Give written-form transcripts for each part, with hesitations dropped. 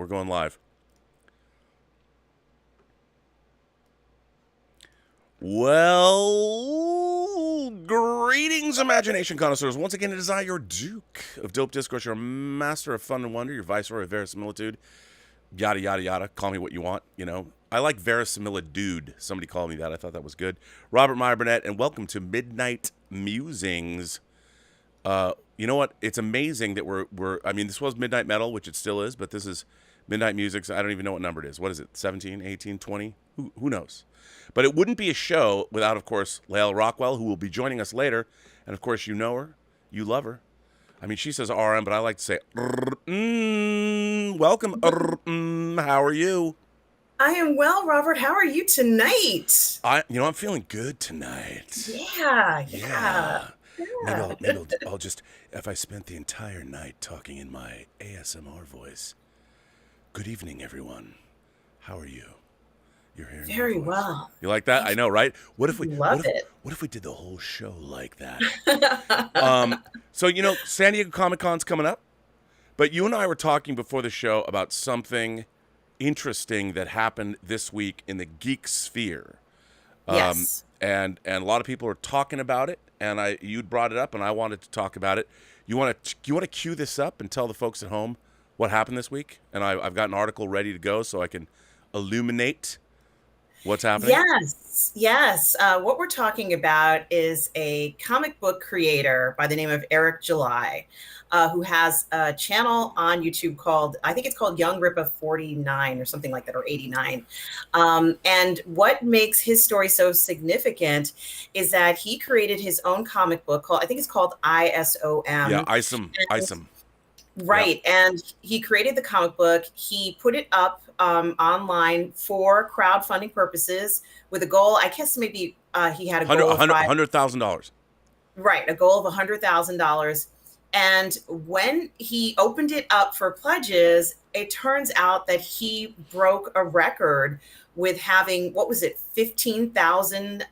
we're going live. Well, greetings, imagination connoisseurs. Once again, it is I, your Duke of Dope Discourse, your master of fun and wonder, your viceroy of verisimilitude, yada, yada, yada. Call me what you want, you know. I like verisimilitude. Somebody called me that. I thought that was good. Robert Meyer Burnett, and welcome to Midnight Musings. You know what? It's amazing that I mean, this was Midnight Metal, which it still is, but this is Midnight Musings. I don't even know what number it is. What is it? 17, 18, 20? Who knows? But it wouldn't be a show without, of course, Lael Rockwell, who will be joining us later. And, of course, you know her. You love her. I mean, she says RM, but I like to say, welcome. How are you? I am well, Robert. How are you tonight? I'm feeling good tonight. Yeah. Maybe I'll just, if I spent the entire night talking in my ASMR voice. Good evening, everyone. How are you? You're hearing very well. You like that? I know, right? What if we love it? What if we did the whole show like that? So San Diego Comic-Con's coming up, but you and I were talking before the show about something interesting that happened this week in the geek sphere. Yes. And a lot of people are talking about it, and you'd brought it up, and I wanted to talk about it. You want to cue this up and tell the folks at home what happened this week? And I've got an article ready to go so I can illuminate what's happening. Yes. What we're talking about is a comic book creator by the name of Eric July, who has a channel on YouTube called, I think it's called Young Ripa 49 or something like that, or 89. And what makes his story so significant is that he created his own comic book called, I think it's called Isom. Yeah, Isom. Right. Yep. And he created the comic book. He put it up online for crowdfunding purposes with a goal. I guess maybe he had a goal of $100,000. Right. A goal of $100,000. And when he opened it up for pledges, it turns out that he broke a record with having, 15,000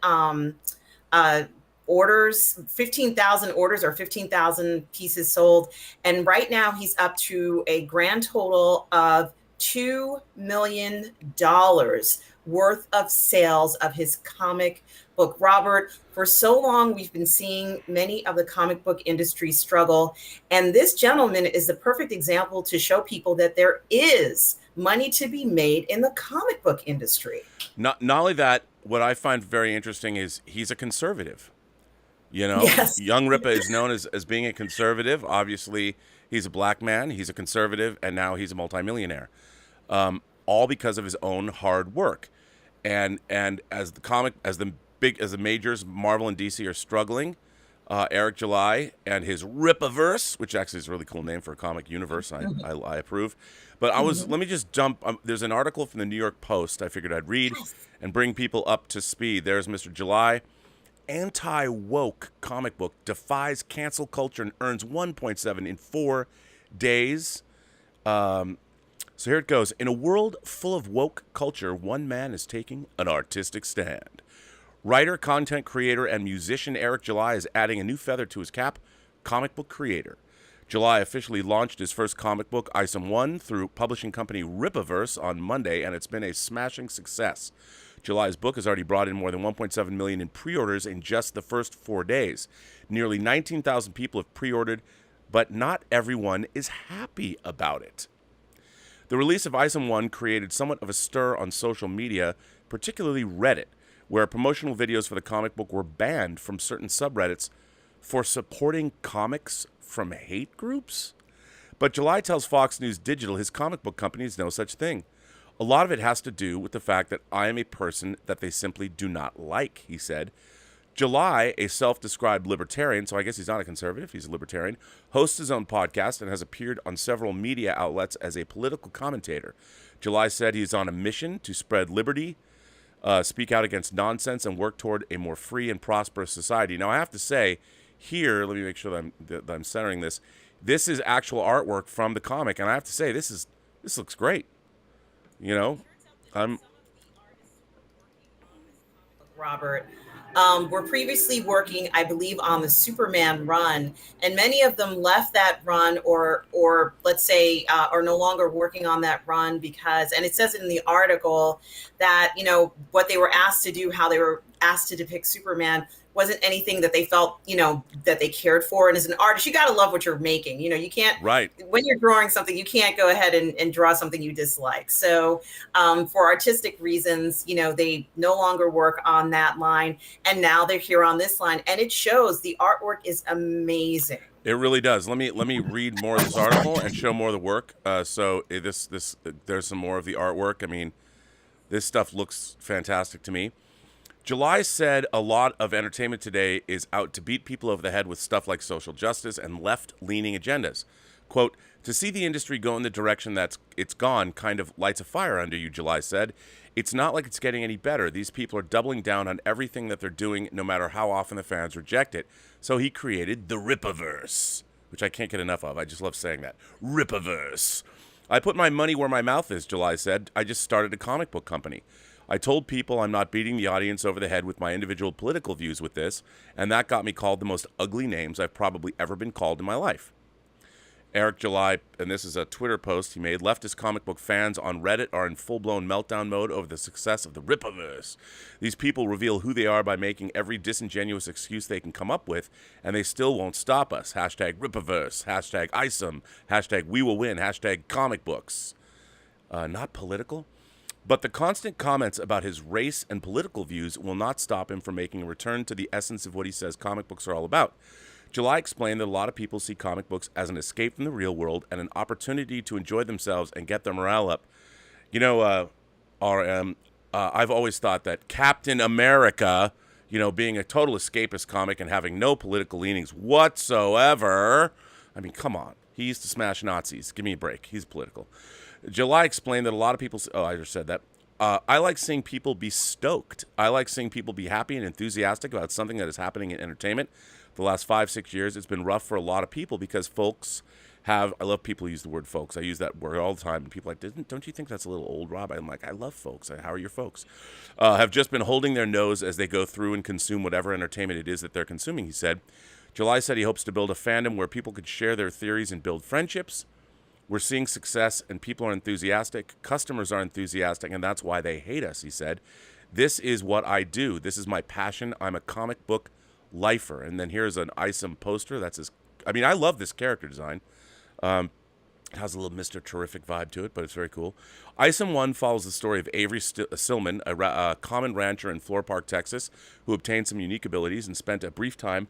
orders, 15,000 orders or 15,000 pieces sold. And right now he's up to a grand total of $2 million worth of sales of his comic book. Robert, for so long, we've been seeing many of the comic book industry struggle. And this gentleman is the perfect example to show people that there is money to be made in the comic book industry. Not only that, what I find very interesting is he's a conservative. Yes. Young Ripa is known as being a conservative. Obviously, he's a black man. He's a conservative, and now he's a multimillionaire, all because of his own hard work. And as the majors, Marvel and DC are struggling, Eric July and his Ripaverse, which actually is a really cool name for a comic universe, I approve. But let me just jump. There's an article from the New York Post I figured I'd read and bring people up to speed. There's Mr. July. Anti-woke comic book defies cancel culture and earns 1.7 in 4 days. So here it goes. In a world full of woke culture, one man is taking an artistic stand. Writer, content creator, and musician Eric July is adding a new feather to his cap, comic book creator. July officially launched his first comic book, Isom 1, through publishing company Ripaverse on Monday, and it's been a smashing success. July's book has already brought in more than 1.7 million in pre-orders in just the first 4 days. Nearly 19,000 people have pre-ordered, but not everyone is happy about it. The release of Isom 1 created somewhat of a stir on social media, particularly Reddit, where promotional videos for the comic book were banned from certain subreddits for supporting comics from hate groups. But July tells Fox News Digital his comic book company is no such thing. A lot of it has to do with the fact that I am a person that they simply do not like, he said. July, a self-described libertarian, so I guess he's not a conservative, he's a libertarian, hosts his own podcast and has appeared on several media outlets as a political commentator. July said he's on a mission to spread liberty, speak out against nonsense, and work toward a more free and prosperous society. Now, I have to say, here, let me make sure that I'm centering this. This is actual artwork from the comic, and I have to say, this looks great. Robert, were previously working, I believe, on the Superman run, and many of them left that run, or let's say, are no longer working on that run because, and it says in the article that what they were asked to do, how they were asked to depict Superman, wasn't anything that they felt that they cared for. And as an artist, you got to love what you're making. You can't, Right. when you're drawing something, you can't go ahead and draw something you dislike. So for artistic reasons, they no longer work on that line, and now they're here on this line, and it shows. The artwork is amazing. It really does. Let me read more of this article and show more of the work. So there's some more of the artwork. I mean, this stuff looks fantastic to me. July said a lot of entertainment today is out to beat people over the head with stuff like social justice and left-leaning agendas. Quote, to see the industry go in the direction that's it's gone kind of lights a fire under you, July said. It's not like it's getting any better. These people are doubling down on everything that they're doing, no matter how often the fans reject it. So he created the Rippaverse, which I can't get enough of. I just love saying that. Rippaverse. I put my money where my mouth is, July said. I just started a comic book company. I told people I'm not beating the audience over the head with my individual political views with this, and that got me called the most ugly names I've probably ever been called in my life. Eric July, and this is a Twitter post he made, leftist comic book fans on Reddit are in full-blown meltdown mode over the success of the Rippaverse. These people reveal who they are by making every disingenuous excuse they can come up with, and they still won't stop us. Hashtag Rippaverse, hashtag Isom, hashtag we will win, hashtag comic books. Not political? But the constant comments about his race and political views will not stop him from making a return to the essence of what he says comic books are all about. July explained that a lot of people see comic books as an escape from the real world and an opportunity to enjoy themselves and get their morale up. RM, I've always thought that Captain America, being a total escapist comic and having no political leanings whatsoever. I mean, come on. He used to smash Nazis. Give me a break. He's political. July explained that a lot of people... Oh, I just said that. I like seeing people be stoked. I like seeing people be happy and enthusiastic about something that is happening in entertainment. The last 5-6 years, it's been rough for a lot of people because folks have... I love people who use the word folks. I use that word all the time. And people are like, don't you think that's a little old, Rob? I'm like, I love folks. How are your folks? Have just been holding their nose as they go through and consume whatever entertainment it is that they're consuming, he said. July said he hopes to build a fandom where people could share their theories and build friendships. We're seeing success, and people are enthusiastic. Customers are enthusiastic, and that's why they hate us, he said. This is what I do. This is my passion. I'm a comic book lifer. And then here's an Isom poster. That's his... I mean, I love this character design. It has a little Mr. Terrific vibe to it, but it's very cool. Isom 1 follows the story of Avery Stillman, a common rancher in Floor Park, Texas, who obtained some unique abilities and spent a brief time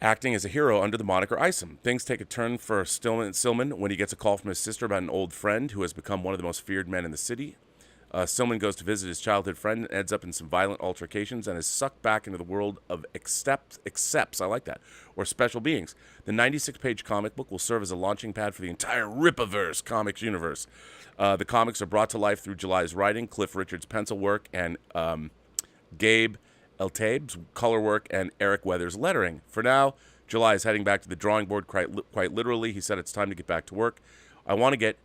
acting as a hero under the moniker Isom. Things take a turn for Stillman when he gets a call from his sister about an old friend who has become one of the most feared men in the city. Stillman goes to visit his childhood friend and ends up in some violent altercations and is sucked back into the world of accepts, I like that, or special beings. The 96-page comic book will serve as a launching pad for the entire Rippaverse comics universe. The comics are brought to life through July's writing, Cliff Richard's pencil work, and Gabe Eltaib's color work, and Eric Weathers' lettering. For now, July is heading back to the drawing board quite literally. He said it's time to get back to work. I want to get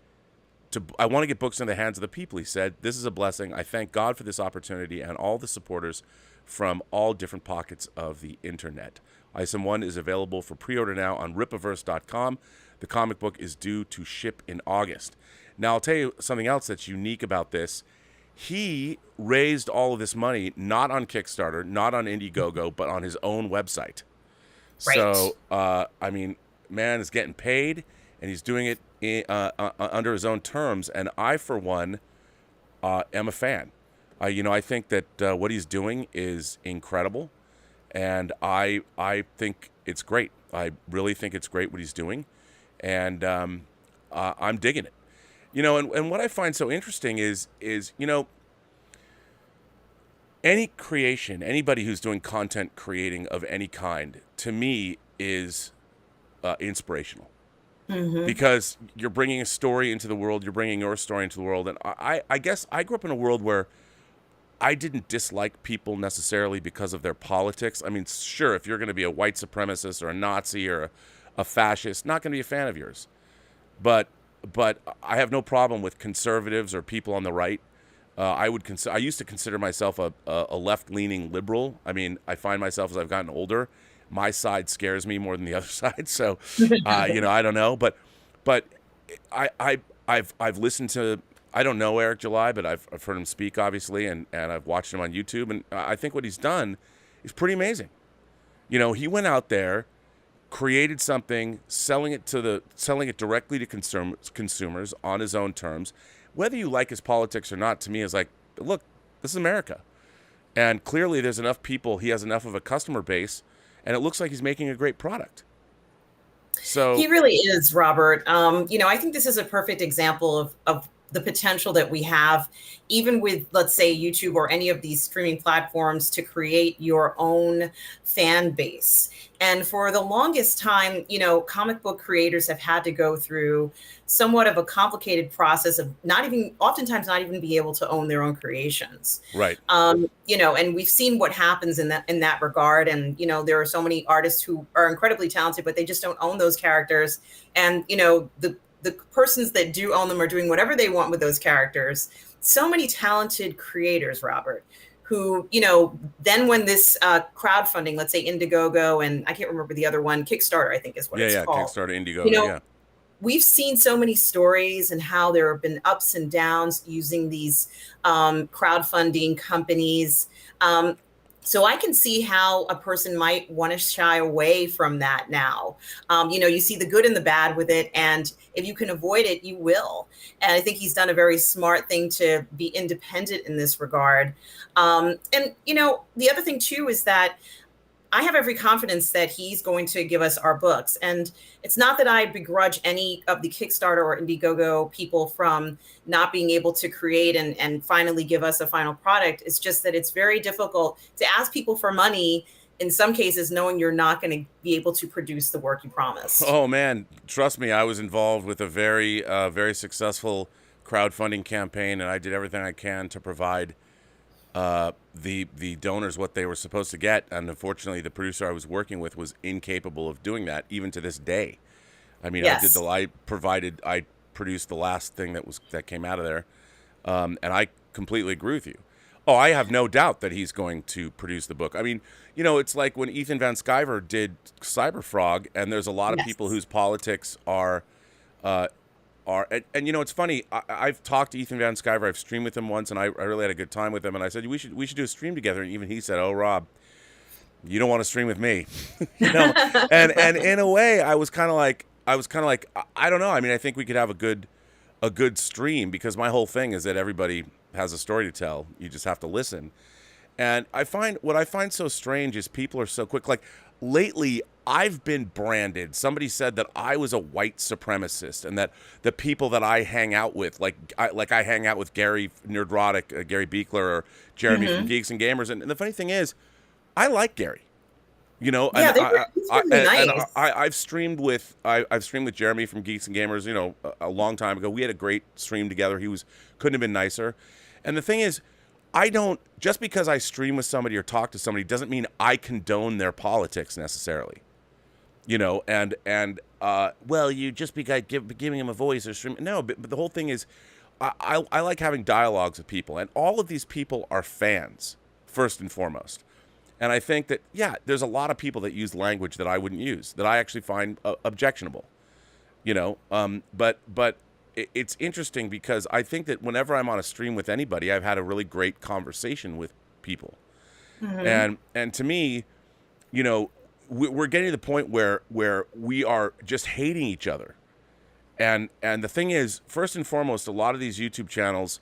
books in the hands of the people, he said. This is a blessing. I thank God for this opportunity and all the supporters from all different pockets of the internet. Isom 1 is available for pre-order now on Rippaverse.com. The comic book is due to ship in August. Now, I'll tell you something else that's unique about this. He raised all of this money not on Kickstarter, not on Indiegogo, but on his own website. Right. So, I mean, man is getting paid, and he's doing it under his own terms. And I, for one, am a fan. I think that what he's doing is incredible, and I think it's great. I really think it's great what he's doing, and I'm digging it. And what I find so interesting is any creation, anybody who's doing content creating of any kind, to me, is inspirational. Mm-hmm. Because you're bringing a story into the world, you're bringing your story into the world. And I guess I grew up in a world where I didn't dislike people necessarily because of their politics. I mean, sure, if you're going to be a white supremacist or a Nazi or a fascist, not going to be a fan of yours. But I have no problem with conservatives or people on the right I used to consider myself a left-leaning liberal. I mean, I find myself as I've gotten older, my side scares me more than the other side. So, I don't know, but I've listened to. I don't know Eric July, but I've heard him speak, obviously, and I've watched him on YouTube, and I think what he's done is pretty amazing. He went out there, created something, selling it directly to consumers on his own terms. Whether you like his politics or not, to me, is like, look, this is America, and clearly there's enough people. He has enough of a customer base, and it looks like he's making a great product. So he really is, Robert. I think this is a perfect example of the potential that we have, even with, let's say, YouTube or any of these streaming platforms, to create your own fan base. And for the longest time, comic book creators have had to go through somewhat of a complicated process of oftentimes not even be able to own their own creations. Right. And we've seen what happens in that regard. And, there are so many artists who are incredibly talented, but they just don't own those characters. And, the persons that do own them are doing whatever they want with those characters. So many talented creators, Robert, who, then when this crowdfunding, let's say Indiegogo, and I can't remember the other one, Kickstarter, I think is what it's called. Kickstarter, Indiegogo, We've seen so many stories and how there have been ups and downs using these crowdfunding companies. So I can see how a person might want to shy away from that now. You see the good and the bad with it. And if you can avoid it, you will. And I think he's done a very smart thing to be independent in this regard. And the other thing, too, is that I have every confidence that he's going to give us our books. And it's not that I begrudge any of the Kickstarter or Indiegogo people from not being able to create and finally give us a final product. It's just that it's very difficult to ask people for money, in some cases, knowing you're not going to be able to produce the work you promised. Oh, man. Trust me, I was involved with a very, very successful crowdfunding campaign, and I did everything I can to provide the donors what they were supposed to get, and unfortunately the producer I was working with was incapable of doing that even to this day. I mean, yes. I produced the last thing that came out of there, and I completely agree with you. Oh, I have no doubt that he's going to produce the book. I mean, it's like when Ethan Van Sciver did Cyberfrog, and there's a lot of people whose politics are it's funny. I've talked to Ethan Van Sciver. I've streamed with him once, and I really had a good time with him. And I said we should do a stream together. And even he said, "Oh, Rob, you don't want to stream with me," And in a way, I was kind of like, I don't know. I mean, I think we could have a good stream, because my whole thing is that everybody has a story to tell. You just have to listen. And what I find so strange is people are so quick. Like lately, I've been branded. Somebody said that I was a white supremacist, and that the people that I hang out with, like I hang out with Gary Nerdrotic, Gary Beekler, or Jeremy from Geeks and Gamers. And the funny thing is, I like Gary. Yeah, nice. I've streamed with Jeremy from Geeks and Gamers, a long time ago. We had a great stream together. Couldn't have been nicer. And the thing is, just because I stream with somebody or talk to somebody doesn't mean I condone their politics necessarily. Well, you just because giving them a voice or stream. No, but the whole thing is, I like having dialogues with people, and all of these people are fans first and foremost. And I think that, there's a lot of people that use language that I wouldn't use, that I actually find objectionable. But it's interesting, because I think that whenever I'm on a stream with anybody, I've had a really great conversation with people. And to me, we're getting to the point where we are just hating each other. And the thing is, first and foremost, a lot of these YouTube channels,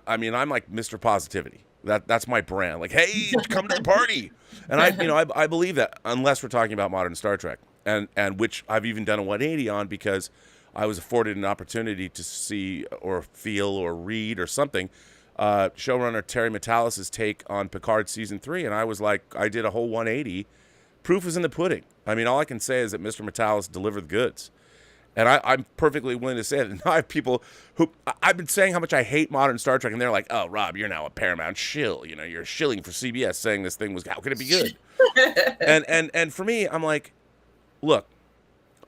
I mean, I'm like Mr. Positivity. That's my brand. Like, hey, come to the party. And I believe that, unless we're talking about modern Star Trek, and which I've even done a 180 on, because I was afforded an opportunity to see or feel or read or something showrunner Terry Matalas's take on Picard season 3, and I was like, I did a whole 180. Proof is in the pudding. I mean, all I can say is that Mr. Matalas delivered the goods. And I'm perfectly willing to say it. And I have people who, I've been saying how much I hate modern Star Trek, and they're like, oh, Rob, you're now a Paramount shill. You're shilling for CBS, saying this thing was, how could it be good? and for me, I'm like, look,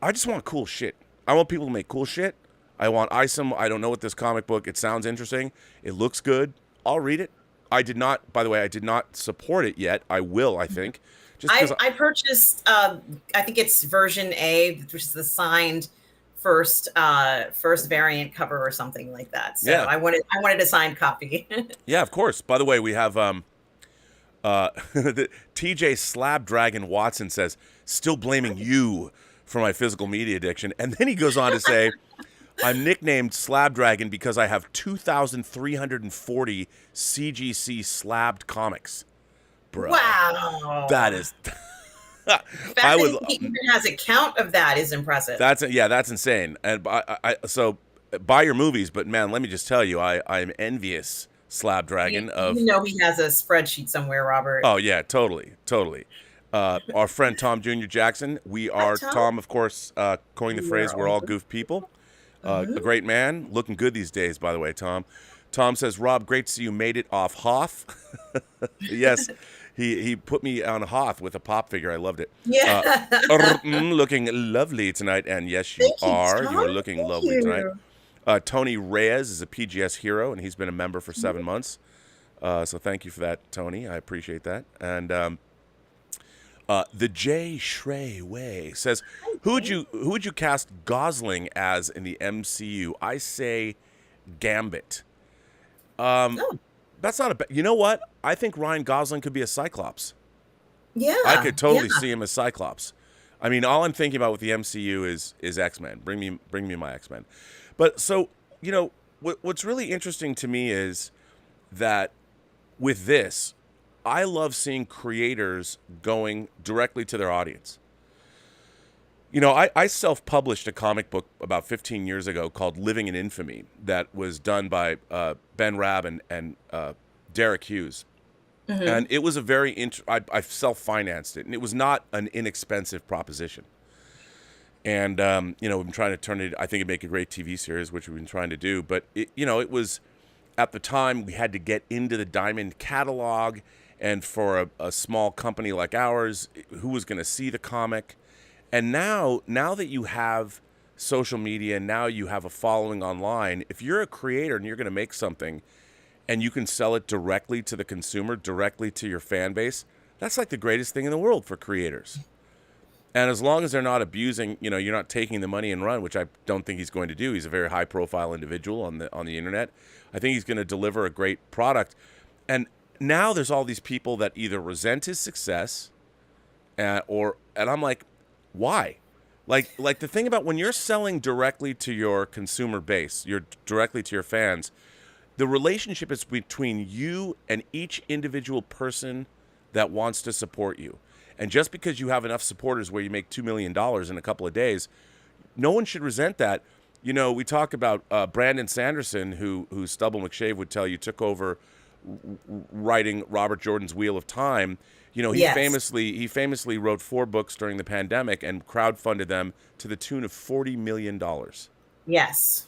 I just want cool shit. I want people to make cool shit. I want Isom. I don't know what this comic book. It sounds interesting. It looks good. I'll read it. I did not, by the way, I did not support it yet. I will, I think. Just because I purchased, I think it's version A, which is the signed first variant cover or something like that. So yeah. I wanted a signed copy. Yeah, of course. By the way, we have the TJ Slab Dragon Watson says, still blaming you for my physical media addiction. And then he goes on to say, I'm nicknamed Slab Dragon because I have 2,340 CGC slabbed comics. Bro. Wow. That is... The fact that he even has a count of that is impressive. That's insane. And so buy your movies, but man, let me just tell you, I'm envious, Slab Dragon. You know he has a spreadsheet somewhere, Robert. Oh yeah, totally. Our friend Tom Jr. Jackson. We are Tom, of course, coined the phrase "we're all goof people." A great man, looking good these days, by the way, Tom. Tom says, Rob, great to see you made it off Hoth. Yes. He put me on Hoth with a pop figure. I loved it. Yeah. Looking lovely tonight. And yes, you are. You are looking lovely tonight. Tony Reyes is a PGS hero, and he's been a member for 7 months. So thank you for that, Tony. I appreciate that. And the J. Shrey Way says, who would you cast Gosling as in the MCU? I say Gambit. That's not a bad... You know what? I think Ryan Gosling could be a Cyclops. Yeah. I could totally see him as Cyclops. I mean, all I'm thinking about with the MCU is X-Men. Bring me my X-Men. But so, you know, what's really interesting to me is that with this, I love seeing creators going directly to their audience. You know, I self-published a comic book about 15 years ago called Living in Infamy that was done by Ben Rabb and Derek Hughes. And it was a very I self-financed it, and it was not an inexpensive proposition. And, you know, we've been trying to turn it, I think it'd make a great TV series, which we've been trying to do. But, it was, at the time, we had to get into the Diamond catalog. And for a small company like ours, who was going to see the comic? And now that you have social media, now you have a following online, if you're a creator and you're going to make something and you can sell it directly to the consumer, directly to your fan base, that's like the greatest thing in the world for creators. And as long as they're not abusing, you're not taking the money and run, which I don't think he's going to do. He's a very high-profile individual on the internet. I think he's going to deliver a great product. And now there's all these people that either resent his success, and I'm like, why? Like the thing about when you're selling directly to your consumer base, you're directly to your fans, the relationship is between you and each individual person that wants to support you. And just because you have enough supporters where you make $2 million in a couple of days, no one should resent that. We talk about Brandon Sanderson, who Stubble McShave would tell you took over writing Robert Jordan's Wheel of Time. He famously wrote 4 books during the pandemic and crowdfunded them to the tune of $40 million. Yes.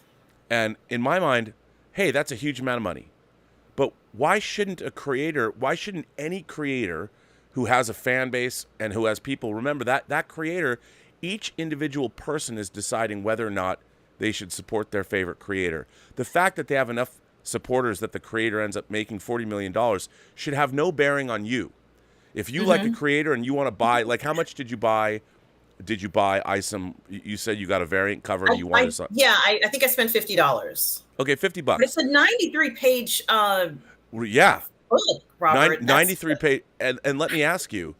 And in my mind, hey, that's a huge amount of money. But why shouldn't any creator who has a fan base and who has people, remember that creator, each individual person is deciding whether or not they should support their favorite creator. The fact that they have enough supporters that the creator ends up making $40 million should have no bearing on you. If you like a creator and you want to buy, like, how much did you buy Isom? You said you got a variant cover and you wanted to... Yeah, I think I spent $50. Okay, $50. But it's a 93-page yeah. book, Robert. 93 page. And let me ask you,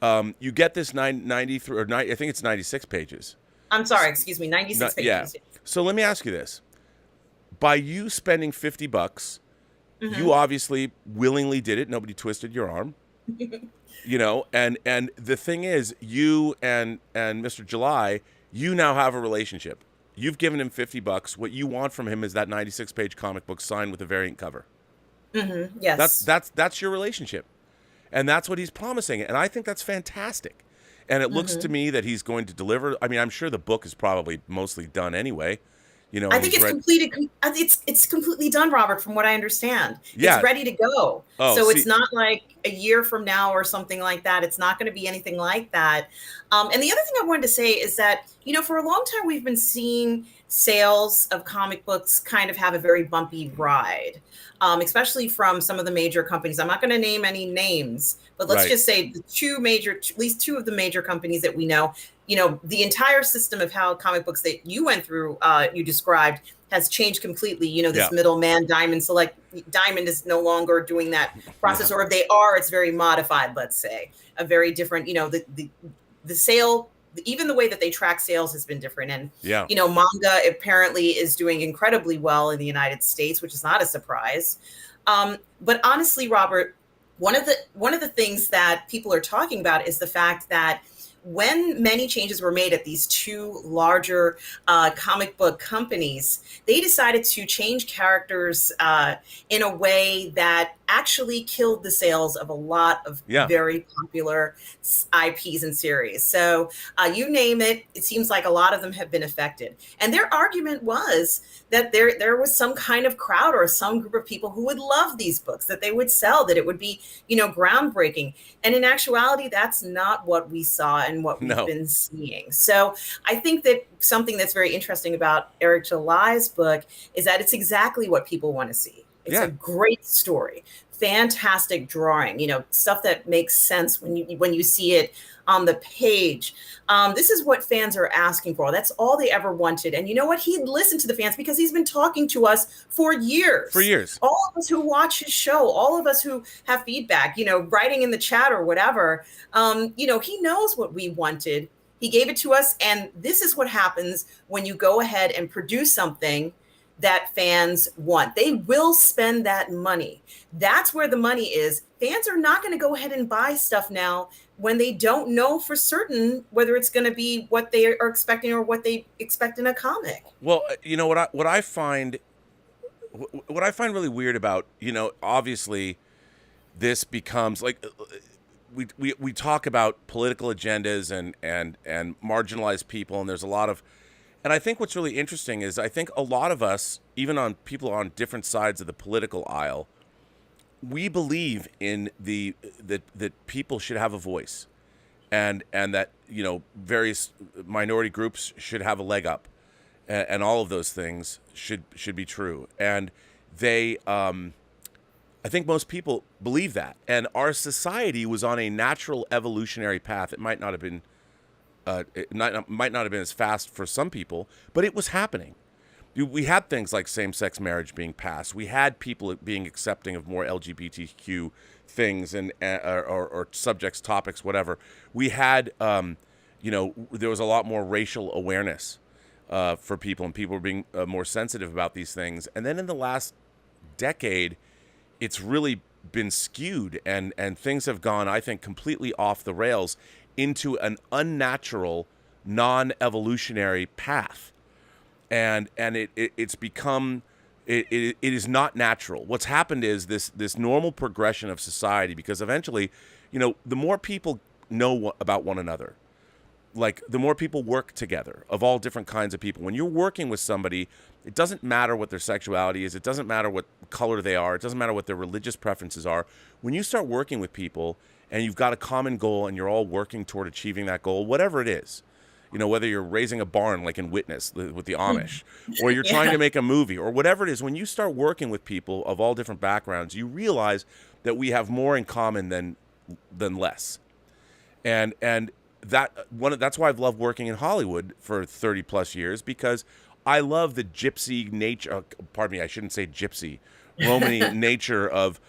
you get this 93, or I think it's 96 pages. I'm sorry, excuse me, 96 pages. Yeah. So let me ask you this. By you spending $50, you obviously willingly did it. Nobody twisted your arm. And the thing is, you and Mr. July, you now have a relationship. You've given him $50. What you want from him is that 96-page comic book signed with a variant cover. Yes. That's your relationship. And that's what he's promising. And I think that's fantastic. And it looks to me that he's going to deliver. I mean, I'm sure the book is probably mostly done anyway. I think it's completed. It's completely done, Robert, from what I understand. Yeah. It's ready to go. Oh, it's not like a year from now or something like that. It's not going to be anything like that. And the other thing I wanted to say is that, for a long time, we've been seeing sales of comic books kind of have a very bumpy ride, especially from some of the major companies. I'm not going to name any names, but let's Right. just say at least two of the major companies that we know, the entire system of how comic books that you went through, you described, has changed completely. This Yeah. middleman Diamond is no longer doing that process, Yeah. or if they are, it's very modified, let's say, a very different, the sale, even the way that they track sales has been different. And, Yeah. Manga apparently is doing incredibly well in the United States, which is not a surprise. But honestly, Robert, one of the things that people are talking about is the fact that when many changes were made at these two larger comic book companies, they decided to change characters in a way that actually killed the sales of a lot of very popular IPs and series. So you name it, it seems like a lot of them have been affected. And their argument was that there was some kind of crowd or some group of people who would love these books, that they would sell, that it would be, groundbreaking. And in actuality, that's not what we saw and what we've been seeing. So I think that something that's very interesting about Eric July's book is that it's exactly what people want to see. It's a great story, fantastic drawing, stuff that makes sense when you see it on the page. This is what fans are asking for. That's all they ever wanted. And you know what? He'd listen to the fans because he's been talking to us for years. For years. All of us who watch his show, all of us who have feedback, writing in the chat or whatever, he knows what we wanted. He gave it to us. And this is what happens when you go ahead and produce something that fans want. They will spend that money. That's where the money is. Fans are not going to go ahead and buy stuff now when they don't know for certain whether it's going to be what they are expecting or what they expect in a comic. Well, what I find really weird about, obviously this becomes like we talk about political agendas and marginalized people, and there's a lot of. And I think what's really interesting is I think a lot of us, even on people on different sides of the political aisle, we believe in that people should have a voice, and that various minority groups should have a leg up, and all of those things should be true. And they, I think most people believe that. And our society was on a natural evolutionary path. It might not have been. Might not have been as fast for some people, but it was happening. We had things like same-sex marriage being passed. We had people being accepting of more LGBTQ things and or subjects, topics, whatever. We had, there was a lot more racial awareness for people, and people were being more sensitive about these things. And then in the last decade, it's really been skewed, and things have gone, I think, completely off the rails into an unnatural, non-evolutionary path, and it's become it is not natural. What's happened is this normal progression of society, because eventually, the more people know about one another, like the more people work together of all different kinds of people. When you're working with somebody, it doesn't matter what their sexuality is. It doesn't matter what color they are. It doesn't matter what their religious preferences are. When you start working with people and you've got a common goal and you're all working toward achieving that goal, whatever it is, whether you're raising a barn like in Witness with the Amish, or you're trying to make a movie, or whatever it is, when you start working with people of all different backgrounds, you realize that we have more in common than less. And that's why I've loved working in Hollywood for 30 plus years, because I love the gypsy nature, pardon me, I shouldn't say gypsy, Romany nature of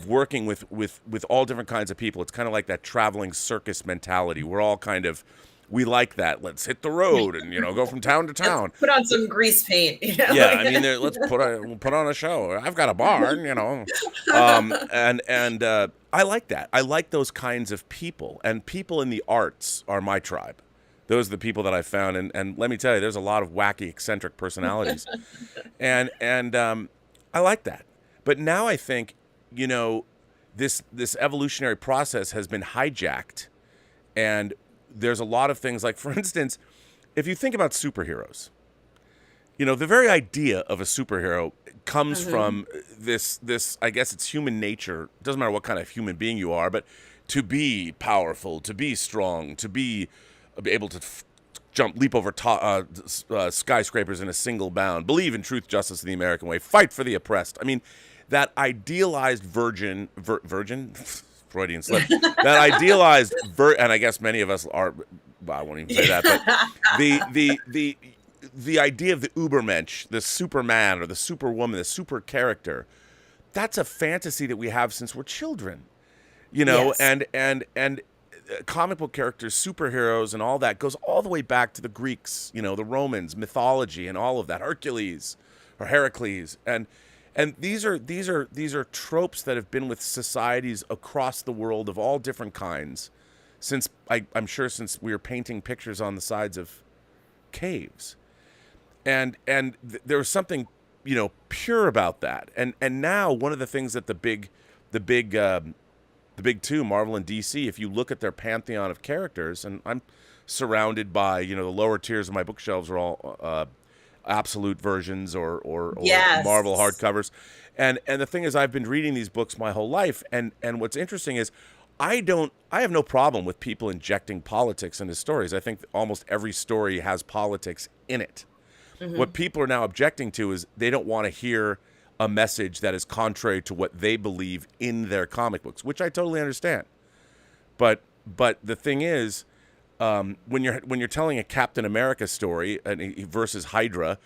working with all different kinds of people. It's kind of like that traveling circus mentality. We're all kind of, we like that. Let's hit the road and, go from town to town. Let's put on some grease paint. Yeah, I mean, let's put on a show. I've got a barn, and I like that. I like those kinds of people, and people in the arts are my tribe. Those are the people that I found, and let me tell you, there's a lot of wacky, eccentric personalities, and I like that. But now I think, this evolutionary process has been hijacked, and there's a lot of things like, for instance, if you think about superheroes, the very idea of a superhero comes from this, I guess it's human nature. It doesn't matter what kind of human being you are, but to be powerful, to be strong, to be able to leap over skyscrapers in a single bound, believe in truth, justice, and the American way, fight for the oppressed. I mean, that idealized virgin, Freudian slip, that idealized, and I guess many of us are, well, I won't even say that, but the idea of the Ubermensch, the Superman or the Superwoman, the super character, that's a fantasy that we have since we're children, you know, Yes. and comic book characters, superheroes, and all that goes all the way back to the Greeks, you know, the Romans, mythology, and all of that, Hercules or Heracles, and these are tropes that have been with societies across the world of all different kinds since I'm sure since we were painting pictures on the sides of caves, and there was something, you know, pure about that, and now one of the things that the big two, Marvel and DC, if you look at their pantheon of characters, and I'm surrounded by, you know, the lower tiers of my bookshelves are all absolute versions or Yes. Marvel hardcovers, and the thing is, I've been reading these books my whole life, and what's interesting is I have no problem with people injecting politics into stories. I think almost every story has politics in it. What people are now objecting to is they don't want to hear a message that is contrary to what they believe in their comic books, which I totally understand. But the thing is, when you're telling a Captain America story versus Hydra,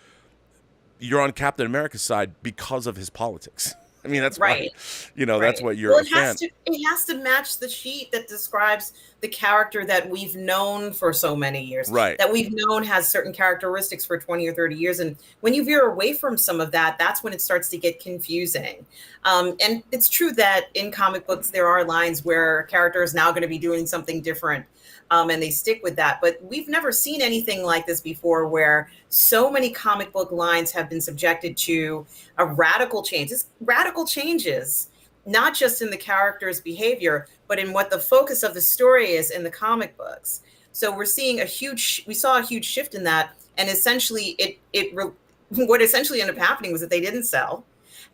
you're on Captain America's side because of his politics. I mean, that's Right. why, you know, that's Right. what you're Well, a fan. it has to match the sheet that describes the character that we've known for so many years, Right. that we've known has certain characteristics for 20 or 30 years. And when you veer away from some of that, that's when it starts to get confusing. And it's true that in comic books, there are lines where a character is now going to be doing something different. And they stick with that. But we've never seen anything like this before, where so many comic book lines have been subjected to a radical change. It's radical changes, not just in the character's behavior, but in what the focus of the story is in the comic books. So we saw a huge shift in that. And essentially what essentially ended up happening was that they didn't sell,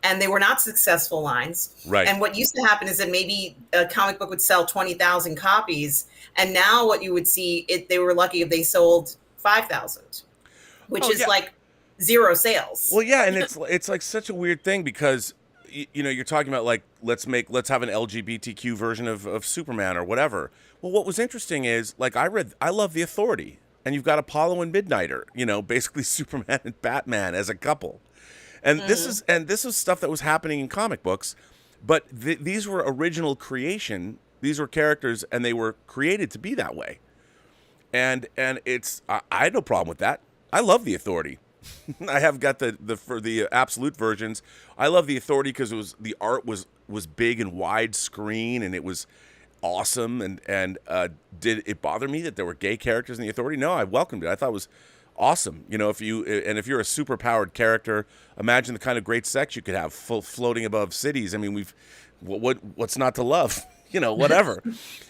and they were not successful lines. Right. And what used to happen is that maybe a comic book would sell 20,000 copies. And now what you would see, they were lucky if they sold 5,000, which is like zero sales. Well, yeah, and it's like such a weird thing because you know, you're talking about like let's have an LGBTQ version of Superman or whatever. Well, what was interesting is like I love The Authority, and you've got Apollo and Midnighter, you know, basically Superman and Batman as a couple. And this is stuff that was happening in comic books, but these were original creation. These were characters, and they were created to be that way. And I had no problem with that. I love The Authority. I have got for the absolute versions. I love The Authority because the art was big and widescreen, and it was awesome. And did it bother me that there were gay characters in The Authority? No, I welcomed it. I thought it was awesome. You know, if you're a super powered character, imagine the kind of great sex you could have floating above cities. I mean, what's not to love? You know, whatever.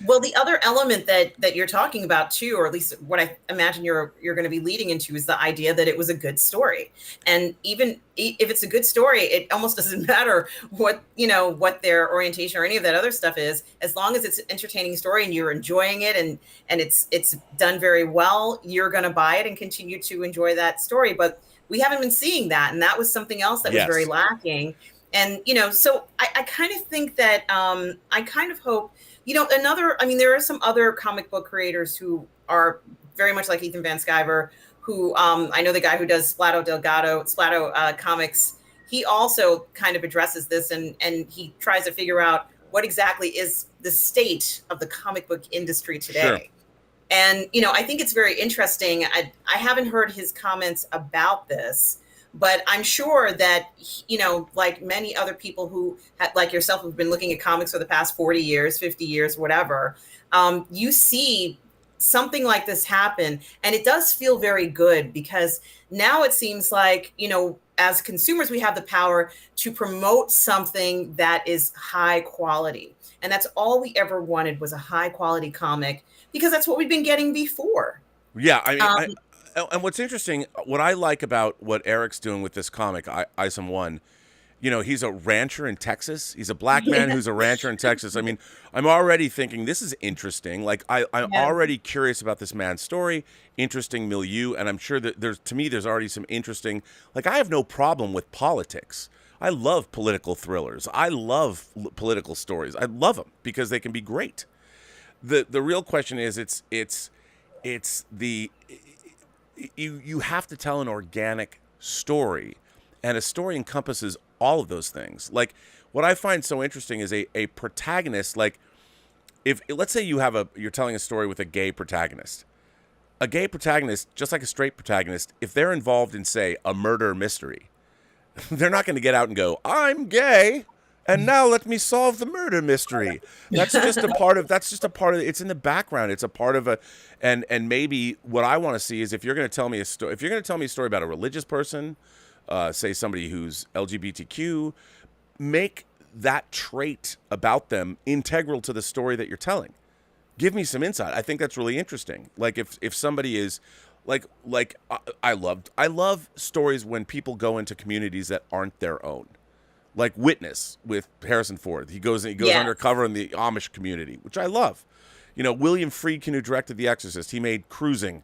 Well, the other element that you're talking about too, or at least what I imagine you're going to be leading into, is the idea that it was a good story. And even if it's a good story, it almost doesn't matter what their orientation or any of that other stuff is, as long as it's an entertaining story and you're enjoying it and it's done very well, you're going to buy it and continue to enjoy that story. But we haven't been seeing that, and that was something else that was very lacking. And, you know, so I kind of think that I kind of hope, you know, there are some other comic book creators who are very much like Ethan Van Sciver, who I know the guy who does Splato comics. He also kind of addresses this and he tries to figure out what exactly is the state of the comic book industry today. Sure. And, you know, I think it's very interesting. I haven't heard his comments about this, but I'm sure that, you know, like many other people who, like yourself, have been looking at comics for the past 40 years, 50 years, whatever, you see something like this happen. And it does feel very good, because now it seems like, you know, as consumers, we have the power to promote something that is high quality. And that's all we ever wanted, was a high quality comic, because that's what we've been getting before. Yeah, I mean, and what's interesting, what I like about what Eric's doing with this comic, Isom 1, he's a rancher in Texas. He's a black man who's a rancher in Texas. I mean, I'm already thinking this is interesting. Like I'm Yeah. already curious about this man's story, interesting milieu, and I'm sure that there's already some interesting. Like I have no problem with politics. I love political thrillers. I love political stories. I love them because they can be great. The real question is it's the you have to tell an organic story, and a story encompasses all of those things. Like what I find so interesting is a protagonist. Like if let's say you're telling a story with a gay protagonist, just like a straight protagonist, if they're involved in, say, a murder mystery, they're not going to get out and go, I'm gay, and now let me solve the murder mystery. That's just a part of it's in the background. It's a part of and maybe what I want to see is if you're going to tell me a story about a religious person, say somebody who's LGBTQ, make that trait about them integral to the story that you're telling. Give me some insight. I think that's really interesting. Like if somebody is I love stories when people go into communities that aren't their own. Like Witness with Harrison Ford. He goes undercover in the Amish community, which I love. William Friedkin, who directed The Exorcist, he made Cruising,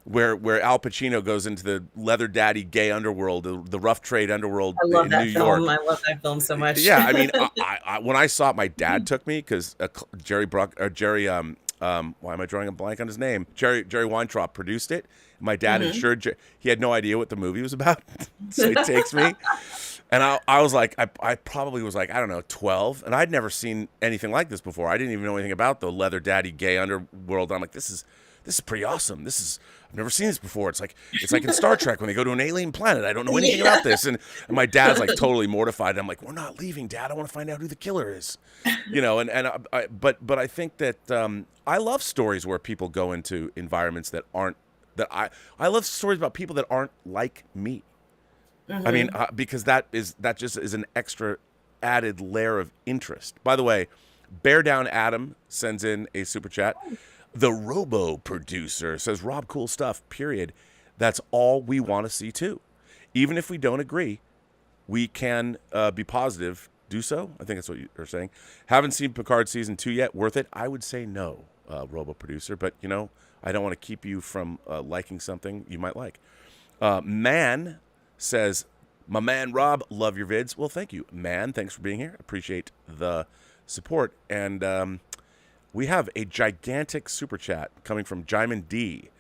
where Al Pacino goes into the leather daddy gay underworld, the rough trade underworld in New York. I love that film so much. Yeah, I mean, I when I saw it, my dad took me because Jerry why am I drawing a blank on his name? Jerry Weintraub produced it. My dad insured. He had no idea what the movie was about, so he takes me, and I was like, I probably was like, I don't know, 12, and I'd never seen anything like this before. I didn't even know anything about the leather daddy gay underworld. I'm like, this is pretty awesome. I've never seen this before. It's like in Star Trek when they go to an alien planet. I don't know anything about this, and my dad's like totally mortified. I'm like, we're not leaving, Dad. I want to find out who the killer is, but I think that I love stories where people go into environments that aren't. I love stories about people that aren't like me. I mean, because that just is an extra added layer of interest. By the way, Bear Down Adam sends in a super chat. The Robo Producer says, Rob, cool stuff, period. That's all we want to see too. Even if we don't agree, we can be positive, do so. I think that's what you're saying. Haven't seen Picard season 2 yet. Worth it? I would say no, Robo Producer, but I don't want to keep you from liking something you might like. Man says, my man Rob, love your vids. Well, thank you, man. Thanks for being here. Appreciate the support. And we have a gigantic super chat coming from Jaimin D.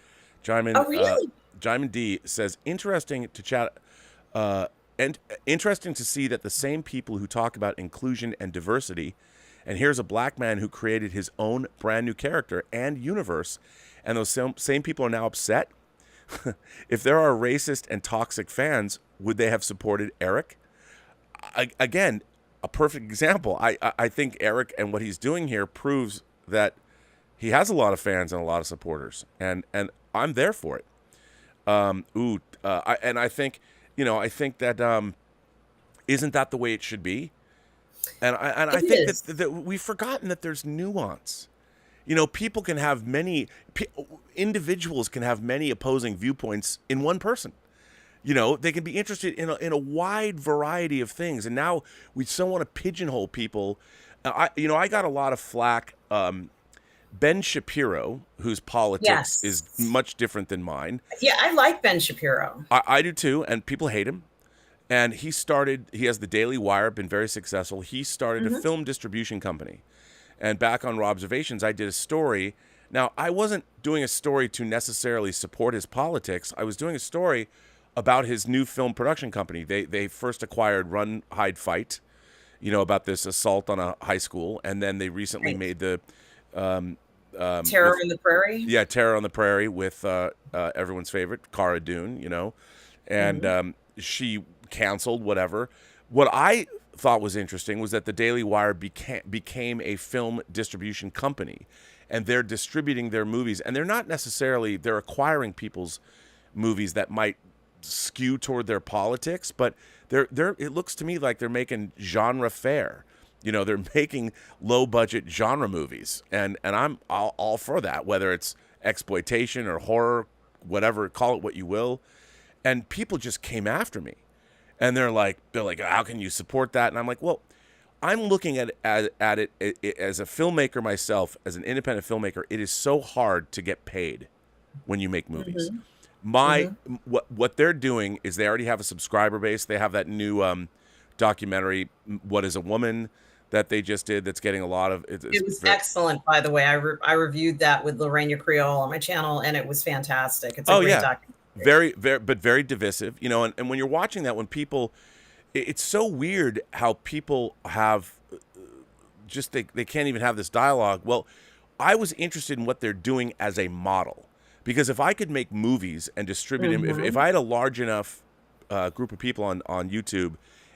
Really? Jaimin D says, interesting to chat, and interesting to see that the same people who talk about inclusion and diversity, and here's a black man who created his own brand new character and universe, and those same people are now upset. If there are racist and toxic fans, would they have supported Eric? Again, a perfect example. I think Eric and what he's doing here proves that he has a lot of fans and a lot of supporters, and I'm there for it. I think that isn't that the way it should be? And I think that we've forgotten that there's nuance. People can have individuals can have many opposing viewpoints in one person. They can be interested in a wide variety of things, and now we so want to pigeonhole people. I got a lot of flack. Ben Shapiro, whose politics is much different than mine. Yeah, I like Ben Shapiro. I do too, and people hate him. And he has the Daily Wire, been very successful. He started a film distribution company. And back on Robservations, I did a story. Now, I wasn't doing a story to necessarily support his politics. I was doing a story about his new film production company. They first acquired Run, Hide, Fight, about this assault on a high school. And then they recently made the... Terror in the Prairie? Yeah, Terror on the Prairie with everyone's favorite, Cara Dune, And she canceled, whatever. What I thought was interesting was that the Daily Wire became a film distribution company, and they're distributing their movies, and they're acquiring people's movies that might skew toward their politics, but it looks to me like they're making genre fare. They're making low budget genre movies, and I'm all for that, whether it's exploitation or horror, whatever, call it what you will. And people just came after me. And they're like, how can you support that? And I'm like, well, I'm looking at it as a filmmaker myself, as an independent filmmaker. It is so hard to get paid when you make movies. Mm-hmm. My Mm-hmm. what they're doing is they already have a subscriber base. They have that new documentary, What Is a Woman, that they just did. That's getting a lot of. It was excellent, by the way. I reviewed that with Lorena Creole on my channel, and it was fantastic. It's a Oh great yeah, documentary. but very divisive. You know, and when you're watching that, when people, it's so weird how people have just they can't even have this dialogue. Well, I was interested in what they're doing as a model, because if I could make movies and distribute them, if Mm-hmm. I had a large enough group of people on YouTube,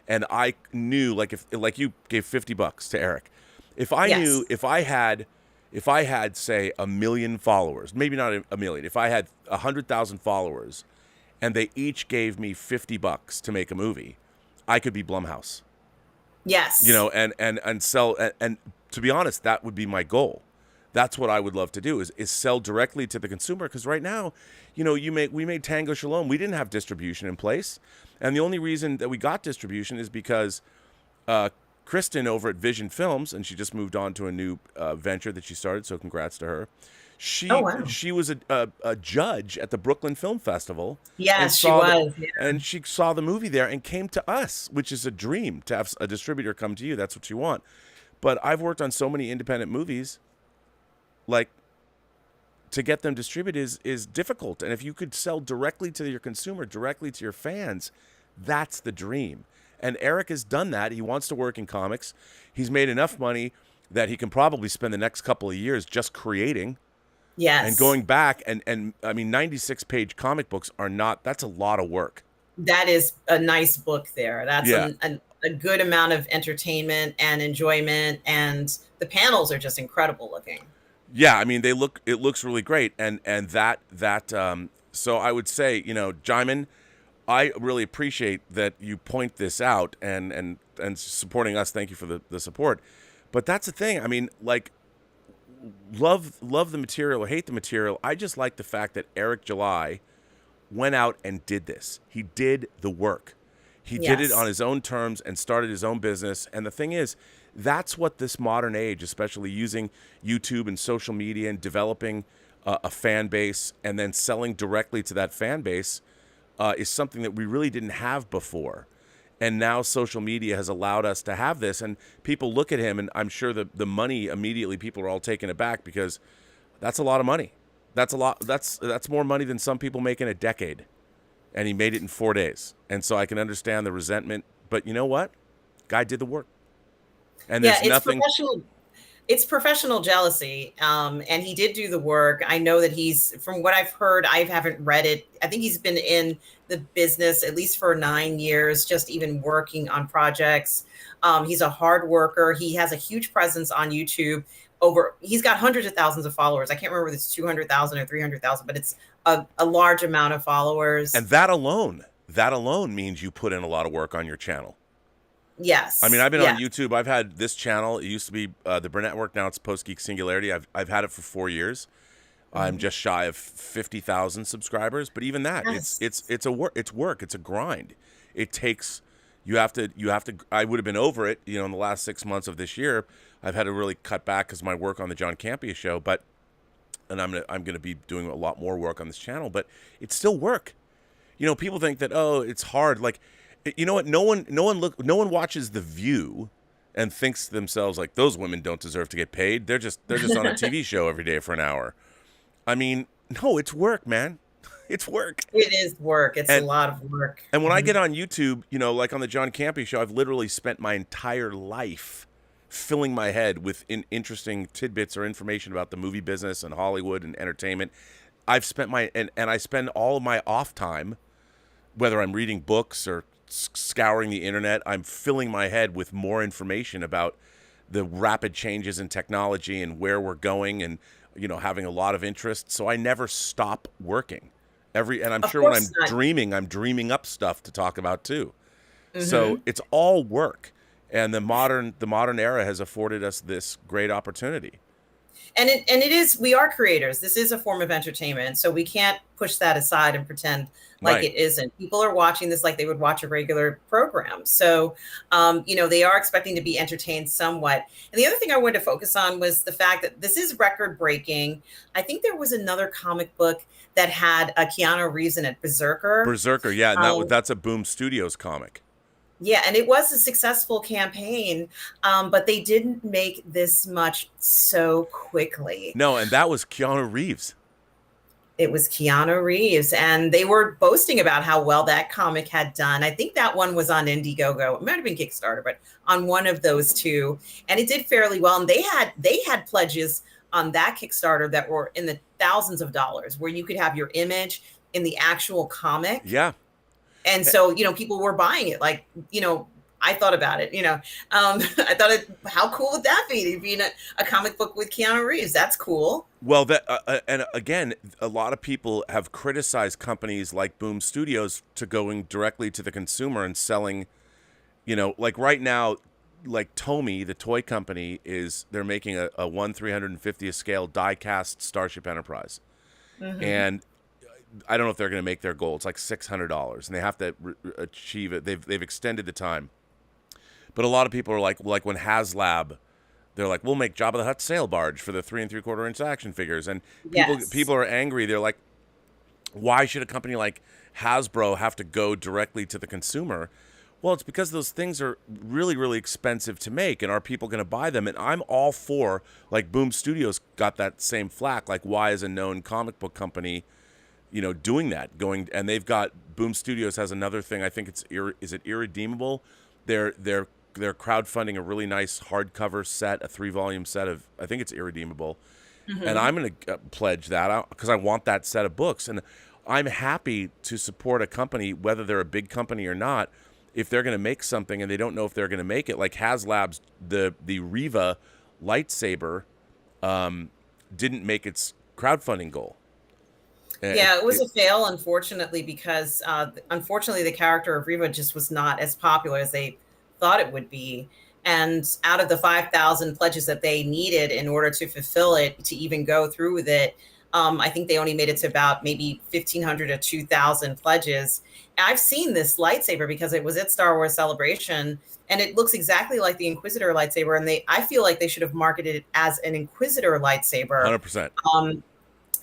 and I knew, like, if like you gave $50 to Eric, if I Yes. knew, if I had say 1 million followers, maybe not a million, if I had 100,000 followers, and they each gave me $50 to make a movie, I could be Blumhouse. You Yes. know, and sell, and to be honest, that would be my goal. That's what I would love to do, is sell directly to the consumer, because right now, you know, we made Tango Shalom, we didn't have distribution in place, and the only reason that we got distribution is because Kristen over at Vision Films, and she just moved on to a new venture that she started, so congrats to her. Oh wow. She was a judge at the Brooklyn Film Festival, and Yes, she saw the was. Yeah. and she saw the movie there and came to us, which is a dream, to have a distributor come to you. That's what you want. But I've worked on so many independent movies, like, to get them distributed is difficult. And if you could sell directly to your consumer, directly to your fans, that's the dream. And Eric has done that. He wants to work in comics. He's made enough money that he can probably spend the next couple of years just creating and Yes. going back. And I mean, 96-page comic books are not, that's a lot of work. That is a nice book there. That's Yeah. a good amount of entertainment and enjoyment, and the panels are just incredible looking. Yeah, I mean, it looks really great, and so I would say, you know, Jaimin, I really appreciate that you point this out and supporting us. Thank you for the support. But that's the thing. I mean, like, love the material or hate the material. I just like the fact that Eric July went out and did this. He did the work. He did it Yes. on his own terms and started his own business. And the thing is, that's what this modern age, especially using YouTube and social media and developing a fan base and then selling directly to that fan base, is something that we really didn't have before. And now social media has allowed us to have this. And people look at him, and I'm sure the money, immediately people are all taken aback, because that's a lot of money. That's a lot. That's more money than some people make in a decade. And he made it in 4 days. And so I can understand the resentment. But you know what? Guy did the work. And Yeah, there's nothing. It's professional jealousy. And he did do the work. I know that from what I've heard, I haven't read it. I think he's been in the business at least for 9 years, just even working on projects. He's a hard worker. He has a huge presence on YouTube. He's got hundreds of thousands of followers. I can't remember if it's 200,000 or 300,000, but it's a large amount of followers. And that alone means you put in a lot of work on your channel. Yes. I mean, I've been on YouTube. I've had this channel. It used to be the Burnettwork. Now it's Post-Geek Singularity. I've had it for 4 years. I'm just shy of 50,000 subscribers. But even that, Yes. it's a work. It's work. It's a grind. It takes. You have to. I would have been over it. You know, in the last 6 months of this year, I've had to really cut back because my work on the John Campea show. And I'm gonna be doing a lot more work on this channel. But it's still work. You know, people think that, oh, it's hard. Like, you know what? No one watches The View and thinks to themselves, like, those women don't deserve to get paid. They're just on a TV show every day for an hour. I mean, no, it's work, man. It's work. It is work. It's a lot of work. And when I get on YouTube, you know, like on the John Campea show, I've literally spent my entire life filling my head with interesting tidbits or information about the movie business and Hollywood and entertainment. I've spent and I spend all of my off time, whether I'm reading books or scouring the internet, I'm filling my head with more information about the rapid changes in technology and where we're going, and, you know, having a lot of interest. So I never stop working. And I'm sure when I'm dreaming up stuff to talk about too. So it's all work. And the modern era has afforded us this great opportunity. And it is, we are creators. This is a form of entertainment, so we can't push that aside and pretend like Right. it isn't. People are watching this like they would watch a regular program. So, they are expecting to be entertained somewhat. And the other thing I wanted to focus on was the fact that this is record breaking. I think there was another comic book that had a Keanu Reeves in it, Berserker. Berserker, yeah, and Um, that's a Boom Studios comic. yeah, and it was a successful campaign, but they didn't make this much so quickly. No, and that was Keanu Reeves. It was Keanu Reeves, and they were boasting about how well that comic had done. I think that one was on Indiegogo. It might have been Kickstarter, but on one of those two, and it did fairly well. And they had pledges on that Kickstarter that were in the thousands of dollars, where you could have your image in the actual comic. Yeah. And so, people were buying it. Like, I thought about it, I thought, how cool would that be to be in a comic book with Keanu Reeves? That's cool. Well, and again, a lot of people have criticized companies like Boom Studios to going directly to the consumer and selling, like right now, like Tomy, the toy company, they're making a 1/350th scale die-cast Starship Enterprise. Mm-hmm. And I don't know if they're going to make their goal. It's like $600, and they have to achieve it. They've extended the time. But a lot of people are like when HasLab, they're like, we'll make Jabba the Hutt sail barge for the 3 3/4 inch action figures, and people are angry. They're like, why should a company like Hasbro have to go directly to the consumer? Well, it's because those things are really, really expensive to make, and are people going to buy them? And I'm all for, like, Boom Studios got that same flack. Like, why is a known comic book company, doing that? And they've got, Boom Studios has another thing. I think is it Irredeemable? They're crowdfunding a really nice hardcover set, a 3-volume set of, I think it's Irredeemable. Mm-hmm. And I'm going to pledge that because I want that set of books. And I'm happy to support a company, whether they're a big company or not, if they're going to make something and they don't know if they're going to make it. Like HasLab's, the Riva lightsaber didn't make its crowdfunding goal. Yeah, it was a fail, unfortunately, because unfortunately the character of Riva just was not as popular as they thought it would be. And out of the 5,000 pledges that they needed in order to fulfill it, to even go through with it, I think they only made it to about maybe 1,500 or 2,000 pledges. And I've seen this lightsaber because it was at Star Wars Celebration, and it looks exactly like the Inquisitor lightsaber. And I feel like they should have marketed it as an Inquisitor lightsaber. 100%.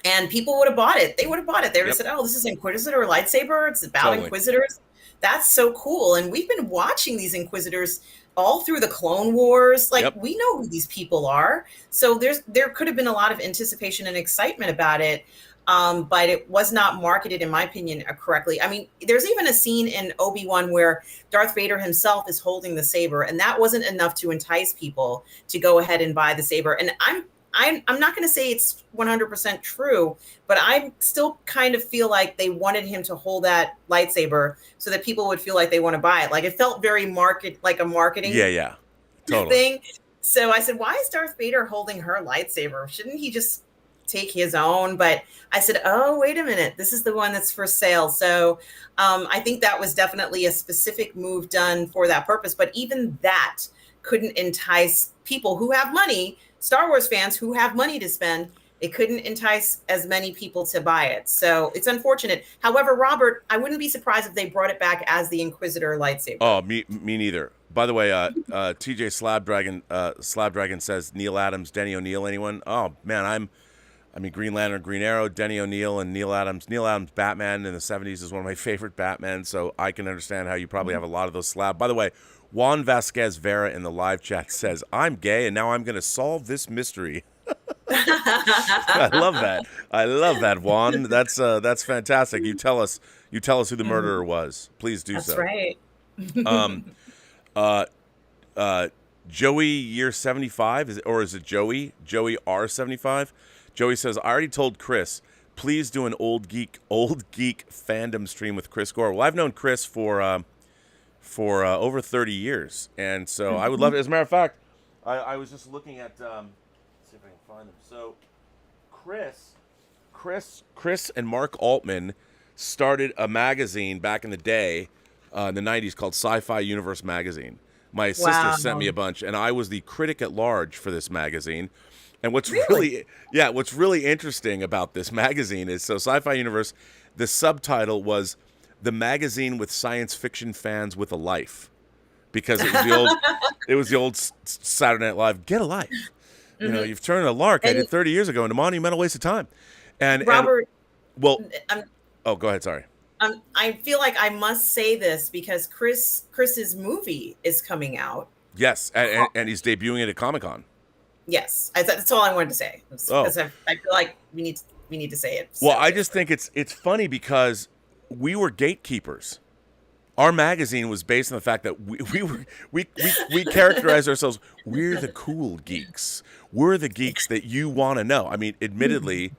And people would have bought it. They would have bought it. They would have said, oh, this is Inquisitor lightsaber. It's about Inquisitors. That's so cool. And we've been watching these Inquisitors all through the Clone Wars. Like, we know who these people are. So there could have been a lot of anticipation and excitement about it. But it was not marketed, in my opinion, correctly. I mean, there's even a scene in Obi-Wan where Darth Vader himself is holding the saber, and that wasn't enough to entice people to go ahead and buy the saber. And I'm not going to say it's 100% true, but I still kind of feel like they wanted him to hold that lightsaber so that people would feel like they want to buy it. Like, it felt very like a marketing totally thing. So I said, why is Darth Vader holding her lightsaber? Shouldn't he just take his own? But I said, oh, wait a minute, this is the one that's for sale. So I think that was definitely a specific move done for that purpose. But even that couldn't entice people who have money, Star Wars fans who have money to spend. It couldn't entice as many people to buy it. So it's unfortunate. However, Robert, I wouldn't be surprised if they brought it back as the Inquisitor lightsaber. Oh, me neither. By the way, TJ Slabdragon says Neil Adams, Denny O'Neil, anyone? Oh man, Green Lantern, Green Arrow, Denny O'Neil, and Neil Adams. Neil Adams' Batman in the 70s is one of my favorite Batman, so I can understand how you probably have a lot of those Slab. By the way, Juan Vasquez Vera in the live chat says, I'm gay and now I'm going to solve this mystery. I love that, Juan. That's fantastic. You tell us who the murderer was. Please do so. That's right. Joey Year 75, is it Joey R75? Joey says, I already told Chris, please do an old geek fandom stream with Chris Gore. Well, I've known Chris for over 30 years, and so I would love it. As a matter of fact, I was just looking at let's see if I can find them. So Chris and Mark Altman started a magazine back in the day, in the 90s, called Sci-Fi Universe magazine. My sister sent me a bunch, and I was the critic at large for this magazine. And Really? what's really interesting about this magazine is, so Sci-Fi Universe, the subtitle was "The Magazine with Science Fiction Fans with a Life," because it was the old Saturday Night Live, "Get a life." You know, Hmm. you've turned a lark I And did 30 years ago into a monumental waste of time. And Robert, well, I'm, oh, go ahead. Sorry. I feel like I must say this because Chris's movie is coming out. Yes, and he's debuting it at Comic-Con. Yes, that's all I wanted to say Oh, because I feel like we need to say it. well, So I just think it's funny because we were gatekeepers. Our magazine was based on the fact that we characterized ourselves. We're the cool geeks. We're the geeks that you want to know. I mean, admittedly,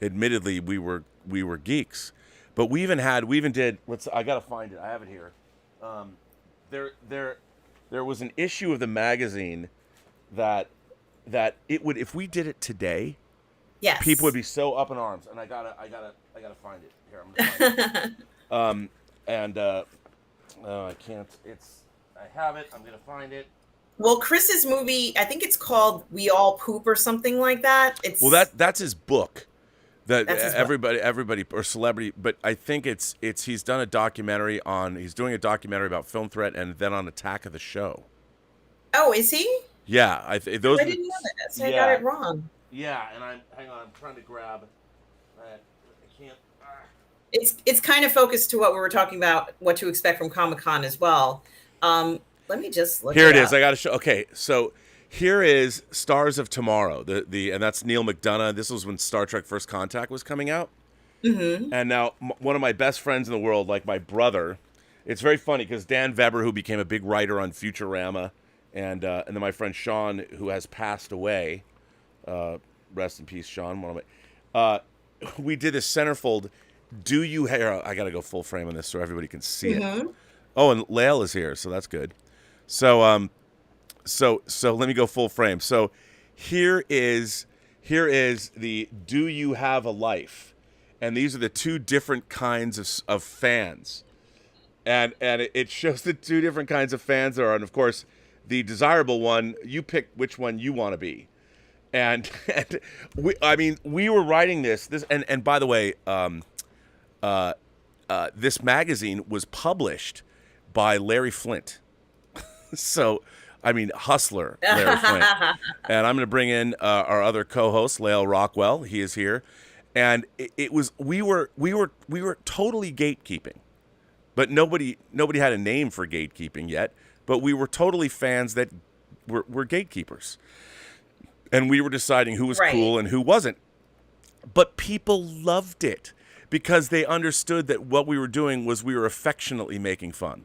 we were geeks, but we even did. I gotta find it. I have it here. There was an issue of the magazine that it would, if we did it today, people would yes. be so up in arms. And I gotta find it here. I'm gonna find it. And I can't. I have it. I'm gonna find it. Well, Chris's movie, I think it's called "We All Poop" or something like that. Well, that's his book. That That's his book. everybody or celebrity, but I think it's he's done a documentary on. He's doing a documentary about Film Threat and then on Attack of the Show. Oh, is he? Yeah, those. I didn't know that. So I got Yeah, it wrong. yeah, and hang on. I'm trying to grab. I can't. It's kind of focused to what we were talking about, what to expect from Comic-Con as well. Let me just look Here it it is. up. I got to show. Okay, so here is Stars of Tomorrow. And that's Neil McDonough. This was when Star Trek: First Contact was coming out. Hmm. And now one of my best friends in the world, like my brother, it's very funny because Dan Weber, who became a big writer on Futurama, and then my friend Sean, who has passed away, rest in peace, Sean. One of my, we did this centerfold. Do you? I got to go full frame on this so everybody can see it. Hmm. Oh, and Lael is here, so that's good. So so let me go full frame. So here is the "Do you have a life?" And these are the two different kinds of fans, and it shows the two different kinds of fans there are, and of course, the desirable one. You pick which one you want to be, and we were writing this and by the way, this magazine was published by Larry Flint. So, I mean, hustler Larry Flint. And I'm going to bring in our other co-host, Lael Rockwell. He is here, and it was we were totally gatekeeping, but nobody had a name for gatekeeping yet. But we were totally fans that were gatekeepers, and we were deciding who was Right. cool and who wasn't. But people loved it because they understood that what we were doing was we were affectionately making fun.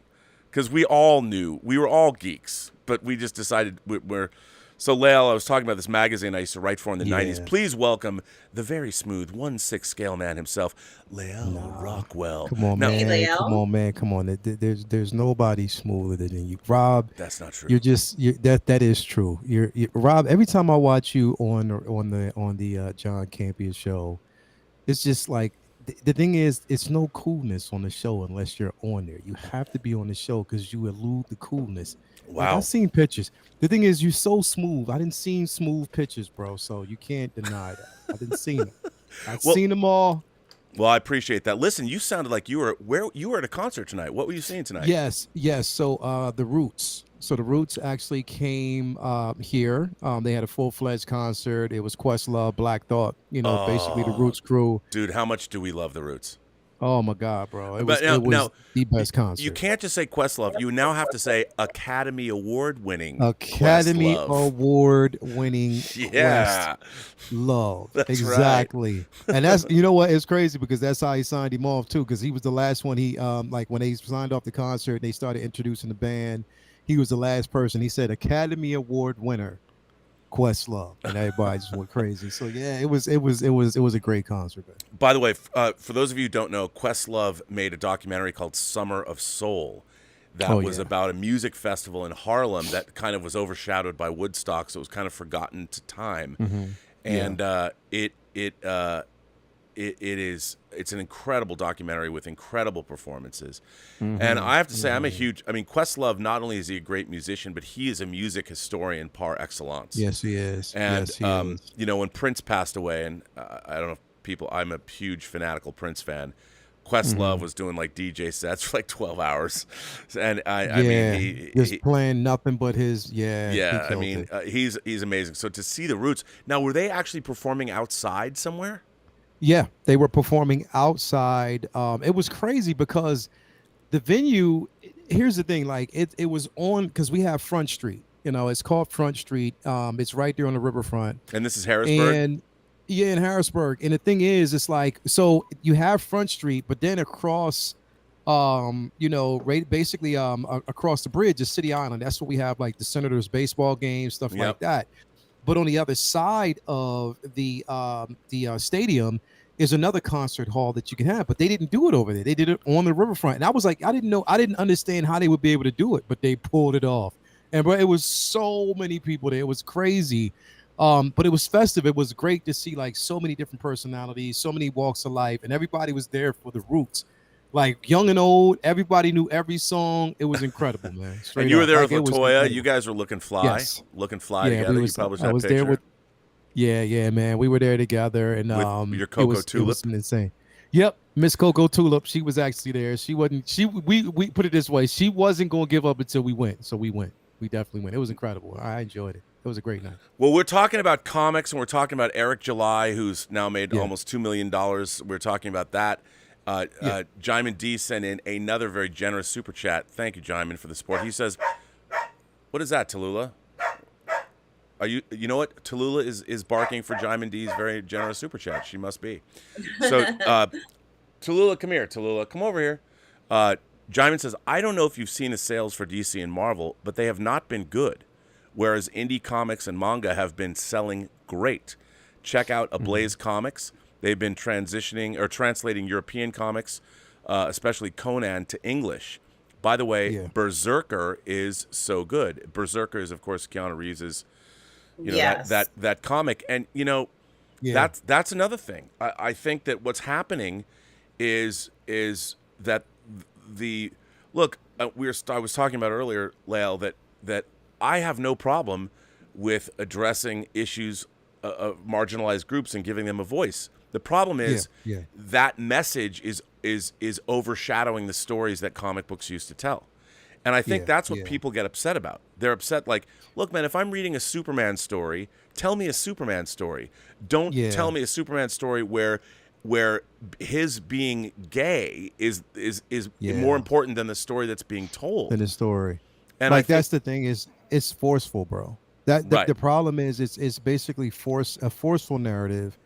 Because we all knew, we were all geeks, but we just decided we're... So, Lael, I was talking about this magazine I used to write for in the 90s. Please welcome the very smooth 1/6 scale man himself, Lael Rockwell. Come on, Now, Hey, man. Lael. Come on, man. Come on. There's nobody smoother than you, Rob. that's not true. That is true. You're Rob. Every time I watch you on the John Campea show, it's just like the thing is, it's no coolness on the show unless you're on there. You have to be on the show because you elude the coolness. Like, Wow. I've seen pictures. The thing is, you're so smooth. I didn't see smooth pictures, bro. So you can't deny that. I didn't see them. I've Well- seen them all. Well, I appreciate that. Listen, you sounded like you were at a concert tonight. What were you seeing tonight? Yes. So the Roots. So the Roots actually came here. They had a full-fledged concert. It was Questlove, Black Thought. Basically the Roots crew. Dude, how much do we love the Roots? Oh my God, bro! It But was now, the best concert. You can't just say Questlove. You now have to say Academy Award winning. Academy Questlove. Award winning. Yeah. Love. That's exactly. And that's, you know what? It's crazy because that's how he signed him off too. Because he was the last one. He like when they signed off the concert, they started introducing the band. He was the last person. He said Academy Award winner, Questlove, and everybody just went crazy. So yeah, it was a great concert, man. By the way, for those of you who don't know, Questlove made a documentary called Summer of Soul that was about a music festival in Harlem that kind of was overshadowed by Woodstock, so it was kind of forgotten to time. Mm-hmm. And it's an incredible documentary with incredible performances. Mm-hmm. And I have to say, Questlove, not only is he a great musician, but he is a music historian par excellence. Yes, he is. And yes, he is. you know, when Prince passed away, and I don't know if I'm a huge fanatical Prince fan. Questlove was doing like DJ sets for like 12 hours, and I mean, he just playing nothing but his I mean, he's amazing. So to see the Roots now, were they actually performing outside somewhere? Yeah, they were performing outside. It was crazy because the venue. Here's the thing, like it was on because we have Front Street. You know, it's called Front Street. It's right there on the riverfront. And this is Harrisburg. And yeah, in Harrisburg. And the thing is, it's like, so you have Front Street, but then across, you know, right, basically across the bridge is City Island. That's what we have, like the Senators baseball games, stuff like that. But on the other side of the stadium is another concert hall that you can have, but they didn't do it over there. They did it on the riverfront. And I was like, I didn't understand how they would be able to do it, but they pulled it off. And bro, it was so many people there. It was crazy. But it was festive. It was great to see like so many different personalities, so many walks of life, and everybody was there for the Roots. Like young and old, everybody knew every song. It was incredible, man. And you were there like, with Latoya. You guys were looking fly, looking fly together. You published that picture. There with, yeah, man. We were there together, and with your Coco Tulip. It was insane. Yep, Miss Coco Tulip. She was actually there. She wasn't. We put it this way. She wasn't going to give up until we went. So we went. We definitely went. It was incredible. I enjoyed it. It was a great night. Well, we're talking about comics, and we're talking about Eric July, who's now made almost $2 million. We're talking about that. Jaimin D sent in another very generous super chat. Thank you, Jaimin, for the support. He says, "What is that, Tallulah? Are you know what? Tallulah is barking for Jaimin D's very generous super chat. She must be. So, Tallulah, come here. Tallulah, come over here." Jaimin says, "I don't know if you've seen the sales for DC and Marvel, but they have not been good. Whereas indie comics and manga have been selling great. Check out Ablaze Comics. They've been translating European comics, especially Conan, to English. By the way, Berserker is so good. Berserker is, of course, Keanu Reeves's, that comic. And, that's another thing. I think that what's happening is that I was talking about earlier, Lael, that I have no problem with addressing issues of marginalized groups and giving them a voice. The problem is that message is overshadowing the stories that comic books used to tell. And I think that's what people get upset about. They're upset like, look, man, if I'm reading a Superman story, tell me a Superman story. Don't tell me a Superman story where his being gay is more important than the story that's being told. Than the story. And like that's the thing is it's forceful, bro. The problem is it's basically a forceful narrative.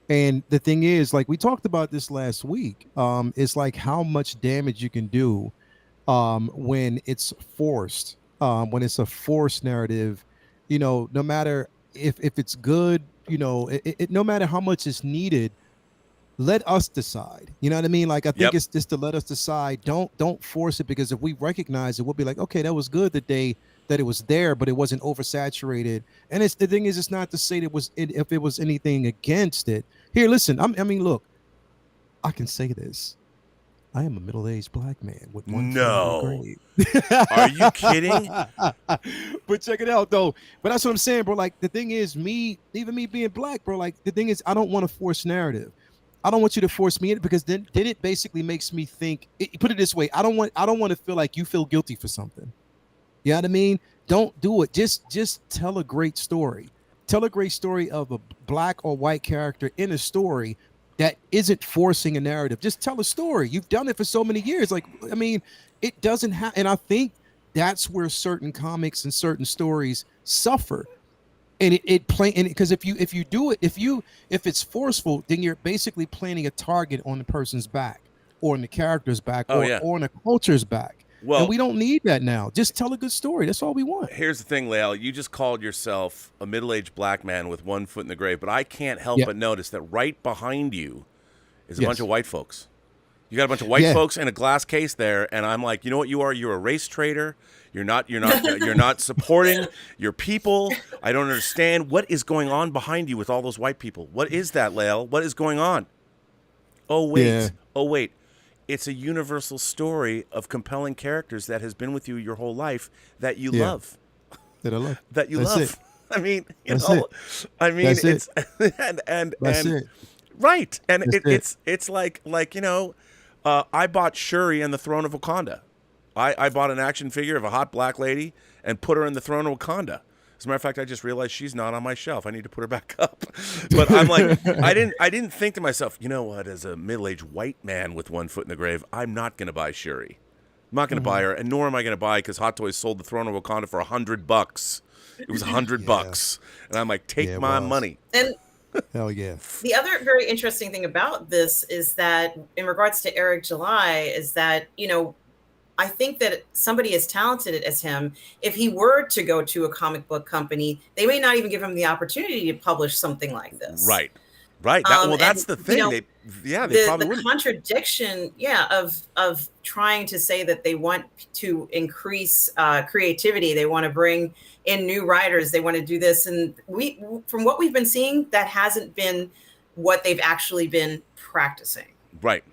And the thing is, like we talked about this last week, it's like how much damage you can do when it's forced, when it's a forced narrative, no matter if it's good, no matter how much is needed, let us decide. You know what I mean? Like, I think it's just to let us decide. Don't force it, because if we recognize it, we'll be like, okay, that was good that it was there, but it wasn't oversaturated. And the thing is, it's not to say that if it was anything against it. Here, listen, look, I can say this. I am a middle-aged black man with one grade. Are you kidding? But check it out, though. But that's what I'm saying, bro. Like, the thing is, even me being black, bro, like, the thing is, I don't want to force narrative. I don't want you to force me in it, because then it basically makes me think. Put it this way: I don't want to feel like you feel guilty for something. You know what I mean? Don't do it. Just tell a great story. Tell a great story of a black or white character in a story that isn't forcing a narrative. Just tell a story. You've done it for so many years. Like, I mean, it doesn't have. And I think that's where certain comics and certain stories suffer. And because if you do it, if it's forceful, then you're basically planting a target on the person's back, or on the character's back, or on the culture's back. Well, and we don't need that now. Just tell a good story. That's all we want. Here's the thing, Lael. You just called yourself a middle-aged black man with one foot in the grave, but I can't help but notice that right behind you is a bunch of white folks. You got a bunch of white folks in a glass case there, and I'm like, you know what you are? You're a race traitor. You're not supporting your people. I don't understand what is going on behind you with all those white people. What is that, Lael? What is going on? Oh wait, Yeah. oh wait. It's a universal story of compelling characters that has been with you your whole life that you Yeah. love. That I love. That you That's love. it. I mean, That's it. I mean, That's it. it's and That's it. right, and That's it. it's like I bought Shuri and the Throne of Wakanda. I bought an action figure of a hot black lady and put her in the Throne of Wakanda. As a matter of fact, I just realized she's not on my shelf. I need to put her back up. But I'm like, I didn't think to myself, you know what? As a middle-aged white man with one foot in the grave, I'm not going to buy Shuri. I'm not going to buy her, and nor am I going to buy because Hot Toys sold the Throne of Wakanda for $100. It was $100, and I'm like, take my money. And Hell yeah. the other very interesting thing about this is that, in regards to Eric July, is that I think that somebody as talented as him, if he were to go to a comic book company, they may not even give him the opportunity to publish something like this. Right. That's the thing. They probably wouldn't. The contradiction, of trying to say that they want to increase creativity, they want to bring in new writers, they want to do this, and from what we've been seeing, that hasn't been what they've actually been practicing. Right.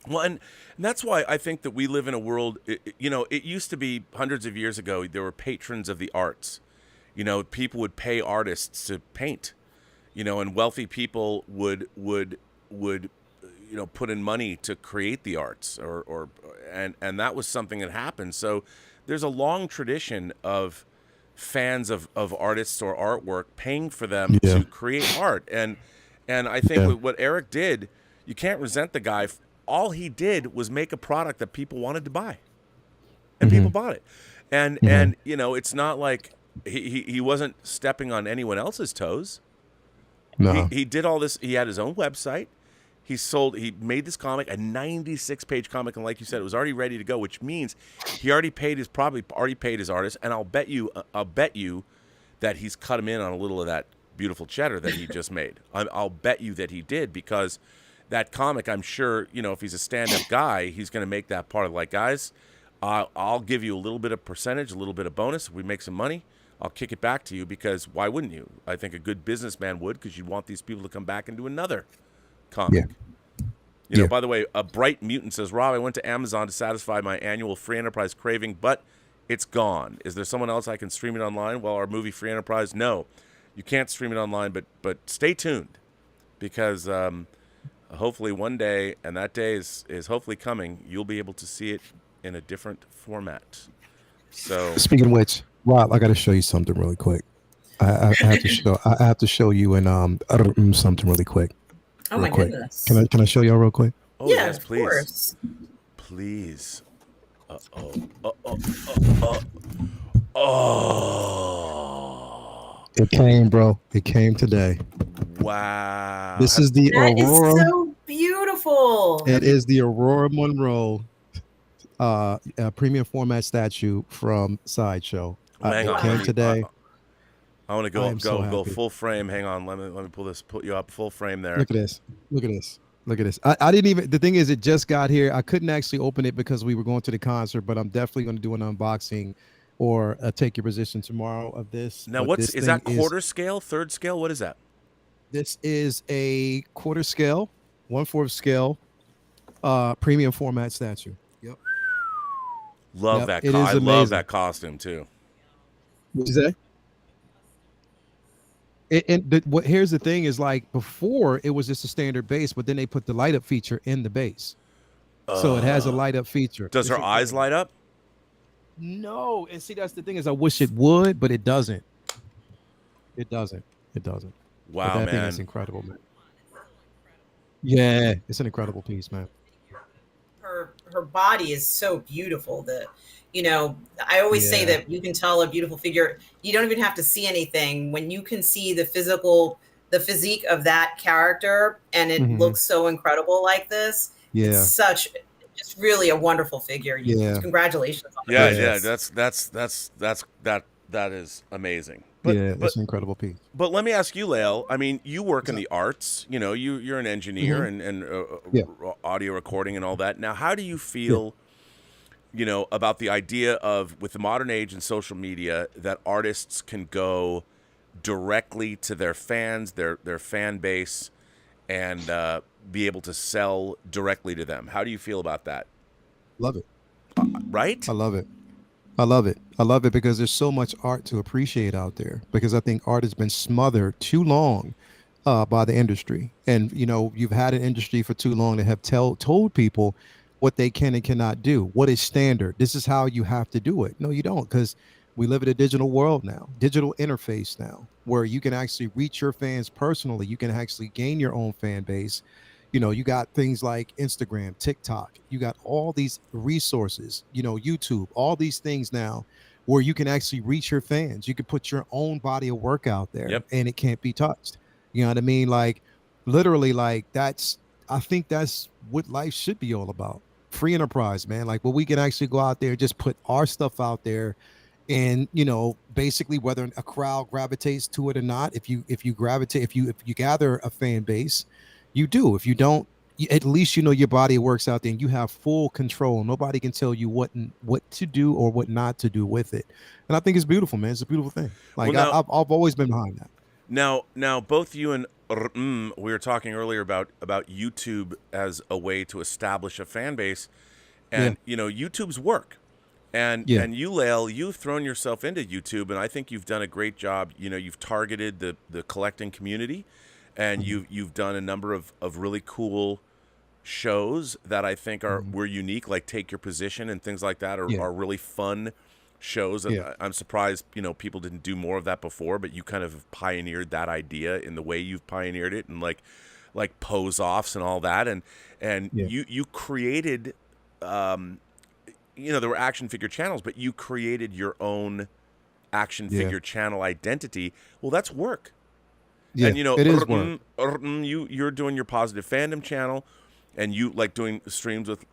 Well, and that's why I think that we live in a world, it used to be hundreds of years ago, there were patrons of the arts. People would pay artists to paint, and wealthy people would put in money to create the arts and that was something that happened. So there's a long tradition of fans of artists or artwork paying for them to create art. And I think with what Eric did, you can't resent the guy. All he did was make a product that people wanted to buy, and people bought it. And it's not like he wasn't stepping on anyone else's toes. No. He did all this. He had his own website. He made this comic, a 96-page comic, and like you said, it was already ready to go, which means he probably already paid his artist, and I'll bet you that he's cut him in on a little of that beautiful cheddar that he just made. I'll bet you that he did, because that comic, I'm sure, if he's a stand-up guy, he's going to make that part of, like, guys, I'll give you a little bit of percentage, a little bit of bonus. If we make some money, I'll kick it back to you, because why wouldn't you? I think a good businessman would, because you want these people to come back and do another comic. Yeah. By the way, a Bright Mutant says, Rob, I went to Amazon to satisfy my annual Free Enterprise craving, but it's gone. Is there someone else I can stream it online? Well, our movie Free Enterprise, no. You can't stream it online, but stay tuned, because hopefully one day, and that day is hopefully coming, you'll be able to see it in a different format. So, speaking of which, Rob, I got to show you something really quick. I have to show you something really quick. Oh my goodness! Can I show y'all real quick? Oh yeah, yes, please. Of course. Please. It came, bro. It came today. Wow. This is the Aurora. Is so beautiful. It is the Aurora Monroe premium format statue from Sideshow. Hang on. It came today. I want to go happy. full frame. Hang on, let me put you up full frame there. Look at this. I didn't even. The thing is, it just got here. I couldn't actually open it because we were going to the concert, but I'm definitely going to do an unboxing or take your position tomorrow of this. Now, but is that quarter scale, third scale? What is that? This is a quarter scale, 1/4 scale, premium format statue. Yep. Love that. It is I amazing. love that costume too. What is that? Here's the thing is, like, before it was just a standard base, but then they put the light up feature in the base. So it has a light up feature. Does her eyes light up? No. And see, that's the thing is, I wish it would, but it doesn't. It doesn't. Wow, that man. thing is incredible, man. Yeah, it's an incredible piece, man. Her body is so beautiful that, I always say that you can tell a beautiful figure. You don't even have to see anything. When you can see the physique of that character, and it looks so incredible like this. It's just really a wonderful figure. Congratulations on that. That is amazing. But it's an incredible piece. But let me ask you, Lael. I mean, you work in the arts. You're an engineer and audio recording and all that. Now, how do you feel, about the idea of, with the modern age and social media, that artists can go directly to their fans, their fan base, and be able to sell directly to them. How do you feel about that? Love it. Right? I love it. I love it. I love it because there's so much art to appreciate out there. Because I think art has been smothered too long by the industry, and you've had an industry for too long to have told people what they can and cannot do. What is standard? This is how you have to do it. No, you don't, because we live in a digital world now, digital interface now, where you can actually reach your fans personally. You can actually gain your own fan base. You got things like Instagram, TikTok, you got all these resources, YouTube, all these things now where you can actually reach your fans. You can put your own body of work out there. Yep. And it can't be touched. You know what I mean? Like literally, like I think that's what life should be all about. Free enterprise, man. Like where we can actually go out there, just put our stuff out there. And basically whether a crowd gravitates to it or not, if you gravitate, if you gather a fan base, you do. If you don't, at least your body works out there and you have full control. Nobody can tell you what to do or what not to do with it. And I think it's beautiful, man. It's a beautiful thing. Like I've always been behind that. Now, both you and we were talking earlier about YouTube as a way to establish a fan base, and YouTube's work. And you, Lael, you've thrown yourself into YouTube, and I think you've done a great job. You've targeted the collecting community. And you've done a number of really cool shows that I think were unique, like Take Your Position and things like that are really fun shows. And I'm surprised people didn't do more of that before, but you kind of pioneered that idea in the way you've pioneered it, and like pose offs and all that. And you created there were action figure channels, but you created your own action figure channel identity. Well, that's work. Yeah, and it is work. You're doing your positive fandom channel, and you like doing streams with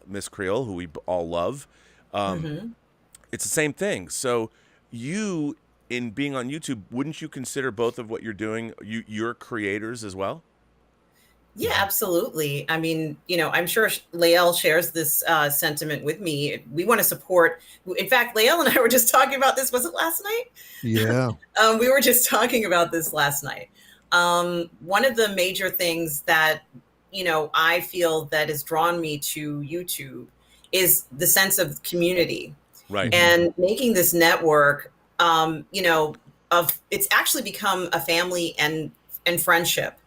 Miss Creole, who we all love. It's the same thing. So you, in being on YouTube, wouldn't you consider both of what you're doing you're creators as well? Yeah, absolutely. I mean, I'm sure Lael shares this sentiment with me. We want to support. In fact, Lael and I were just talking about this. Was it last night? Yeah. We were just talking about this last night. One of the major things that, I feel that has drawn me to YouTube is the sense of community. Right. And making this network, it's actually become a family and friendship.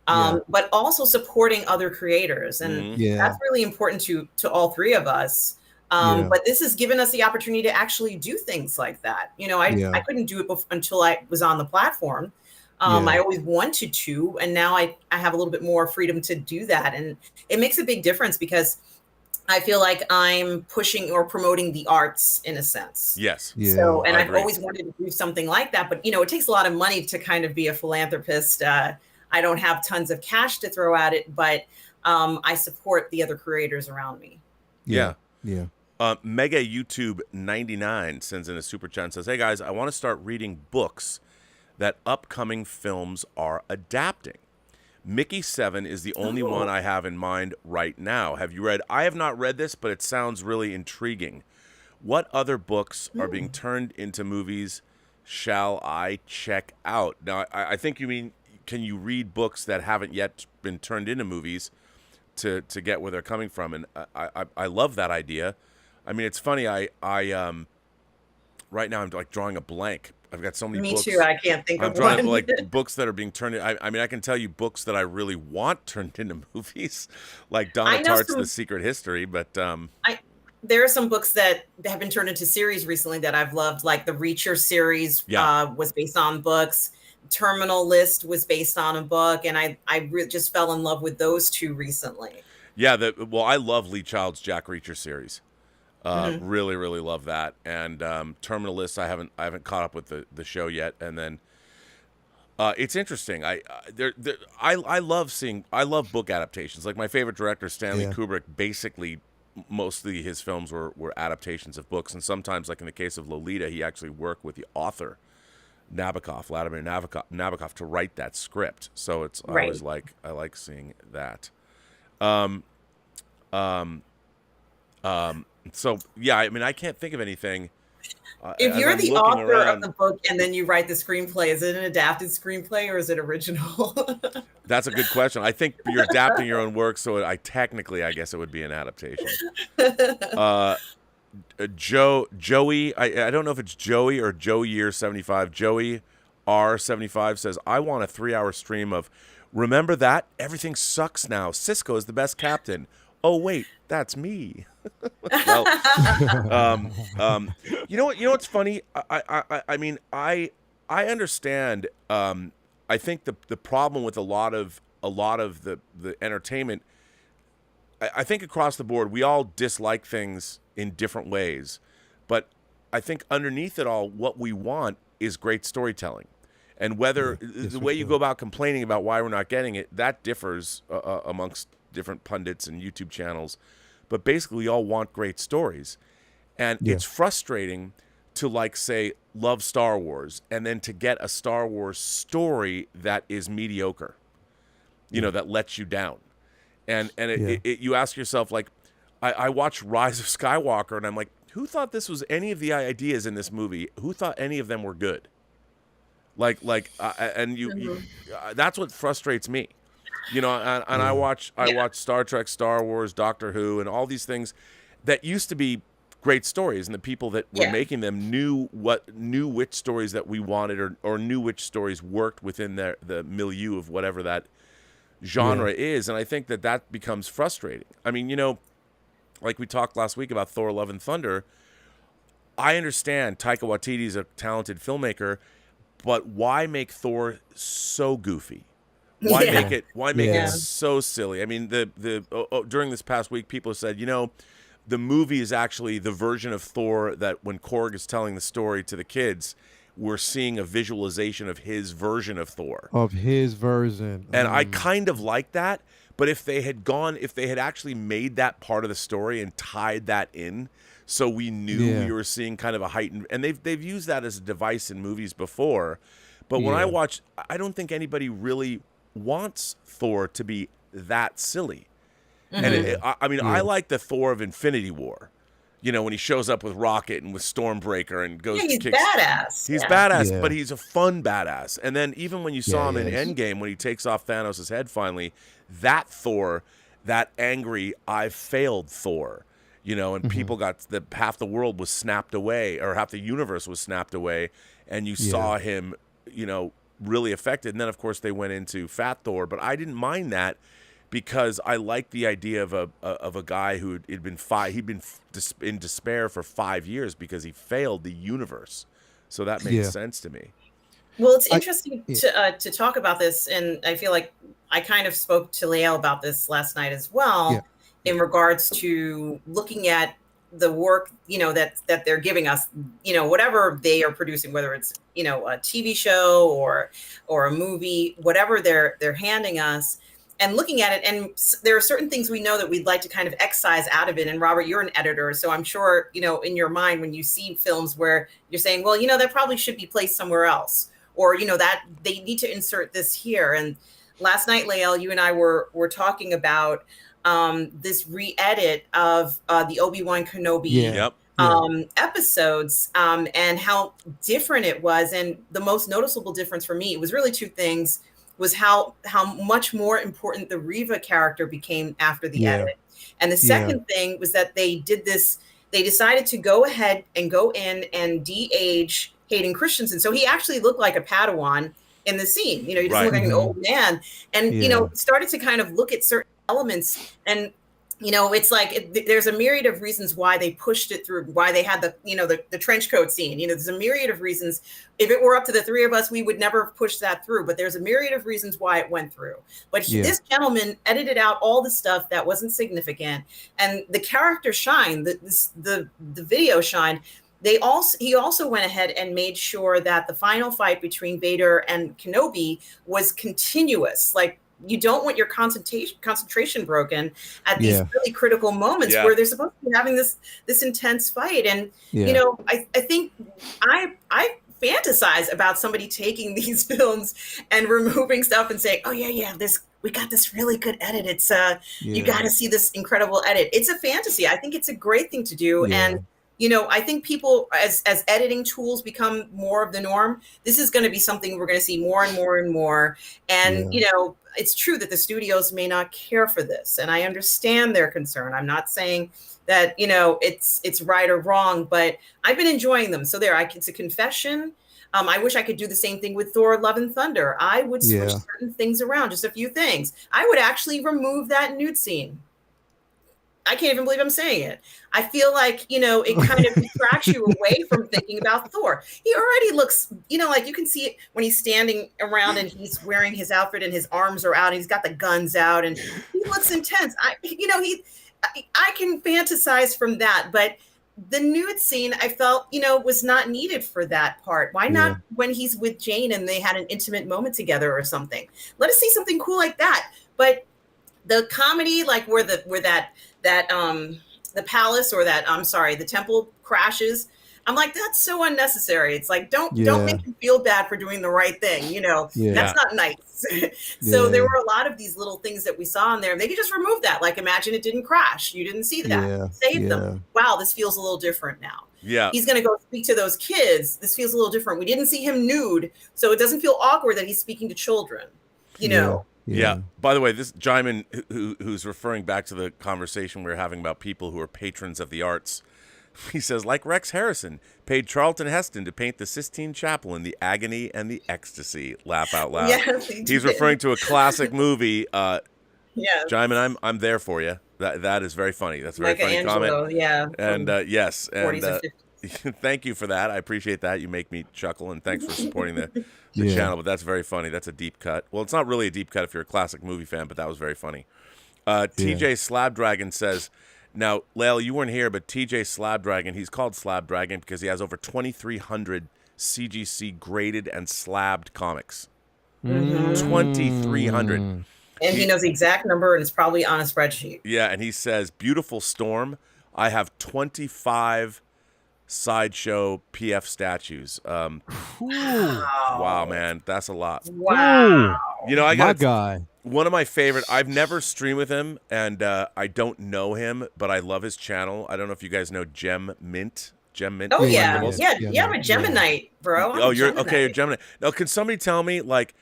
But also supporting other creators. And that's really important to all three of us. But this has given us the opportunity to actually do things like that. I couldn't do it until I was on the platform. I always wanted to, and now I have a little bit more freedom to do that. And it makes a big difference because I feel like I'm pushing or promoting the arts in a sense. Yes. Yeah. So, and I've always wanted to do something like that, but it takes a lot of money to kind of be a philanthropist. I don't have tons of cash to throw at it, but I support the other creators around me. Yeah. Yeah. Mega YouTube 99 sends in a super chat and says, "Hey guys, I want to start reading books that upcoming films are adapting. Mickey 7 is the only one I have in mind right now. Have you read? I have not read this, but it sounds really intriguing. What other books are being turned into movies shall I check out?" Now, I think you mean, can you read books that haven't yet been turned into movies to get where they're coming from? And I love that idea. I mean, it's funny. I right now I'm like drawing a blank. I've got so many books. Me too. I can't think I'm of drawing one. like books that are being turned. I mean, I can tell you books that I really want turned into movies, like Donna Tartt's The Secret History. But there are some books that have been turned into series recently that I've loved, like the Reacher series was based on books. Terminal List was based on a book, and I just fell in love with those two recently. Yeah, I love Lee Child's Jack Reacher series. Really, really love that. And Terminal List, I haven't caught up with the show yet. And then it's interesting. I love book adaptations. Like my favorite director, Stanley Kubrick, basically mostly his films were adaptations of books, and sometimes, like in the case of Lolita, he actually worked with the author, Vladimir Nabokov, to write that script. So it's I like seeing that. So yeah, I mean, I can't think of anything. If you're the author of the book and then you write the screenplay, is it an adapted screenplay or is it original? That's a good question. I think you're adapting your own work, so I guess it would be an adaptation. Joey, I don't know if it's Joey or Joe Year 75. Joey R75 says, I want a 3-hour stream of, remember that? Everything sucks now. Cisco is the best captain. Oh, wait, that's me. Well, you know what's funny? I mean, I understand. I think the problem with a lot of the entertainment, I think across the board, we all dislike things in different ways, but I think underneath it all, what we want is great storytelling. And whether the way you go about complaining about why we're not getting it, that differs amongst different pundits and YouTube channels. But basically, we all want great stories. And it's frustrating to, like, say, love Star Wars, and then to get a Star Wars story that is mediocre, that lets you down. And you ask yourself, like, I watch Rise of Skywalker, and I'm like, who thought this was any of the ideas in this movie? Who thought any of them were good? That's what frustrates me, I watch Star Trek, Star Wars, Doctor Who, and all these things that used to be great stories, and the people that were making them knew which stories that we wanted, or knew which stories worked within the milieu of whatever that genre is. And I think that becomes frustrating. I mean, like we talked last week about Thor: Love and Thunder, I understand Taika Waititi is a talented filmmaker, but why make Thor so goofy? Why make it so silly? I mean, during this past week, people said, the movie is actually the version of Thor that when Korg is telling the story to the kids, we're seeing a visualization of his version of Thor. Of his version. And I kind of like that, but if they had actually made that part of the story and tied that in, so we knew we were seeing kind of a heightened, and they've used that as a device in movies before, but when I watch, I don't think anybody really wants Thor to be that silly. And I like the Thor of Infinity War, when he shows up with Rocket and with Stormbreaker and goes. He's badass. He's badass, but he's a fun badass. And then even when you saw him in Endgame, when he takes off Thanos' head finally, that Thor, that angry, I failed Thor, and people got half the world was snapped away, or half the universe was snapped away, and you saw him, really affected. And then of course they went into Fat Thor, but I didn't mind that, because I liked the idea of a guy who he'd been in despair for 5 years because he failed the universe. So that makes sense to me. Well, it's interesting to talk about this, and I feel like I kind of spoke to Lael about this last night as well, in regards to looking at the work, that they're giving us, whatever they are producing, whether it's, a TV show or a movie, whatever they're handing us, and looking at it. And there are certain things we know that we'd like to kind of excise out of it. And Robert, you're an editor, so I'm sure, in your mind, when you see films where you're saying, well, that probably should be placed somewhere else, or, that they need to insert this here. And last night, Lael, you and I were talking about this re-edit of the Obi-Wan Kenobi episodes, and how different it was. And the most noticeable difference for me, it was really two things, was how much more important the Reva character became after the edit. And the second thing was that they decided to go ahead and go in and de-age Hayden Christensen. So he actually looked like a Padawan in the scene. He doesn't look like an old man. And, started to kind of look at certain elements, and it's like there's a myriad of reasons why they pushed it through, why they had the trench coat scene. There's a myriad of reasons. If it were up to the three of us, we would never push that through, but there's a myriad of reasons why it went through. But this gentleman edited out all the stuff that wasn't significant, and the character shined, the video shined. He also went ahead and made sure that the final fight between Vader and Kenobi was continuous. Like, you don't want your concentration broken at these really critical moments where they're supposed to be having this intense fight. And I think I fantasize about somebody taking these films and removing stuff and saying, oh we got this really good edit. It's you got to see this incredible edit. It's a fantasy. I think it's a great thing to do. And I think people, as editing tools become more of the norm, this is going to be something we're going to see more and more and more. And, it's true that the studios may not care for this. And I understand their concern. I'm not saying that, it's right or wrong, but I've been enjoying them. So it's a confession. I wish I could do the same thing with Thor: Love and Thunder. I would switch certain things around, just a few things. I would actually remove that nude scene. I can't even believe I'm saying it. I feel like, it kind of detracts you away from thinking about Thor. He already looks, like you can see it when he's standing around and he's wearing his outfit and his arms are out and he's got the guns out and he looks intense. I can fantasize from that, but the nude scene I felt, was not needed for that part. Why not when he's with Jane and they had an intimate moment together or something? Let us see something cool like that. But the comedy, like where the palace or the temple crashes, I'm like, that's so unnecessary. It's like, don't make him feel bad for doing the right thing. That's not nice. So there were a lot of these little things that we saw in there. They could just remove that. Like, imagine it didn't crash. You didn't see that. Save them. Wow, this feels a little different now. Yeah. He's going to go speak to those kids. This feels a little different. We didn't see him nude, so it doesn't feel awkward that he's speaking to children, Yeah. By the way, this Jaimin, who's referring back to the conversation we were having about people who are patrons of the arts, he says, like Rex Harrison paid Charlton Heston to paint the Sistine Chapel in the agony and the ecstasy. Laugh out loud. Yes, he's referring to a classic movie. Yes. Jaimin, I'm there for you. That is very funny. That's a very funny comment. Yeah. And yes, and 40s and thank you for that. I appreciate that. You make me chuckle, and thanks for supporting the channel. But that's very funny. That's a deep cut. Well, it's not really a deep cut if you're a classic movie fan, but that was very funny. TJ Slabdragon says, now, Lael, you weren't here, but TJ Slabdragon, he's called Slabdragon because he has over 2,300 CGC graded and slabbed comics. 2,300. And he knows the exact number, and it's probably on a spreadsheet. Yeah, and he says, Beautiful Storm, I have 25 Sideshow PF statues. Wow, man, that's a lot. Wow. I got my guy. One of my favorite. I've never streamed with him, and I don't know him, but I love his channel. I don't know if you guys know Gem Mint. Oh yeah, I'm a Geminite, bro. You're Gemini. Now, can somebody tell me, like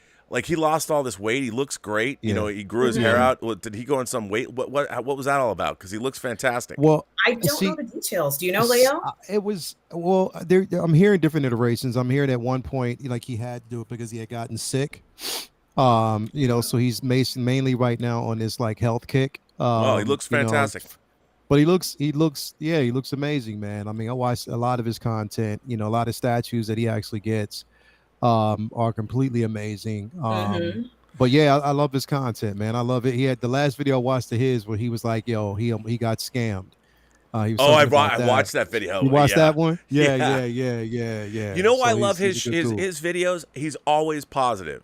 he lost all this weight? He looks great. He grew his hair out. Did he go on some weight? What was that all about? Because he looks fantastic. Well, I don't know the details. Do you know, Lael? It was I'm hearing different iterations. I'm hearing at one point like he had to do it because he had gotten sick. So he's mainly right now on this like health kick. He looks fantastic. But he looks amazing, man. I mean, I watched a lot of his content. A lot of statues that he actually gets are completely amazing. But yeah, I love his content, man. I love it. He had the last video I watched of his where he was like, "Yo, he got scammed." I watched that video. You watched that one? Yeah. You know why I love his videos? He's always positive.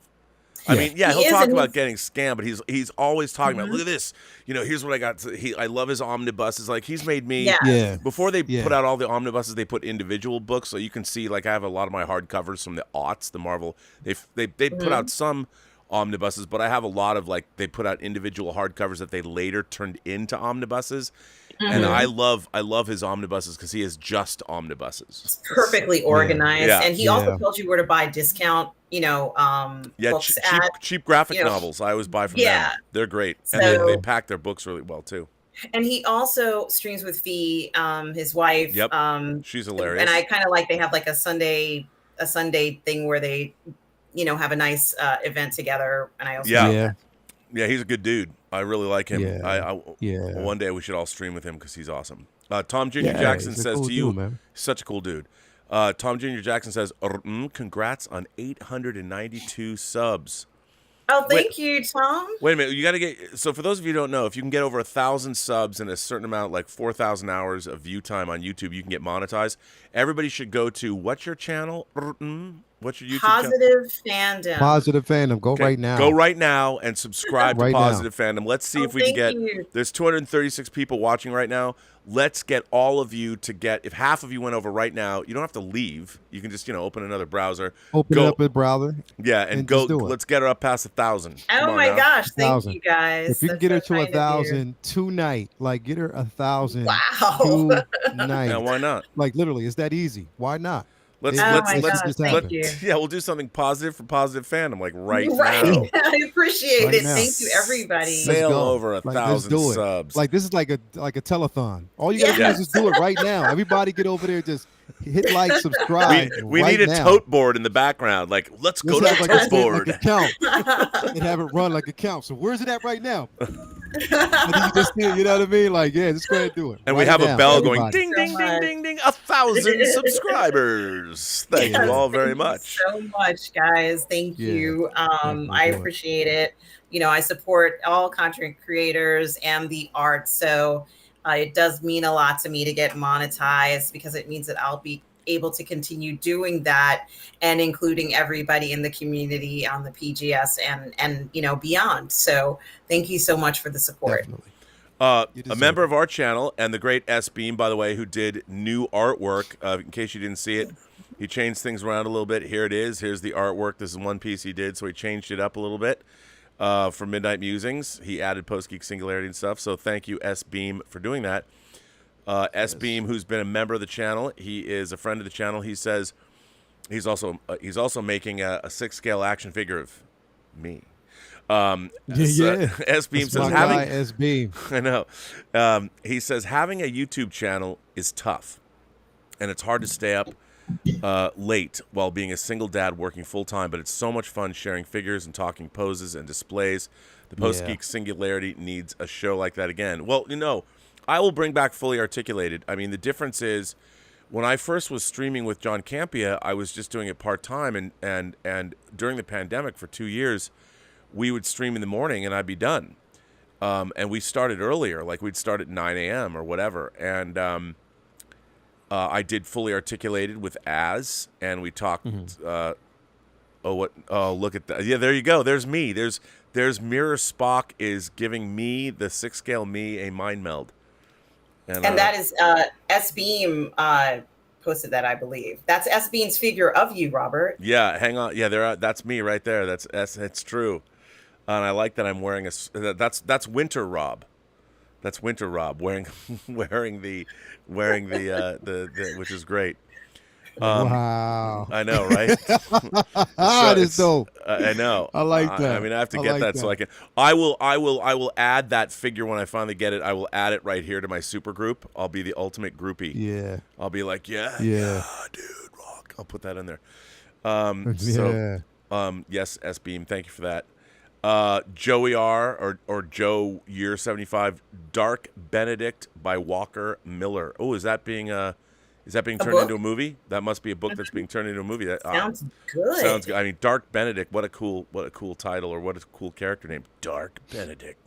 I mean, he'll talk about getting scammed, but he's always talking about, look at this. Here's what I got. I love his omnibuses. Like, he's made me. Yeah. Before they put out all the omnibuses, they put individual books, so you can see. Like, I have a lot of my hardcovers from the aughts, the Marvel. They put out some omnibuses, but I have a lot of they put out individual hardcovers that they later turned into omnibuses. And I love his omnibuses because he has just omnibuses. It's perfectly organized, and he also tells you where to buy discount. Books cheap graphic novels. I always buy from them. They're great, and they pack their books really well too. And he also streams with Fee, his wife. Yep, she's hilarious. And I kind of they have like a Sunday thing where they, have a nice event together. And I also he's a good dude. I really like him. Yeah. One day we should all stream with him because he's awesome. Tom Jr. Jackson says cool to you, dude, man. Such a cool dude. Tom Jr. Jackson says, congrats on 892 subs. Oh, thank you, Tom. Wait a minute. You got to get. So for those of you who don't know, if you can get over 1,000 subs and a certain amount, like 4,000 hours of view time on YouTube, you can get monetized. Everybody should go to what's your channel? What's your YouTube channel? Positive Fandom. Positive Fandom. Go Okay, right now. Go right now and subscribe to Right now. Positive Fandom. Let's see if we can get. Thank you. There's 236 people watching right now. Let's get all of you to get. If half of you went over right now, you don't have to leave. You can just open another browser. Open Go- it up in browser. Yeah, and and go. just do it. Let's get her up past 1,000. Come Oh on my now. gosh! Thank 1,000. you guys. If you can That's get her so to kind of you. 1,000 tonight, like get her 1,000 Wow. tonight. Yeah, why not? Like literally, it's that easy. Why not? Let's Oh let's my let's gosh! just Thank happen. you. yeah, we'll do something positive for Positive Fandom, like right now. I appreciate Right it. now. Thank you, everybody. Sail go. over Like, let's 1,000 do it. subs. Like this is like a telethon. All you gotta Yeah. do is just do it right now. Everybody get over there, just hit like, subscribe. we right need a now. tote board in the background. Like, let's go Let's to have the like tote a, board. like a count and have it run like a count. So where's it at right now? And then you just see it, you know what I mean? Like, yeah, just go ahead and do it. And we right have now, a bell everybody. going ding, So ding, ding, much. ding, ding. 1,000 subscribers. Thank Yes, you all thank very you much. so much, guys. Thank Yeah, you. definitely I do it. appreciate it. I support all content creators and the art. So it does mean a lot to me to get monetized because it means that I'll be able to continue doing that and including everybody in the community on the PGS and beyond. So thank you so much for the support. Definitely. You A deserve member it. of our channel and the great S Beam, by the way, who did new artwork. In case you didn't see it, he changed things around a little bit. Here it is. Here's the artwork. This is one piece he did, so he changed it up a little bit for Midnight Musings. He added Post-Geek Singularity and stuff. So thank you, S Beam, for doing that. S Beam, who's been a member of the channel, he is a friend of the channel. He says he's also making a 6-scale action figure of me. Yeah. S Beam That's says my having guy, S Beam. I know. He says having a YouTube channel is tough, and it's hard to stay up late while being a single dad working full time. But it's so much fun sharing figures and talking poses and displays. The Post-Geek Singularity needs a show like that again. Well, I will bring back Fully Articulated. I mean, the difference is when I first was streaming with John Campia, I was just doing it part time, and during the pandemic for 2 years, we would stream in the morning and I'd be done. And we started earlier, like we'd start at 9 a.m. or whatever. And I did Fully Articulated with Az, and we talked. Look at that! Yeah, there you go. There's me. There's Mirror Spock is giving me, the 6-scale me, a mind meld. And that is S Beam posted that, I believe. That's S Beam's figure of you, Robert. Yeah, hang on. Yeah, that's me right there. That's true. And I like that I'm wearing that's Winter Rob. That's Winter Rob wearing the which is great. Wow. I know, right? That is dope. I know. I like that. I mean, I have to I get like that so I can. I will add that figure when I finally get it. I will add it right here to my super group. I'll be the ultimate groupie. Yeah. I'll be like, yeah, dude, rock. I'll put that in there. Yes, S Beam. Thank you for that. Joey R or Joe Year 75, Dark Benedict by Walker Miller. Oh, is that being turned book? into a movie? That must be a book that's being turned into a movie. That Sounds good. sounds good. I mean, Dark Benedict. What a cool title, or what a cool character name, Dark Benedict.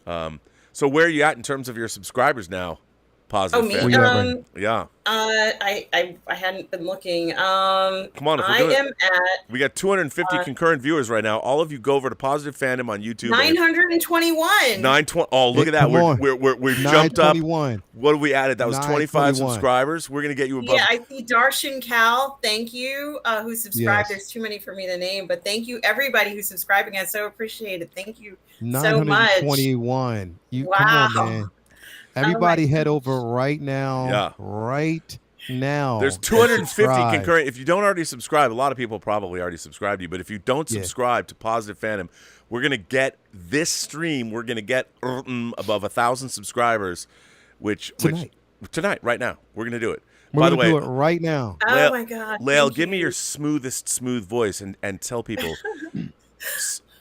So where are you at in terms of your subscribers now? Positive. me. Fan? Where you at right Yeah. I hadn't been looking. Come on, if we're I doing am at we got 250 concurrent viewers right now. All of you go over to Positive Fandom on YouTube. 921. 920. Oh, look at that. Come on. We're jumped up. 921. What have we added? That was 25 921. subscribers. We're gonna get you above. Yeah, I see Darshan Cal. Thank you, who subscribed. Yes. There's too many for me to name, but thank you everybody who's subscribing. I so appreciate it. Thank you so much. 921. You Wow. come on, man. Everybody head over right now. Yeah. Right now. There's and 250 subscribe. concurrent. If you don't already subscribe, a lot of people probably already subscribed to you. But if you don't Yeah. subscribe to Positive Fandom, we're gonna get this stream. We're gonna get above 1,000 subscribers, Tonight. tonight, right now, we're gonna do it. We're By the gonna way, do it right now. Oh Lael- my God. Lael, thank give me you. your smoothest smooth voice and tell people,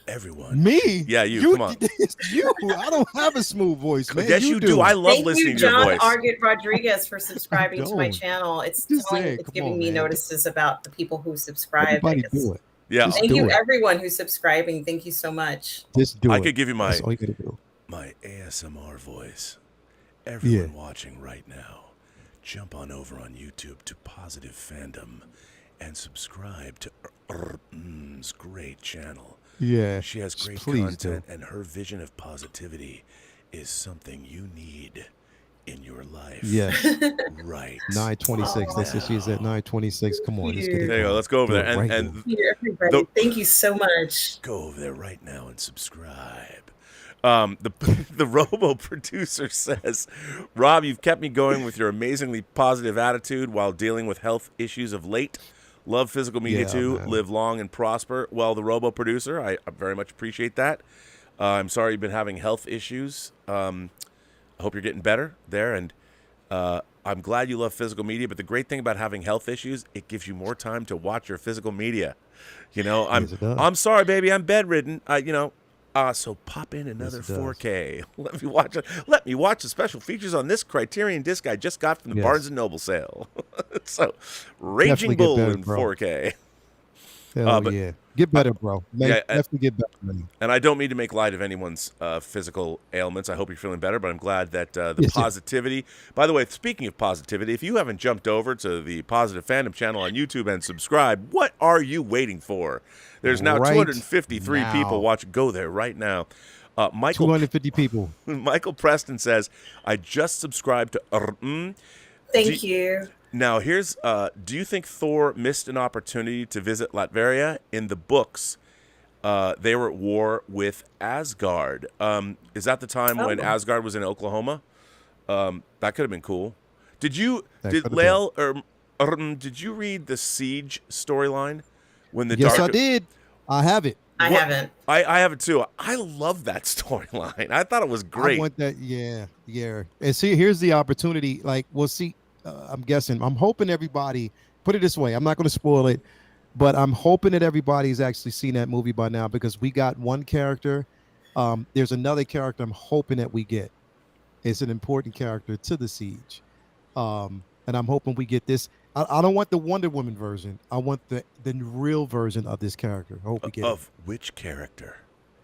everyone. Me? Yeah, you, come on. It's you. I don't have a smooth voice, man. Yes, you do. I love Thank listening you, to your John voice. Argett Rodriguez, for subscribing to my don't. channel. It's Just say it. it's Come giving on, me man. notices about the people who subscribe. Everybody do it. Yeah, Just Thank do you, it. everyone who's subscribing. Thank you so much. Just do it. I could give you my That's all you gotta do. my ASMR voice. Everyone watching right now, jump on over on YouTube to Positive Fandom and subscribe to Mmmm's great channel. Yeah. She has great please content, and her vision of positivity is something you need in your life. Yes. Right. 9:26. That's what she's at 9:26. Come on, let's get it. There you go. Let's go over there. And Thank you, everybody. Thank you so much. Go over there right now and subscribe. The Robo producer says, Rob, you've kept me going with your amazingly positive attitude while dealing with health issues of late. Love physical media too. Man. Live long and prosper. Well, the Robo producer, I very much appreciate that. I'm sorry you've been having health issues. I hope you're getting better there. And I'm glad you love physical media. But the great thing about having health issues, it gives you more time to watch your physical media. You know, I'm sorry, baby, I'm bedridden. So pop in another 4K. Let me watch the special features on this Criterion disc I just got from the Barnes & Noble sale. So, Raging Bull in 4K. Hell yeah. Get better, bro. Definitely get better, man. And I don't mean to make light of anyone's physical ailments. I hope you're feeling better, but I'm glad that the positivity. By the way, speaking of positivity, if you haven't jumped over to the Positive Fandom channel on YouTube and subscribed, what are you waiting for? There's now 253 people watching. Go there right now. Michael, 250 people. Michael Preston says, I just subscribed to Mmmm. Thank you. Now, here's, do you think Thor missed an opportunity to visit Latveria? In the books, they were at war with Asgard. Is that the time when Asgard was in Oklahoma? That could have been cool. Did Lael, did you read the Siege storyline? Yes, I did. I have it. I haven't. I have it too. I love that storyline. I thought it was great. I want that. Yeah. And see, here's the opportunity. Like, we'll see. I'm hoping everybody, put it this way, I'm not going to spoil it, but I'm hoping that everybody's actually seen that movie by now, because we got one character. There's another character I'm hoping that we get. It's an important character to the Siege. And I'm hoping we get this. I don't want the Wonder Woman version. I want the real version of this character. I hope we get Of which character?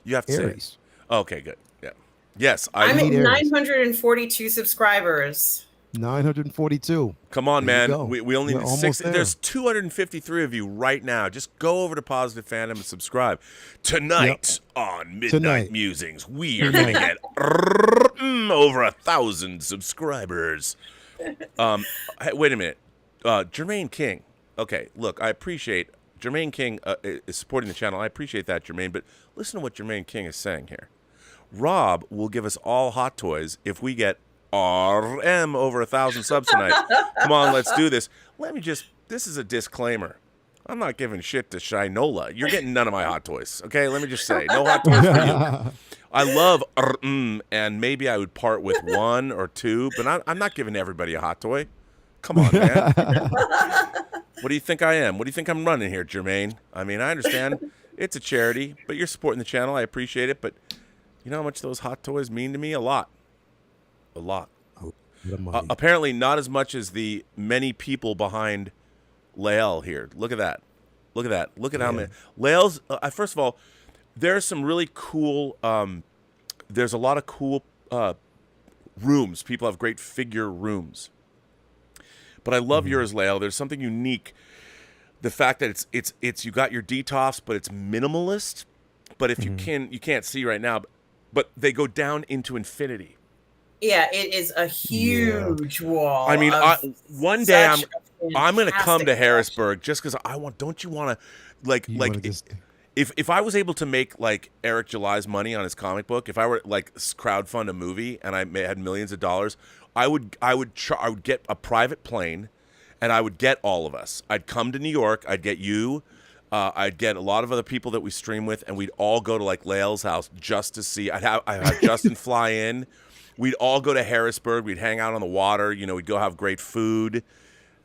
You have to Ares. say. Okay, good. Yeah. Yes. I'm at 942 subscribers. 942. Come on, man. We only need 6. There. There's 253 of you right now. Just go over to Positive Fandom and subscribe. Tonight on Midnight Musings, we are going to get over 1,000 subscribers. Hey, wait a minute. Jermaine King. Okay, look, I appreciate Jermaine King is supporting the channel. I appreciate that, Jermaine. But listen to what Jermaine King is saying here. Rob will give us all hot toys if we get RM over 1,000 subs tonight. Come on, let's do this. This is a disclaimer. I'm not giving shit to Shinola. You're getting none of my hot toys, okay? Let me just say, no hot toys for you. I love and maybe I would part with 1 or 2, but I'm not giving everybody a hot toy. Come on, man. What do you think I am? What do you think I'm running here, Jermaine? I mean, I understand it's a charity, but you're supporting the channel. I appreciate it, but you know how much those hot toys mean to me? A lot. A lot. Apparently not as much as the many people behind Lael here. Look at that. Look at that. Look at how many. Lael's, first of all, there's some really cool, there's a lot of cool rooms. People have great figure rooms. But I love yours, Lael. There's something unique. The fact that it's you got your detox, but it's minimalist. But if you can't see right now, but they go down into infinity. Yeah, it is a huge wall. I mean, one day I'm going to come to Harrisburg just because I want. Don't you want to, if I was able to make like Eric July's money on his comic book, if I were like crowdfund a movie and I had millions of dollars, I would get a private plane, and I would get all of us. I'd come to New York. I'd get you. I'd get a lot of other people that we stream with, and we'd all go to like Lael's house just to see. I'd have Justin fly in. We'd all go to Harrisburg. We'd hang out on the water. You know, we'd go have great food,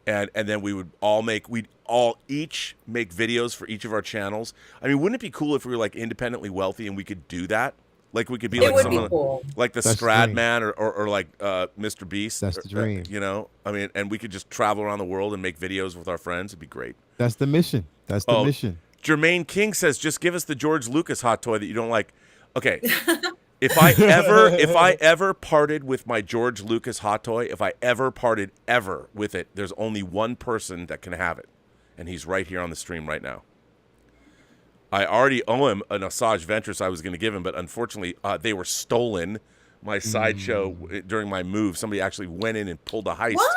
and then we'd all each make videos for each of our channels. I mean, wouldn't it be cool if we were like independently wealthy and we could do that? Like we could be like someone like the Stradman or like Mr. Beast. That's the dream. You know, I mean, and we could just travel around the world and make videos with our friends. It'd be great. That's the mission. That's the mission. Jermaine King says, just give us the George Lucas hot toy that you don't like. Okay. If I ever parted with my George Lucas hot toy, if I ever parted with it, there's only one person that can have it. and he's right here on the stream right now. I already owe him an Asajj Ventress I was going to give him, but unfortunately they were stolen. My sideshow during my move, somebody actually went in and pulled a heist. What?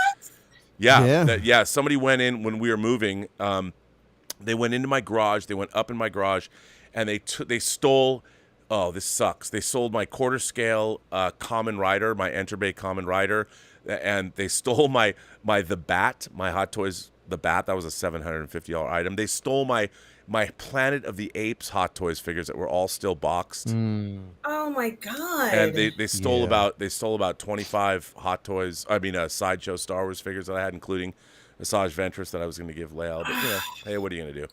Yeah. Somebody went in when we were moving. They went into my garage. They went up in my garage, and they stole. Oh, this sucks. They sold my quarter scale Common Rider, my Enterbay Common Rider, and they stole my the Bat, my Hot Toys the Bat. That was a $750 item. They stole my Planet of the Apes Hot Toys figures that were all still boxed. Oh my god! And they stole about 25 Hot Toys. I mean, Sideshow Star Wars figures that I had, including Asajj Ventress that I was going to give Lael. But hey, what are you going to do?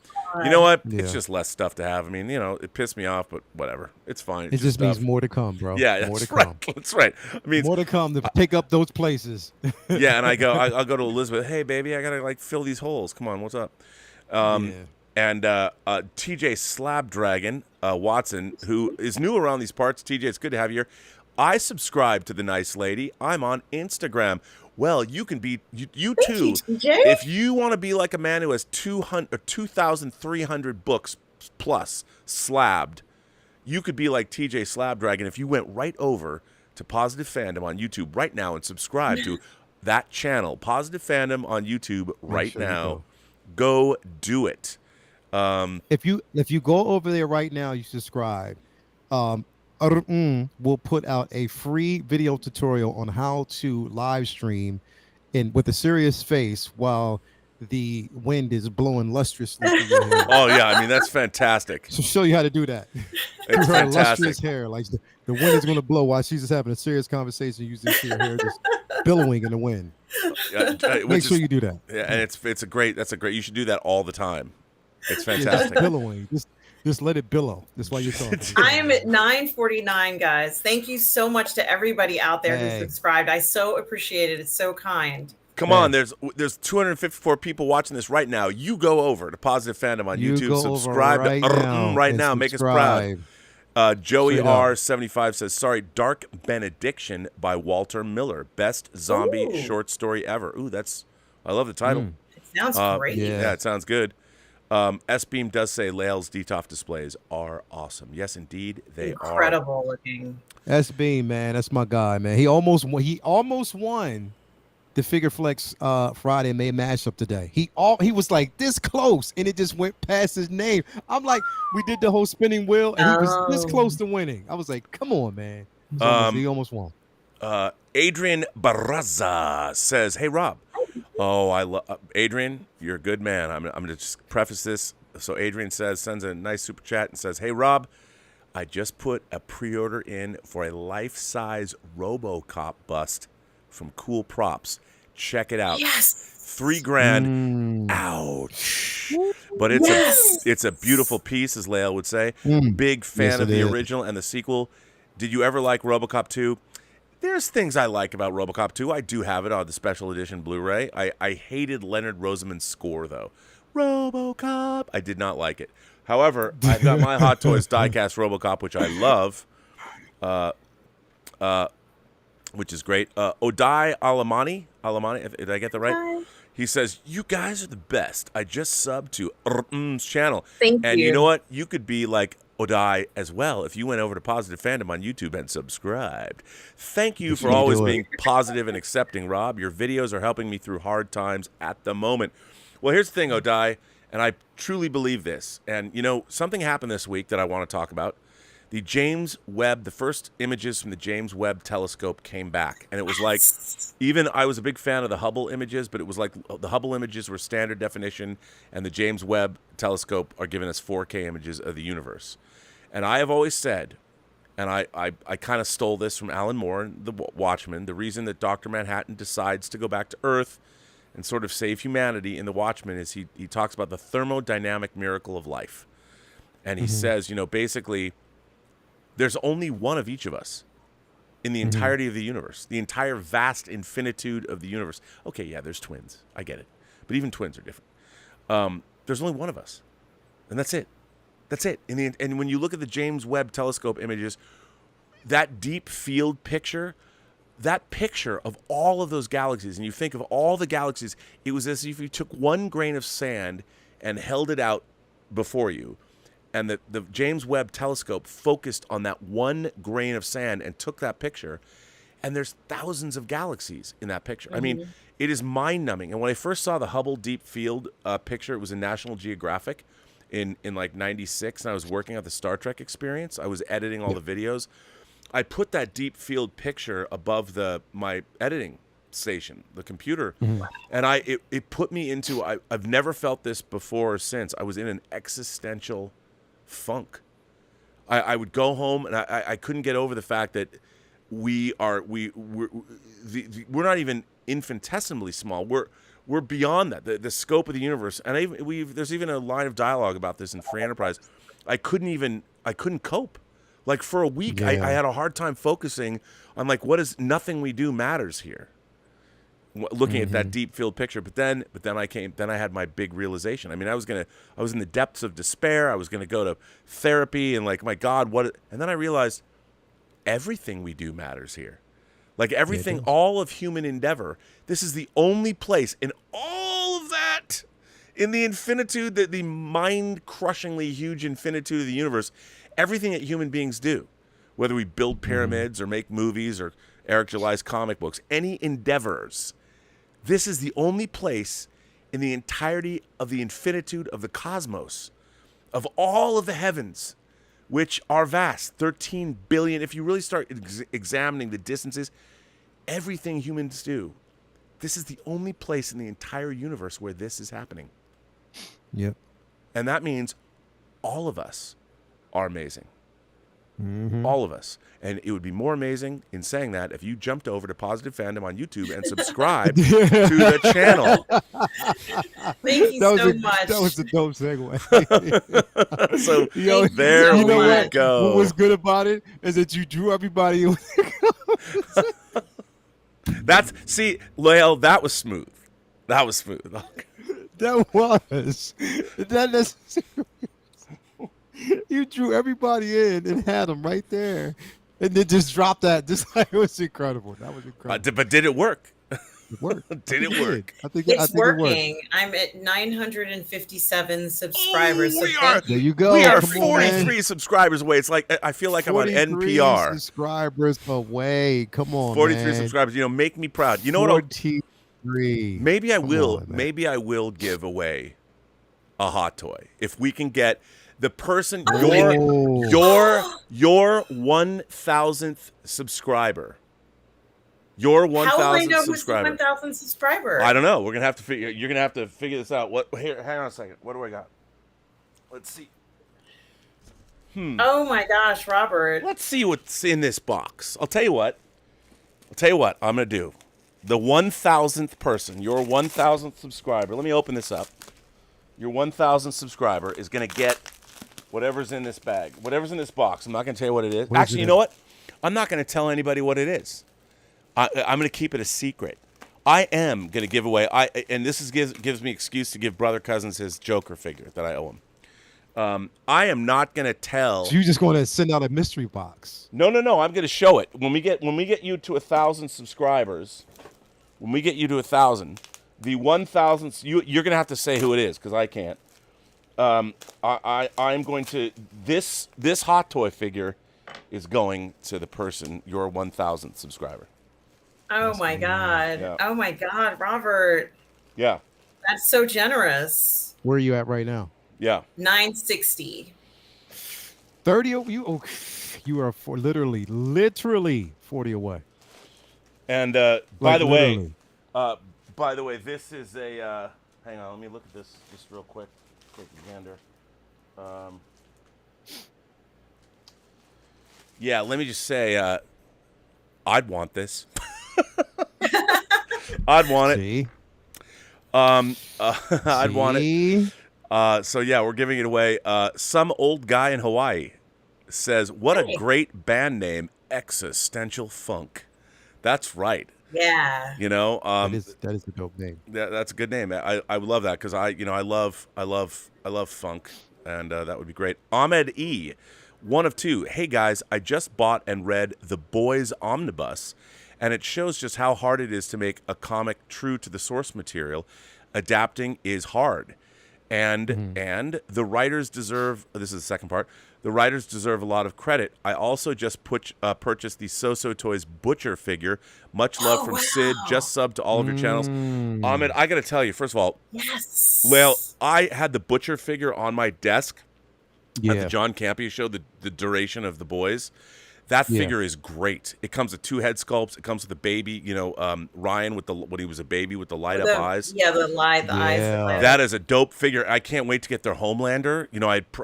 You know what? It's just less stuff to have. I mean, it pissed me off, but whatever. It's fine. It just means more to come, bro. Yeah, more that's to right. come. That's right. I mean, more to come to pick up those places. Yeah, and I'll go to Elizabeth. Hey, baby, I gotta fill these holes. Come on, what's up? And TJ Slabdragon Watson, who is new around these parts. TJ, it's good to have you here. I subscribe to the nice lady. I'm on Instagram. Well, you can be you too. If you want to be like a man who has 2,300 books plus slabbed, you could be like TJ Slabdragon if you went right over to Positive Fandom on YouTube right now and subscribe to that channel, Positive Fandom on YouTube right now. Go do it. If you go over there right now, you subscribe. Will put out a free video tutorial on how to live stream with a serious face while the wind is blowing lustrously through your hair. Oh yeah, I mean that's fantastic. So show you how to do that. It's her fantastic. lustrous hair, like the wind is going to blow while she's just having a serious conversation. You just see her hair just billowing in the wind. Make sure you do that. Yeah, and that's a great. You should do that all the time. It's fantastic. Billowing. Just let it billow. That's why you're talking. I am at 9:49, guys. Thank you so much to everybody out there who subscribed. I so appreciate it. It's so kind. Come on, there's 254 people watching this right now. You go over to Positive Fandom on YouTube. Subscribe right now. Make us proud. Joey R75 says, sorry, Dark Benediction by Walter Miller. Best zombie short story ever. Ooh, I love the title. It sounds great. Yeah, it sounds good. S-Beam does say Lael's DTOF displays are awesome. Yes, indeed, they are. Incredible looking. S-Beam, man, that's my guy, man. He almost won the Figure Flex Friday May mashup today. He was like this close, and it just went past his name. I'm like, we did the whole spinning wheel, and he was this close to winning. I was like, come on, man. He almost won. Adrian Barraza says, hey, Rob. Oh, I love Adrian. You're a good man. I'm going to just preface this. So Adrian sends a nice super chat and says, hey, Rob, I just put a pre-order in for a life-size RoboCop bust from Cool Props. Check it out. Yes. $3,000. Ouch. But it's a beautiful piece, as Lael would say. Big fan of the original and the sequel. Did you ever like RoboCop 2? There's things I like about RoboCop 2. I do have it on the special edition Blu-ray. I hated Leonard Rosenman's score, though. RoboCop. I did not like it. However, I've got my Hot Toys diecast RoboCop, which I love, which is great. Odai Alamani, did I get that right? Hi. He says, you guys are the best. I just subbed to Mmmm's channel. Thank you. And you know what? You could be like Odai as well if you went over to Positive Fandom on YouTube and subscribed. Thank you for always being positive and accepting, Rob. Your videos are helping me through hard times at the moment. Well, here's the thing, Odai, and I truly believe this. And, something happened this week that I want to talk about. The first images from the James Webb telescope came back. And it was like, I was a big fan of the Hubble images, but it was like the Hubble images were standard definition, and the James Webb telescope are giving us 4K images of the universe. And I have always said, and I kind of stole this from Alan Moore, the Watchmen, the reason that Dr. Manhattan decides to go back to Earth and sort of save humanity in the Watchmen is he talks about the thermodynamic miracle of life. And he says, basically, there's only one of each of us in the entirety of the universe, the entire vast infinitude of the universe. Okay, yeah, there's twins. I get it. But even twins are different. There's only one of us. And that's it. That's it. And when you look at the James Webb telescope images, that deep field picture that picture of all of those galaxies, and you think of all the galaxies, it was as if you took one grain of sand and held it out before you, and the James Webb telescope focused on that one grain of sand and took that picture, and there's thousands of galaxies in that picture. I mean, it is mind-numbing. And when I first saw the Hubble Deep Field picture, it was in National Geographic in like 96, and I was working on the Star Trek experience. I was editing all the videos. I put that deep field picture above my editing station, the computer, and it put me into, I've never felt this before or since. I was in an existential funk. I would go home and I couldn't get over the fact that we're not even infinitesimally small. We're beyond that. The scope of the universe, and there's even a line of dialogue about this in Free Enterprise. I couldn't cope. Like for a week, I had a hard time focusing on like nothing we do matters here. Looking at that deep field picture, but then I had my big realization. I mean, I was in the depths of despair. I was gonna go to therapy and like, my God, and then I realized everything we do matters here. Like everything, all of human endeavor. This is the only place in all of that, in the infinitude, the mind-crushingly huge infinitude of the universe, everything that human beings do, whether we build pyramids or make movies or Eric July's comic books, any endeavors, this is the only place in the entirety of the infinitude of the cosmos, of all of the heavens, which are vast, 13 billion. If you really start examining the distances, everything humans do, this is the only place in the entire universe where this is happening. Yep. And that means all of us are amazing. All of us. And it would be more amazing in saying that if you jumped over to Positive Fandom on YouTube and subscribed to the channel. Thank you so much. That was a dope segue. So there we what? go. What was good about it is that you drew everybody. See, Lael, that was smooth. That was smooth. That was. You drew everybody in and had them right there, and then just dropped that. Just like, it was incredible. That was incredible. But did it work? It worked. Did it work? I think It's working. It worked. I'm at 957 subscribers. There you go. We are Come 43 subscribers away. It's like I feel like I'm on NPR. Subscribers away. Come on, 43 man. subscribers. Make me proud. You know 43. what? Maybe I will. Maybe I will give away a hot toy if we can get the person your 1,000th subscriber. Your 1,000th subscriber. How will I know who's the 1,000th subscriber? I don't know. You're gonna have to figure this out. Here, hang on a second. What do I got? Let's see. Oh my gosh, Robert. Let's see what's in this box. I'll tell you what I'm gonna do. The 1,000th person, your 1,000th subscriber. Let me open this up. Your 1,000th subscriber is gonna get whatever's in this bag, whatever's in this box. I'm not gonna tell you what it is. Actually, you know what? I'm not gonna tell anybody what it is. I'm going to keep it a secret. I am going to give away, and this gives me excuse to give Brother Cousins his Joker figure that I owe him. I am not going to tell. So you're just going to send out a mystery box? No. I'm going to show it when we get you to 1,000 subscribers. When we get you to 1,000, the 1,000th, you're going to have to say who it is because I can't. I'm going to this hot toy figure is going to the person, your 1,000th subscriber. Oh my God. Yeah. Oh my God, Robert. Yeah. That's so generous. Where are you at right now? Yeah. 960. 30 you are literally 40 away. And by the way, this is a hang on, let me look at this just real quick. Take a gander. Yeah, let me just say I'd want this. I'd want it. I'd want it. So yeah, we're giving it away. Some old guy in Hawaii says, "What a great band name, Existential Funk." That's right. Yeah. That is a dope name. That's a good name. I love that because I love funk, and that would be great. Ahmed E. 1 of 2. Hey guys, I just bought and read The Boys Omnibus, and it shows just how hard it is to make a comic true to the source material. Adapting is hard, and the writers deserve. This is the second part. The writers deserve a lot of credit. I also just purchased the So-So Toys Butcher figure. Much love from Sid. Just subbed to all of your channels. Ahmed, I got to tell you, first of all, Yes. Lael, I had the Butcher figure on my desk at the Yeah. John Campea show, the duration of The Boys. That figure is great. It comes with 2 head sculpts. It comes with a baby, Ryan when he was a baby with the light up eyes. Yeah, the eyes. Yeah. That is a dope figure. I can't wait to get their Homelander.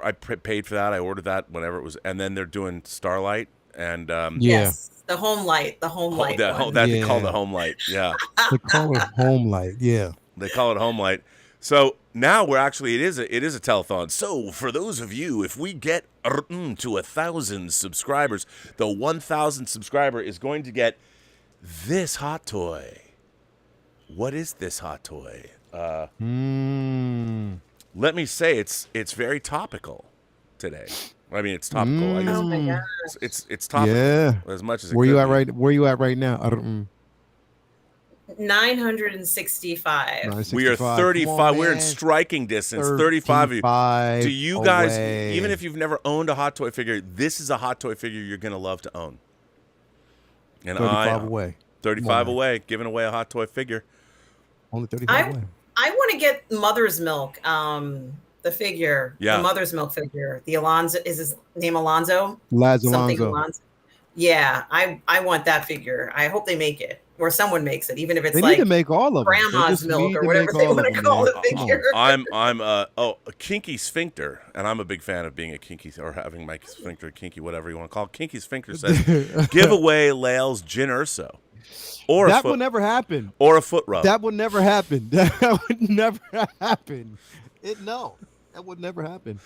I paid for that. I ordered that whenever it was, and then they're doing Starlight and Yes, the home light. they call one. the Homelight. Yeah, They call it home light. Yeah. they call it Homelight. So now it is a telethon. So for those of you, if we get to 1,000 subscribers, the 1,000 subscriber is going to get this hot toy. What is this hot toy? Let me say it's very topical today. I mean, it's topical. I guess Oh my gosh. it's topical Yeah. as much as it Where you could at be. right? Where you at right now? 965. We are 35. We're in striking distance. 35 of you. To you guys, even if you've never owned a hot toy figure, this is a hot toy figure you're going to love to own. And 35 away. 35 Come on, away, giving away a hot toy figure. Only 35 away. I want to get Mother's Milk, the figure. Yeah. The Mother's Milk figure. The Alonzo, is his name Alonzo? Laz Something Alonso. Alonzo. Yeah, I want that figure. I hope they make it, or someone makes it, even if it's They like need to make all of them. They grandma's just milk need or to whatever make they all want of to them, call man. the Come on. figure. I'm a kinky sphincter, and I'm a big fan of being a kinky or having my sphincter kinky, whatever you want to call it. Kinky sphincter says, give away Lael's Gin Urso. Or That will never happen. Or a foot rub. That would never happen. That would never happen. That would never happen.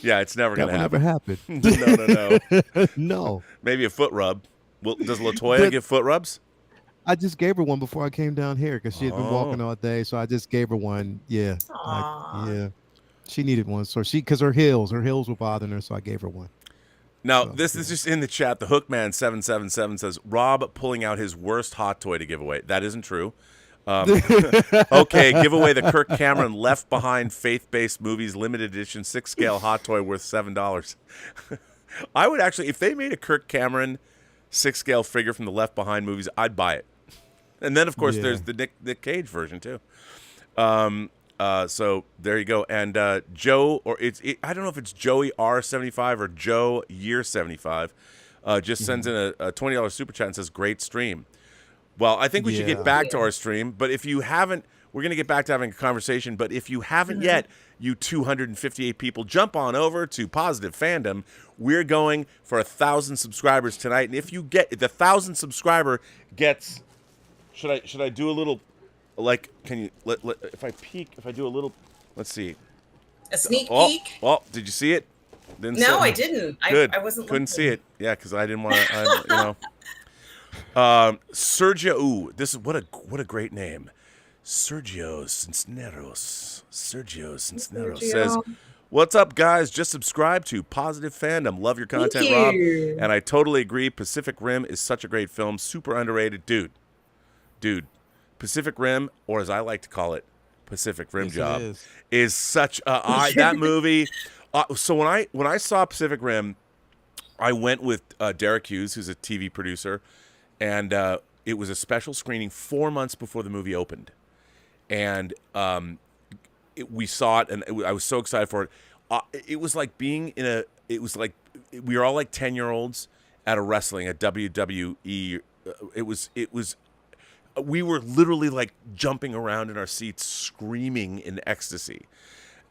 Yeah, it's never That going would to never happen. happen. No. No. Maybe a foot rub. Well, does Latoya But- give foot rubs? I just gave her one before I came down here because she had been walking all day. So I just gave her one. Yeah. Aw. Yeah. She needed one. So because her heels were bothering her. So I gave her one. Now, So, this is just in the chat. The Hookman777 says, Rob pulling out his worst hot toy to give away. That isn't true. Okay, give away the Kirk Cameron Left Behind faith-based movies limited edition 6-scale hot toy worth $7. I would actually, if they made a Kirk Cameron 6-scale figure from the Left Behind movies, I'd buy it. And then, of course, there's the Nick Cage version, too. So there you go. And Joe, I don't know if it's Joey R75 or Joe Year 75, just sends in a $20 super chat and says, great stream. Well, I think we should get back to our stream, but if you haven't, we're going to get back to having a conversation, but if you haven't yet, you 258 people, jump on over to Positive Fandom. We're going for 1,000 subscribers tonight, and if you get, the 1,000 subscriber gets, should I do a little, like, can you, if I do a little, let's see. A sneak peek? Oh, did you see it? Didn't see No, it? I didn't. Good. I wasn't Couldn't looking. see it. Yeah, because I didn't want to, Sergio, this is what a great name. Sergio Cisneros says, "What's up, guys? Just subscribe to Positive Fandom. Love your content, Rob, and I totally agree. Pacific Rim is such a great film, super underrated, dude. Pacific Rim, or as I like to call it, Pacific Rim Job, is such that movie. So when I saw Pacific Rim, I went with Derek Hughes, who's a TV producer, and it was a special screening 4 months before the movie opened. And we saw it, and I was so excited for it. It was like being it was like we were all like 10-year-olds at a wrestling, at WWE. It was we were literally like jumping around in our seats, screaming in ecstasy.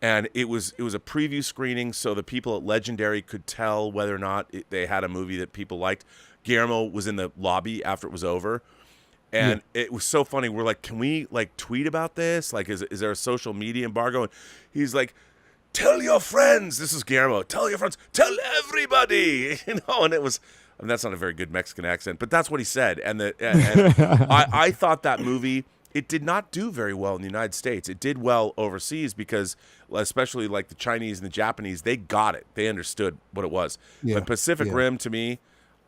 And it was a preview screening, so the people at Legendary could tell whether or not they had a movie that people liked. Guillermo was in the lobby after it was over, and it was so funny. We're like, can we like tweet about this? Like, is there a social media embargo? And he's like, tell your friends. This is Guillermo. Tell your friends. Tell everybody. And it was. And that's not a very good Mexican accent, but that's what he said. And I thought that movie, it did not do very well in the United States. It did well overseas because, especially like the Chinese and the Japanese, they got it. They understood what it was. But Pacific Rim, to me,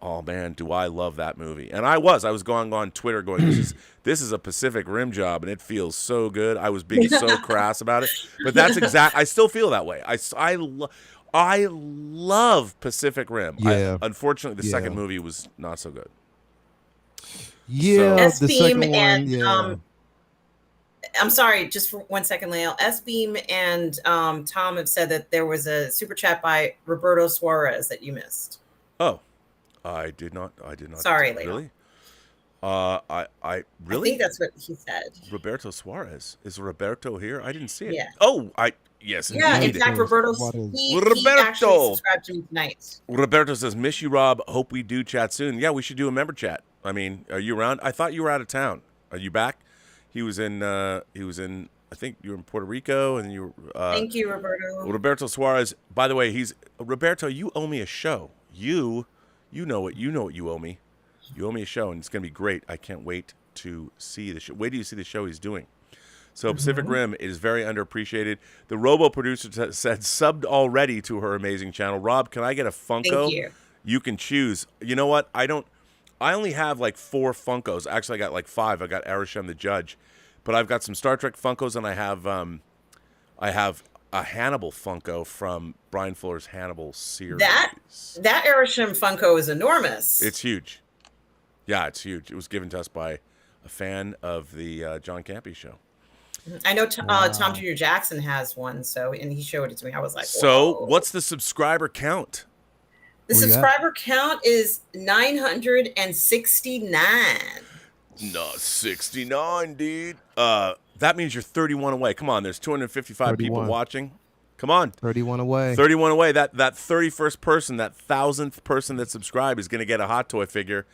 Oh man, do I love that movie? And I was going on Twitter going, this is a Pacific Rim job, and it feels so good. I was being so crass about it, but that's exact. I still feel that way. I love Pacific Rim. Yeah. Unfortunately, the second movie was not so good. Yeah, the S-Beam second one. and Yeah. I'm sorry, just for 1 second, Lael. S-Beam and Tom have said that there was a super chat by Roberto Suarez that you missed. Oh, I did not. Sorry, Lael. Really? I really. I think that's what he said. Roberto Suarez, is Roberto here? I didn't see it. Yeah. Oh, yes. Yeah, indeed. in fact, Roberto, he actually subscribed to me tonight. Roberto says, "Miss you, Rob. Hope we do chat soon." Yeah, we should do a member chat. I mean, are you around? I thought you were out of town. Are you back? He was in. I think you were in Puerto Rico, and you were. Thank you, Roberto. Roberto Suarez. By the way, Roberto. You owe me a show. You know what you owe me. You owe me a show, and it's gonna be great. I can't wait to see the show. Wait till you see the show he's doing. So Pacific Rim is very underappreciated. The Robo producer said subbed already to her amazing channel. Rob, can I get a Funko? Thank you. You can choose. You know what? I only have like 4 Funkos. Actually, I got like 5. I got Arishem the Judge, but I've got some Star Trek Funkos, and I have a Hannibal Funko from Brian Fuller's Hannibal series. That Arishem Funko is enormous. It's huge. Yeah, it's huge. It was given to us by a fan of the John Campy show. I know Tom Jr. Jackson has one, and he showed it to me. I was like, so whoa. What's the subscriber count? The subscriber count is 969. No, 69, dude. That means you're 31 away. Come on, there's 255 people watching. Come on. 31 away. 31 away. That 31st person, that 1,000th person that subscribed is going to get a Hot Toy figure.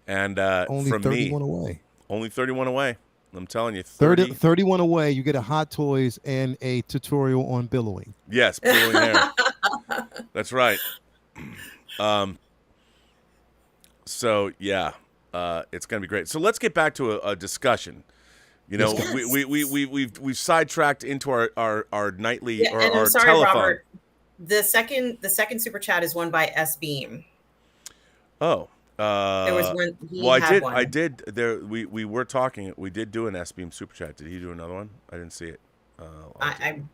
And only from 31 me, away. Only 31 away. I'm telling you, 31 away. You get a Hot Toys and a tutorial on billowing. Yes, billowing hair. That's right. So yeah, it's gonna be great. So let's get back to a discussion. You know, we've sidetracked into our nightly or our sorry, telethon. Robert. The second super chat is won by S-Beam. Oh. There was one. I did. There, we were talking. We did do an S-Beam super chat. Did he do another one? I didn't see it.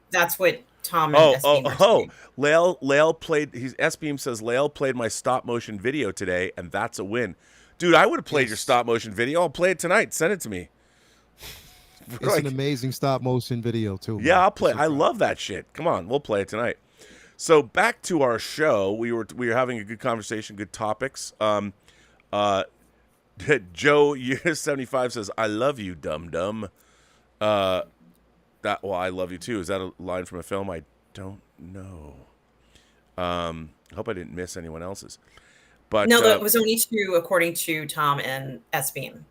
That's what Tom and S-Beam are saying. Lael played. S-Beam says Lael played my stop motion video today, and that's a win, dude. I would have played your stop motion video. I'll play it tonight. Send it to me. It's an amazing stop motion video too. Yeah, man. I'll play. I love that shit. Come on, we'll play it tonight. So back to our show. We were having a good conversation, good topics. Joe Year 75 says, "I love you, dum dum." I love you too. Is that a line from a film? I don't know. I hope I didn't miss anyone else's. But no, that was only 2 according to Tom and S-Beam.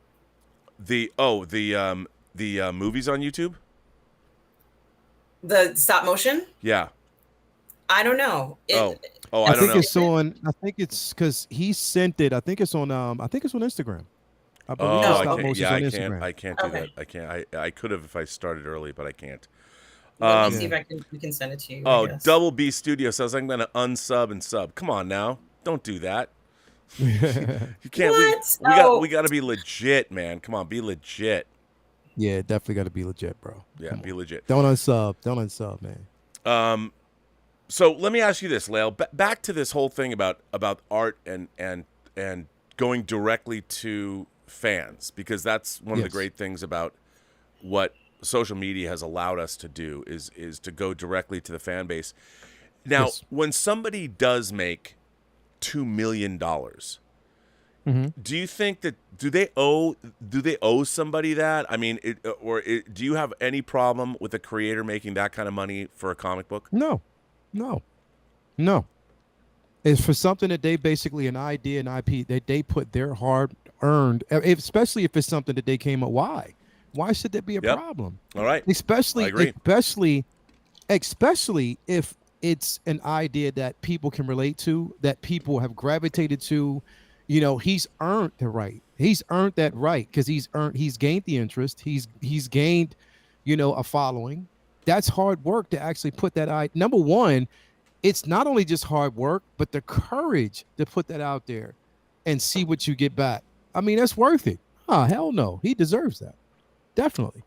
The movies on YouTube. The stop motion. Yeah. I don't know. I don't know. I think it's because he sent it. I think it's on Instagram. I believe I can't do that. I can't. I could have if I started early, but I can't. Let me see if we can send it to you. Double B Studio says I'm going to unsub and sub. Come on now, don't do that. You can't. We got to be legit, man. Come on, be legit. Yeah, definitely got to be legit, bro. Yeah, be legit. Don't unsub, man. So let me ask you this, Lael. Back to this whole thing about art and going directly to fans, because that's one of the great things about what social media has allowed us to do is to go directly to the fan base. Now, when somebody does make $2 million, do you think that do they owe somebody that? I mean, do you have any problem with a creator making that kind of money for a comic book? No. It's for something that they basically an idea, an IP that they put their hard earned, especially if it's something that they came up. Why should that be a problem? All right. Especially if it's an idea that people can relate to, that people have gravitated to. You know, he's earned the right. He's earned that right because he's gained the interest. He's gained, a following. That's hard work to actually put that. Number one, it's not only just hard work, but the courage to put that out there. and see what you get back. I mean, that's worth it. Oh, hell no. He deserves that. Definitely.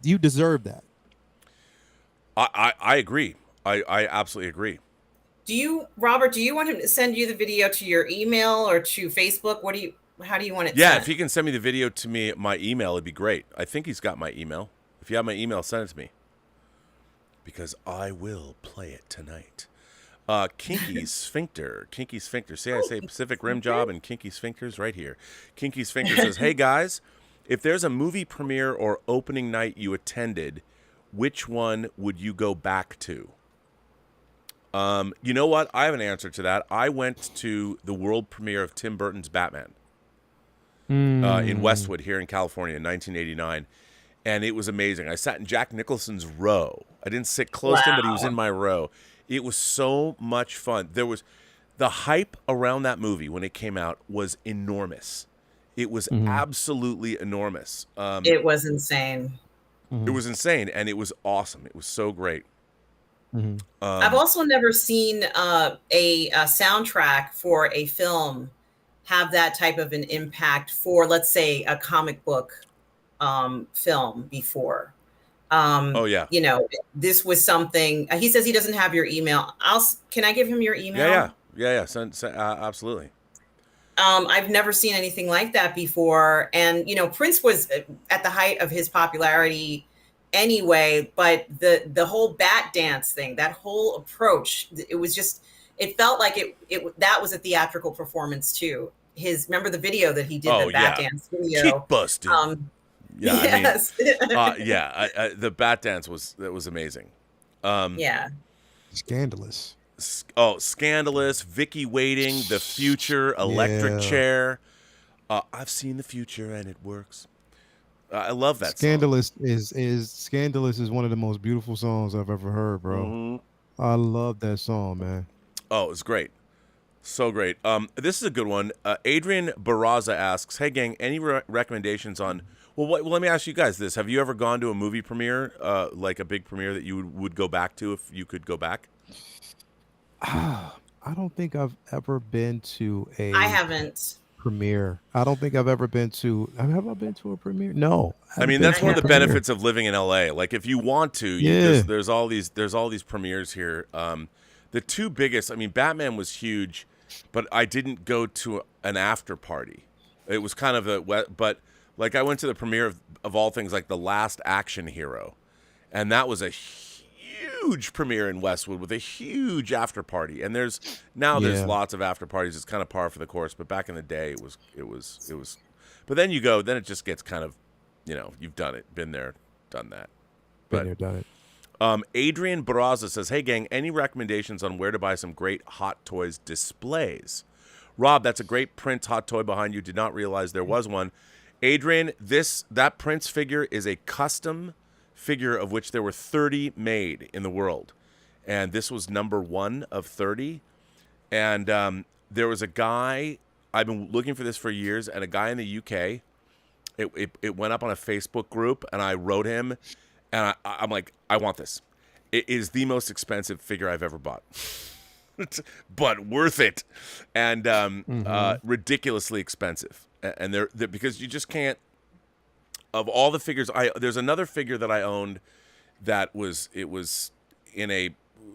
You deserve that. I agree. I absolutely agree. Robert, do you want him to send you the video to your email or to Facebook? How do you want it Yeah, sent? if he can send me the video to me, my email, it'd be great. I think he's got my email. If you have my email, send it to me. Because I will play it tonight. Kinky Sphincter. Kinky Sphincter. See, I say Pacific Rim Job and Kinky Sphincter's right here. Kinky Sphincter says, hey guys, if there's a movie premiere or opening night you attended, which one would you go back to? You know what? I have an answer to that. I went to the world premiere of Tim Burton's Batman in Westwood here in California in 1989. And it was amazing. I sat in Jack Nicholson's row. I didn't sit close to him, but he was in my row. It was so much fun. There was the hype around that movie when it came out was enormous. It was absolutely enormous. It was insane. It was insane, and it was awesome. It was so great. I've also never seen a soundtrack for a film have that type of an impact for, let's say, a comic book film before. Oh yeah. You know, this was something. He says he doesn't have your email. Can I give him your email? Yeah. Absolutely. I've never seen anything like that before. And, you know, Prince was at the height of his popularity anyway, but the whole bat dance thing, that whole approach, it felt like that was a theatrical performance too. Remember the video that he did, the bat dance video? Cheek busted. Yeah, yes. The bat dance was amazing. Scandalous. Scandalous. Vicky Waiting, The Future, Electric Chair. I've seen The Future and it works. I love that. Scandalous song. Scandalous is one of the most beautiful songs I've ever heard, bro. I love that song, man. Oh, it's great. So great. This is a good one. Adrian Barraza asks, hey gang, any recommendations on let me ask you guys this. Have you ever gone to a movie premiere, like a big premiere that you would go back to if you could go back? I don't think I've ever been to a I haven't. premiere. I don't think I've ever been to. Have I been to a premiere? No. I mean, that's one of the benefits of living in LA. Like, if you want to, there's all these premieres here. The two biggest. I mean, Batman was huge, but I didn't go to an after party. It was kind of but like I went to the premiere of all things, like The Last Action Hero, and that was a huge premiere in Westwood with a huge after party. And there's lots of after parties. It's kind of par for the course, but back in the day it was but then you go, then it just gets kind of, you know, you've done it, been there, done that. Been there, done it. Adrian Barraza says, hey gang, any recommendations on where to buy some great Hot Toys displays? Rob, that's a great Prince hot toy behind you. Did not realize there was one. Adrian, that Prince figure is a custom figure of which there were 30 made in the world, and this was number 1 of 30. And there was a guy, I've been looking for this for years, and a guy in the UK, it went up on a Facebook group, and I wrote him, and I'm like, I want this. It is the most expensive figure I've ever bought. But worth it, and ridiculously expensive. And they're because you just can't. Of all the figures, there's another figure that I owned that was in a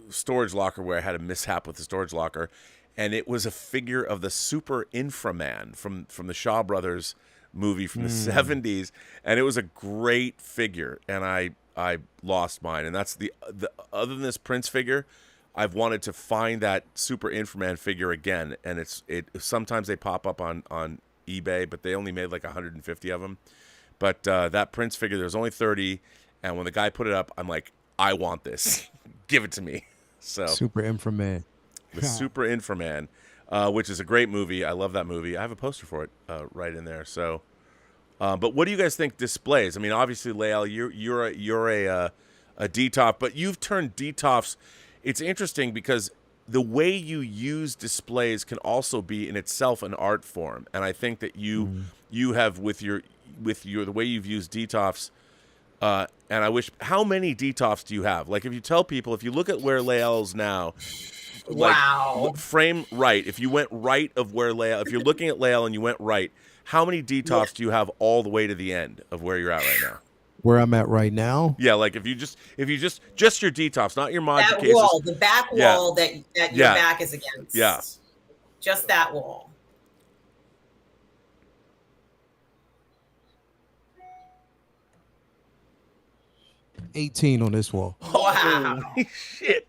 storage locker where I had a mishap with the storage locker, and it was a figure of the Super Inframan from the Shaw Brothers movie from the 70s, and it was a great figure, and I lost mine. And that's the other than this Prince figure, I've wanted to find that Super Inframan figure again, and it sometimes they pop up on eBay, but they only made like 150 of them. But that Prince figure, there's only 30, and when the guy put it up, I'm like, I want this. Give it to me. So Super Inframan. The Super Inframan, which is a great movie. I love that movie. I have a poster for it right in there. So, but what do you guys think displays? I mean, obviously, Lael, you're a DTOF, but you've turned DTOFs. It's interesting because the way you use displays can also be in itself an art form, and I think that you have with the way you've used DTOFs. And I wish, how many DTOFs do you have? Like, if you tell people, if you look at where Lael's now, like Wow. frame right. If you went right of where Lael, if you're looking at Lael and you went right, how many Yeah. detops do you have all the way to the end of where you're at right now? Where I'm at right now. Yeah, like if you just your detops, not your mod That cases. wall, the back Yeah. wall that your Yeah. back is against. Yeah. Just that wall. $18 on this wall. Wow. Holy shit.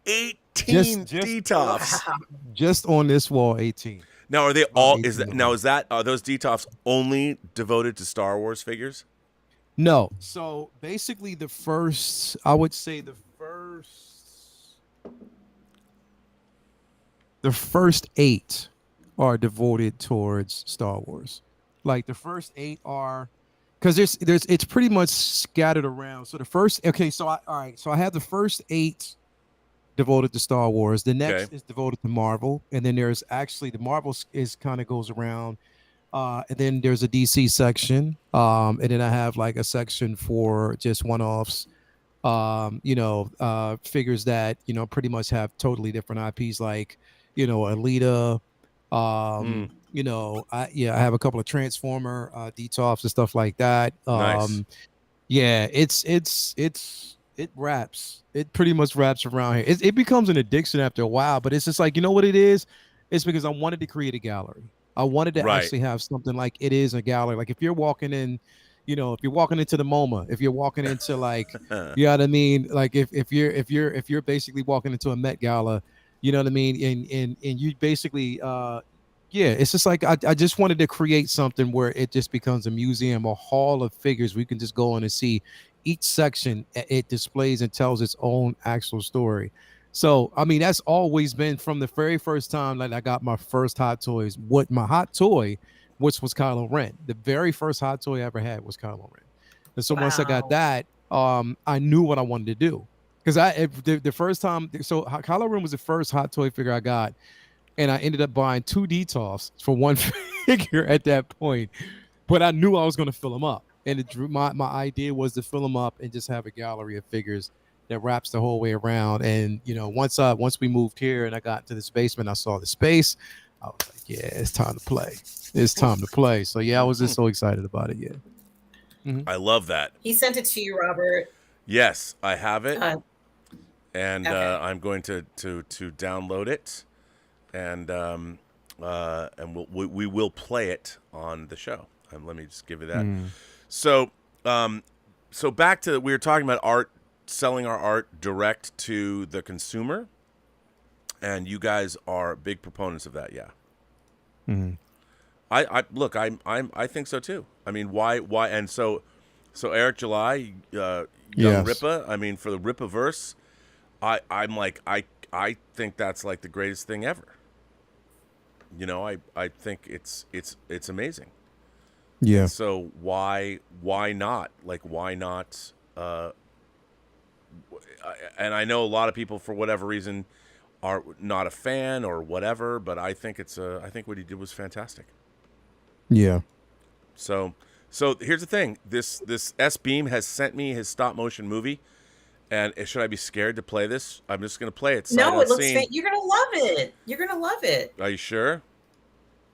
18 detops. Wow. Just on this wall, 18. Now are they About all 18 is that of now them. is that are those detops only devoted to Star Wars figures? No. So basically the first, I would say the first 8 are devoted towards Star Wars. Like the first 8 are, because there's it's pretty much scattered around. So the first, okay, so I have the first 8 devoted to Star Wars. The next Okay. is devoted to Marvel, and then there's actually the Marvel is kind of goes around. And then there's a DC section, and then I have like a section for just one-offs. Figures that pretty much have totally different IPs, like Alita. I have a couple of Transformer detops and stuff like that. Nice. Yeah, it wraps. It pretty much wraps around here. It becomes an addiction after a while, but it's just like, you know what it is? It's because I wanted to create a gallery. I wanted to Right. actually have something like it is a gallery. Like if you're walking in, if you're walking into the MoMA, if you're walking into like, you know what I mean? Like if you're basically walking into a Met Gala, you know what I mean? And you basically it's just like I just wanted to create something where it just becomes a museum, a hall of figures. We can just go in and see each section. It displays and tells its own actual story. So I mean, that's always been from the very first time that I got my first hot toys. What my hot toy, which was Kylo Ren. The very first hot toy I ever had was Kylo Ren. And so once I got Wow. that, I knew what I wanted to do. Because the first time, so Kylo Ren was the first hot toy figure I got, and I ended up buying 2 detoffs for one figure at that point. But I knew I was going to fill them up, and my idea was to fill them up and just have a gallery of figures that wraps the whole way around. And once we moved here and I got to this basement, I saw the space. I was like, yeah, it's time to play. It's time to play. So yeah, I was just so excited about it. Yeah. Mm-hmm. I love that. He sent it to you, Robert. Yes, I have it. And okay. I'm going to download it, and we will play it on the show. Let me just give you that. So back to, we were talking about art, selling our art direct to the consumer, and you guys are big proponents of that. Yeah. I think so too. I mean, why? And so Eric July, young Yes. Rippa. I mean, for the Rippaverse, I think that's like the greatest thing ever. I think it's amazing. Yeah. And so why not? Like, why not? And I know a lot of people, for whatever reason, are not a fan or whatever, but I think I think what he did was fantastic. Yeah. So here's the thing. This S-Beam has sent me his stop motion movie. And should I be scared to play this? I'm just going to play it. No, it looks you're going to love it. You're going to love it. Are you sure?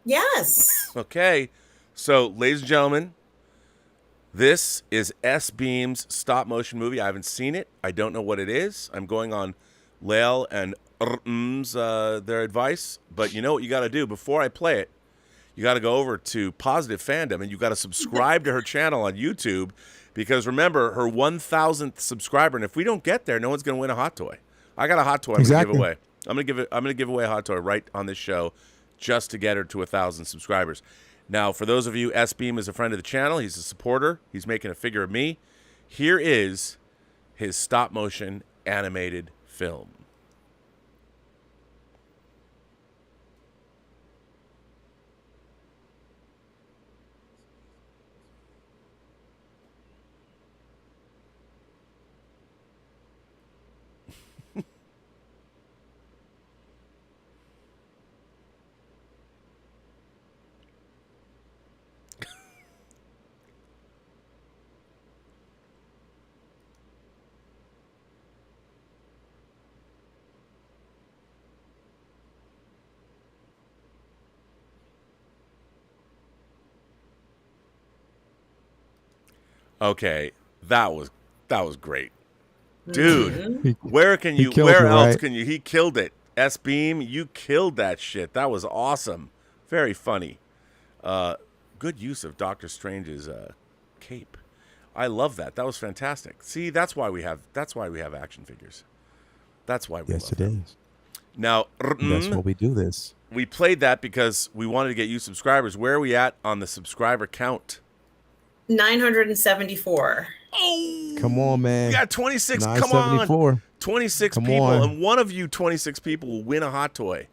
Yes. Okay. So, ladies and gentlemen, this is S-Beam's stop motion movie. I haven't seen it. I don't know what it is. I'm going on Lael and Mmmm's their advice. But you know what you got to do before I play it? You got to go over to Positive Fandom and you got to subscribe to her channel on YouTube, because remember, her 1,000th subscriber, and if we don't get there, no one's going to win a hot toy. I got a hot toy I'm going to give away. I'm going to give away a hot toy right on this show just to get her to 1,000 subscribers. Now, for those of you, S-Beam is a friend of the channel. He's a supporter. He's making a figure of me. Here is his stop motion animated film. Okay, that was great, dude. Mhm. Where can He you? killed Where it, else right? can you? He killed it. S-Beam, you killed that shit. That was awesome. Very funny. Good use of Doctor Strange's cape. I love that. That was fantastic. See, that's why we have action figures. That's why we Yes, love it them. is. Now, That's why we do this. we played that because we wanted to get you subscribers. Where are we at on the subscriber count? 974. Oh, Come on, man. we got 26. Come on, 974. 26 Come people, on. and one of you 26 people will win a hot toy.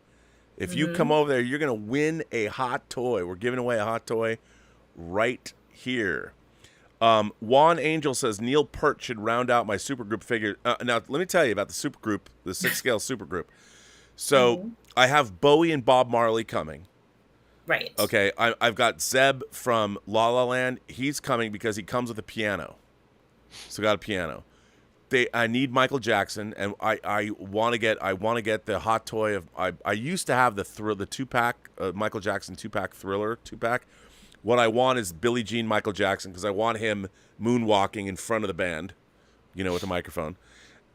If you come over there, you're gonna win a hot toy. We're giving away a hot toy right here. Juan Angel says Neil Peart should round out my supergroup figure. Now, let me tell you about the supergroup, the 6-scale supergroup. So I have Bowie and Bob Marley coming. Right. Okay, I've got Zeb from La La Land. He's coming because he comes with a piano. So got a piano. I need Michael Jackson, and I want to get the hot toy of. I used to have the 2-pack Michael Jackson 2-pack Thriller 2-pack. What I want is Billie Jean Michael Jackson because I want him moonwalking in front of the band, with a microphone,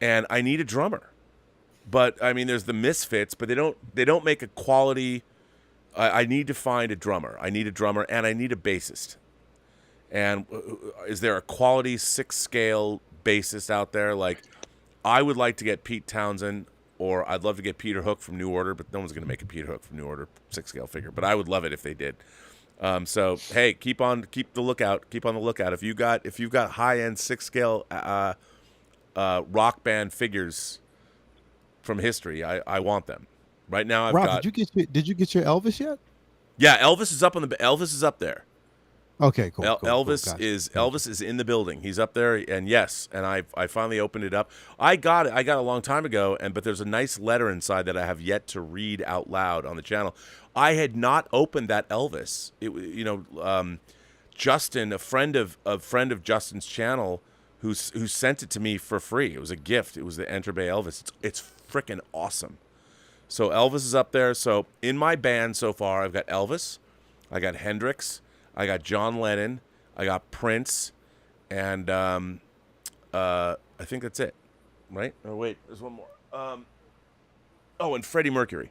and I need a drummer. But I mean, there's the Misfits, but they don't make a quality. I need to find a drummer. I need a drummer, and I need a bassist. And is there a quality 6-scale bassist out there? Like, I would like to get Pete Townsend, or I'd love to get Peter Hook from New Order, but no one's going to make a Peter Hook from New Order 6-scale figure. But I would love it if they did. So hey, keep on the lookout. Keep on the lookout. If you've got high-end 6-scale rock band figures from history, I want them. Right now, I've Rob, got. did you get your Elvis yet? Yeah, Elvis is up Elvis is up there. Okay, cool. Elvis Gotcha. Elvis is in the building. He's up there, and yes, and I finally opened it up. I got it a long time ago, but there's a nice letter inside that I have yet to read out loud on the channel. I had not opened that Elvis. Justin, a friend of Justin's channel, who sent it to me for free. It was a gift. It was the Enter Bay Elvis. It's freaking awesome. So Elvis is up there. So in my band so far, I've got Elvis, I got Hendrix, I got John Lennon, I got Prince, and I think that's it, right? Oh wait, there's one more. And Freddie Mercury,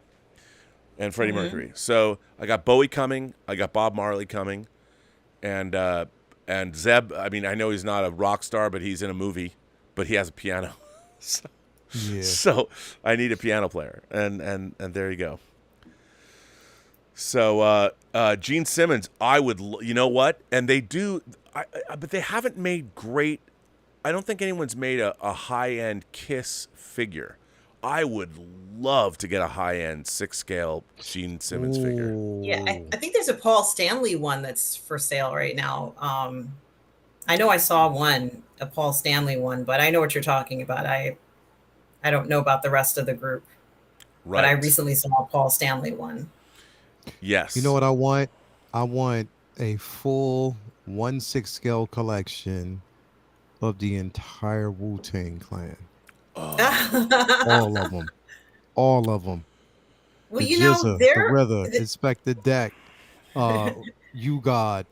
Mercury. So I got Bowie coming, I got Bob Marley coming, and Zeb. I mean, I know he's not a rock star, but he's in a movie, but he has a piano. So I need a piano player, and there you go. So Gene Simmons, I would, you know what? And they do, but they haven't made great. I don't think anyone's made a high-end Kiss figure. I would love to get a high-end 6-scale Gene Simmons figure. Yeah, I think there's a Paul Stanley one that's for sale right now. I know I saw a Paul Stanley one, but I know what you're talking about. I don't know about the rest of the group. Right. But I recently saw a Paul Stanley one. Yes. You know what I want? I want a full 1/6 scale collection of the entire Wu-Tang Clan. All of them. All of them. Well, the you know, Jizza, they're the Rither, Inspector Deck, You God,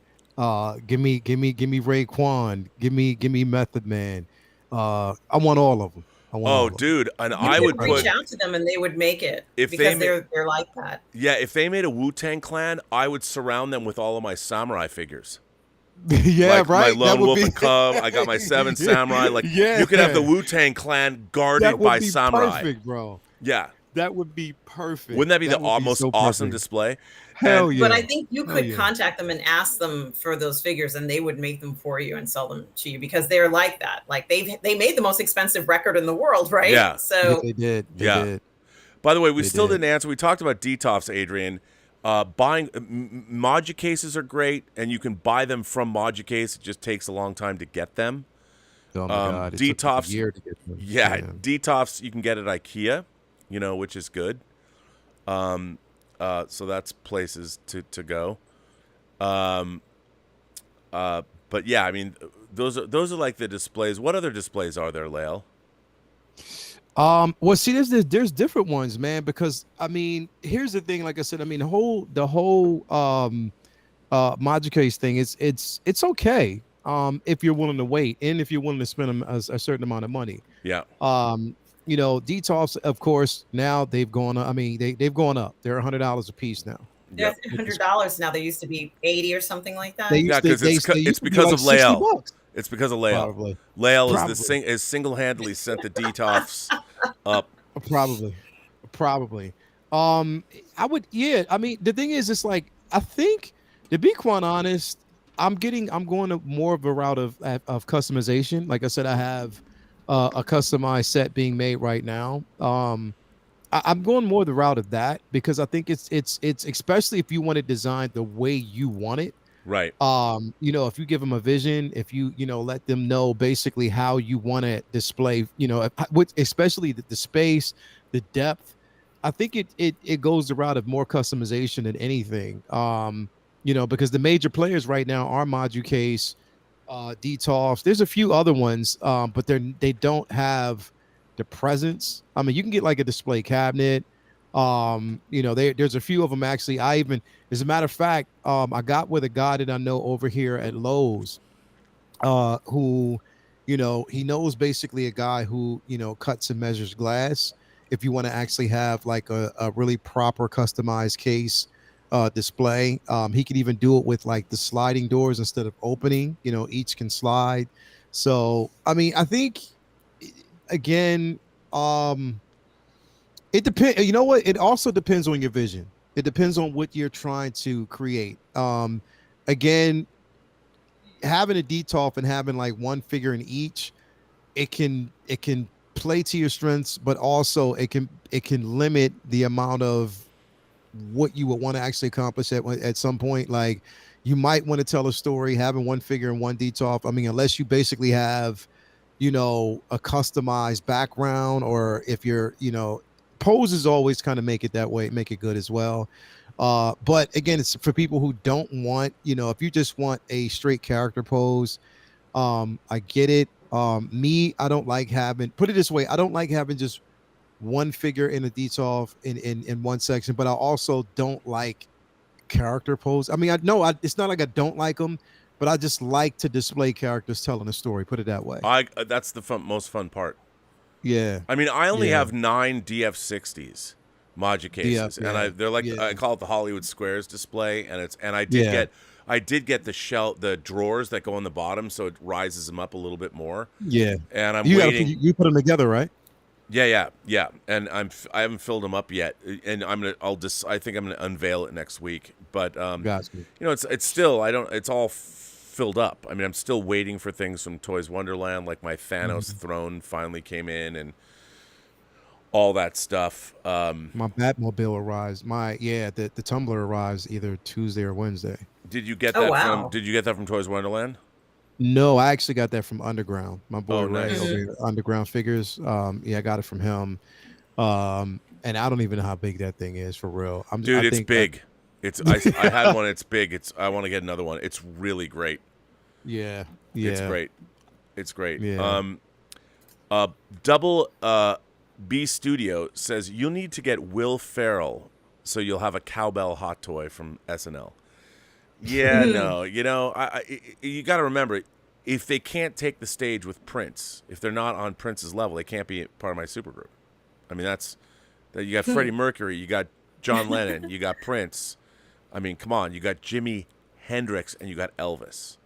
give me Raekwon, give me Method Man. I want all of them. Dude, and I would reach out to them and they would make it because they're like that. Yeah, if they made a Wu-Tang Clan, I would surround them with all of my samurai figures. Yeah, like right. My Lone Wolf and Cub. I got my 7 samurai. Like, you could have the Wu-Tang Clan guarded by samurai. Perfect, bro. Yeah, that would be perfect. Wouldn't that be the most awesome display? Hell yeah! But I think you could contact them and ask them for those figures, and they would make them for you and sell them to you because they're like that. Like they made the most expensive record in the world, right? Yeah. So they did. They did. By the way, we still didn't answer. We talked about DTOFs, Adrian. Buying Moducases are great, and you can buy them from Moducase. It just takes a long time to get them. Oh my God! DTOFs, a year to get them. Yeah, DTOFs you can get at IKEA, which is good. So that's places to go. But yeah, I mean, those are like the displays. What other displays are there, Lael? Well, see, there's different ones, man. Because I mean, here's the thing. Like I said, I mean, the whole Moducase thing. It's okay. if you're willing to wait and if you're willing to spend a certain amount of money. Yeah. DTOFs, of course, now they've gone up. I mean, they've gone up. They're $100 a piece now. They're $100 now. They used to be 80 or something like that. Yeah, because it's because of Lael. It's because of Lael. Probably. Lael is single-handedly sent the DTOFs up. Probably. I would. Yeah. I mean, the thing is, it's like I think, to be quite honest, I'm going to more of a route of customization. Like I said, I have a customized set being made right now. I'm going more the route of that because I think it's especially if you want it designed the way you want it. Right. If you give them a vision, if you let them know basically how you want to display, especially the space, the depth, I think it goes the route of more customization than anything. Because the major players right now are Moducase, DTOFs. There's a few other ones, but they don't have the presence. I mean, you can get like a display cabinet. There's a few of them actually. As a matter of fact, I got with a guy that I know over here at Lowe's, who, he knows basically a guy who, cuts and measures glass. If you want to actually have like a really proper customized case display, he could even do it with like the sliding doors instead of opening. Each can slide. So I mean, I think again, it depends. You know what? It also depends on your vision. It depends on what you're trying to create. Again, having a DTOF and having like one figure in each, it can play to your strengths, but also it can limit the amount of what you would want to actually accomplish at some point. Like, you might want to tell a story having one figure and one DTOF. I mean, unless you basically have, a customized background, or if you're, poses always kind of make it that way, make it good as well. But again, it's for people who don't want, if you just want a straight character pose, I get it. Me, I don't like having, put it this way, I don't like having just one figure in a DTOF in one section, but I also don't like character pose. I mean, it's not like I don't like them, but I just like to display characters telling a story, put it that way. That's the most fun part. Yeah. I mean, I only have 9 DF60s Moducases, and they're like, I call it the Hollywood Squares display, and I did get the drawers that go on the bottom, so it rises them up a little bit more. Yeah. And I'm waiting. You put them together, right? Yeah. And I haven't filled them up yet, and I think I'm gonna unveil it next week. But gotcha. It's still it's all filled up. I mean, I'm still waiting for things from Toys Wonderland, like my Thanos throne finally came in, and all that stuff. My Batmobile arrives. The tumbler arrives either Tuesday or Wednesday. Did you get that from Toys Wonderland? No, I actually got that from Underground. My boy Ray nice. over here, Underground Figures. I got it from him. And I don't even know how big that thing is for real. It's big. I had one. It's big. I want to get another one. It's really great. Yeah. It's great. Yeah. Double B Studio says you'll need to get Will Ferrell, so you'll have a cowbell hot toy from SNL. Yeah, no, you got to remember, if they can't take the stage with Prince, if they're not on Prince's level, they can't be part of my supergroup. I mean, you got Freddie Mercury, you got John Lennon, you got Prince. I mean, come on, you got Jimi Hendrix, and you got Elvis.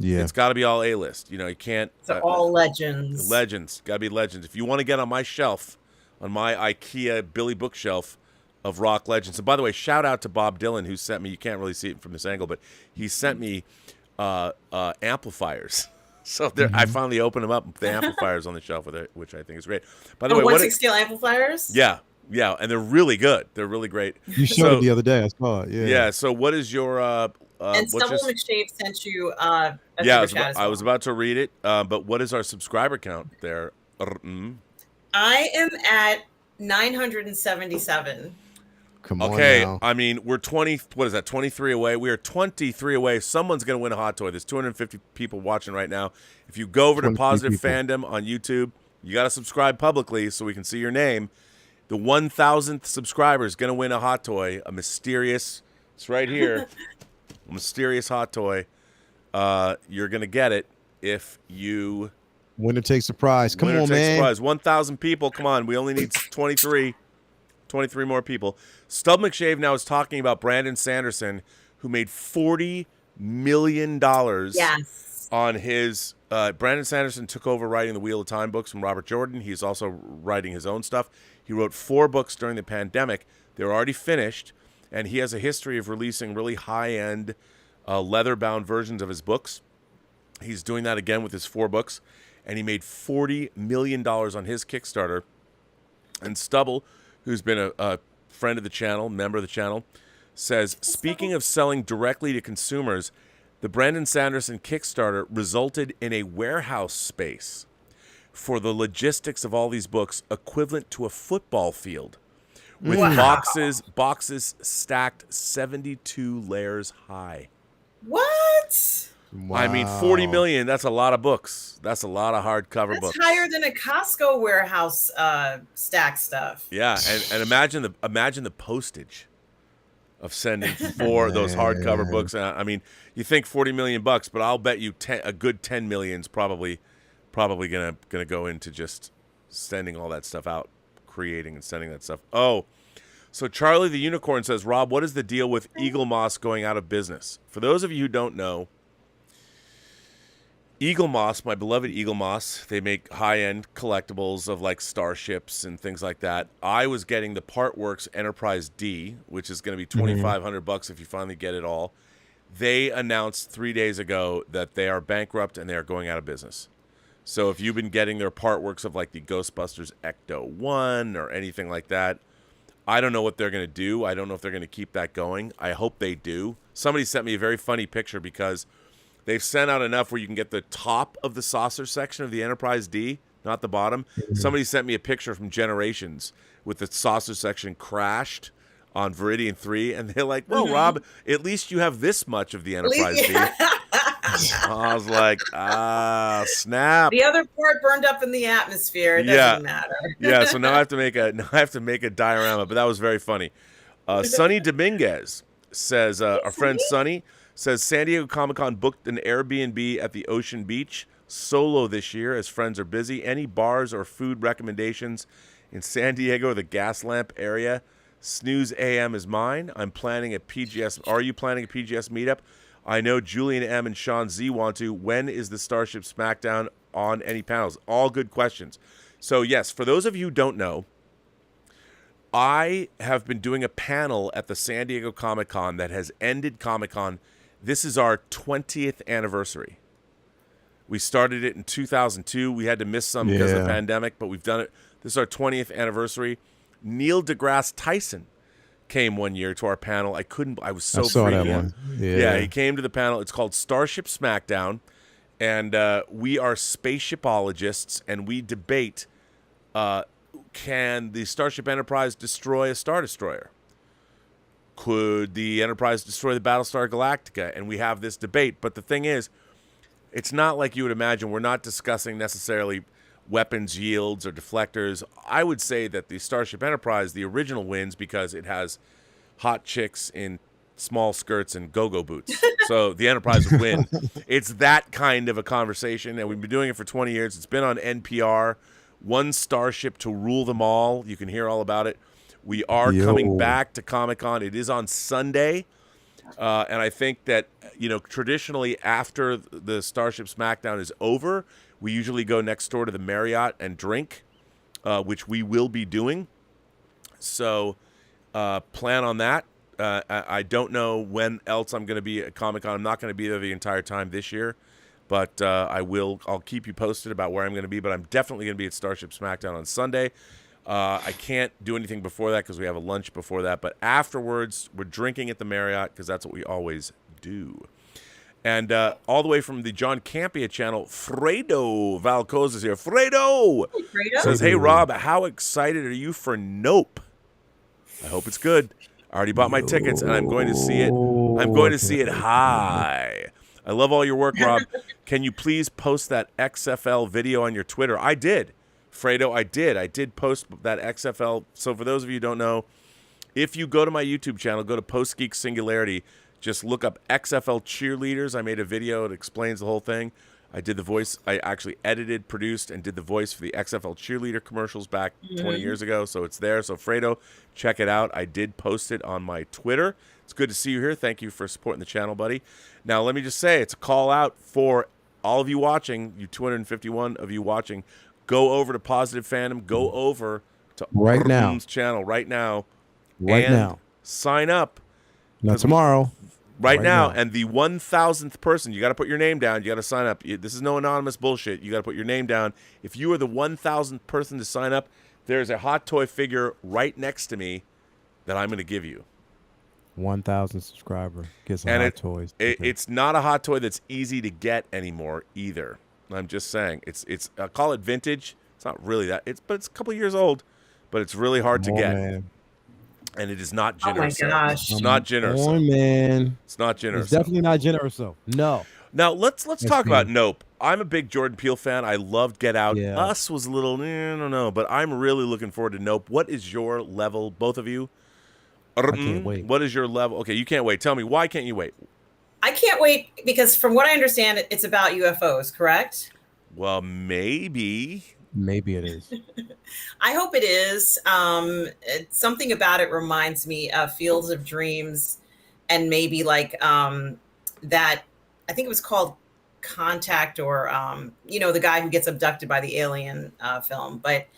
Yeah, it's got to be all A-list. You can't. It's all legends. Legends, got to be legends. If you want to get on my shelf, on my IKEA Billy bookshelf of rock legends. And by the way, shout out to Bob Dylan, who sent me, you can't really see it from this angle, but he sent me amplifiers. So I finally opened them up, the amplifiers on the shelf with it, which I think is great. By the way, 1/6 scale amplifiers? Yeah, and they're really good. They're really great. You showed it the other day. I saw it. Yeah. So what is your and Stubble McShave sent you I was about to read it. But what is our subscriber count there? I am at 977. Come on. Okay, now. I mean, we're 23 away. We are 23 away. Someone's going to win a hot toy. There's 250 people watching right now. If you go over to Positive Fandom on YouTube, you got to subscribe publicly so we can see your name. The 1,000th subscriber is going to win a hot toy, it's right here, a mysterious hot toy. You're going to get it if you... Winner takes the prize. Come Winner on, takes man. the prize. 1,000 people. Come on. We only need 23 more people. Stub McShave now is talking about Brandon Sanderson, who made $40 million Yes. on his... Brandon Sanderson took over writing the Wheel of Time books from Robert Jordan. He's also writing his own stuff. He wrote 4 books during the pandemic. They're already finished, and he has a history of releasing really high-end leather-bound versions of his books. He's doing that again with his 4 books, and he made $40 million on his Kickstarter. And Stubble, who's been a friend of the channel, member of the channel, says, speaking of selling directly to consumers, the Brandon Sanderson Kickstarter resulted in a warehouse space for the logistics of all these books equivalent to a football field with boxes stacked 72 layers high. What? Wow. I mean, 40 million, that's a lot of books. That's a lot of hardcover books. That's higher than a Costco warehouse stack stuff. Yeah, and imagine the postage of sending 4 those hardcover books. I mean, you think 40 million bucks, but I'll bet you a good 10 million is probably gonna go into just sending all that stuff out, creating and sending that stuff. Oh, so Charlie the Unicorn says, Rob, what is the deal with Eagle Moss going out of business? For those of you who don't know, Eagle Moss, my beloved Eagle Moss, they make high-end collectibles of like starships and things like that. I was getting the Partworks Enterprise D, which is going to be $2,500 if you finally get it all. They announced 3 days ago that they are bankrupt and they are going out of business. So if you've been getting their Partworks of like the Ghostbusters Ecto 1 or anything like that, I don't know what they're going to do. I don't know if they're going to keep that going. I hope they do. Somebody sent me a very funny picture because they've sent out enough where you can get the top of the saucer section of the Enterprise D, not the bottom. Somebody sent me a picture from Generations with the saucer section crashed on Viridian 3, and they're like, well, Rob, at least you have this much of the Enterprise D. I was like, snap. The other part burned up in the atmosphere. It doesn't matter. Yeah, so now I have to make a diorama, but that was very funny. Sonny Dominguez says, our friend Sonny says, San Diego Comic-Con booked an Airbnb at the Ocean Beach solo this year as friends are busy. Any bars or food recommendations in San Diego or the Gaslamp area? Snooze AM is mine. I'm planning a PGS. Are you planning a PGS meetup? I know Julian M. and Sean Z want to. When is the Starship Smackdown on any panels? All good questions. So, yes, for those of you who don't know, I have been doing a panel at the San Diego Comic-Con that has ended Comic-Con. This is our 20th anniversary. We started it in 2002. We had to miss some because of the pandemic, but we've done it. This is our 20th anniversary. Neil deGrasse Tyson came one year to our panel. I was so freaking out. Yeah, he came to the panel. It's called Starship Smackdown, and we are spaceshipologists, and we debate, can the Starship Enterprise destroy a Star Destroyer? Could the Enterprise destroy the Battlestar Galactica? And we have this debate. But the thing is, it's not like you would imagine. We're not discussing necessarily weapons yields or deflectors. I would say that the Starship Enterprise, the original, wins because it has hot chicks in small skirts and go-go boots. So the Enterprise would win. It's that kind of a conversation, and we've been doing it for 20 years. It's been on NPR. One starship to rule them all. You can hear all about it. We are coming back to Comic-Con. It is on Sunday. And I think that, traditionally after the Starship Smackdown is over, we usually go next door to the Marriott and drink, which we will be doing. So plan on that. I don't know when else I'm going to be at Comic-Con. I'm not going to be there the entire time this year, but I'll keep you posted about where I'm going to be. But I'm definitely going to be at Starship Smackdown on Sunday. I can't do anything before that because we have a lunch before that. But afterwards, we're drinking at the Marriott because that's what we always do. And all the way from the John Campia channel, Fredo Valcoz is here. Fredo says, hey, Rob, how excited are you for Nope? I hope it's good. I already bought my tickets, and I'm going to see it. I'm going to see it high. I love all your work, Rob. Can you please post that XFL video on your Twitter? I did. Fredo, I did post that XFL. So for those of you who don't know, if you go to my YouTube channel, go to Post-Geek Singularity, Just look up XFL cheerleaders. I made a video. It explains the whole thing. I did the voice. I actually edited, produced, and did the voice for the XFL cheerleader commercials back 20 years ago. So it's there. So Fredo, check it out. I did post it on my Twitter. It's good to see you here. Thank you for supporting the channel, buddy. Now, let me just say, it's a call out for all of you watching, you 251 of you watching. Go over to Positive Fandom. Go over to right now channel right now. Right and now. Sign up. Not tomorrow. Right now, and the 1,000th person, you got to put your name down. You got to sign up. This is no anonymous bullshit. You got to put your name down. If you are the 1,000th person to sign up, there's a hot toy figure right next to me that I'm going to give you. 1,000 subscriber gets some hot toys. It's not a hot toy that's easy to get anymore either. I'm just saying. It's I call it vintage. It's not really that. But it's a couple of years old, but it's really hard to get. Man. And it is not generous. Oh my gosh. It's not generous. Oh man. It's not generous. It's definitely not generous. No. Now let's talk about Nope. I'm a big Jordan Peele fan. I loved Get Out. Yeah. Us was a little, I don't know, but I'm really looking forward to Nope. What is your level, both of you? I can't wait. What is your level? Okay, you can't wait. Tell me, why can't you wait? I can't wait because from what I understand, it's about UFOs, correct? Well, maybe. Maybe it is. I hope it is. Something about it reminds me of Fields of Dreams and maybe like that, I think it was called Contact or, the guy who gets abducted by the alien film. But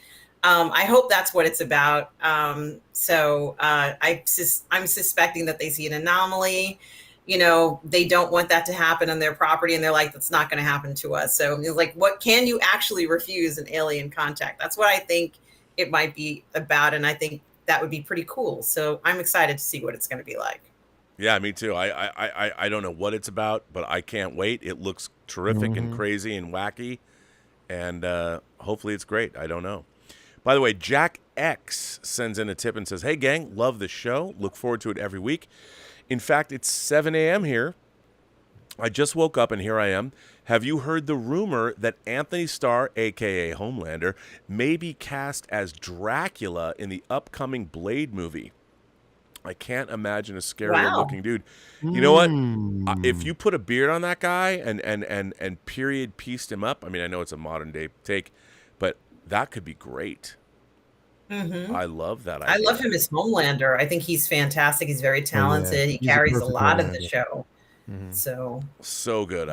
I hope that's what it's about. So I'm suspecting that they see an anomaly. They don't want that to happen on their property, and they're like, that's not going to happen to us. So it's like, what can you actually refuse an alien contact? That's what I think it might be about, and I think that would be pretty cool. So I'm excited to see what it's going to be like. Yeah, me too. I don't know what it's about, but I can't wait. It looks terrific and crazy and wacky, and hopefully it's great. I don't know. By the way, Jack X sends in a tip and says, hey, gang, love the show. Look forward to it every week. In fact, it's 7 a.m. here. I just woke up, and here I am. Have you heard the rumor that Anthony Starr, a.k.a. Homelander, may be cast as Dracula in the upcoming Blade movie? I can't imagine a scarier-looking dude. You know what? If you put a beard on that guy and period pieced him up, I mean, I know it's a modern-day take, but that could be great. I love that idea. I love him as Homelander. I think he's fantastic. He's very talented. He carries a lot of the show. So good.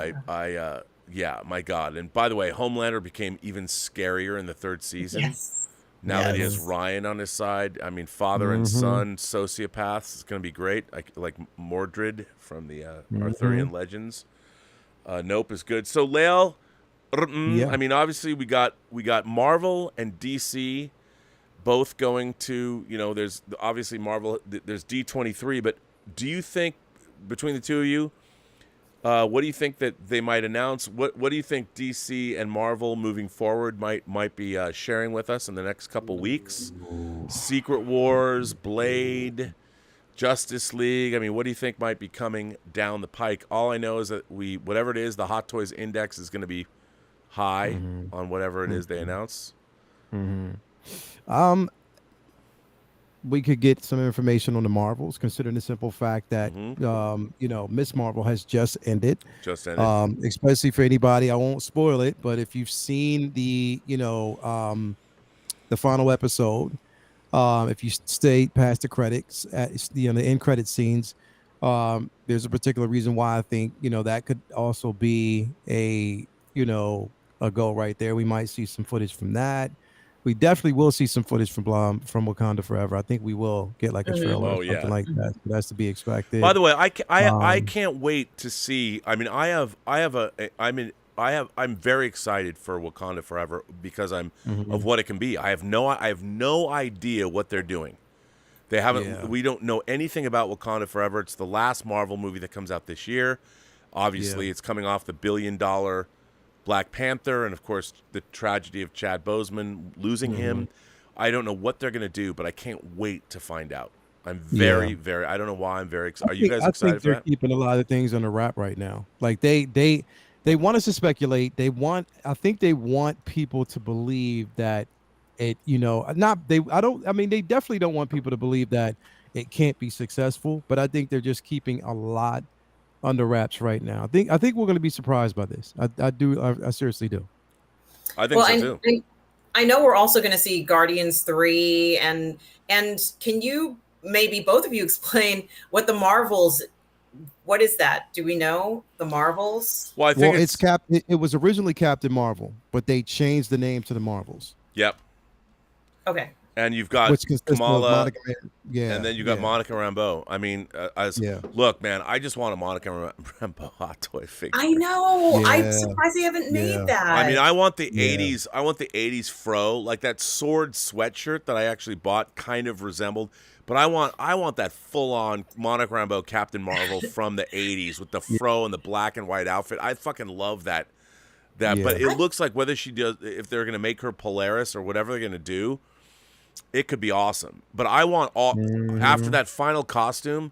Yeah, my God. And by the way, Homelander became even scarier in the third season. Yes. Now that he has Ryan on his side. I mean, father and son, sociopaths. It's going to be great. Like Mordred from the Arthurian legends. Nope is good. So Lael, I mean, obviously we got Marvel and DC both going to, there's obviously Marvel, there's D23, but do you think, between the two of you, what do you think that they might announce? What do you think DC and Marvel moving forward might be sharing with us in the next couple weeks? Secret Wars, Blade, Justice League. I mean, what do you think might be coming down the pike? All I know is that whatever it is, the Hot Toys Index is going to be high on whatever it is they announce. We could get some information on the Marvels, considering the simple fact that Miss Marvel has just ended. Especially for anybody, I won't spoil it, but if you've seen the final episode, if you stay past the credits, the end credit scenes, there's a particular reason why I think that could also be a go right there. We might see some footage from that. We definitely will see some footage from Wakanda Forever. I think we will get like a trailer or something like that. That's to be expected. By the way, I can't wait to see. I mean, I'm very excited for Wakanda Forever because of what it can be. I have no idea what they're doing. They haven't. We don't know anything about Wakanda Forever. It's the last Marvel movie that comes out this year. Obviously, it's coming off the $1 billion Black Panther, and of course the tragedy of Chad Boseman losing him. I don't know what they're going to do, but I can't wait to find out. I'm very, I don't know why I'm very excited. Are you guys excited for that? They're keeping a lot of things on the wrap right now. Like they want us to speculate. I think they want people to believe that it, they definitely don't want people to believe that it can't be successful. But I think they're just keeping a lot under wraps right now. I think we're going to be surprised by this. I seriously do. I think so too. I know we're also going to see Guardians 3 and can you maybe both of you explain what the Marvels, what is that? Do we know the Marvels? Well, I think it was originally Captain Marvel, but they changed the name to the Marvels. Yep. Okay. And you've got Kamala, and then you got Monica Rambeau. I mean, look, man, I just want a Monica Rambeau hot toy figure. I know. I'm surprised they haven't made that. I mean, I want the 80s. I want the 80s fro, like that sword sweatshirt that I actually bought kind of resembled. But I want that full-on Monica Rambeau Captain Marvel from the 80s with the fro and the black and white outfit. I fucking love that. But it looks like whether she does, if they're going to make her Polaris or whatever they're going to do, it could be awesome. But I want after that final costume,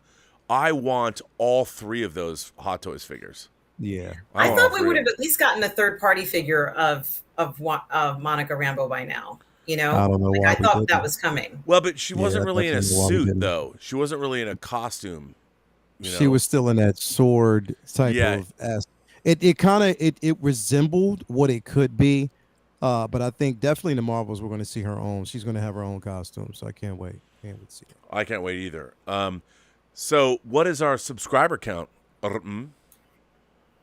I want all 3 of those Hot Toys figures. Yeah. I thought we would have at least gotten a third-party figure of Monica Rambeau by now. You know, I don't know why I thought that was coming. Well, but she wasn't really in a suit, though. She wasn't really in a costume. You know? She was still in that sword type of ass. It resembled what it could be. But I think definitely in the Marvels we're going to see her own. She's going to have her own costume, so I can't wait. Can't wait to see it. I can't wait either. So what is our subscriber count?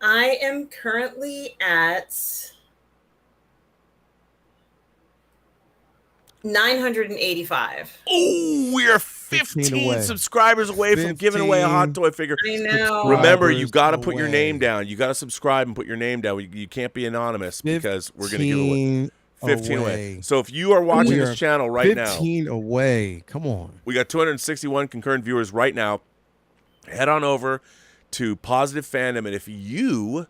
I am currently at 985. Oh, we are 15 subscribers away from giving away a Hot Toy figure. I know. Remember, you got to put your name down. You got to subscribe and put your name down. You can't be anonymous because we're going to give away 15 away. So if you are watching this channel right now, 15 away. Come on. We got 261 concurrent viewers right now. Head on over to Positive Fandom, and if you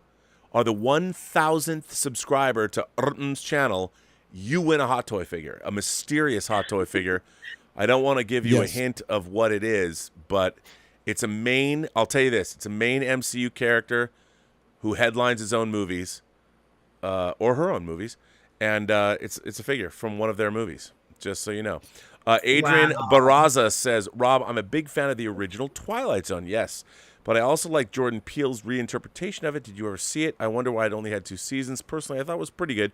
are the 1,000th subscriber to Mm's channel, you win a Hot Toy figure, a mysterious Hot Toy figure. I don't want to give you a hint of what it is, but it's a main, I'll tell you this, it's a main MCU character who headlines his own movies, or her own movies, and it's a figure from one of their movies, just so you know. Adrian Barraza says, Rob, I'm a big fan of the original Twilight Zone, yes, but I also like Jordan Peele's reinterpretation of it. Did you ever see it? I wonder why it only had 2 seasons. Personally, I thought it was pretty good.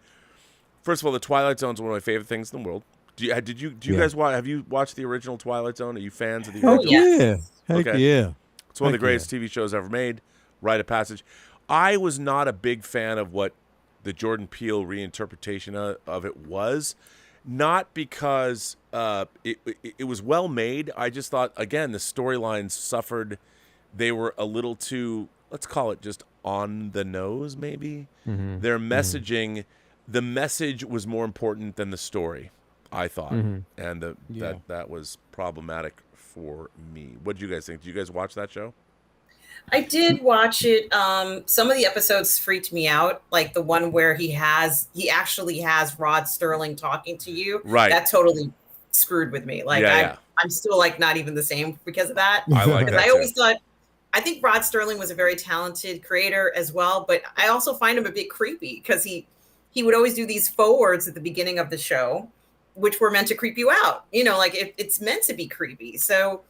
First of all, the Twilight Zone is one of my favorite things in the world. Do you guys watch? Have you watched the original Twilight Zone? Are you fans of the original? Yeah. Heck yeah. It's one of the greatest TV shows ever made. Rite of passage. I was not a big fan of what the Jordan Peele reinterpretation of it was. Not because it was well made. I just thought, again, the storylines suffered. They were a little too, let's call it just on the nose, maybe. Mm-hmm. Their messaging, the message was more important than the story, I thought. Mm-hmm. And that was problematic for me. What did you guys think? Did you guys watch that show? I did watch it. Some of the episodes freaked me out, like the one where he actually has Rod Sterling talking to you. Right. That totally screwed with me. Like I'm still like not even the same because of that. I like that. I always thought, I think Rod Sterling was a very talented creator as well, but I also find him a bit creepy because he would always do these forwards at the beginning of the show, which were meant to creep you out. You know, like it's meant to be creepy. So,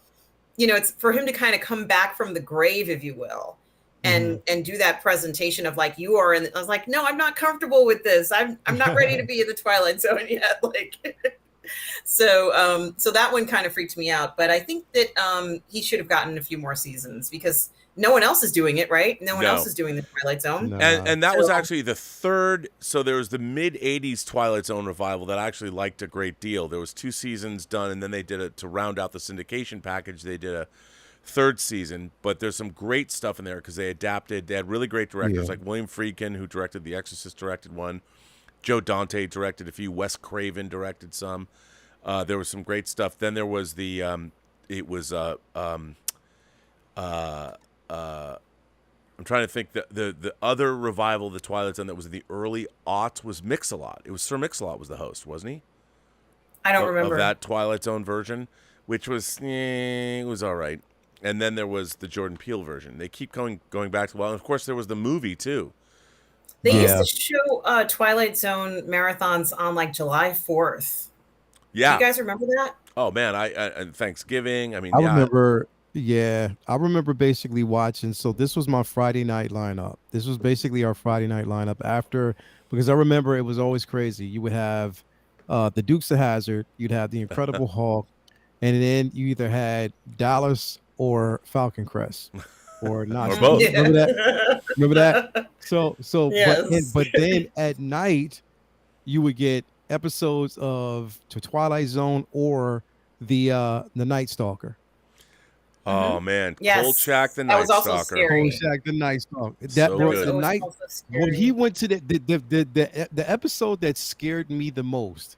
you know, it's for him to kind of come back from the grave, if you will, and do that presentation of like, you are in. I was like, no, I'm not comfortable with this. I'm not ready to be in the Twilight Zone yet. Like, so that one kind of freaked me out. But I think that he should have gotten a few more seasons because no one else is doing it, right? No one else is doing the Twilight Zone. No. And that was actually the third. So there was the mid-'80s Twilight Zone revival that I actually liked a great deal. There was 2 seasons done, and then they did it to round out the syndication package. They did a 3rd season, but there's some great stuff in there because they adapted. They had really great directors like William Friedkin, who directed The Exorcist, directed one. Joe Dante directed a few. Wes Craven directed some. There was some great stuff. Then there was the I'm trying to think. The other revival of the Twilight Zone that was in the early aughts was Mix-a-Lot. It was Sir Mix-a-Lot was the host, wasn't he? I don't remember. Of that Twilight Zone version, which was it was all right. And then there was the Jordan Peele version. They keep going back to, well, and of course there was the movie too. They used to show Twilight Zone marathons on like July 4th. Yeah. Do you guys remember that? Oh man, and Thanksgiving. I mean, I yeah. remember, yeah, I remember basically watching. So this was my Friday night lineup. This was basically our Friday night lineup after, because I remember it was always crazy. You would have the Dukes of Hazzard, you'd have the Incredible Hulk, and then you either had Dallas or Falcon Crest or Or Nazi. both. Remember that? Remember that? So, Yes. but then at night you would get episodes of The Twilight Zone or the Night Stalker. Oh man, Yes. Kolchak the That Night was also Stalker. scary. Kolchak the Night Stalker. That So bro, good. the was night also when scary. he went to the episode that scared me the most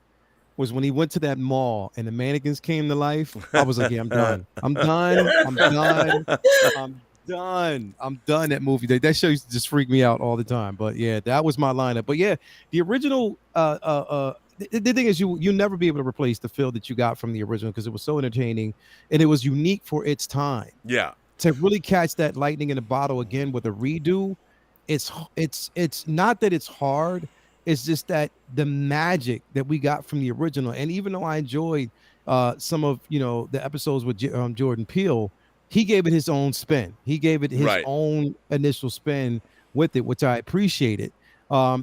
was when he went to that mall and the mannequins came to life. I was like, yeah, I'm done. I'm done. I'm done. I'm done. I'm done. That movie. That show used to just freak me out all the time. But yeah, that was my lineup. But yeah, the original the thing is you'll never be able to replace the feel that you got from the original because it was so entertaining and it was unique for its time. Yeah. To really catch that lightning in a bottle again with a redo, it's not that it's hard, it's just that the magic that we got from the original. And even though I enjoyed some of the episodes with Jordan Peele, he gave it his own spin. He gave it his Right. own initial spin with it, which I appreciated.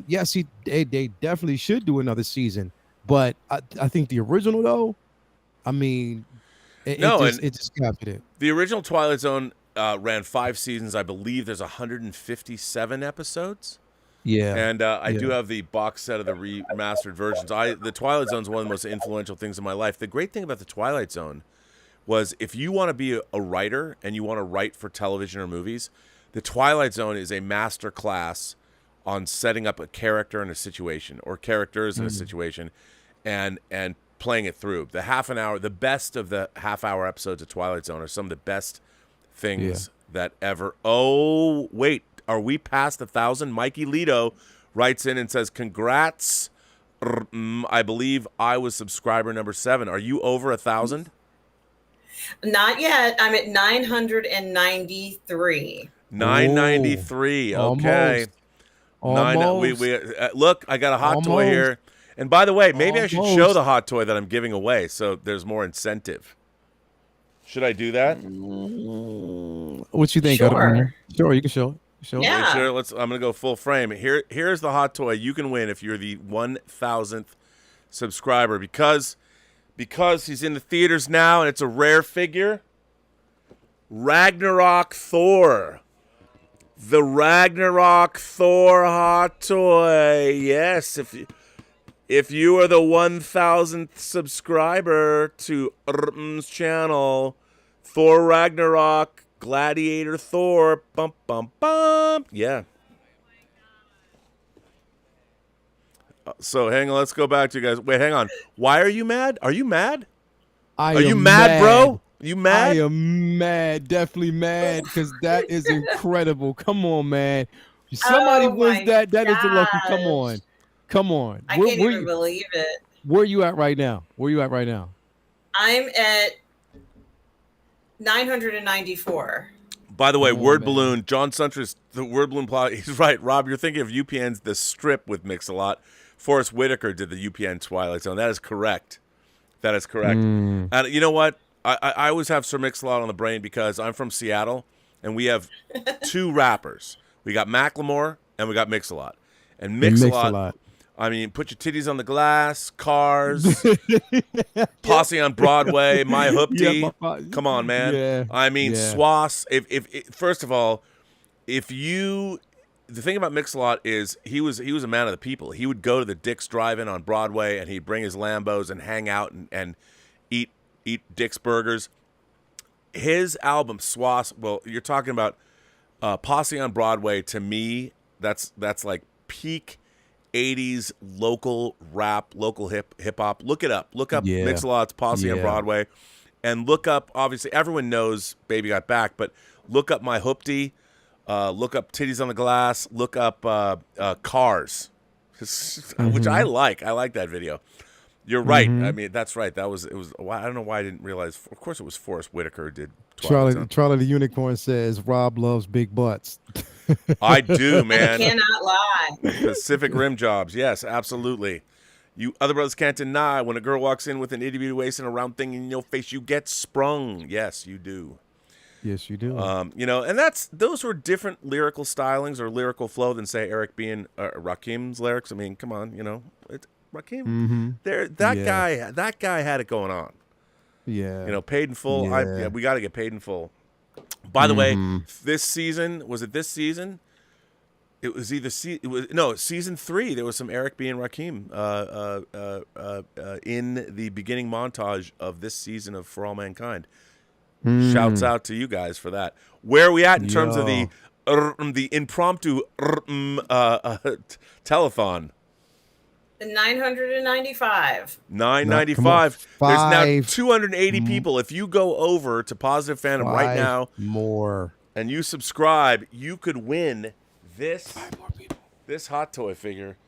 Yes, they definitely should do another season, but I think the original though, I mean, it just captured it. The original Twilight Zone ran 5 seasons. I believe there's 157 episodes. Yeah, And I do have the box set of the remastered versions. The Twilight Zone is one of the most influential things in my life. The great thing about the Twilight Zone was if you want to be a writer and you want to write for television or movies, the Twilight Zone is a master class on setting up a character in a situation or characters in a situation and playing it through. The half an hour, the best of the half-hour episodes of Twilight Zone are some of the best things that ever. Oh, wait. Are we past 1,000? Mikey Lito writes in and says, congrats. I believe I was subscriber number 7. Are you over 1,000? Not yet. I'm at 993. 993. Okay. Almost. Look, I got a hot toy here. And by the way, maybe I should show the hot toy that I'm giving away so there's more incentive. Should I do that? What you think? Sure. Sure, you can show it. Yeah. Sure. I'm gonna go full frame. Here's the hot toy you can win if you're the 1,000th subscriber because he's in the theaters now and it's a rare figure. Ragnarok Thor. The Ragnarok Thor hot toy. Yes, if you are the 1,000th subscriber to Mmmm's channel, Thor Ragnarok, Gladiator Thor, bump, bump, bump. Yeah. So hang on, let's go back to you guys. Wait, hang on. Why are you mad? Are you mad? Are you mad, bro? You mad? I am mad, definitely mad, because that is incredible. Come on, man. Somebody wins that. That is a lucky. Come on. I can't even believe it. Where are you at right now? I'm at 994. By the way, Word Balloon, John Suntress, the Word Balloon plot, he's right. Rob, you're thinking of UPN's The Strip with Mix-a-Lot. Forrest Whitaker did the UPN Twilight Zone. That is correct. And you know what? I always have Sir Mix-a-Lot on the brain because I'm from Seattle, and we have 2 rappers. We got Macklemore, and we got Mix-a-Lot. And Mix-a-Lot, I mean, Put Your Titties on the Glass, Cars, Posse on Broadway, My Hoopty. Come on, man. Yeah, I mean, Swass. If first of all, the thing about Mix-a-Lot is he was a man of the people. He would go to the Dick's Drive-In on Broadway, and he'd bring his Lambos and hang out and eat Dick's Burgers. His album, Swass, well, you're talking about Posse on Broadway. To me, that's like peak 80s local rap, local hip hop. Look it up. Look up Mix-a-Lot's Posse on Broadway, and look up. Obviously, everyone knows "Baby Got Back," but look up My Hoopty. Look up Titties on the Glass. Look up Cars, which I like. I like that video. You're right. I mean, that's right. It was. I don't know why I didn't realize. Of course, it was Forrest Whitaker who did. Charlie the Unicorn says Rob loves big butts. I do, man. I cannot lie. Pacific Rim jobs. Yes, absolutely. You other brothers can't deny when a girl walks in with an itty bitty waist and a round thing in your face, you get sprung. Yes, you do. Yes, you do. You know, and those were different lyrical stylings or lyrical flow than say Eric B. and Rakim's lyrics. I mean, come on, you know, Rakim. Mm-hmm. That guy had it going on. Yeah. You know, paid in full. Yeah. We got to get paid in full. By the way, this season, was it this season? It was either season 3. There was some Eric B. and Rakim in the beginning montage of this season of For All Mankind. Shouts out to you guys for that. Where are we at in terms of the impromptu telethon? 995. 995. There's now 280 people. If you go over to Positive Fandom right now more and you subscribe, you could win this hot toy figure.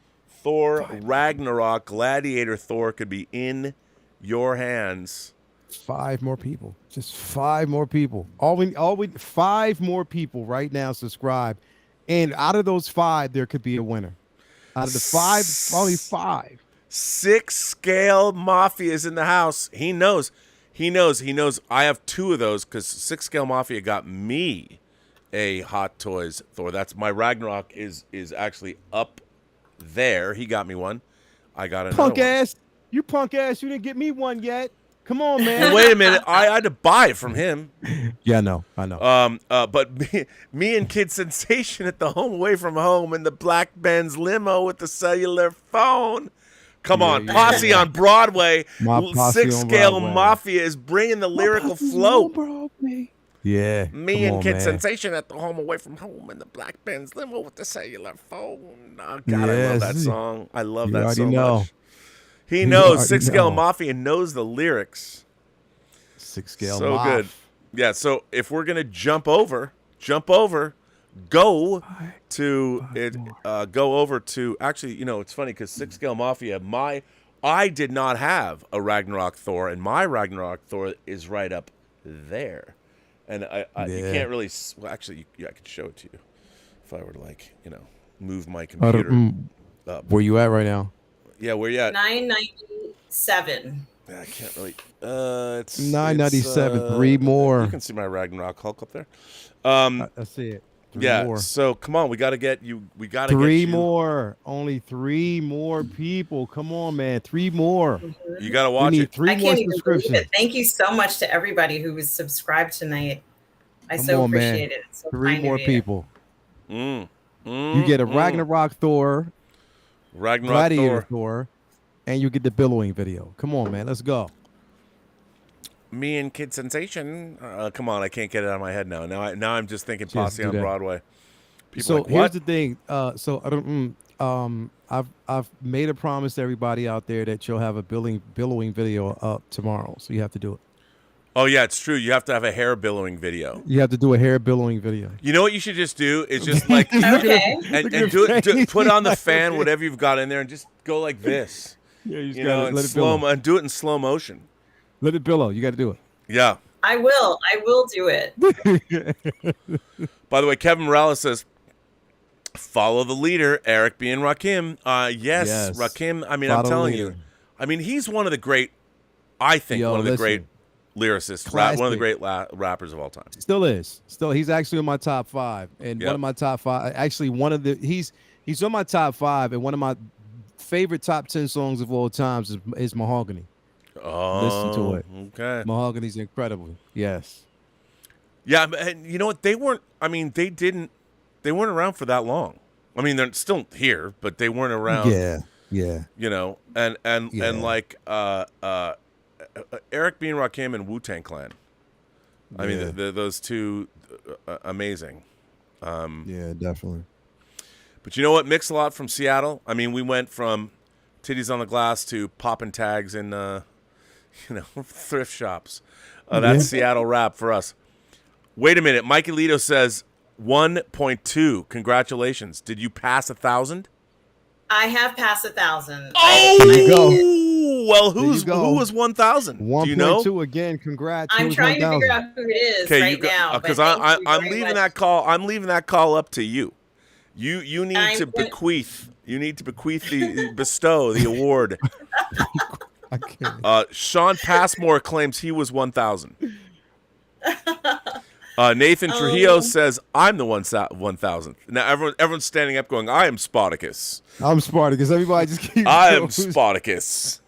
Thor Ragnarok Gladiator Thor could be in your hands. 5 more people. Just 5 more people. All we 5 more people right now subscribe. And out of those 5, there could be a winner. Out of the 5, only 5. 6 Scale Mafia is in the house. He knows. I have 2 of those because 6 Scale Mafia got me a Hot Toys Thor. That's my Ragnarok is actually up there. He got me one. I got another Punk one. ass. You punk ass. You didn't get me one yet. Come on, man. Well, wait a minute. I had to buy it from him. Yeah, I know. But me and Kid Sensation at the home away from home in the black Benz limo with the cellular phone. Come on, Posse on Broadway. Posse 6 on Scale Broadway. Mafia is bringing the lyrical flow. Yeah. Me and Kid Sensation at the home away from home in the black Benz limo with the cellular phone. Oh, God, I love that song. I love that so much. He knows. 6 Scale Mafia knows the lyrics. 6 Scale So Mafia. good. Yeah, so if we're going to jump over, go over to, actually, you know, it's funny because 6 Scale Mafia, I did not have a Ragnarok Thor, and my Ragnarok Thor is right up there. And you can't really, well, actually, I could show it to you if I were to, like, you know, move my computer up. Where you at right now? Yeah, where you at? 997. I can't really. It's 997. 3 more. You can see my Ragnarok Hulk up there. I see it. 3 more. So come on, we got to get you. We got to 3 get you. more. Only 3 more people. Come on, man. 3 more. You got to watch it. 3 I more can't even believe subscriptions. it. Thank you so much to everybody who was subscribed tonight. I so appreciate it. It's so 3 kind more of you. people. You get a Ragnarok Thor, Gladiator Thor, and you get the billowing video. Come on, man. Let's go. Me and Kid Sensation. Come on, I can't get it out of my head now. Now I'm just thinking Posse on Broadway. People So like, here's what? the thing. So I don't. I've made a promise to everybody out there that you'll have a billowing video up tomorrow. So you have to do it. Oh yeah, it's true. You have to have a hair billowing video. You have to do a hair billowing video. You know what you should just do is just like Okay. and put on the fan, whatever you've got in there, and just go like this. Yeah, You know, in slow and do it in slow motion. Let it billow. You got to do it. Yeah. I will do it. By the way, Kevin Morales says, follow the leader, Eric B. and Rakim. Yes, Rakim. I mean, I'm telling you. I mean, he's one of the great, I think, one of the great lyricists, one of the great rappers of all time. Still is. He's actually in my top 5. And one of my top 5, actually he's on my top 5. And one of my favorite top 10 songs of all times is Mahogany. Oh, listen to it. Okay. Mahogany's incredible. Yes. Yeah, and you know what? They weren't around for that long. I mean, they're still here, but they weren't around. Yeah. You know, and like Eric B. and Rakim and Wu-Tang Clan. I mean, those two, amazing. Yeah, definitely. But you know what? Mix-a-Lot from Seattle. I mean, we went from Titties on the Glass to popping tags in, thrift shops. That's Seattle rap for us. Wait a minute. Mikey Lito says 1.2. Congratulations. Did you pass 1,000? I have passed 1,000. Oh, there you go. Well, who was 1,000? 1.2 Do you know? again. Congrats. I'm trying to figure out who it is now. Because I'm leaving that call. I'm leaving that call up to you. You need to bequeath You need to bestow the award. I can't. Sean Passmore claims he was 1,000. Nathan Trujillo says, I'm the 1,000th. Now everyone's standing up going, I am Spartacus. I'm Spartacus. Everybody just keep I am Spartacus.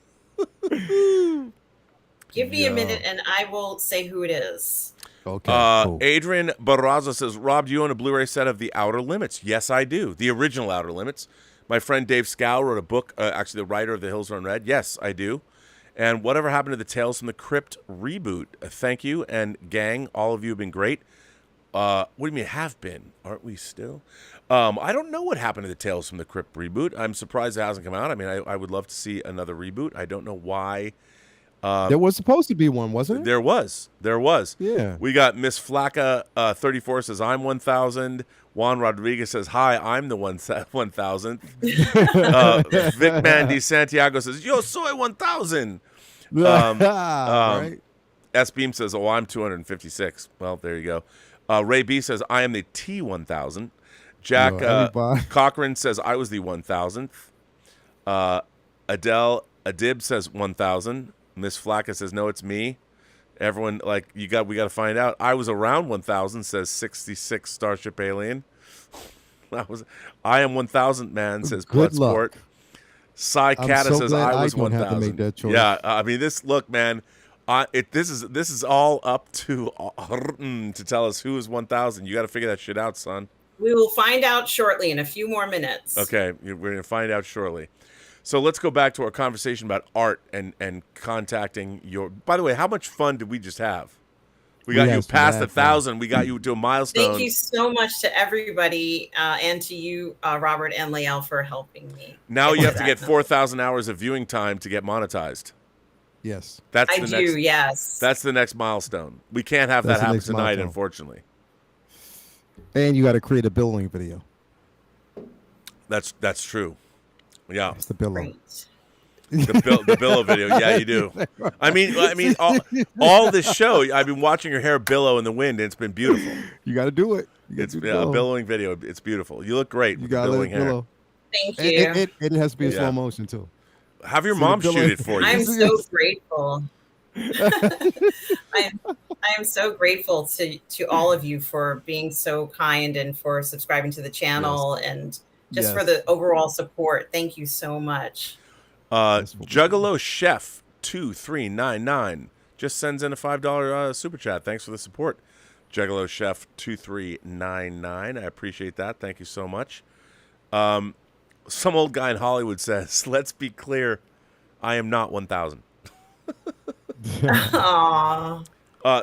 Give me a minute and I will say who it is. Okay. Cool. Adrian Barraza says, Rob, do you own a Blu-ray set of The Outer Limits? Yes, I do. The original Outer Limits. My friend Dave Scow wrote a book, actually the writer of The Hills Run Red. Yes, I do. And whatever happened to the Tales from the Crypt reboot? Thank you. And gang, all of you have been great. What do you mean have been? Aren't we still? I don't know what happened to the Tales from the Crypt reboot. I'm surprised it hasn't come out. I mean, I would love to see another reboot. I don't know why. There was supposed to be one, wasn't there? There was. Yeah. We got Miss Flacca 34 says, I'm 1,000. Juan Rodriguez says, hi, I'm the 1,000th. Vic Mandy Santiago says, yo soy 1,000. Right. S Beam says, oh, I'm 256. Well, there you go. Ray B says, I am the T1000. Jack Cochran says, I was the 1,000th. Adele Adib says 1,000. Miss Flacca says, no, it's me. Everyone, like, we got to find out. I was around 1,000, says 66 Starship Alien. I am 1,000, man, says Bloodsport. Cy Cata says, I was 1,000. Yeah, I mean, look, man, this is all up to tell us who is 1,000. You got to figure that shit out, son. We will find out shortly in a few more minutes. Okay, we're going to find out shortly. So let's go back to our conversation about art and contacting your. By the way, how much fun did we just have? We got you past 1,000. We got you to a milestone. Thank you so much to everybody and to you, Robert and Lael, for helping me. Now you have to get 4,000 hours of viewing time to get monetized. Yes, yes. That's the next milestone. We can't have that happen tonight, unfortunately. And you got to create a billing video. That's true. Yeah, it's the billow. The billow video. Yeah, you do. I mean, all this show. I've been watching your hair billow in the wind, and it's been beautiful. You got to do it. It's a billowing video. It's beautiful. You look great. You got billowing hair. Billow. Thank you. It has to be in slow motion too. Have your mom shoot it for you. I'm so grateful. I am so grateful to all of you for being so kind and for subscribing to the channel and just for the overall support. Thank you so much. Juggalo Chef 2399 just sends in a $5 super chat. Thanks for the support, Juggalo Chef 2399. I appreciate that. Thank you so much. Some old guy in Hollywood says, "Let's be clear, I am not 1,000."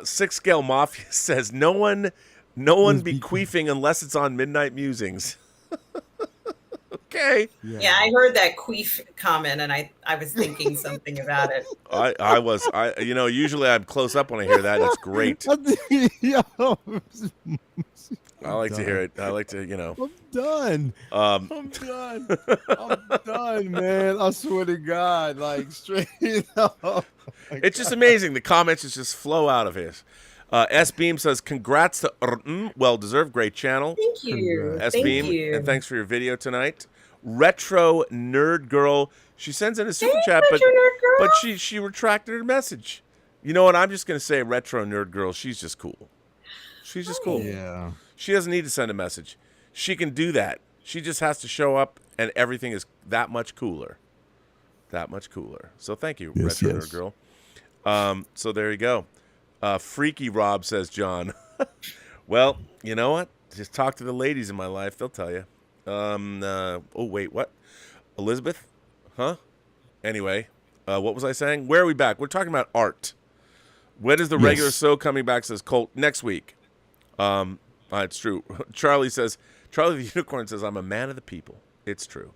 Six Scale Mafia says, "No one be queefing unless it's on Midnight Musings." Okay. Yeah, I heard that queef comment, and I was thinking something about it. Usually I'm close up when I hear that. And it's great. I like to hear it. I like to, I'm done. I'm done. I'm done, man. I swear to God, like straight up. It's just amazing. The comments just flow out of his. S Beam says, "Congrats to well-deserved, great channel." Thank you. S Beam, and thanks for your video tonight. Retro Nerd Girl, she sends in a super chat, but she retracted her message. You know what? I'm just gonna say, Retro Nerd Girl, she's just cool. She's just cool. Yeah. She doesn't need to send a message. She can do that. She just has to show up, and everything is that much cooler. That much cooler. So thank you, Retro Nerd Girl. So there you go. Freaky Rob says, John. Well, you know what? Just talk to the ladies in my life. They'll tell you. Oh, wait, what? Elizabeth? Huh? Anyway, what was I saying? Where are we back? We're talking about art. When is the regular show coming back, says Colt? Next week. It's true. Charlie the Unicorn says, I'm a man of the people. It's true.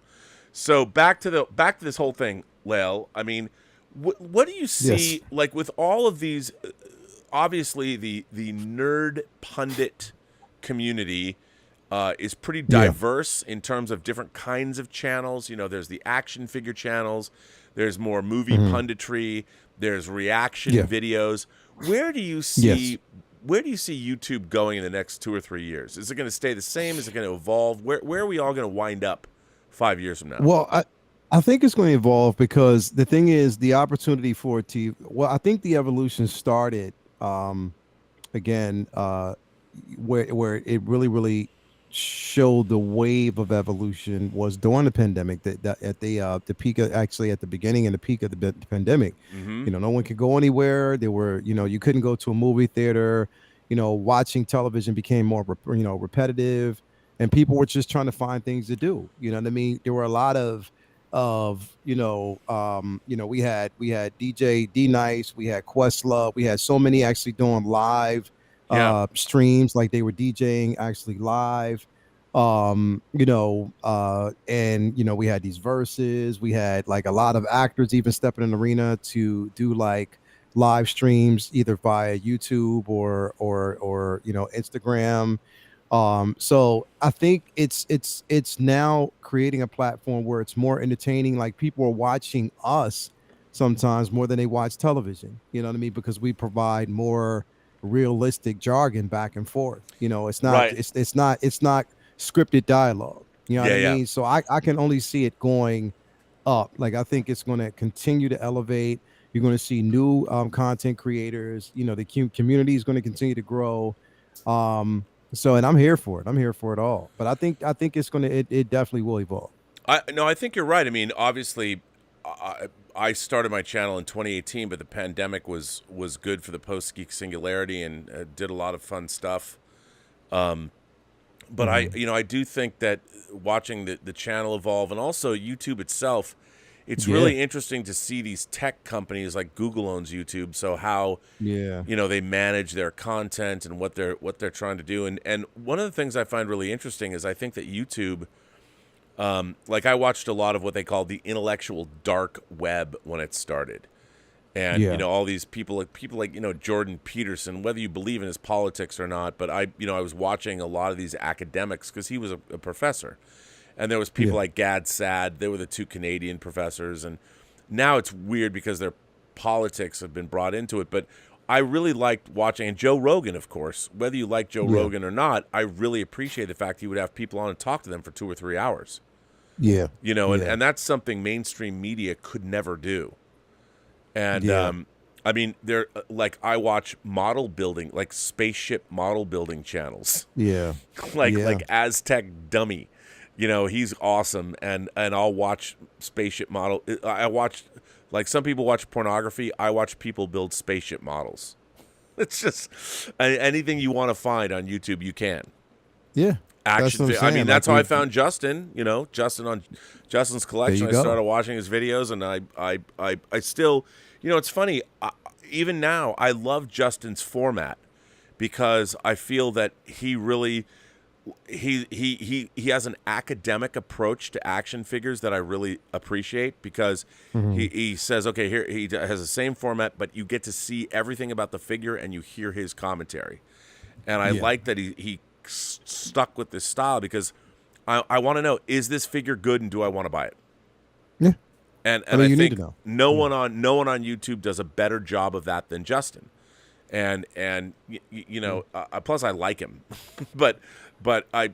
So back to this whole thing, Lael. I mean, what do you see, like with all of these, obviously the nerd pundit community is pretty diverse in terms of different kinds of channels. There's the action figure channels. There's more movie punditry. There's reaction videos. Where do you see YouTube going in the next 2 or 3 years? Is it going to stay the same? Is it going to evolve? Where are we all going to wind up 5 years from now? Well, I think it's going to evolve because the thing is the opportunity for it to. Well, I think the evolution started again where it really showed the wave of evolution was during the pandemic. That at the peak of, actually at the beginning and the peak of the pandemic. Mm-hmm. You know, no one could go anywhere. There were, you know, you couldn't go to a movie theater. You know, watching television became more repetitive, and people were just trying to find things to do. You know what I mean? There were a lot of we had DJ D Nice, we had Questlove, we had so many actually doing live Yeah. streams, like they were DJing actually live. And we had these verses, we had like a lot of actors even stepping in the arena to do like live streams either via YouTube or Instagram. So I think it's now creating a platform where it's more entertaining. Like people are watching us sometimes more than they watch television. You know what I mean? Because we provide more realistic jargon back and forth. You know, it's not Right. it's not scripted dialogue. You know what I Yeah. mean? So I can only see it going up. Like I think it's going to continue to elevate. You're going to see new content creators. You know, the community is going to continue to grow. So, and I'm here for it. I'm here for it all. But I think it's it definitely will evolve. I think you're right. I mean, obviously, I started my channel in 2018, but the pandemic was good for the Post-Geek singularity and did a lot of fun stuff. But I do think that watching the channel evolve, and also YouTube itself, it's really interesting to see these tech companies like Google owns YouTube. So how they manage their content and what they're trying to do. And one of the things I find really interesting is I think that YouTube, like I watched a lot of what they call the intellectual dark web when it started. And all these people like Jordan Peterson, whether you believe in his politics or not, but I was watching a lot of these academics because he was a professor. And there was people like Gad Sad. They were the two Canadian professors. And now it's weird because their politics have been brought into it. But I really liked watching, and Joe Rogan, of course, whether you like Joe Rogan or not, I really appreciate the fact he would have people on and talk to them for 2 or 3 hours. Yeah. And that's something mainstream media could never do. And I mean, they're like, I watch model building, like spaceship model building channels. Yeah. like Aztec Dummy. He's awesome, and I'll watch spaceship model. I watch, like some people watch pornography. I watch people build spaceship models. It's just anything you want to find on YouTube, you can. Yeah, action. I mean, that's how I found Justin. Justin on Justin's collection. I started watching his videos, and I still, it's funny. Even now, I love Justin's format because I feel that he really. He has an academic approach to action figures that I really appreciate because he says, okay, here he has the same format, but you get to see everything about the figure and you hear his commentary. And I like that he stuck with this style because I want to know, is this figure good and do I want to buy it? Yeah. And I think no one on YouTube does a better job of that than Justin. And plus I like him, but I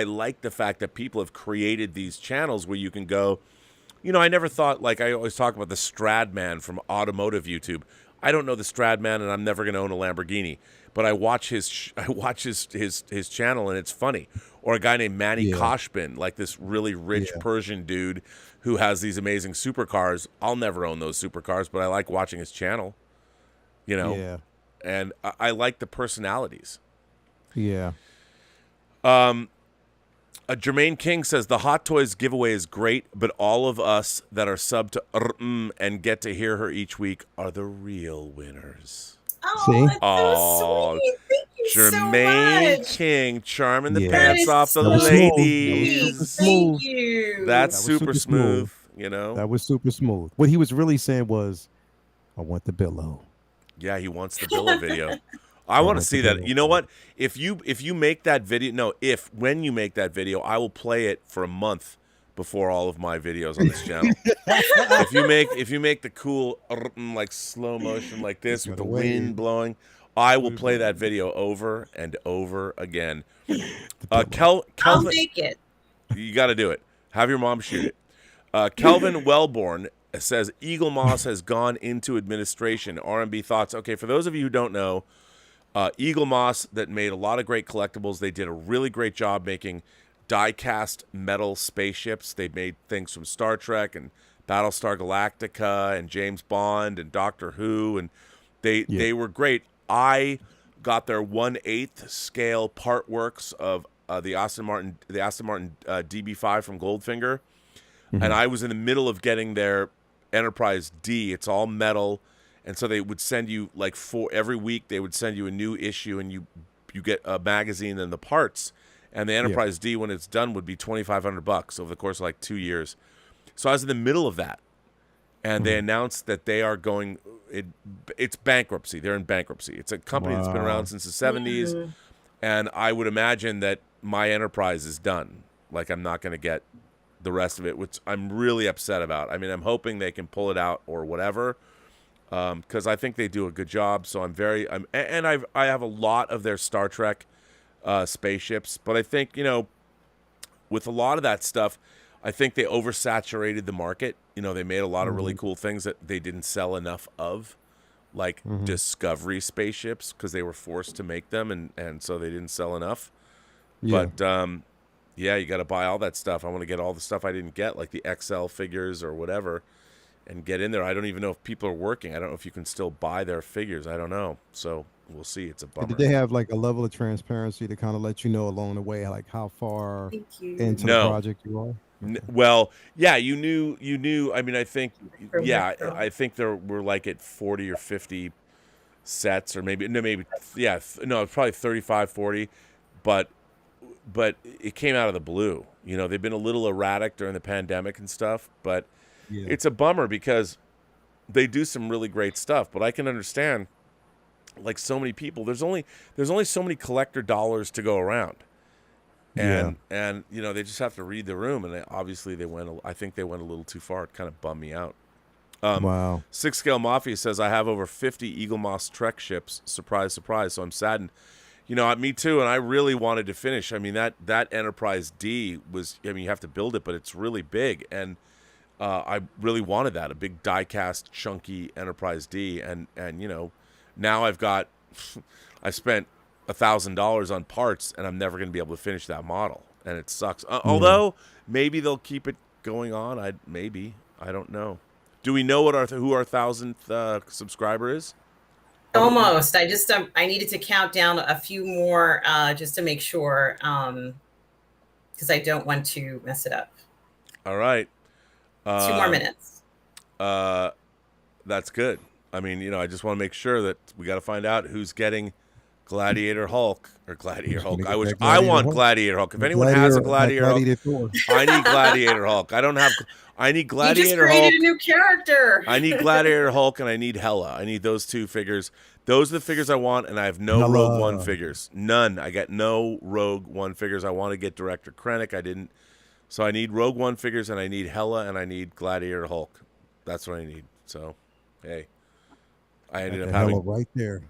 like the fact that people have created these channels where you can go, I never thought, like I always talk about the Stradman from automotive YouTube. I don't know the Stradman, and I'm never going to own a Lamborghini, but I watch his channel, and it's funny. Or a guy named Manny Koshbin, like this really rich Persian dude who has these amazing supercars. I'll never own those supercars, but I like watching his channel. And I like the personalities. Yeah. Jermaine King says the Hot Toys giveaway is great, but all of us that are sub to Mmmm and get to hear her each week are the real winners. Oh, that's so sweet. Thank you Jermaine so much. King, charming the pants off the ladies. Thank you. That's super smooth. That was super smooth. What he was really saying was, I want the billow. Yeah, he wants the Billow video. I want to see that. You know what? If you make that video, when you make that video, I will play it for a month before all of my videos on this channel. if you make the cool like slow motion like this with the wind blowing, I will play that video over and over again. I'll make it. You got to do it. Have your mom shoot it. Kelvin Wellborn says Eagle Moss has gone into administration. R&B thoughts. Okay, for those of you who don't know, Eagle Moss that made a lot of great collectibles. They did a really great job making die-cast metal spaceships. They made things from Star Trek and Battlestar Galactica and James Bond and Doctor Who, and they were great. I got their 1/8 scale part works of the Aston Martin DB5 from Goldfinger, and I was in the middle of getting their Enterprise D. It's all metal, and so they would send you like every week. They would send you a new issue, and you get a magazine and the parts. And the Enterprise D, when it's done, would be $2,500 over the course of like 2 years. So I was in the middle of that, and they announced that they are going. It's bankruptcy. They're in bankruptcy. It's a company that's been around since the 70s, and I would imagine that my enterprise is done. Like, I'm not going to get the rest of it, which I'm really upset about. I mean, I'm hoping they can pull it out or whatever, because I think they do a good job. So I have a lot of their Star Trek spaceships, but I think, with a lot of that stuff, I think they oversaturated the market. They made a lot of really cool things that they didn't sell enough of, like Discovery spaceships, because they were forced to make them, and so they didn't sell enough. But you got to buy all that stuff. I want to get all the stuff I didn't get, like the XL figures or whatever, and get in there. I don't even know if people are working. I don't know if you can still buy their figures. I don't know. So we'll see. It's a bummer. Did they have like a level of transparency to kind of let you know along the way, like how far into the project you are? Well, yeah, you knew. I mean, I think, I think there were like at 40 or 50 sets, or probably 35, 40, but it came out of the blue. They've been a little erratic during the pandemic and stuff, but it's a bummer because they do some really great stuff. But I can understand, like so many people, there's only so many collector dollars to go around. And they just have to read the room, and I think they went a little too far. It kind of bummed me out. Wow. 6 Scale Mafia says, I have over 50 Eagle Moss Trek ships. Surprise, surprise. So I'm saddened. Me too, and I really wanted to finish. I mean, that Enterprise D was, you have to build it, but it's really big, and I really wanted that, a big die-cast, chunky Enterprise D, and now I spent $1,000 on parts, and I'm never going to be able to finish that model, and it sucks. Although maybe they'll keep it going on. I don't know. Do we know who our 1,000th subscriber is? Almost. I needed to count down a few more just to make sure, because I don't want to mess it up. All right. 2 more minutes. That's good. I mean, I just want to make sure that we got to find out who's getting Gladiator Hulk or Gladiator Hulk. I want Gladiator Hulk. If anyone has a Gladiator Hulk, I need Gladiator Hulk. I need Gladiator Hulk. You just created a new character. I need Gladiator Hulk, and I need Hela. I need those 2 figures. Those are the figures I want, and I have no Rogue One figures. None. I got no Rogue One figures. I want to get Director Krennic. I didn't. So I need Rogue One figures, and I need Hela, and I need Gladiator Hulk. That's what I need. So, hey. I ended up having... Hela right there.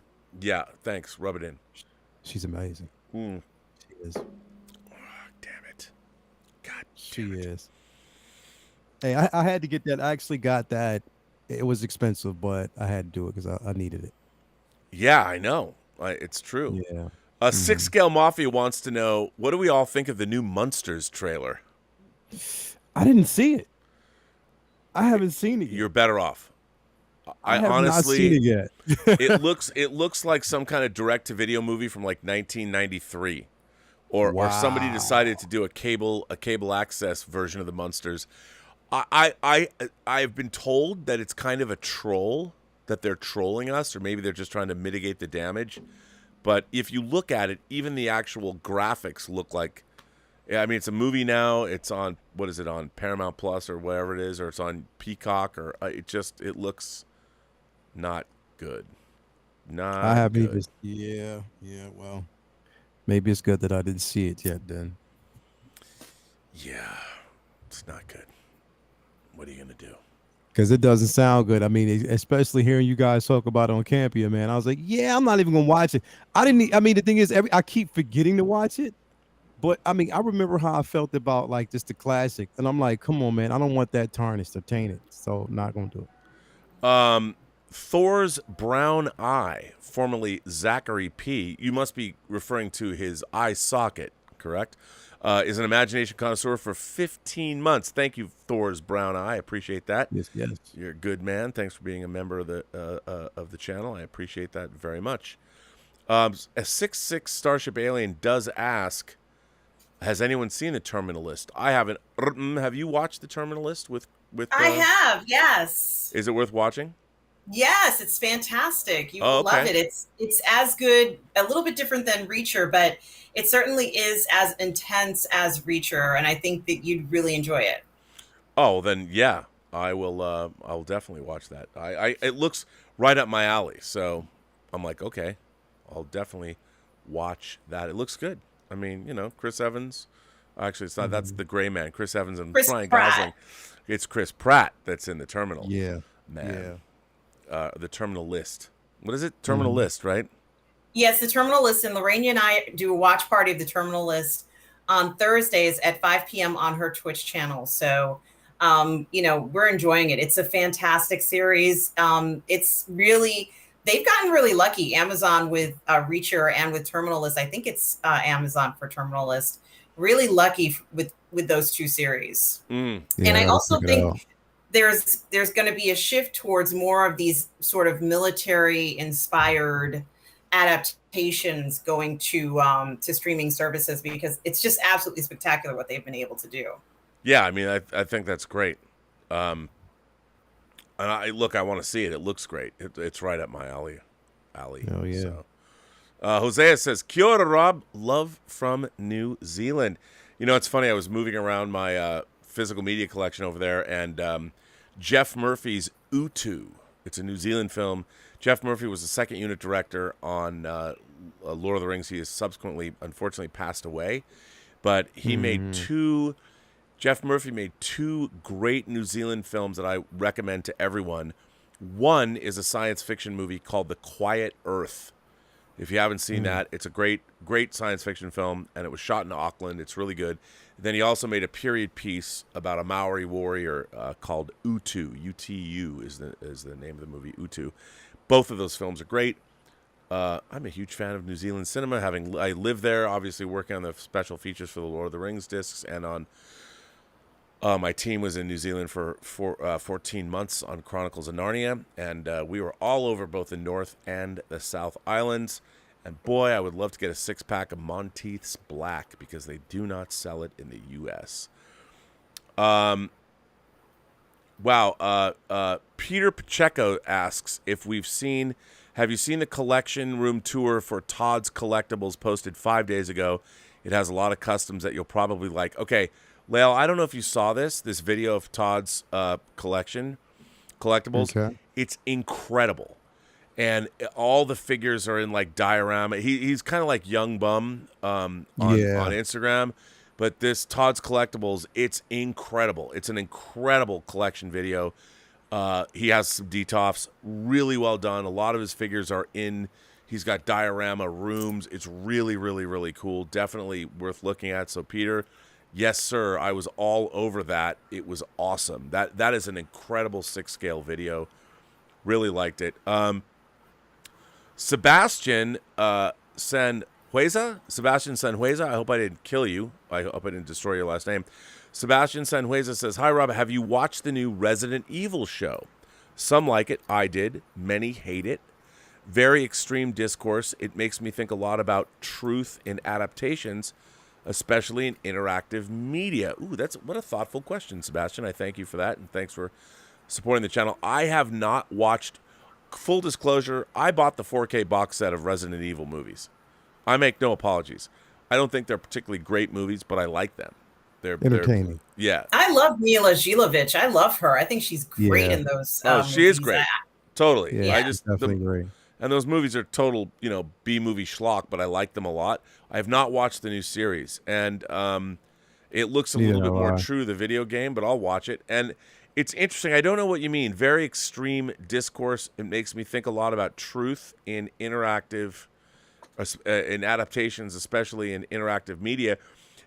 Yeah, thanks. Rub it in. She's amazing. She is. Oh, damn it. God, she is. Hey, I had to get that. I actually got that. It was expensive, but I had to do it because I needed it. Yeah, I know. It's true. Yeah. 6 Scale Mafia wants to know, what do we all think of the new Munsters trailer? I didn't see it. I haven't seen it yet. You're better off. I have honestly not seen it yet. it looks like some kind of direct-to-video movie from like 1993, or somebody decided to do a cable access version of the Munsters. I've been told that it's kind of a troll, that they're trolling us, or maybe they're just trying to mitigate the damage. But if you look at it, even the actual graphics look like, I mean, it's a movie now. It's on, what is it, on Paramount Plus or whatever it is, or it's on Peacock, or it looks not good. I haven't even. Yeah. Well, maybe it's good that I didn't see it yet. Then. Yeah, it's not good. What are you gonna do? Because it doesn't sound good. I mean, especially hearing you guys talk about it on Campia, man. I was like, yeah, I'm not even gonna watch it. The thing is, I keep forgetting to watch it, But I mean, I remember how I felt about like just the classic, and I'm like, come on, man, I don't want that tarnished or tainted, so I'm not gonna do it. Thor's brown eye, formerly Zachary P. You must be referring to his eye socket, correct? Is an imagination connoisseur for 15 months. Thank you, Thor's brown eye. I appreciate that. Yes, yes. You're a good man. Thanks for being a member of the channel. I appreciate that very much. A 6'6" Starship Alien does ask, has anyone seen the Terminalist? I haven't. Have you watched the Terminalist with I have, yes. Is it worth watching? Yes, it's fantastic. You will love it. It's as good, a little bit different than Reacher, but it certainly is as intense as Reacher, and I think that you'd really enjoy it. Oh, then yeah, I will. I'll definitely watch that. It looks right up my alley, so I'm like, okay, I'll definitely watch that. It looks good. I mean, you know, Chris Evans. Actually, it's not. That's the gray man. Chris Evans and Ryan Gosling. It's Chris Pratt that's in the Terminal. Yeah, man. Yeah. The Terminal List. What is it? Terminal List, right? Yes, the Terminal List, and Lorraine and I do a watch party of the Terminal List on Thursdays at 5 p.m. on her Twitch channel. So, you know, we're enjoying it. It's a fantastic series. It's really, they've gotten really lucky. Amazon with Reacher and with Terminal List. I think it's Amazon for Terminal List. Really lucky with those two series. Yeah, and I also think there's going to be a shift towards more of these sort of military inspired adaptations going to streaming services, because it's just absolutely spectacular what they've been able to do. Yeah, I mean, I think that's great. And I want to see it. It looks great. It's right up my alley. Oh yeah. So. Hosea says, "Kia ora, Rob. Love from New Zealand." You know, it's funny. I was moving around my physical media collection over there, and Jeff Murphy's Utu. It's a New Zealand film. Jeff Murphy was the second unit director on Lord of the Rings. He has subsequently, unfortunately, passed away. But he made Jeff Murphy made two great New Zealand films that I recommend to everyone. One is a science fiction movie called The Quiet Earth. If you haven't seen that, it's a great science fiction film, and it was shot in Auckland. It's really good. Then he also made a period piece about a Maori warrior called Utu. UTU is the name of the movie, Utu. Both of those films are great. I'm a huge fan of New Zealand cinema. I live there, obviously working on the special features for the Lord of the Rings discs, and on my team was in New Zealand for 14 months on Chronicles of Narnia, and we were all over both the North and the South Islands. And boy, I would love to get a 6-pack of Monteith's Black, because they do not sell it in the U.S. Wow. Peter Pacheco asks if have you seen the collection room tour for Todd's Collectibles posted 5 days ago? It has a lot of customs that you'll probably like. Okay, Lael, I don't know if you saw this video of Todd's collections. Okay. It's incredible. And all the figures are in like diorama. He's kind of like Young Bum on Instagram. But this Todd's Collectibles, it's incredible. It's an incredible collection video. He has some detoffs, really well done. A lot of his figures are he's got diorama rooms. It's really, really, really cool. Definitely worth looking at. So Peter, yes, sir, I was all over that. It was awesome. That is an incredible 6-scale video. Really liked it. Sebastian Sanhueza, I hope I didn't kill you. I hope I didn't destroy your last name. Sebastian Sanhueza says, "Hi, Rob. Have you watched the new Resident Evil show? Some like it. I did. Many hate it. Very extreme discourse. It makes me think a lot about truth in adaptations, especially in interactive media." Ooh, what a thoughtful question, Sebastian. I thank you for that, and thanks for supporting the channel. I have not watched. Full disclosure, I bought the 4K box set of Resident Evil movies. I make no apologies. I don't think they're particularly great movies, but I like them. They're entertaining. Yeah. I love Mila Jovovich. I love her. I think she's great in those. She is great. Totally. Yeah, definitely great. And those movies are total, B-movie schlock, but I like them a lot. I have not watched the new series, and it looks a little bit more true to the video game, but I'll watch it. And it's interesting. I don't know what you mean. Very extreme discourse. It makes me think a lot about truth in interactive, in adaptations, especially in interactive media.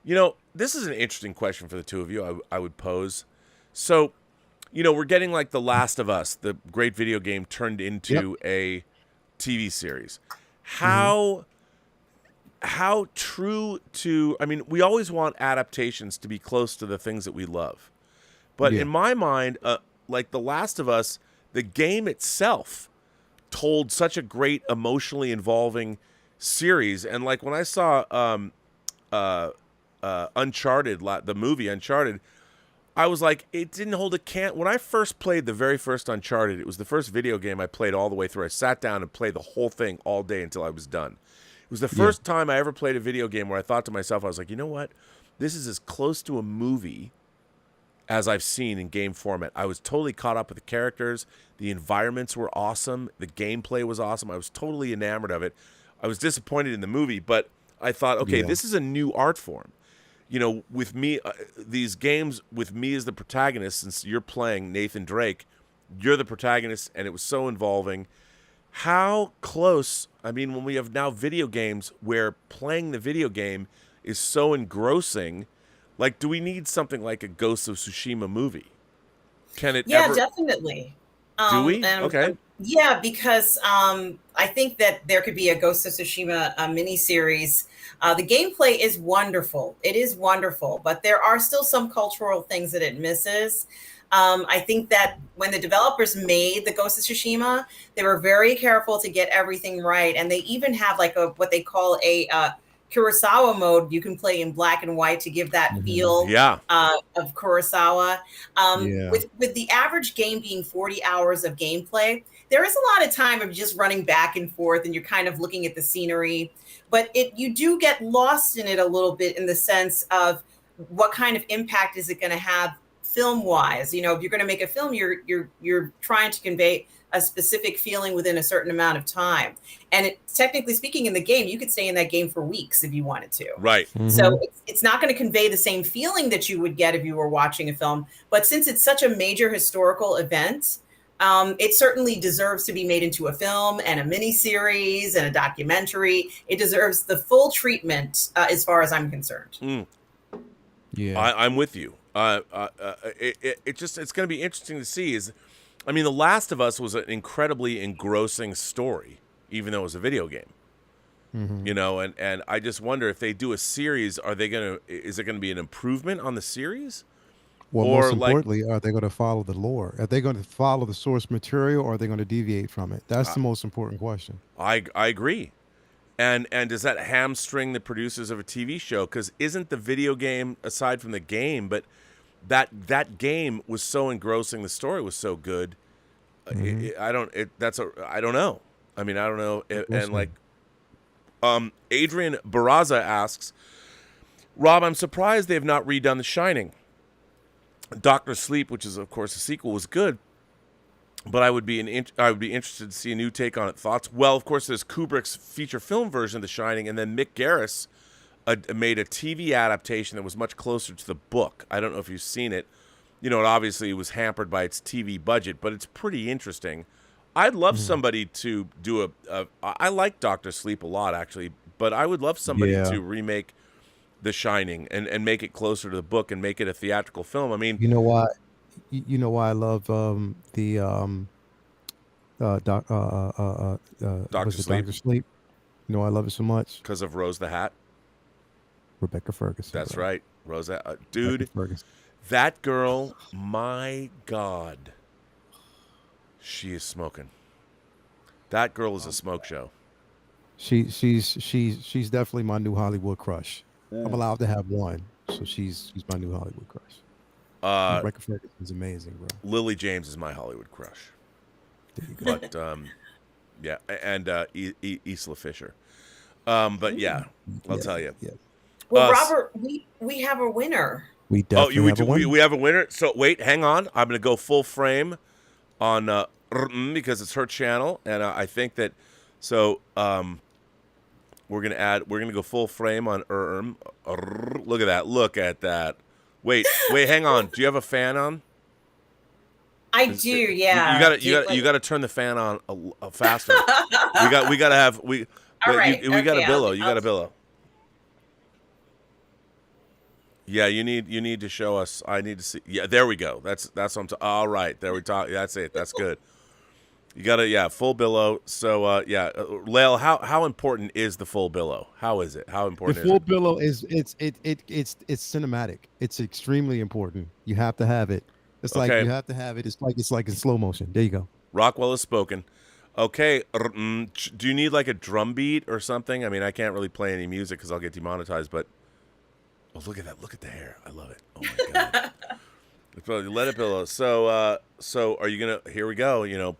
This is an interesting question for the two of you. I would pose. So, we're getting like The Last of Us, the great video game, turned into a TV series. How true to? I mean, we always want adaptations to be close to the things that we love, but in my mind, like The Last of Us, the game itself told such a great emotionally involving series, and like when I saw Uncharted, the movie Uncharted, I was like, it didn't hold a can. When I first played the very first Uncharted, it was the first video game I played all the way through. I sat down and played the whole thing all day until I was done. It was the first time I ever played a video game where I thought to myself, I was like, you know what? This is as close to a movie as I've seen in game format. I was totally caught up with the characters. The environments were awesome. The gameplay was awesome. I was totally enamored of it. I was disappointed in the movie, but I thought, okay, this is a new art form. With me, these games with me as the protagonist, since you're playing Nathan Drake, you're the protagonist, and it was so involving. How close, I mean, when we have now video games where playing the video game is so engrossing, like, do we need something like a Ghost of Tsushima movie? Can it ever? Definitely. Do we? Okay. Yeah, because I think that there could be a Ghost of Tsushima miniseries. The gameplay is wonderful. It is wonderful, but there are still some cultural things that it misses. I think that when the developers made the Ghost of Tsushima, they were very careful to get everything right. And they even have like what they call a Kurosawa mode. You can play in black and white to give that feel of Kurosawa. With the average game being 40 hours of gameplay, there is a lot of time of just running back and forth, and you're kind of looking at the scenery. But you do get lost in it a little bit in the sense of what kind of impact is it going to have film-wise. If you're going to make a film, you're trying to convey a specific feeling within a certain amount of time. And technically speaking, in the game, you could stay in that game for weeks if you wanted to. Right. So it's not going to convey the same feeling that you would get if you were watching a film. But since it's such a major historical event, it certainly deserves to be made into a film and a miniseries and a documentary. It deserves the full treatment as far as I'm concerned. Yeah, I'm with you. It's going to be interesting to see. The Last of Us was an incredibly engrossing story, even though it was a video game. And I just wonder if they do a series, is it going to be an improvement on the series? Well, most importantly, are they going to follow the lore? Are they going to follow the source material, or are they going to deviate from it? That's the most important question. I agree. And does that hamstring the producers of a TV show? Because isn't the video game, aside from the game, but that game was so engrossing, the story was so good. I don't know. I mean, I don't know. Adrian Barraza asks, Rob, I'm surprised they have not redone The Shining. Dr. Sleep, which is of course a sequel, was good, but I would be interested to see a new take on it. Thoughts? Well, of course, there's Kubrick's feature film version of The Shining, and then Mick Garris made a TV adaptation that was much closer to the book. I don't know if you've seen it. It obviously was hampered by its TV budget, but it's pretty interesting. I'd love somebody to do I like Dr. Sleep a lot, actually, but I would love somebody to remake The Shining and make it closer to the book and make it a theatrical film. I mean, you know why I love Dr. Sleep. Dr. Sleep. I love it so much Because of Rose the Hat. Rebecca Ferguson. That's right, Rose. Dude, that girl, my God, she is smoking. That girl is a smoke show. She's definitely my new Hollywood crush. I'm allowed to have one, so she's my new Hollywood crush. Rebecca Ferguson is amazing, bro. Lily James is my Hollywood crush. There you go. But and Isla Fisher. But yeah, I'll tell you. Yeah. Well, Robert, we have a winner. We definitely have a winner. We have a winner. So wait, hang on. I'm going to go full frame on because it's her channel, and I think that we're gonna go full frame on Look at that. Wait, hang on. Do you have a fan on? I do, yeah. You got to turn the fan on faster. we got to have we got a billow. You got a billow. Yeah, you need to show us. I need to see. Yeah, there we go. That's what I'm. All right, there we talk. That's it. That's good. You got to full billow. So Lael, how important is the full billow? How is it? How The important is full it? billow is it's cinematic. It's extremely important. You have to have it. It's like Okay, you have to have it. It's like in slow motion. There you go. Rockwell has spoken. Okay, do you need like a drum beat or something? I mean, I can't really play any music because I'll get demonetized. But look at that! Look at the hair. I love it. Oh my god! Let it billow. So are you gonna? Here we go.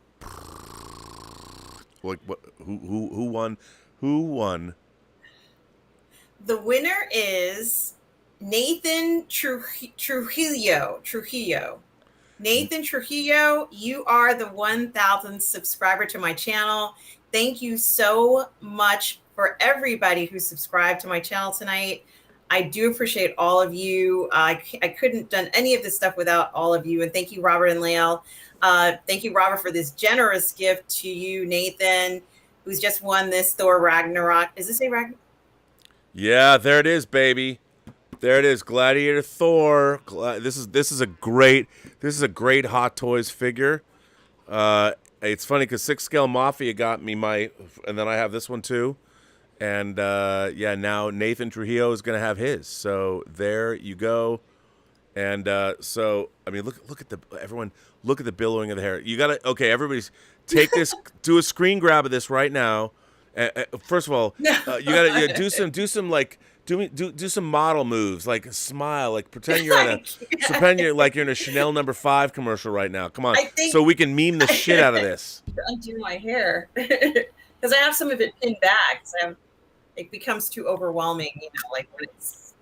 What? Who won? Who won? The winner is Nathan Trujillo. Nathan Trujillo, you are the 1,000th subscriber to my channel. Thank you so much for everybody who subscribed to my channel tonight. I do appreciate all of you. I couldn't have done any of this stuff without all of you. And thank you, Robert and Lael. Thank you, Robert, for this generous gift to you, Nathan, who's just won this Thor Ragnarok. Is this a Ragnarok? Yeah, there it is, baby. There it is, Gladiator Thor. This is a great Hot Toys figure. It's funny because 6 Scale Mafia got me and then I have this one too. And now Nathan Trujillo is gonna have his. So there you go. And so I mean, look at the billowing of the hair. You gotta everybody's take this, do a screen grab of this right now. First of all, you gotta do some like. Do some model moves, like smile, like pretend you're like you're in a Chanel No. 5 commercial right now. Come on, so we can meme the shit out of this. Undo my hair because I have some of it pinned back. So it becomes too overwhelming, like when it's.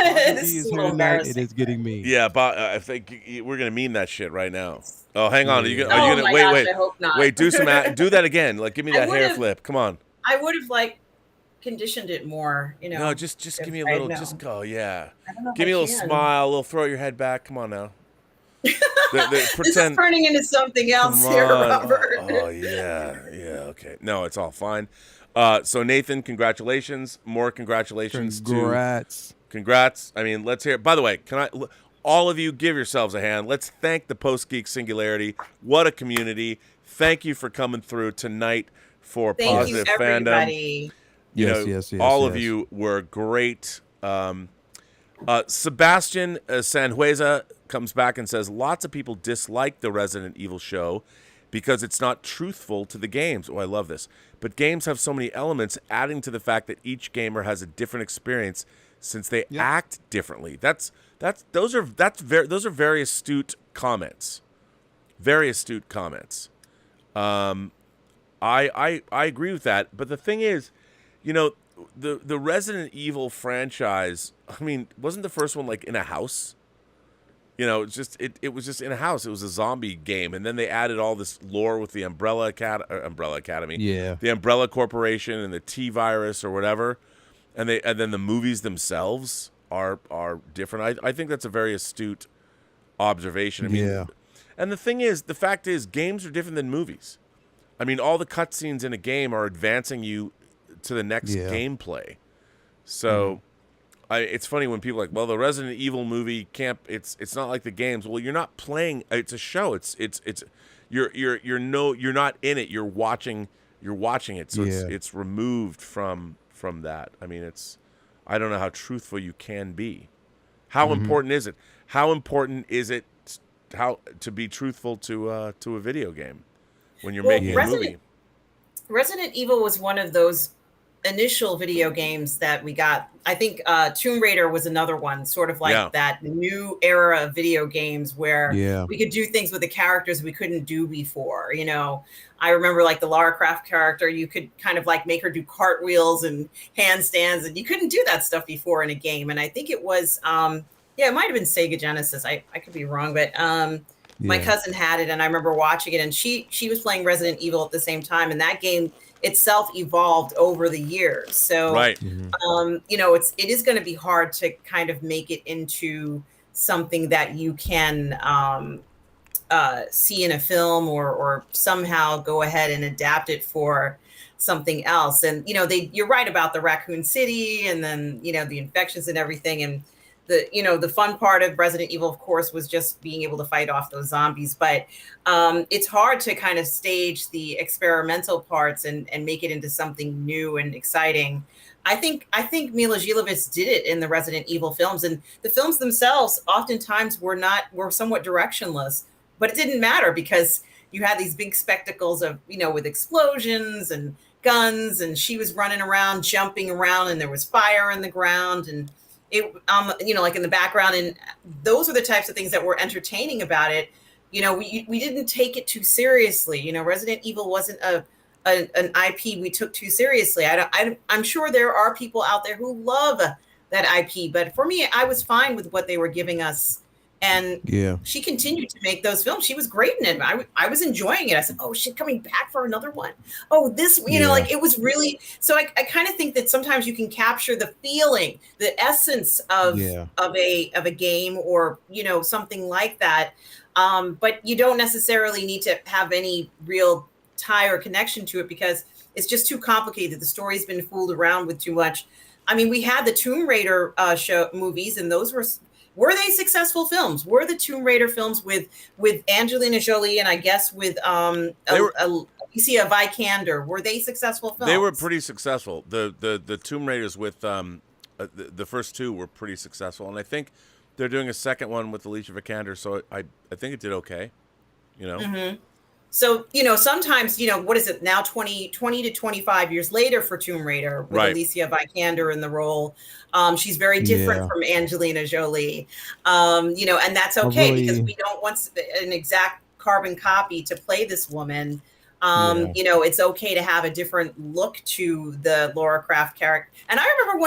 This is a little embarrassing. It is getting me. Yeah, but I think we're gonna meme that shit right now. Oh, hang on. Are you oh gonna my wait? gosh, Wait, I hope not. wait. Do that again. Like, give me that hair flip. Come on. I would have conditioned it more, No, just give me a little. Just go, yeah. Give me a little smile. A little throw your head back. Come on now. Pretend. This is turning into something else here, Robert. Oh yeah. Okay. No, it's all fine. So Nathan, congratulations. More congratulations. Congrats. I mean, let's hear it. By the way, all of you give yourselves a hand. Let's thank the Post-Geek Singularity. What a community. Thank you for coming through tonight for Positive Fandom. Yes. All of you were great. Sebastian Sanhueza comes back and says, lots of people dislike the Resident Evil show because it's not truthful to the games. Oh, I love this. But games have so many elements, adding to the fact that each gamer has a different experience since they act differently. Those are very astute comments. Very astute comments. I agree with that. But the thing is, the Resident Evil franchise, I mean, wasn't the first one like in a house? It was just in a house. It was a zombie game, and then they added all this lore with the Umbrella Academy, the Umbrella Corporation, and the T-Virus or whatever, and then the movies themselves are different. I think that's a very astute observation. I mean, and the fact is, games are different than movies. I mean, all the cutscenes in a game are advancing you to the next gameplay. So. It's funny when people are like, well, the Resident Evil movie it's not like the games. Well, you're not playing. It's a show. You're not in it. You're watching it. So it's removed from that. I mean, I don't know how truthful you can be. How important is it? How important is it to be truthful to a video game when you're making a movie? Resident Evil was one of those initial video games that we got. I think Tomb Raider was another one, sort of like that new era of video games where we could do things with the characters we couldn't do before. I remember like the Lara Croft character, you could kind of like make her do cartwheels and handstands, and you couldn't do that stuff before in a game. And I think it was it might have been Sega Genesis. I could be wrong, but my cousin had it, and I remember watching it, and she was playing Resident Evil at the same time, and that game itself evolved over the years. So, it is going to be hard to kind of make it into something that you can see in a film or somehow go ahead and adapt it for something else. And you're right about the Raccoon City, and then the infections and everything. And the fun part of Resident Evil, of course, was just being able to fight off those zombies. But it's hard to kind of stage the experimental parts and make it into something new and exciting. I think Mila Jovovich did it in the Resident Evil films, and the films themselves oftentimes were somewhat directionless, but it didn't matter because you had these big spectacles of with explosions and guns, and she was running around, jumping around, and there was fire in the ground, and it like in the background, and those are the types of things that were entertaining about it. We didn't take it too seriously. Resident Evil wasn't an IP we took too seriously. I'm sure there are people out there who love that IP, but for me, I was fine with what they were giving us. And she continued to make those films. She was great in it. I was enjoying it. I said, "Oh, she's coming back for another one." Oh, this, like it was really. So I kind of think that sometimes you can capture the feeling, the essence of a game, or something like that. But you don't necessarily need to have any real tie or connection to it because it's just too complicated. The story's been fooled around with too much. I mean, we had the Tomb Raider movies, and those were they successful films? Were the Tomb Raider films with Angelina Jolie and I guess with Alicia Vikander, were they successful films? They were pretty successful. The Tomb Raiders with the first two were pretty successful, and I think they're doing a second one with Alicia Vikander, so I think it did okay. Mm-hmm. So, sometimes, what is it now, 20 to 25 years later for Tomb Raider with Alicia Vikander in the role. She's very different from Angelina Jolie, and that's okay because we don't want an exact carbon copy to play this woman. It's okay to have a different look to the Lara Croft character. And I remember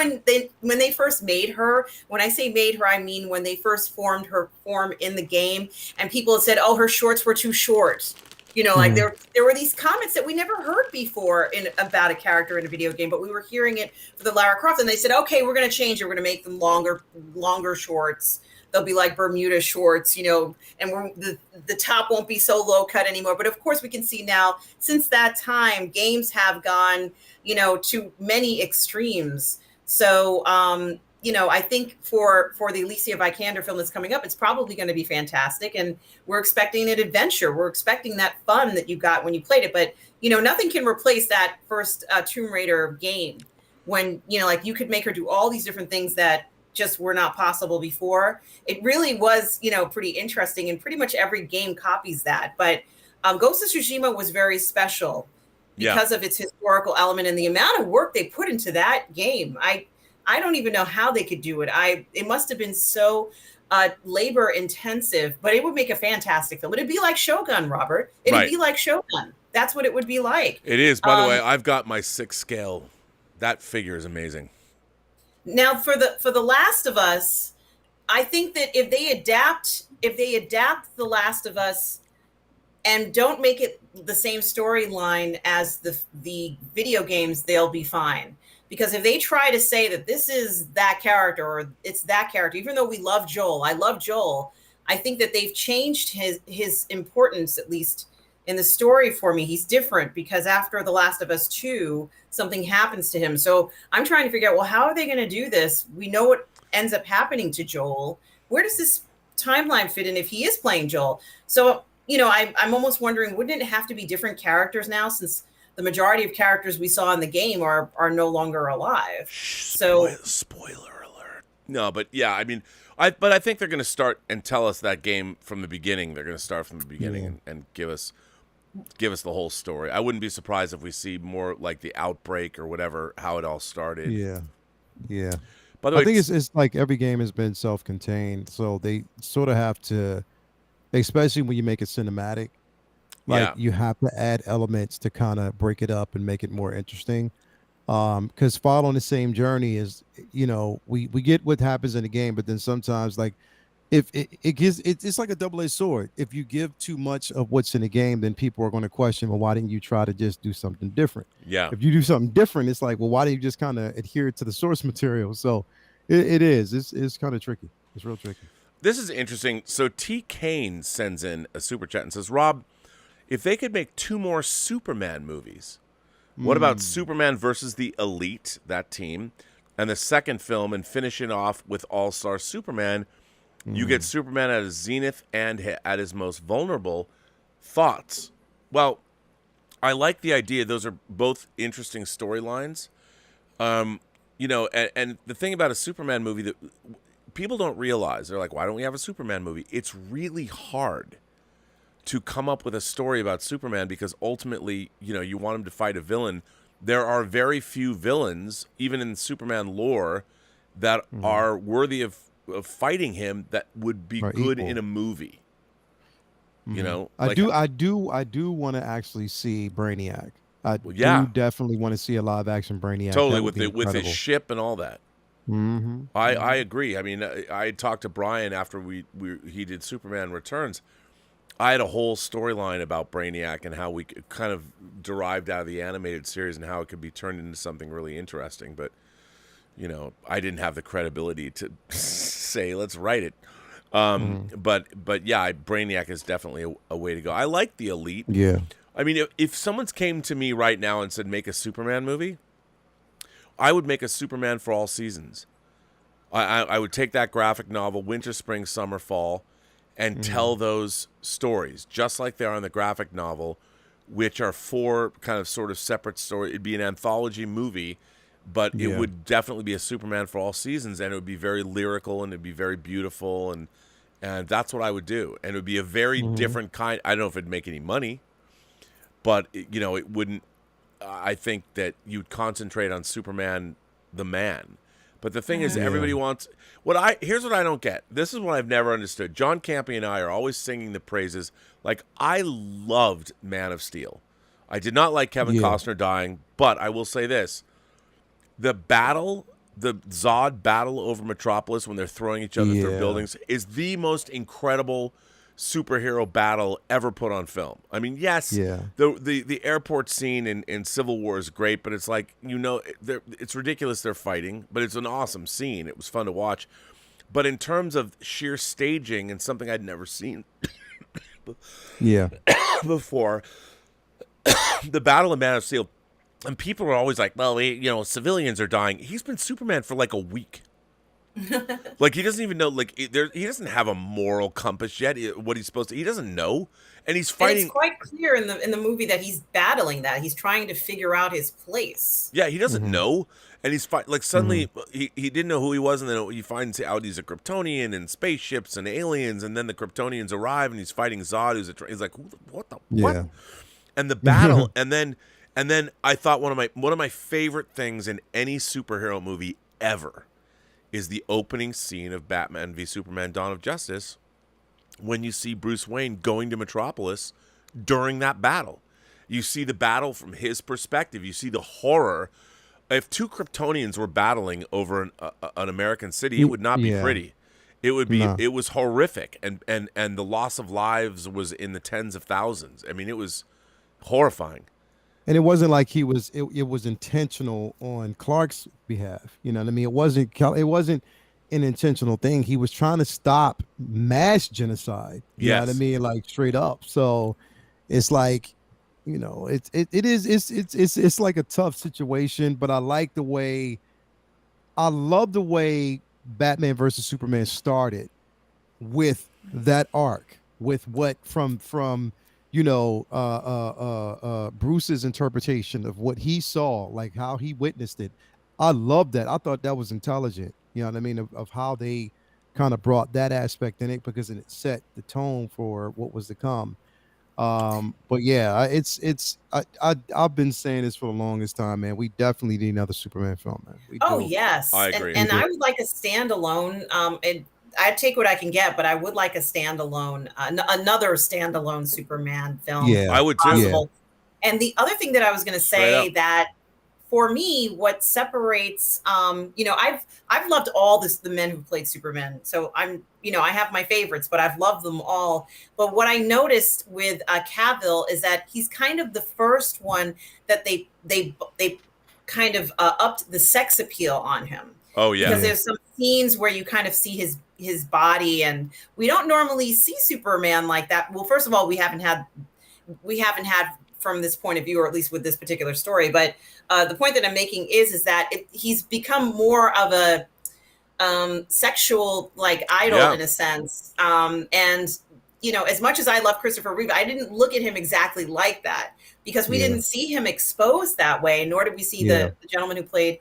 when they first made her, when I say made her, I mean when they first formed her form in the game, and people had said, "Oh, her shorts were too short." Like there were these comments that we never heard before about a character in a video game, but we were hearing it for the Lara Croft, and they said, "Okay, we're going to change it. We're going to make them longer shorts. They'll be like Bermuda shorts, and the top won't be so low cut anymore." But of course, we can see now, since that time, games have gone, to many extremes. So, I think for the Alicia Vikander film that's coming up, it's probably going to be fantastic. And we're expecting an adventure. We're expecting that fun that you got when you played it. But, nothing can replace that first Tomb Raider game when, like you could make her do all these different things that just were not possible before. It really was, pretty interesting. And pretty much every game copies that. But Ghost of Tsushima was very special because of its historical element and the amount of work they put into that game. I don't even know how they could do it. It must have been so labor intensive, but it would make a fantastic film. It'd be like Shogun, Robert. It'd be like Shogun. That's what it would be like. It is. By the way, I've got my 6 scale. That figure is amazing. Now, for the Last of Us, I think that if they adapt The Last of Us and don't make it the same storyline as the video games, they'll be fine. Because if they try to say that this is that character or it's that character, even though we love Joel, I love Joel, I think that they've changed his importance, at least in the story for me. He's different because after The Last of Us 2, something happens to him. So I'm trying to figure out, well, how are they going to do this? We know what ends up happening to Joel. Where does this timeline fit in if he is playing Joel? So, I'm almost wondering, wouldn't it have to be different characters now, since the majority of characters we saw in the game are no longer alive? Spoiler alert. No, but yeah, I mean, I think they're going to start and tell us that game from the beginning. They're going to start from the beginning and give us the whole story. I wouldn't be surprised if we see more like the outbreak or whatever, how it all started. Yeah. By the way, I think it's like every game has been self-contained, so they sort of have to, especially when you make it cinematic. You have to add elements to kind of break it up and make it more interesting. Because following the same journey is, we get what happens in the game, but then sometimes if it's like a double-edged sword. If you give too much of what's in the game, then people are going to question, well, why didn't you try to just do something different? Yeah. If you do something different, it's like, well, why didn't you just kind of adhere to the source material? So it's kind of tricky. It's real tricky. This is interesting. So T. Kane sends in a super chat and says, Rob, if they could make 2 more Superman movies, What about Superman versus the Elite, that team? And the second film, and finishing off with All-Star Superman, you get Superman at his zenith and at his most vulnerable. Thoughts? Well, I like the idea. Those are both interesting storylines. You know, and the thing about a Superman movie that people don't realize, they're like, why don't we have a Superman movie? It's really hard to come up with a story about Superman because ultimately, you know, you want him to fight a villain. There are very few villains, even in Superman lore, that are worthy of fighting him that would be good in a movie. You know, I do want to actually see Brainiac. I do definitely want to see a live action Brainiac. Totally, with his ship and all that. I agree. I mean, I talked to Brian after he did Superman Returns. I had a whole storyline about Brainiac and how we kind of derived out of the animated series and how it could be turned into something really interesting. But, you know, I didn't have the credibility to say, let's write it. But yeah, Brainiac is definitely a way to go. I like the Elite. Yeah. I mean, if someone came to me right now and said, make a Superman movie, I would make a Superman for all seasons. I would take that graphic novel, winter, spring, summer, fall, and tell those stories, just like they are in the graphic novel, which are four kind of sort of separate stories. It'd be an anthology movie, but it would definitely be a Superman for all seasons, and it would be very lyrical, and it'd be very beautiful, and that's what I would do. And it would be a very different kind. I don't know if it'd make any money, but, you know, it wouldn't. I think that you'd concentrate on Superman the man. But the thing is, everybody wants here's what I don't get. This is what I've never understood. John Campy and I are always singing the praises. Like, I loved Man of Steel. I did not like Kevin Costner dying, but I will say this. The Zod battle over Metropolis when they're throwing each other through buildings is the most incredible superhero battle ever put on film. I mean, yes, the airport scene in Civil War is great, but it's like, you know, it's ridiculous they're fighting, but it's an awesome scene. It was fun to watch. But in terms of sheer staging and something I'd never seen before, the Battle of Man of Steel, and people are always like, well, you know, civilians are dying. He's been Superman for like a week. Like, he doesn't even know, like, he doesn't have a moral compass yet, what he's supposed to. He doesn't know, and he's fighting. And it's quite clear in the movie that he's battling that. He's trying to figure out his place. Yeah, he doesn't know, and he's like, suddenly he didn't know who he was, and then he finds out he's a Kryptonian and spaceships and aliens, and then the Kryptonians arrive, and he's fighting Zod, he's like, what? And the battle, and then I thought one of my favorite things in any superhero movie ever is the opening scene of Batman v Superman: Dawn of Justice, when you see Bruce Wayne going to Metropolis during that battle. You see the battle from his perspective. You see the horror. If two Kryptonians were battling over an American city, it would not be pretty. It would be. No. It was horrific, and the loss of lives was in the tens of thousands. I mean, it was horrifying. And it wasn't like it was intentional on Clark's behalf. You know what I mean? It wasn't an intentional thing. He was trying to stop mass genocide. You know what I mean? Like, straight up. So it's like, you know, it's like a tough situation, but I love the way Batman versus Superman started with that arc, with what from you know, Bruce's interpretation of what he saw, like how he witnessed it. I love that. I thought that was intelligent. You know what I mean? Of how they kind of brought that aspect in it, because it set the tone for what was to come. But yeah, I've been saying this for the longest time, man. We definitely need another Superman film, man. Yes, I agree. And I would like a standalone. I take what I can get, but I would like a standalone, another standalone Superman film. Yeah, I would too. Yeah. And the other thing that I was going to say, that for me, what separates, you know, I've loved all the men who played Superman. So I'm, you know, I have my favorites, but I've loved them all. But what I noticed with Cavill is that he's kind of the first one that they kind of upped the sex appeal on him. Oh yeah, because there's some scenes where you kind of see his body, and we don't normally see Superman like that. Well, first of all, we haven't had this point of view, or at least with this particular story. But the point that I'm making is that he's become more of a sexual like idol in a sense. And as much as I love Christopher Reeve, I didn't look at him exactly like that, because we didn't see him exposed that way, nor did we see the gentleman who played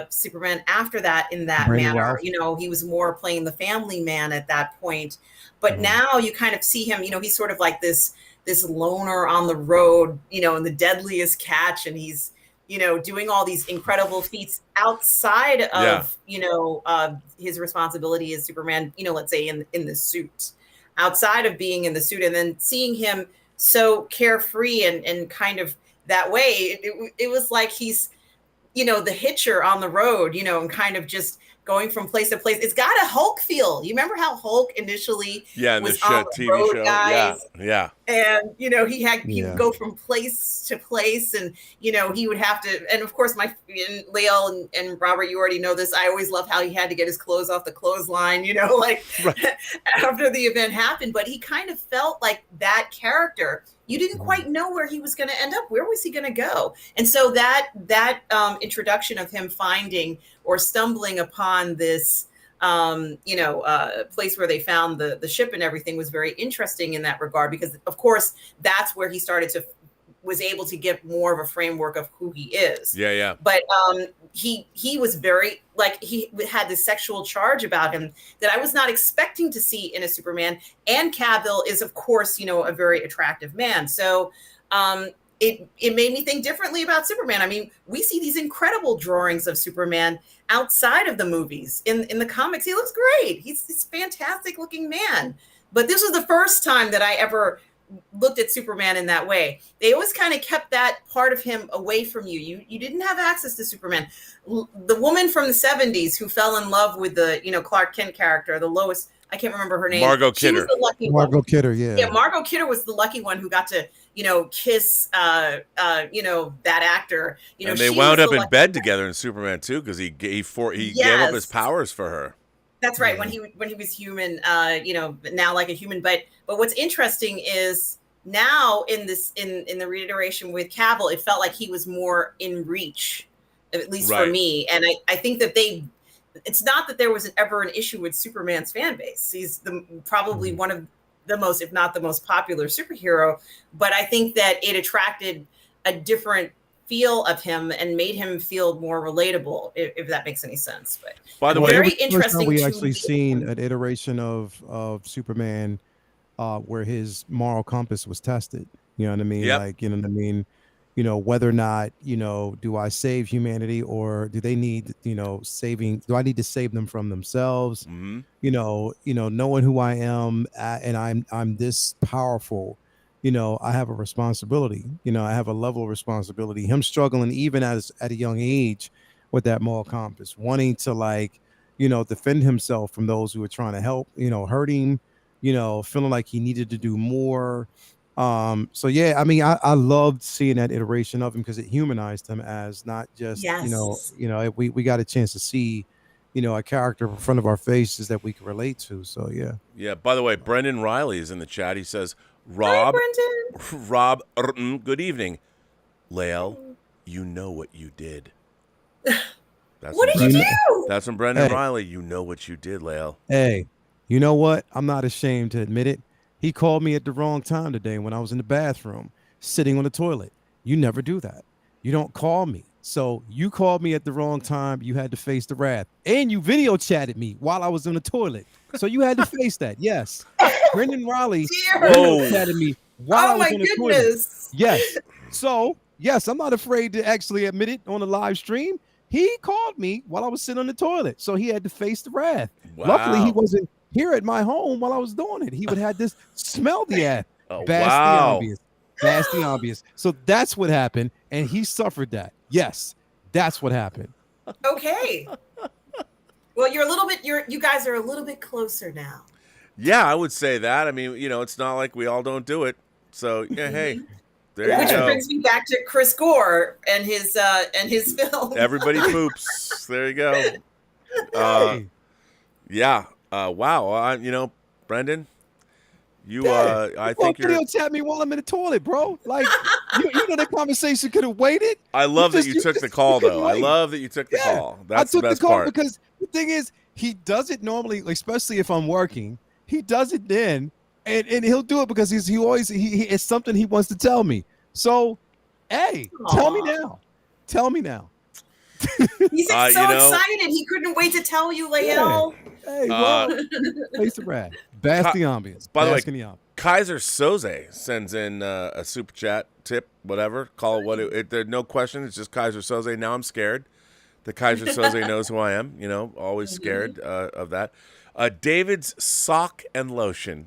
Superman after that in that Brandon manner. Routh. He was more playing the family man at that point. But now you kind of see him, he's sort of like this loner on the road, in the deadliest catch, and he's doing all these incredible feats outside of his responsibility as Superman, let's say in the suit, outside of being in the suit, and then seeing him so carefree and kind of that way, it was like he's the hitcher on the road, and kind of just going from place to place. It's got a Hulk feel. You remember how Hulk initially was on the TV road, show? guys? Yeah. And he would go from place to place, and he would have to. And of course, Lael and Robert, you already know this. I always love how he had to get his clothes off the clothesline, right. After the event happened. But he kind of felt like that character. You didn't quite know where he was going to end up. Where was he going to go? And so that introduction of him finding or stumbling upon this, place where they found the ship and everything was very interesting in that regard, because of course that's where he was able to get more of a framework of who he is. Yeah. But he was very, like, he had this sexual charge about him that I was not expecting to see in a Superman. And Cavill is, of course, a very attractive man. So it made me think differently about Superman. I mean, we see these incredible drawings of Superman outside of the movies. In the comics, he looks great. He's this fantastic looking man. But this was the first time that I ever looked at Superman in that way. They always kind of kept that part of him away from you. You didn't have access to Superman. The woman from the 70s who fell in love with the Clark Kent character, the Lois, I can't remember her name. Margot Kidder. She was the lucky Margot one. Kidder, yeah. Yeah, Margot Kidder was the lucky one who got to kiss that actor. And they wound up in bed together in Superman 2 because he gave up his powers for her. That's right. When he was human, now like a human. But what's interesting is now in the reiteration with Cavill, it felt like he was more in reach, at least for me. And I think that it's not that there was ever an issue with Superman's fan base. He's probably one of the most, if not the most popular superhero. But I think that it attracted a different feel of him and made him feel more relatable, if that makes any sense. But by the way, very interesting. We actually seen an iteration of Superman where his moral compass was tested. You know what I mean? Yep. Like, you know what I mean? Whether or not, do I save humanity, or do they need, saving? Do I need to save them from themselves? Mm-hmm. Knowing who I am, and I'm this powerful. I have a responsibility. I have a level of responsibility. Him struggling even at a young age with that moral compass, wanting to defend himself from those who are trying to help, hurt him, feeling like he needed to do more. So yeah, I mean, I loved seeing that iteration of him because it humanized him as not just, we got a chance to see, a character in front of our faces that we can relate to. So yeah. Yeah. By the way, Brendan Riley is in the chat. He says, Rob, good evening. Lael, you know what you did. What did you do? That's from Brendan Riley. You know what you did, Lael. Hey, you know what? I'm not ashamed to admit it. He called me at the wrong time today when I was in the bathroom, sitting on the toilet. You never do that. You don't call me. So you called me at the wrong time. You had to face the wrath. And you video chatted me while I was in the toilet. So you had to face that. Yes. Brendan Riley video chatted me while I was in the toilet. Yes. So, yes, I'm not afraid to actually admit it on the live stream. He called me while I was sitting on the toilet. So he had to face the wrath. Wow. Luckily, he wasn't here at my home while I was doing it. He would have this smell the ass. That's the obvious. So that's what happened. And he suffered that. Yes, that's what happened. Okay. Well, you guys are a little bit closer now. Yeah, I would say that. I mean, it's not like we all don't do it. So yeah, hey, there you Which go. brings me back to Chris Gore and his film. Everybody poops. There you go. Yeah. Wow. Brendan, I think you're. Video chat me while I'm in the toilet, bro. Like, You know, the conversation could have waited. I love that you took the call, though. I wait. love that you took the call. That's I took the best the call part. because the thing is, he does it normally, especially if I'm working. He does it then, and he'll do it because he always it's something he wants to tell me. So, hey, tell me now. Tell me now. He's so excited. He couldn't wait to tell you, Lael. Hey, well, place the rad. Bask the ambience. By the way, Kaiser Soze sends in a super chat tip, whatever. Call it what there's no question. It's just Kaiser Soze. Now I'm scared. The Kaiser Soze knows who I am. You know, always scared of that. David's sock and lotion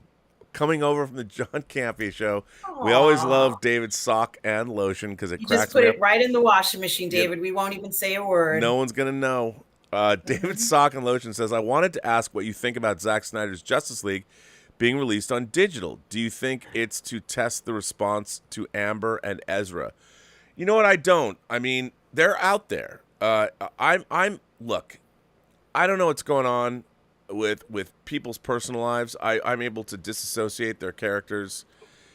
coming over from the John Campy show. Aww. We always love David's sock and lotion because it cracks me up. Just put it right in the washing machine, David. We won't even say a word. No one's going to know. David's sock and lotion says, I wanted to ask what you think about Zack Snyder's Justice League being released on digital. Do you think it's to test the response to Amber and Ezra? You know what? I don't. I mean, they're out there. Look, I don't know what's going on with people's personal lives. I'm able to disassociate their characters.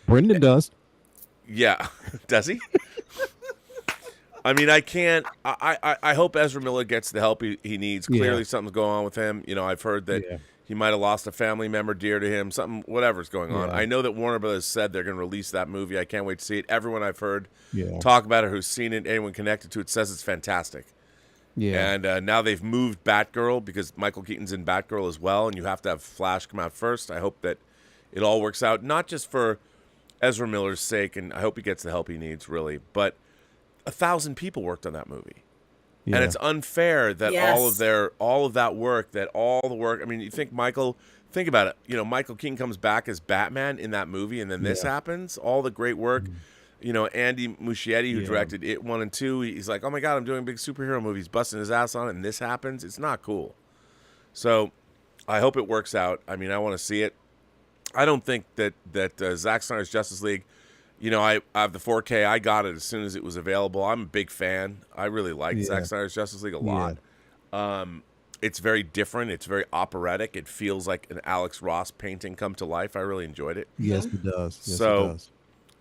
Brendan does. Yeah. Does he? I mean, I can't. I hope Ezra Miller gets the help he needs. Clearly, something's going on with him. You know, I've heard that he might have lost a family member dear to him. Whatever's going on. I know that Warner Brothers said they're going to release that movie. I can't wait to see it. Everyone I've heard talk about it, who's seen it, anyone connected to it, says it's fantastic. Yeah. And now they've moved Batgirl because Michael Keaton's in Batgirl as well, and you have to have Flash come out first. I hope that it all works out, not just for Ezra Miller's sake, and I hope he gets the help he needs, really, but 1,000 people worked on that movie. Yeah. And it's unfair that all of that work, I mean, you think think about it. You know, Michael Keaton comes back as Batman in that movie, and then this happens. All the great work. You know, Andy Muschietti, who directed It 1 and 2, he's like, oh my God, I'm doing a big superhero movie. He's busting his ass on it, and this happens. It's not cool. So I hope it works out. I mean, I want to see it. I don't think that Zack Snyder's Justice League, you know, I have the 4K. I got it as soon as it was available. I'm a big fan. I really like Zack Snyder's Justice League a lot. It's very different. It's very operatic. It feels like an Alex Ross painting come to life. I really enjoyed it. Yes, it does. Yes, so, it does.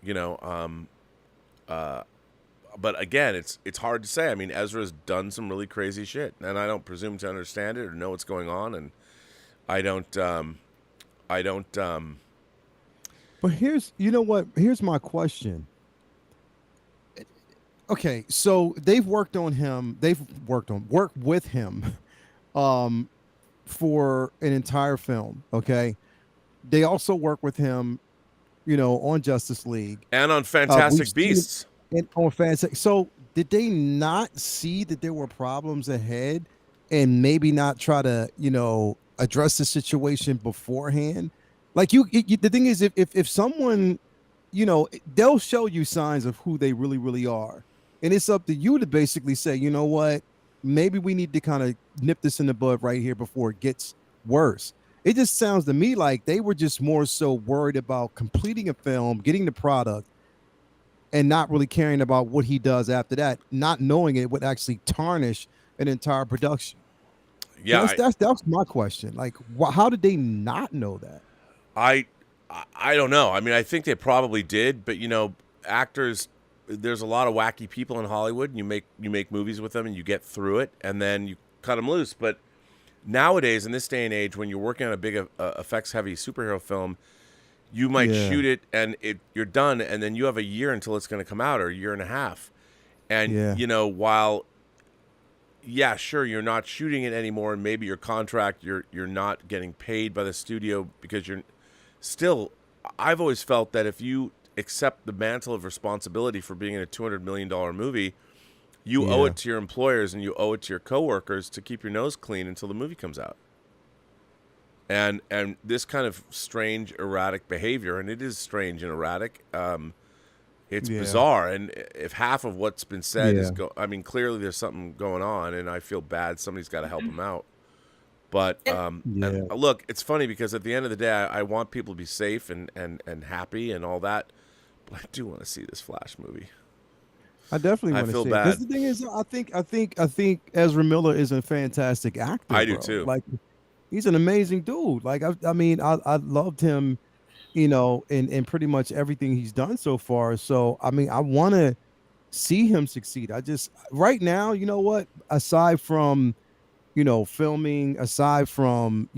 You know, but again, it's hard to say. I mean, Ezra's done some really crazy shit, and I don't presume to understand it or know what's going on, and I don't. But here's my question. Okay, so they've worked with him, for an entire film. Okay, they also work with him, you know, on Justice League and on Fantastic Beasts. And on Fantastic. So did they not see that there were problems ahead, and maybe not try to, you know, address the situation beforehand? Like the thing is, if someone, you know, they'll show you signs of who they really, really are. And it's up to you to basically say, you know what, maybe we need to kind of nip this in the bud right here before it gets worse. It just sounds to me like they were just more so worried about completing a film, getting the product, and not really caring about what he does after that, not knowing it would actually tarnish an entire production. Yeah, that's my question. Like, how did they not know that? I don't know. I mean, I think they probably did, but you know, actors, there's a lot of wacky people in Hollywood, and you make movies with them, and you get through it, and then you cut them loose. But nowadays, in this day and age, when you're working on a big effects-heavy superhero film, you might shoot it, and you're done, and then you have a year until it's going to come out, or a year and a half. And you know, while sure, you're not shooting it anymore, and maybe your contract, you're not getting paid by the studio because you're still. I've always felt that if you accept the mantle of responsibility for being in a $200 million movie, you owe it to your employers and you owe it to your coworkers to keep your nose clean until the movie comes out. And this kind of strange, erratic behavior, and it is strange and erratic, it's bizarre. And if half of what's been said is, I mean, clearly there's something going on, and I feel bad. Somebody's got to help them out. But and look, it's funny because at the end of the day, I want people to be safe and happy and all that. But I do want to see this Flash movie. I definitely want to see it. Because the thing is, I think Ezra Miller is a fantastic actor. I do too. Like, he's an amazing dude. Like, I mean, I loved him you know, in pretty much everything he's done so far. So I mean, I want to see him succeed. I just right now, you know what? Aside from filming, aside from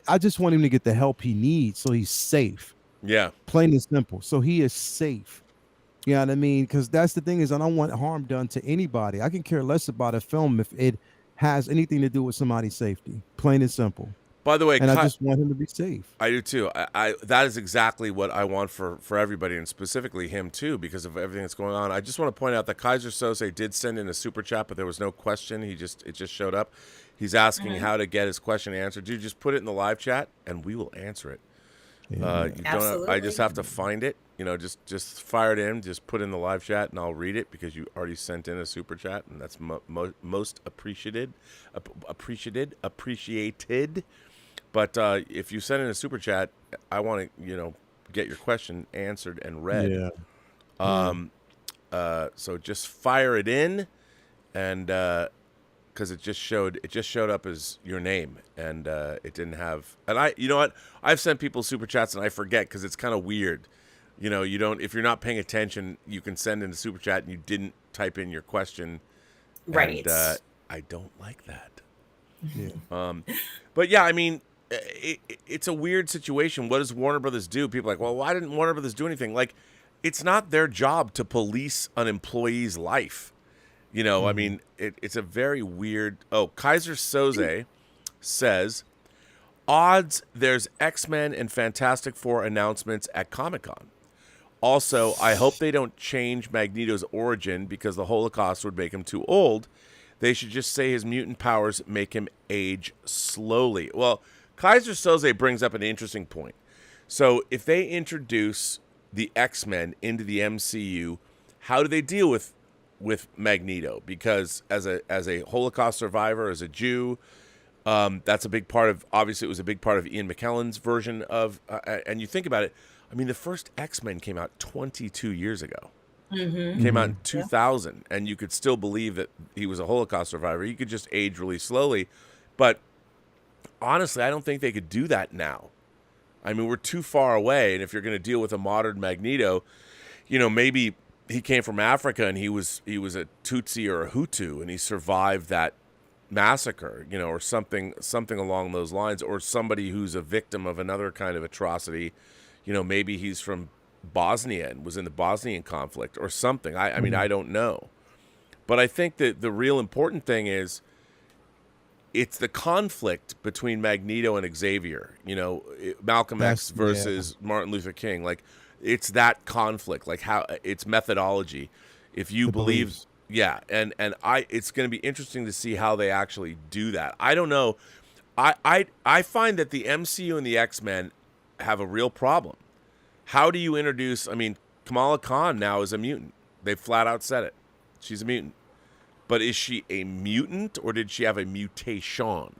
I just want him to get the help he needs so he's safe. Yeah. Plain and simple. So he is safe. You know what I mean? Because that's the thing is I don't want harm done to anybody. I can care less about a film if it has anything to do with somebody's safety. Plain and simple. By the way, And I just want him to be safe. I do too. I that is exactly what I want for everybody, and specifically him too, because of everything that's going on. I just want to point out that Kaiser Sose did send in a super chat, but there was no question. It just showed up. He's asking how to get his question answered. Dude, just put it in the live chat, and we will answer it. Yeah. I just have to find it. Just fire it in. Just put it in the live chat, and I'll read it because you already sent in a super chat, and that's most appreciated. But if you send in a super chat, I want to, get your question answered and read. Yeah. So just fire it in, and because it just showed up as your name, and it didn't have. And you know what? I've sent people super chats and I forget because it's kind of weird. You don't, if you're not paying attention, you can send in a super chat and you didn't type in your question. Right. And I don't like that. Yeah. But yeah, I mean, it's a weird situation. What does Warner Brothers do? People are like, well, why didn't Warner Brothers do anything? Like, it's not their job to police an employee's life. I mean, it's a very weird. Oh, Kaiser Soze says, odds there's X-Men and Fantastic Four announcements at Comic-Con. Also, I hope they don't change Magneto's origin because the Holocaust would make him too old. They should just say his mutant powers make him age slowly. Well, Kaiser Soze brings up an interesting point. So if they introduce the X-Men into the MCU, how do they deal with Magneto? Because as a Holocaust survivor, as a Jew, that's a big part of. Obviously, it was a big part of Ian McKellen's version of. And you think about it. I mean, the first X-Men came out 22 years ago. Came out in 2000, and you could still believe that he was a Holocaust survivor. He could just age really slowly, but honestly, I don't think they could do that now. I mean, we're too far away, and if you're going to deal with a modern Magneto, maybe he came from Africa and he was a Tutsi or a Hutu, and he survived that massacre, or something along those lines, or somebody who's a victim of another kind of atrocity. Maybe he's from Bosnia and was in the Bosnian conflict or something. I mean, I don't know. But I think that the real important thing is it's the conflict between Magneto and Xavier, Malcolm X versus Martin Luther King. Like, it's that conflict, like how it's methodology. If you believe, and it's going to be interesting to see how they actually do that. I don't know. I find that the MCU and the X-Men have a real problem. How do you introduce, I mean, Kamala Khan now is a mutant. They flat out said it. She's a mutant. But is she a mutant or did she have a mutation?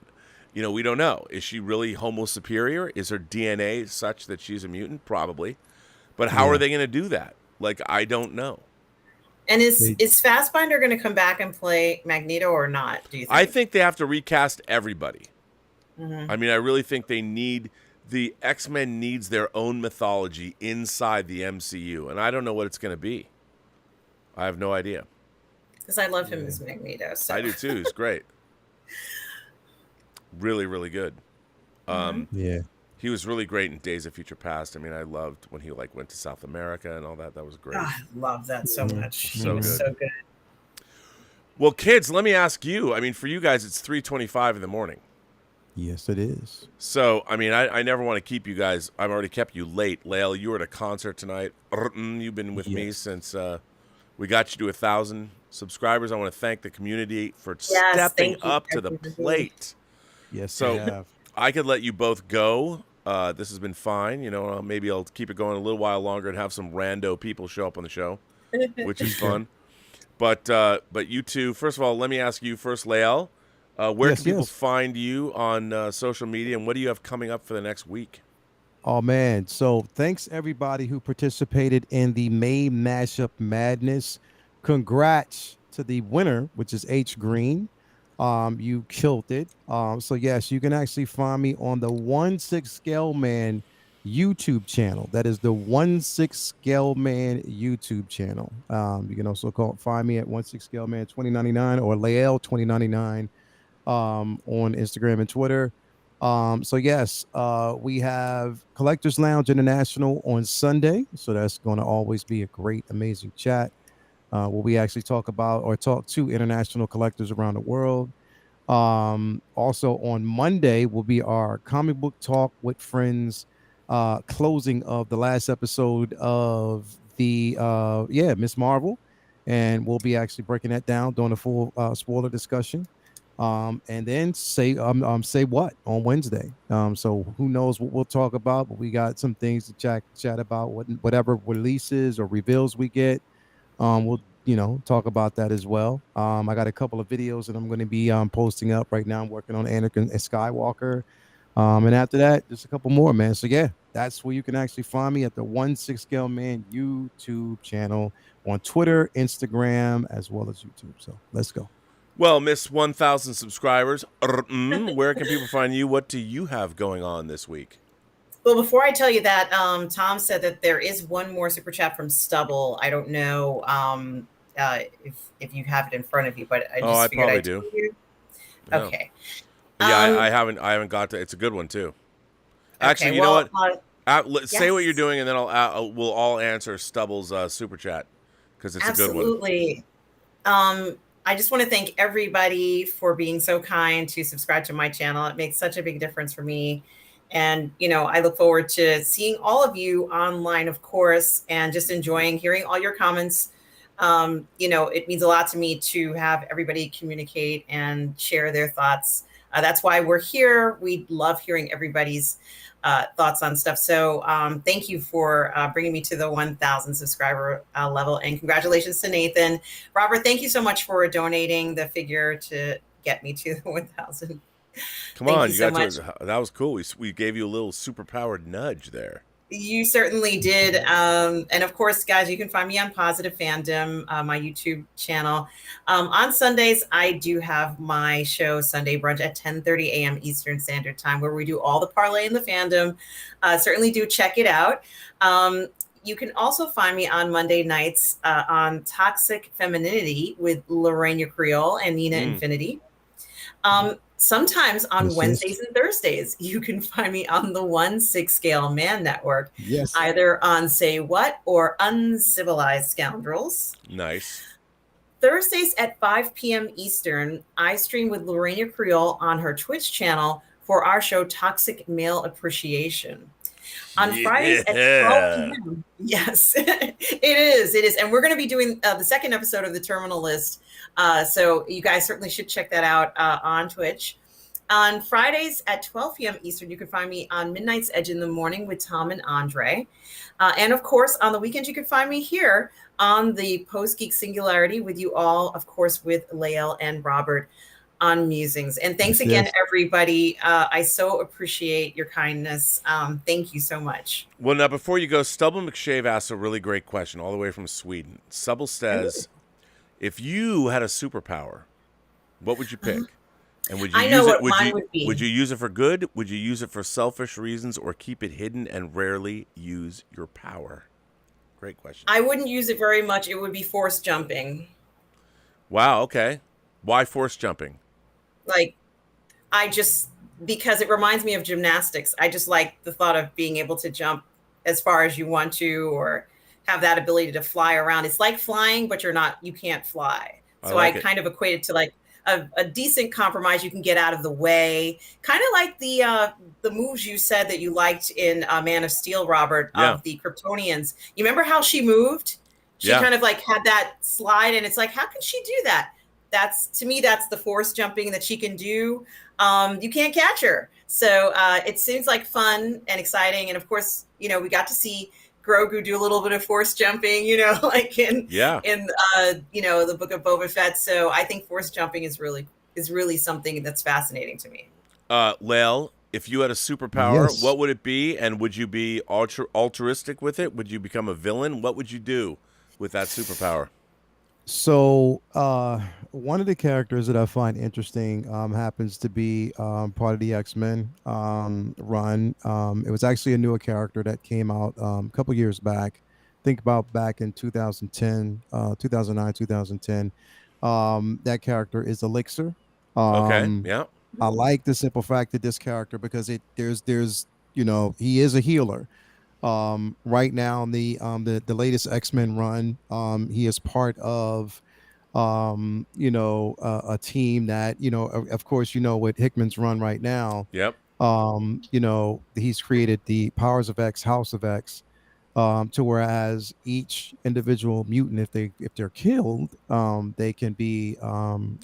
We don't know. Is she really Homo superior? Is her DNA such that she's a mutant? Probably. But how are they going to do that? Like, I don't know. And is Fassbinder going to come back and play Magneto or not, do you think? I think they have to recast everybody. I mean, I really think the X-Men needs their own mythology inside the MCU, and I don't know what it's going to be. I have no idea. Because I love him as Magneto. So. I do too. He's great. Really, really good. He was really great in Days of Future Past. I mean, I loved when he went to South America and all that. That was great. Oh, I love that so much. So good. So good. Well, kids, let me ask you. I mean, for you guys, it's 3:25 in the morning. Yes, it is. So, I mean, I never want to keep you guys. I've already kept you late. Lael, you were at a concert tonight. You've been with me since we got you to 1,000 subscribers. I want to thank the community for stepping up to the plate. Yes, so I could let you both go. This has been fine. Maybe I'll keep it going a little while longer and have some rando people show up on the show, which is fun. But you two, first of all, let me ask you first, Lael. Where can people find you on social media, and what do you have coming up for the next week? Oh, man. So thanks, everybody who participated in the May Mashup Madness. Congrats to the winner, which is H. Green. You killed it. So, yes, you can actually find me on the 1/6 scale, man. YouTube channel. That is the 1/6 Scale Man YouTube channel. You can also find me at 1/6 Scale Man 2099 or Lael 2099 on Instagram and Twitter. So yes, we have Collectors Lounge International on Sunday. So that's going to always be a great, amazing chat where we actually talk to international collectors around the world. Also on Monday will be our comic book talk with friends, closing of the last episode of the Miss Marvel, and we'll be actually breaking that down, doing a full spoiler discussion. And then say what on Wednesday. So who knows what we'll talk about, but we got some things to chat about, whatever releases or reveals we get. We'll talk about that as well. I got a couple of videos that I'm going to be posting up right now. I'm working on Anakin and Skywalker. And after that, just a couple more, man. So yeah, that's where you can actually find me, at the 1/6 Scale Man YouTube channel on Twitter, Instagram, as well as YouTube. So let's go. Well, Miss 1,000 subscribers, where can people find you? What do you have going on this week? Well, before I tell you that, Tom said that there is one more super chat from Stubble. I don't know if you have it in front of you, but I just figured I'd tell you. No. Okay. Yeah, I haven't got to. It's a good one too. Actually, okay, you know what? Say what you're doing, and then we'll all answer Stubble's super chat, because it's a good one. Absolutely. I just want to thank everybody for being so kind to subscribe to my channel. It makes such a big difference for me. And, I look forward to seeing all of you online, of course, and just enjoying hearing all your comments. It means a lot to me to have everybody communicate and share their thoughts. That's why we're here. We love hearing everybody's thoughts on stuff. So thank you for bringing me to the 1,000 subscriber level. And congratulations to Nathan. Robert, thank you so much for donating the figure to get me to the 1,000. Come on, you got that was cool. We gave you a little superpowered nudge there. You certainly did. And of course, guys, you can find me on Positive Fandom, my YouTube channel. On Sundays, I do have my show, Sunday Brunch, at 10:30 a.m. Eastern Standard Time, where we do all the parlay in the fandom. Certainly do check it out. You can also find me on Monday nights on Toxic Femininity with Lorena Creole and Nina Infinity. Sometimes on Wednesdays and Thursdays, you can find me on the 1/6 Scale Man Network. Yes. Either on Say What or Uncivilized Scoundrels. Nice. Thursdays at 5 p.m. Eastern, I stream with Lorena Creole on her Twitch channel for our show Toxic Male Appreciation. On Fridays at 12 p.m. Yes, it is. And we're going to be doing the second episode of the Terminal List. So you guys certainly should check that out on Twitch. On Fridays at 12 p.m. Eastern, you can find me on Midnight's Edge in the Morning with Tom and Andre. And of course, on the weekends, you can find me here on the Post-Geek Singularity with you all, of course, with Lael and Robert on Musings. And thanks again, everybody. I so appreciate your kindness. Thank you so much. Well, now, before you go, Stubble McShave asked a really great question all the way from Sweden. Stubble says, if you had a superpower, what would you pick? And would you would you use it for good? Would you use it for selfish reasons, or keep it hidden and rarely use your power? Great question. I wouldn't use it very much. It would be force jumping. Wow, okay. Why force jumping? Because it reminds me of gymnastics. I just like the thought of being able to jump as far as you want to, or have that ability to fly around. It's like flying, but you can't fly. So I kind of equate it to like a decent compromise. You can get out of the way. Kind of like the moves you said that you liked in Man of Steel, Robert, of the Kryptonians. You remember how she moved? She kind of like had that slide, and it's like, how can she do that? To me, that's the force jumping that she can do. You can't catch her. So it seems like fun and exciting. And of course, we got to see Grogu do a little bit of force jumping, like in the Book of Boba Fett. So I think force jumping is really something that's fascinating to me. Lael, if you had a superpower, what would it be? And would you be altruistic with it? Would you become a villain? What would you do with that superpower? So one of the characters that I find interesting happens to be part of the X-Men run. It was actually a newer character that came out a couple years back. Think about back in 2010, 2009, 2010. That character is Elixir. Okay. Um, Yeah. I like the simple fact that this character because there's he is a healer. Right now in the latest X-Men run, he is part of a team that of course with Hickman's run right now. Yep. He's created the Powers of X, House of X, to whereas each individual mutant, if they're killed, they can be Resurrected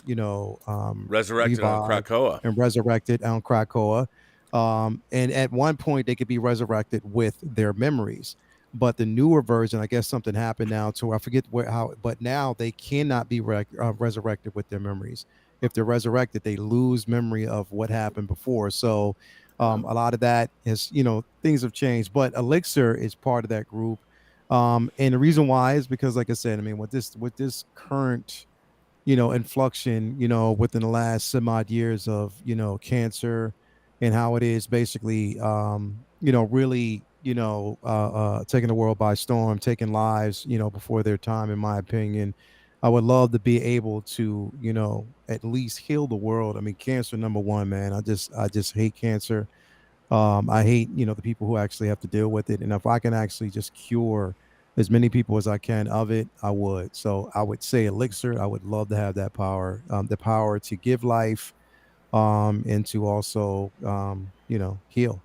on revived Krakoa. and resurrected on Krakoa. And at one point they could be resurrected with their memories. But the newer version, I guess something happened now to I forget how, but now they cannot be resurrected with their memories. If they're resurrected, they lose memory of what happened before. So a lot of that is, things have changed, but Elixir is part of that group. And the reason why is because, like I said, I mean, with this current, inflection, within the last some odd years of, cancer and how it is basically, really, taking the world by storm, taking lives, before their time, in my opinion. I would love to be able to, at least heal the world. I mean, cancer, number one, man. I just hate cancer. I hate, the people who actually have to deal with it. And if I can actually just cure as many people as I can of it, I would. So I would say Elixir. I would love to have that power, the power to give life, and to also, heal.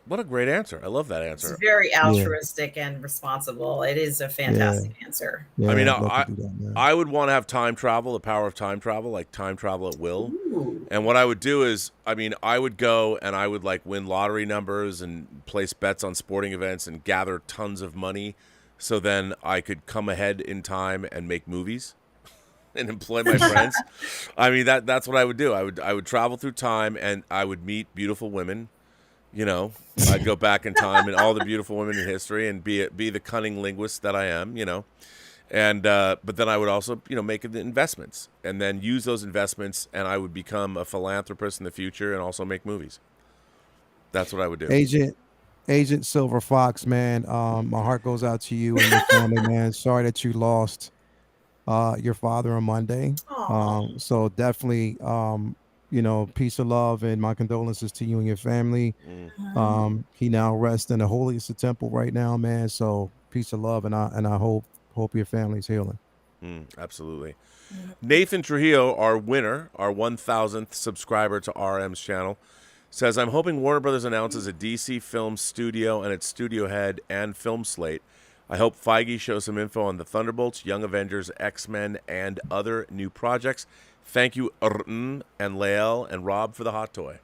What a great answer. I love that It's answer. very Yeah, altruistic and responsible. It is a yeah, fantastic answer. I mean, yeah. I'd love to do that, man. I would want to have time travel, the power of time travel, like time travel at will. Ooh. And what I would do is, I mean, I would go and I would like win lottery numbers and place bets on sporting events and gather tons of money, so then I could come ahead in time and make movies and employ my friends. I mean, that's what I would do. I would travel through time and I would meet beautiful women. I'd go back in time and all the beautiful women in history and be the cunning linguist that I am. And but then I would also make the investments and then use those investments, and I would become a philanthropist in the future and also make movies. That's what I would do. Agent Silver Fox, man. My heart goes out to you and your family, man. Sorry that you lost your father on Monday. Aw. So definitely, peace of love and my condolences to you and your family. He now rests in the holiest of temple right now, man. So peace of love, and I hope your family's healing. Absolutely. Nathan Trujillo, our winner, our 1,000th subscriber to RM's channel, says, I'm hoping Warner Brothers announces a DC film studio and its studio head and film slate. I hope Feige shows some info on the Thunderbolts, Young Avengers, X-Men, and other new projects. Thank you, and Lael and Rob, for the hot toy.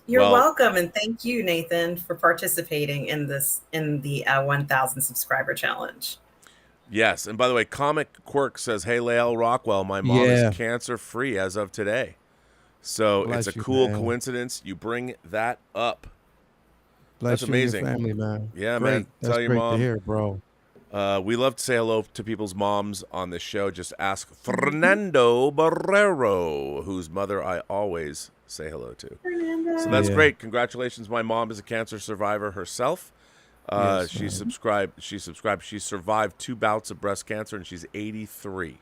You're Well- welcome, and thank you, Nathan, for participating in the 1,000 subscriber challenge. Yes, and by the way, Comic Quirk says, hey, Lael, Rockwell, my mom Yeah. is cancer-free as of today. So Bless it's a you, cool man. coincidence. You bring that up. Bless That's you and amazing. your family, man. Yeah, Great. man. That's Tell your great mom. to hear, bro. We love to say hello to people's moms on this show. Just ask Fernando Barrero, whose mother I always say hello to. Fernando. So that's Yeah. great. Congratulations. My mom is a cancer survivor herself. Yes, She man. subscribed. She survived 2 bouts of breast cancer, and she's 83.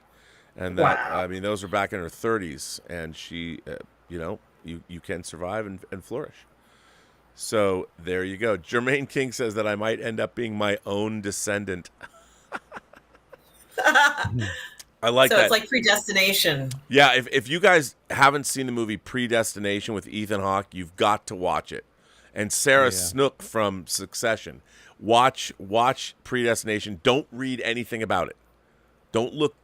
And that, Wow. I mean, those are back in her 30s, and she, you can survive and flourish. So there you go. Jermaine King says that I might end up being my own descendant. I like So that. it's like predestination. Yeah, if you guys haven't seen the movie Predestination with Ethan Hawke, you've got to watch it. And Sarah Yeah. Snook from Succession. Watch Predestination. Don't read anything about it. Don't look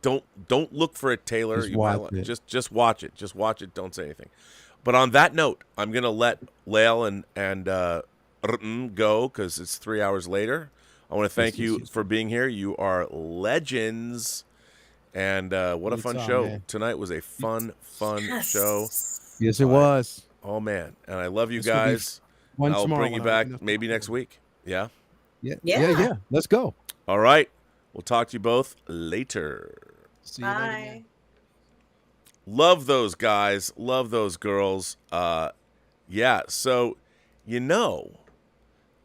for it, Taylor. Just watch it. Just watch it. Just watch it. Don't say anything. But on that note, I'm gonna let Lael and go because it's 3 hours later. I want to thank you for being here. You are legends. And what a fun Anytime, show. man. Tonight was a fun Yes. show. Yes, it was. Oh, man. And I love you It's gonna be guys. One I'll tomorrow bring you when I- back maybe next week. Yeah? Yeah. Yeah. Let's go. All right. We'll talk to you both later. See you later, Bye. man. Love those guys. Love those girls. Yeah, so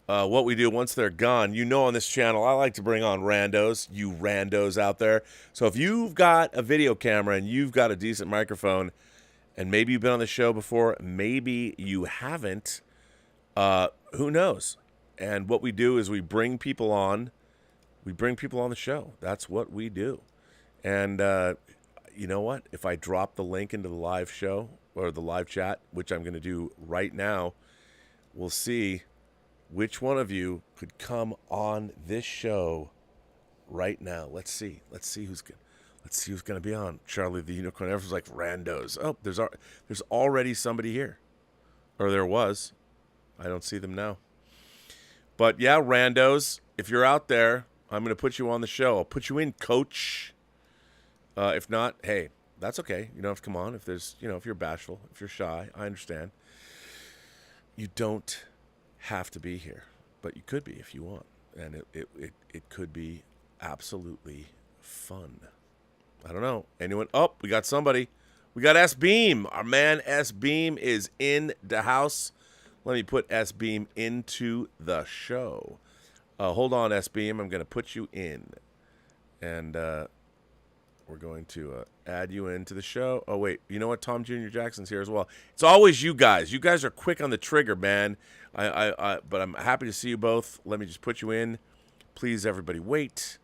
what we do once they're gone. On this channel, I like to bring on randos, you randos out there. So if you've got a video camera and you've got a decent microphone, and maybe you've been on the show before, maybe you haven't, who knows? And what we do is we bring people on. We bring people on the show. That's what we do. And you know what? If I drop the link into the live show or the live chat, which I'm going to do right now, we'll see which one of you could come on this show right now. Let's see who's going to be on. Charlie the Unicorn. Everyone's like randos. Oh, there's already somebody here, or there was. I don't see them now. But yeah, randos, if you're out there, I'm going to put you on the show. I'll put you in, coach. If not, hey, that's okay. You don't have to come on. If if you're bashful, if you're shy, I understand. You don't have to be here, but you could be if you want, and it could be absolutely fun. I don't know. Anyone? Oh, we got somebody. We got S Beam. Our man S Beam is in the house. Let me put S Beam into the show. Hold on, S Beam. I'm going to put you in, and we're going to add you into the show. Oh, wait. You know what? Tom Jr. Jackson's here as well. It's always you guys. You guys are quick on the trigger, man. But I'm happy to see you both. Let me just put you in. Please, everybody, wait.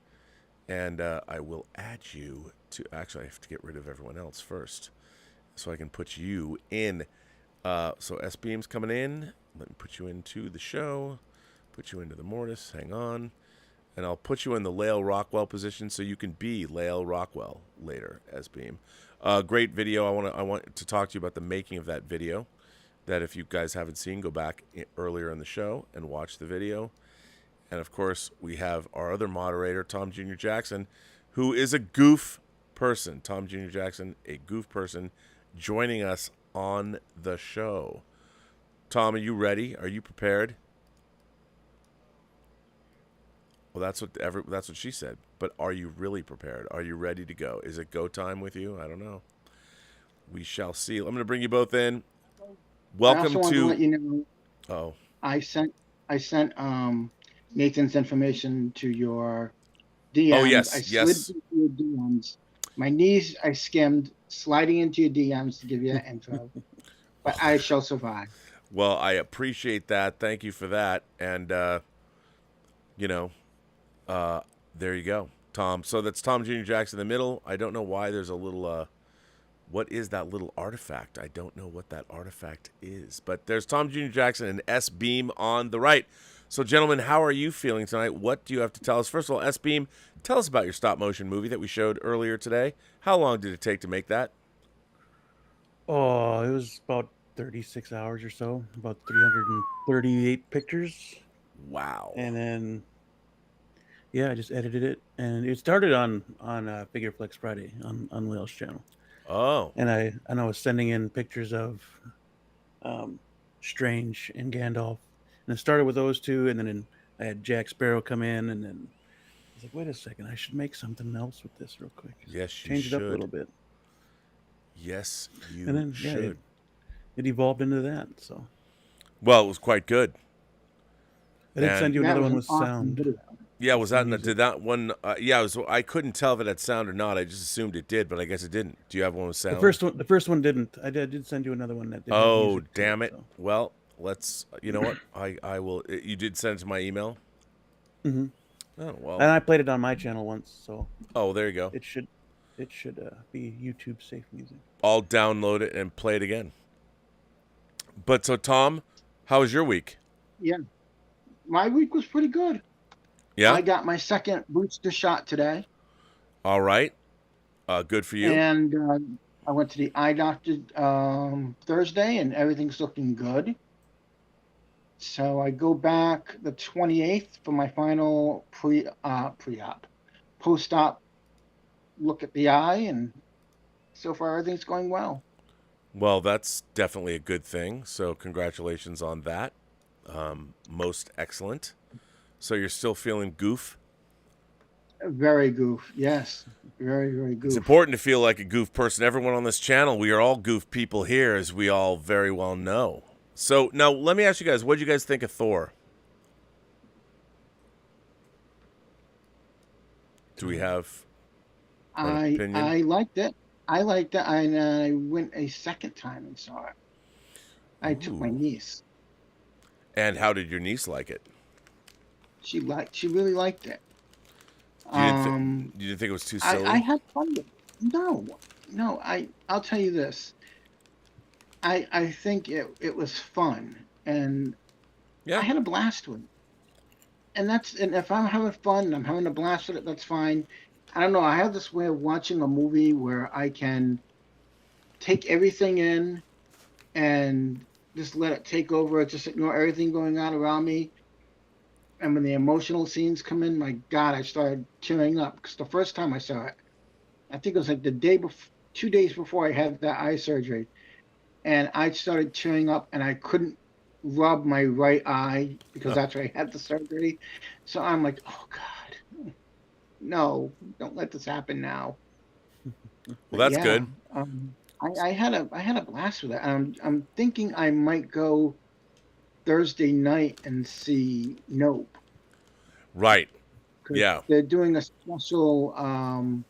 And I will add you to... Actually, I have to get rid of everyone else first so I can put you in. So S-Beam's coming in. Let me put you into the show. Put you into the Mortis. Hang on. And I'll put you in the Lael Rockwell position so you can be Lael Rockwell later, S-Beam. Great video. I want to talk to you about the making of that video. That if you guys haven't seen, go back earlier in the show and watch the video. And of course, we have our other moderator, Tom Jr. Jackson, who is a goof person. Tom Jr. Jackson, a goof person, joining us on the show. Tom, are you ready? Are you prepared? Well, that's what she said. But are you really prepared? Are you ready to go? Is it go time with you? I don't know. We shall see. I'm going to bring you both in. Welcome I also to. Want to let you know, Oh. I sent Nathan's information to your DMs. Oh yes, I slid into your DMs. My knees I skimmed, sliding into your DMs to give you that info. But I shall survive. Well, I appreciate that. Thank you for that. And there you go, Tom. So that's Tom Jr. Jackson in the middle. I don't know why there's a little what is that little artifact? I don't know what that artifact is. But there's Tom Jr. Jackson and S Beam on the right. So, gentlemen, how are you feeling tonight? What do you have to tell us? First of all, S Beam, tell us about your stop motion movie that we showed earlier today. How long did it take to make that? Oh, it was about 36 hours or so, about 338 pictures. Wow. And then, yeah, I just edited it, and it started on Figure Flex Friday on Lael's channel. Oh. And I was sending in pictures of Strange and Gandalf, and it started with those two, and then I had Jack Sparrow come in, and then I was like, wait a second, I should make something else with this real quick. Yes, you Change should. it up a little bit. Yes, you and then, should. Yeah, it evolved into that. So. Well, it was quite good. I did send you another one with sound. Video. Yeah, was that did that one? Yeah, I couldn't tell if it had sound or not. I just assumed it did, but I guess it didn't. Do you have one with sound? The first one didn't. I did send you another one that did. Oh, damn it! So. Well, let's. You know what? I will. You did send it to my email. Mm-hmm. Oh well. And I played it on my channel once, so. Oh, there you go. It should be YouTube safe music. I'll download it and play it again. But so, Tom, how was your week? Yeah. My week was pretty good. Yeah. I got my second booster shot today. All right. Good for you. And I went to the eye doctor Thursday, and everything's looking good. So I go back the 28th for my final pre-op, post-op look at the eye, and so far everything's going well. Well, that's definitely a good thing. So congratulations on that. Most excellent. So you're still feeling goof? Very goof. Yes. Very, very goof. It's important to feel like a goof person. Everyone on this channel, we are all goof people here, as we all very well know. So now let me ask you guys, what did you guys think of Thor? Do we have an opinion? I liked it. I liked it, and I went a second time and saw it. I took my Ooh. niece. And how did your niece like it? She really liked it. You didn't think it was too silly? I had fun with it. No. I'll tell you this. I think it was fun, and Yeah. I had a blast with it. And if I'm having fun and I'm having a blast with it, that's fine. I don't know. I have this way of watching a movie where I can take everything in and just let it take over, just ignore everything going on around me. And when the emotional scenes come in, my God, I started tearing up. Because the first time I saw it, I think it was like 2 days before I had that eye surgery. And I started tearing up, and I couldn't rub my right eye because that's where I had the surgery. So I'm like, oh God, no, don't let this happen now. Well, that's good. I had a blast with it. I'm thinking I might go Thursday night and see Nope. Right. 'Cause Yeah. they're doing a special down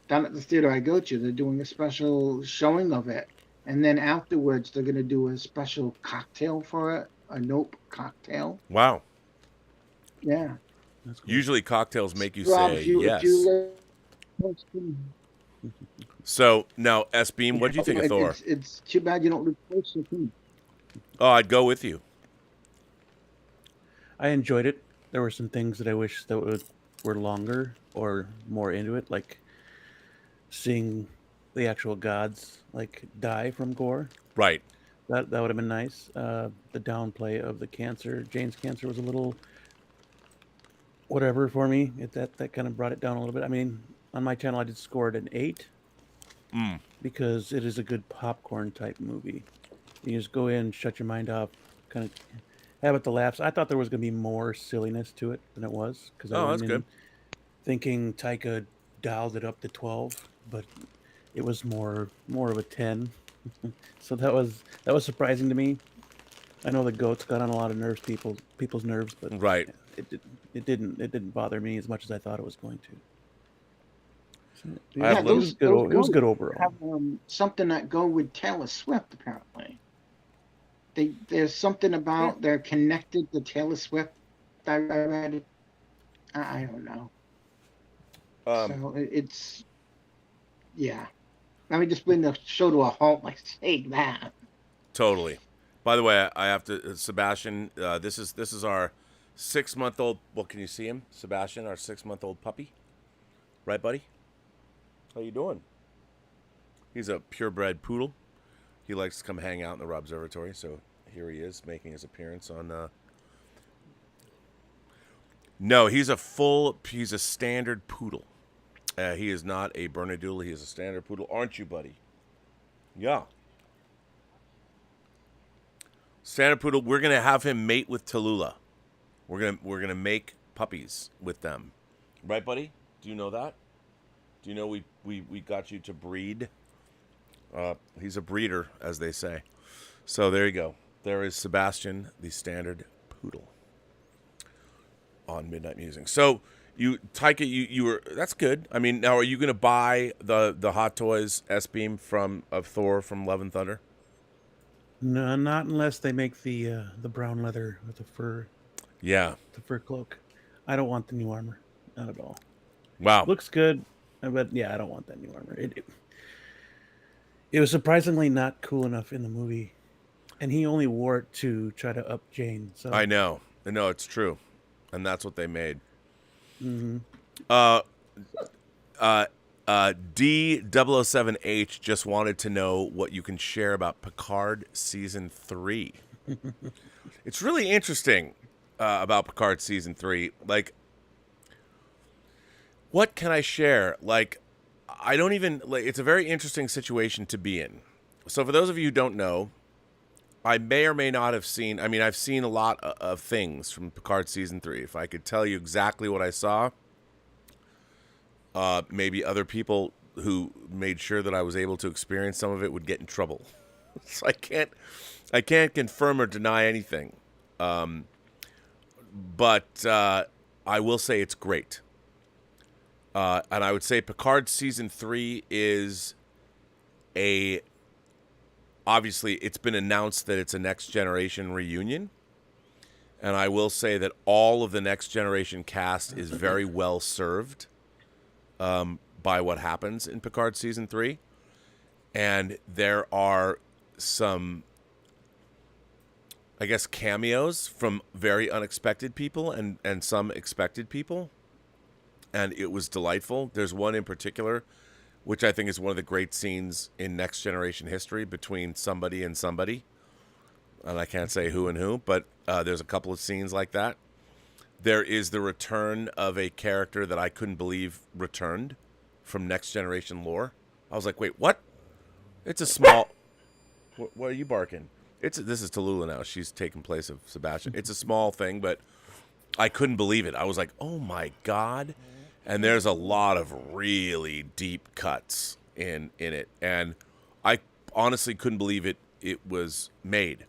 at the theater I go to. They're doing a special showing of it, and then afterwards they're going to do a special cocktail for it, a Nope cocktail. Wow. Yeah. That's cool. Usually cocktails make you Rob, say if you- yes. if you let- So now, S-Beam, what did you think of Thor? It's too bad you don't live close to him. Oh, I'd go with you. I enjoyed it. There were some things that I wish that were longer or more into it, like seeing the actual gods like die from gore. Right. That would have been nice. The downplay of the cancer, Jane's cancer, was a little whatever for me. That kind of brought it down a little bit. I mean, on my channel, I did score it an 8 because it is a good popcorn type movie. You just go in, shut your mind off, kind of have it to laughs. I thought there was going to be more silliness to it than it was because I Oh, went that's in good. thinking Taika dialed it up to 12, but it was more of a 10. So that was surprising to me. I know the goats got on a lot of people's nerves, but Right. it didn't bother me as much as I thought it was going to. So, I have it was good. It was good overall. Have something that go with Taylor Swift apparently. There's something about they're connected to Taylor Swift. I read it. I don't know. So it's yeah. Let me just bring the show to a halt by saying that. Totally. By the way, I have to, Sebastian. This is our 6-month-old. Well, can you see him, Sebastian? Our 6-month-old puppy. Right, buddy? How you doing? He's a purebred poodle. He likes to come hang out in the Robservatory, so here he is making his appearance on. No, he's a standard poodle. He is not a Bernedoodle. He is a standard poodle, aren't you, buddy? Yeah. Standard poodle. We're gonna have him mate with Tallulah. We're gonna make puppies with them, right, buddy? Do you know that? Do you know we got you to breed? He's a breeder, as they say. So there you go. There is Sebastian, the standard poodle, on Midnight Musings. So Taika, you were, that's good. I mean, now are you gonna buy the Hot Toys S-Beam of Thor from Love and Thunder? No, not unless they make the brown leather with the fur. Yeah. The fur cloak. I don't want the new armor. Not at all. Wow. Looks good, but yeah, I don't want that new armor. It was surprisingly not cool enough in the movie, and he only wore it to try to up Jane. So I know, it's true, and that's what they made. Mm-hmm. D007H just wanted to know what you can share about Picard Season 3. It's really interesting about Picard Season 3. Like, what can I share? Like, I don't even... Like, it's a very interesting situation to be in. So for those of you who don't know, I may or may not have seen... I mean, I've seen a lot of things from Picard Season 3. If I could tell you exactly what I saw... maybe other people who made sure that I was able to experience some of it would get in trouble. So I can't confirm or deny anything. But I will say it's great. And I would say Picard Season 3 is obviously it's been announced that it's a Next Generation reunion. And I will say that all of the Next Generation cast is very well served by what happens in Picard Season 3. And there are some, I guess, cameos from very unexpected people and some expected people. And it was delightful. There's one in particular, which I think is one of the great scenes in Next Generation history between somebody and somebody. And I can't say who and who, but there's a couple of scenes like that. There is the return of a character that I couldn't believe returned from Next Generation lore. I was like, wait, what? It's a small... What are you barking? This is Tallulah now. She's taking place of Sebastian. It's a small thing, but I couldn't believe it. I was like, oh my God. And there's a lot of really deep cuts in it. And I honestly couldn't believe it was made.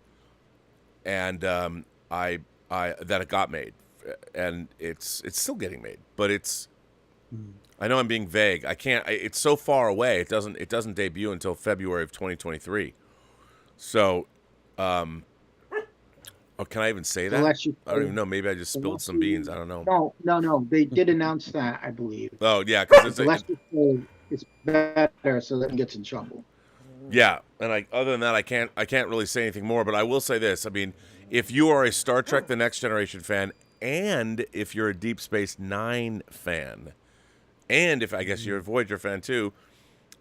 And that it got made. And it's still getting made. But I know I'm being vague. It's so far away. It doesn't debut until February of 2023. So can I even say that? I don't even know. Maybe I just spilled some beans. I don't know. No. They did announce that, I believe. Oh, yeah. Because it's better so that he gets in trouble. Yeah. And other than that, I can't really say anything more. But I will say this. I mean, if you are a Star Trek The Next Generation fan, and if you're a Deep Space Nine fan, and if I guess you're a Voyager fan too,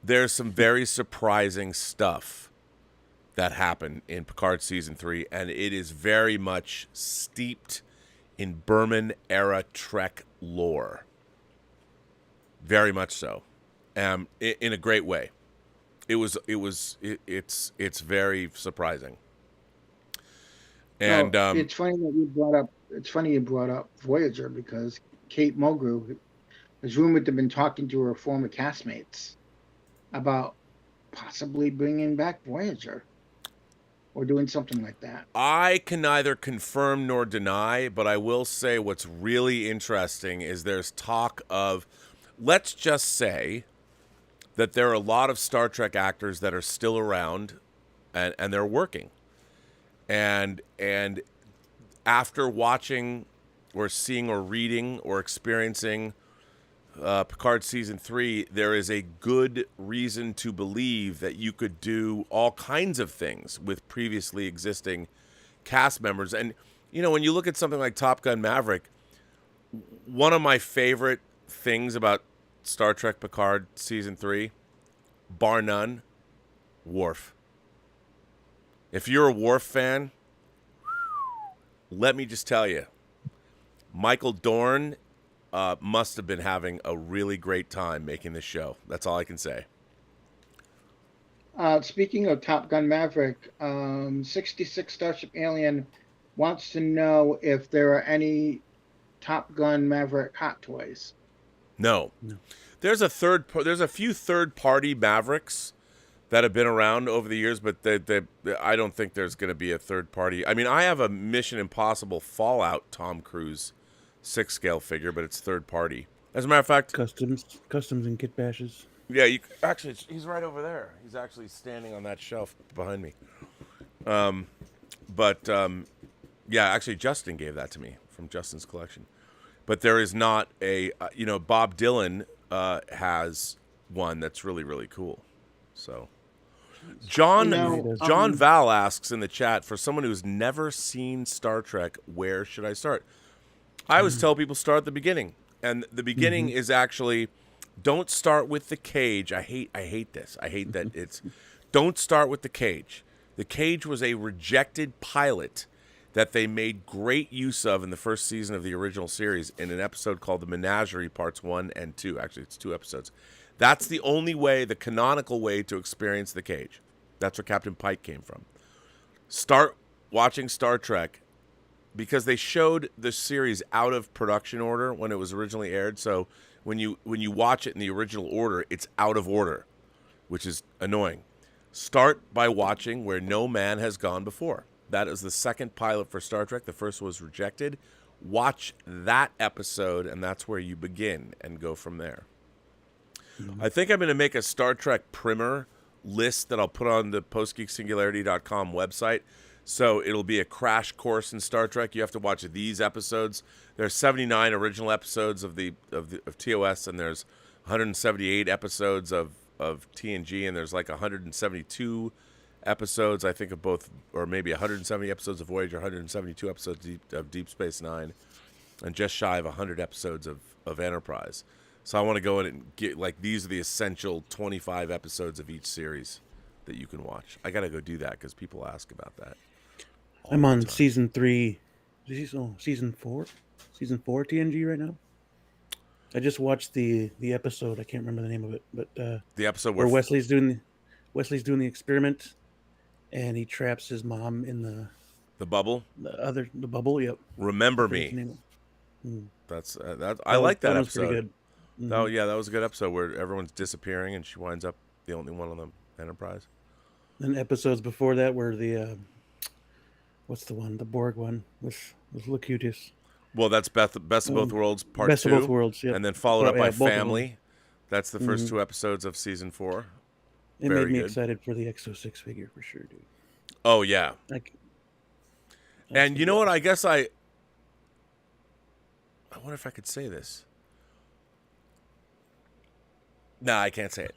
there's some very surprising stuff that happened in Picard Season 3, and it is very much steeped in Berman-era Trek lore. Very much so. In a great way. It's very surprising. And it's funny that you brought up Voyager, because Kate Mulgrew is rumored to have been talking to her former castmates about possibly bringing back Voyager or doing something like that. I can neither confirm nor deny, but I will say what's really interesting is there's talk of, let's just say that there are a lot of Star Trek actors that are still around and they're working. And after watching or seeing or reading or experiencing Picard Season 3, there is a good reason to believe that you could do all kinds of things with previously existing cast members. And, when you look at something like Top Gun Maverick, one of my favorite things about Star Trek Picard Season 3, bar none, Worf. If you're a Worf fan, let me just tell you, Michael Dorn must have been having a really great time making this show. That's all I can say. Speaking of Top Gun Maverick, 66 Starship Alien wants to know if there are any Top Gun Maverick hot toys. No. There's a few third-party Mavericks that have been around over the years, but I don't think there's going to be a third-party. I mean, I have a Mission Impossible Fallout Tom Cruise 6-scale figure, but it's third-party. As a matter of fact... Customs and kit bashes. Yeah, actually, he's right over there. He's actually standing on that shelf behind me. Yeah, actually, Justin gave that to me from Justin's collection. But there is not a... Bob Dylan has one that's really, really cool. So... John Val asks in the chat, for someone who's never seen Star Trek, where should I start? I always tell people start at the beginning. And the beginning is actually, don't start with the cage. I hate this. I hate that don't start with the cage. The cage was a rejected pilot that they made great use of in the first season of the original series in an episode called The Menagerie Parts 1 and 2. Actually, it's 2 episodes. That's the only way, the canonical way to experience the cage. That's where Captain Pike came from. Start watching Star Trek because they showed the series out of production order when it was originally aired. So when you watch it in the original order, it's out of order, which is annoying. Start by watching Where No Man Has Gone Before. That is the second pilot for Star Trek. The first was rejected. Watch that episode, and that's where you begin and go from there. I think I'm going to make a Star Trek primer list that I'll put on the postgeeksingularity.com website. So it'll be a crash course in Star Trek. You have to watch these episodes. There's 79 original episodes of TOS, and there's 178 episodes of TNG, and there's like 172 episodes, I think, of both, or maybe 170 episodes of Voyager, 172 episodes of Deep Space Nine, and just shy of 100 episodes of Enterprise. So I want to go in and get, like, these are the essential 25 episodes of each series that you can watch. I got to go do that because people ask about that. I'm on season 3, season 4 TNG right now. I just watched the episode. I can't remember the name of it, but the episode where Wesley's doing the experiment, and he traps his mom in the bubble. The bubble. Yep. Remember Me. That's that. I like that episode. Pretty good. Mm-hmm. Oh yeah, that was a good episode where everyone's disappearing and she winds up the only one on the Enterprise. Then episodes before that were the what's the one? The Borg one with Locutus. Well, that's Best of Both Worlds Part 2. Best of Both Worlds, yeah. And then followed up by Family. That's the first 2 episodes of season 4. It made me excited for the Exo-6 figure for sure, dude. Oh yeah. And you know what? I guess I wonder if I could say this. No, I can't say it.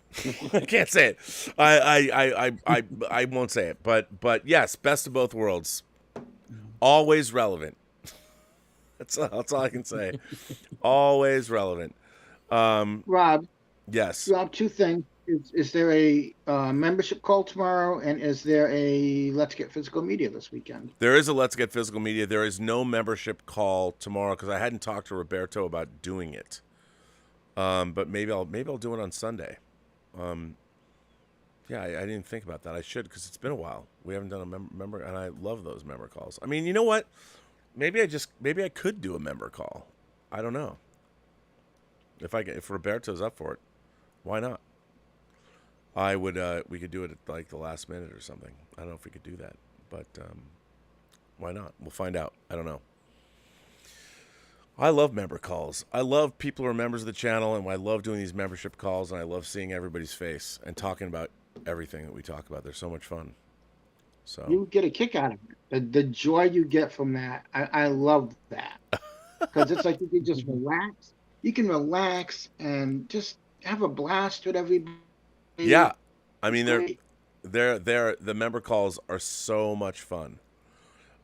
I can't say it. I won't say it. But yes, Best of Both Worlds. Always relevant. That's all I can say. Always relevant. Rob. Yes. Rob, 2 things. Is there a membership call tomorrow, and is there a Let's Get Physical Media this weekend? There is a Let's Get Physical Media. There is no membership call tomorrow because I hadn't talked to Roberto about doing it. But maybe I'll do it on Sunday. Yeah, I didn't think about that. I should because it's been a while. We haven't done a member, and I love those member calls. I mean, you know what? Maybe I could do a member call. I don't know. If Roberto's up for it, why not? I would. We could do it at like the last minute or something. I don't know if we could do that, but why not? We'll find out. I don't know. I love member calls. I love people who are members of the channel, and I love doing these membership calls, and I love seeing everybody's face and talking about everything that we talk about. They're so much fun. So you get a kick out of it. The joy you get from that, I love that. Because it's like you can just relax. You can relax and just have a blast with everybody. Yeah. I mean, the member calls are so much fun.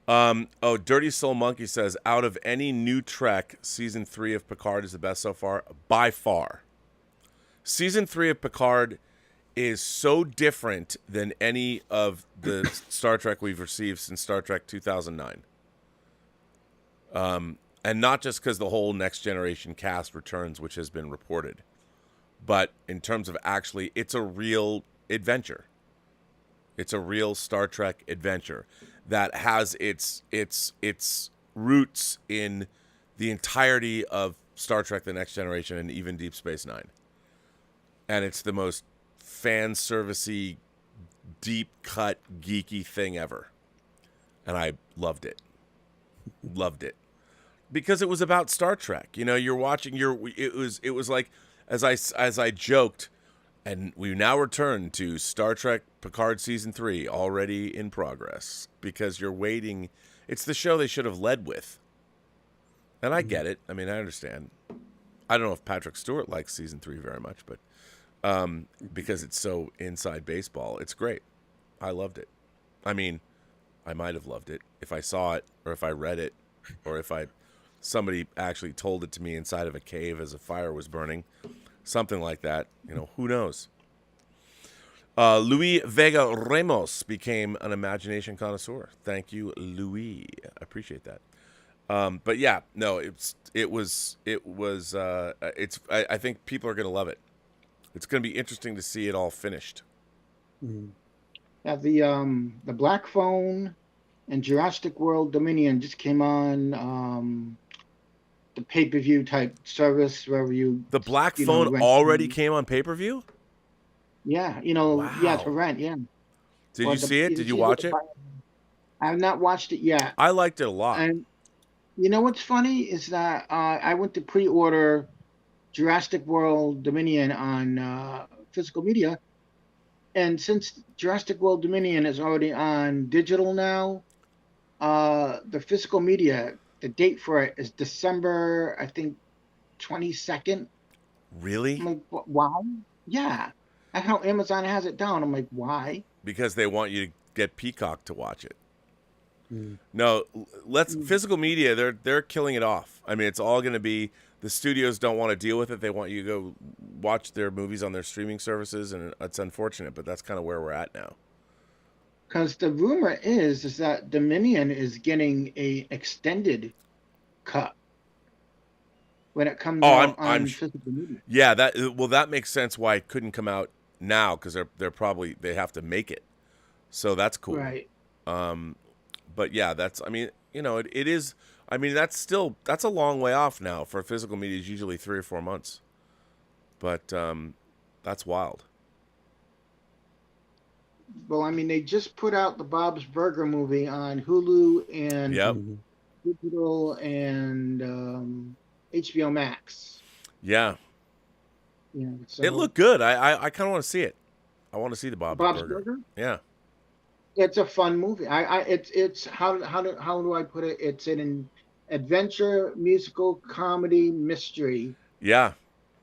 Dirty Soul Monkey says, out of any new Trek, season 3 of Picard is the best so far, by far. Season 3 of Picard is so different than any of the Star Trek we've received since Star Trek 2009. And not just because the whole Next Generation cast returns, which has been reported, but in terms of actually, it's a real adventure. It's a real Star Trek adventure that has its roots in the entirety of Star Trek: The Next Generation and even Deep Space Nine. And it's the most fan servicey, deep cut, geeky thing ever. And I loved it. Loved it. Because it was about Star Trek. You know, you're watching it was like as I joked, and we now return to Star Trek Picard Season 3, already in progress, because you're waiting. It's the show they should have led with. And I get it. I mean, I understand. I don't know if Patrick Stewart likes Season 3 very much, but because it's so inside baseball, it's great. I loved it. I mean, I might have loved it if I saw it, or if I read it, or if somebody actually told it to me inside of a cave as a fire was burning. Something like that. You know, who knows? Louis Vega Ramos became an imagination connoisseur. Thank you, Louis. I appreciate that. But yeah, no, I think people are going to love it. It's going to be interesting to see it all finished. Yeah, the Black Phone and Jurassic World Dominion just came on the pay-per-view type service where you The black you know, phone rent already movies. came on pay-per-view? Yeah, you know, yeah, to Wow. rent, yeah. Did Or you see it? Did it's you easier watch to it? buy. I have not watched it yet. I liked it a lot. And you know what's funny is that I went to pre-order Jurassic World Dominion on physical media, and since Jurassic World Dominion is already on digital now, the physical media, the date for it is December, I think, 22nd. Really? I'm like, why? Yeah, that's how Amazon has it down. I'm like, why? Because they want you to get Peacock to watch it. Mm. No, let's physical media. They're killing it off. I mean, it's all going to be the studios don't want to deal with it. They want you to go watch their movies on their streaming services, and it's unfortunate, but that's kind of where we're at now. Because the rumor is that Dominion is getting a extended cut when it comes out on physical media. Yeah, that makes sense why it couldn't come out now, because they have to make it, so that's cool. Right. But yeah, I mean, it is. I mean, that's a long way off now. For physical media is usually 3 or 4 months, but that's wild. Well, I mean, they just put out the Bob's Burger movie on Hulu and Yep. digital and HBO Max. Yeah. Yeah, so It looked good. I kind of want to see it. I want to see the Bob's Burger. Burger. Yeah. It's a fun movie. It's how do I put it? It's an adventure, musical, comedy, mystery. Yeah.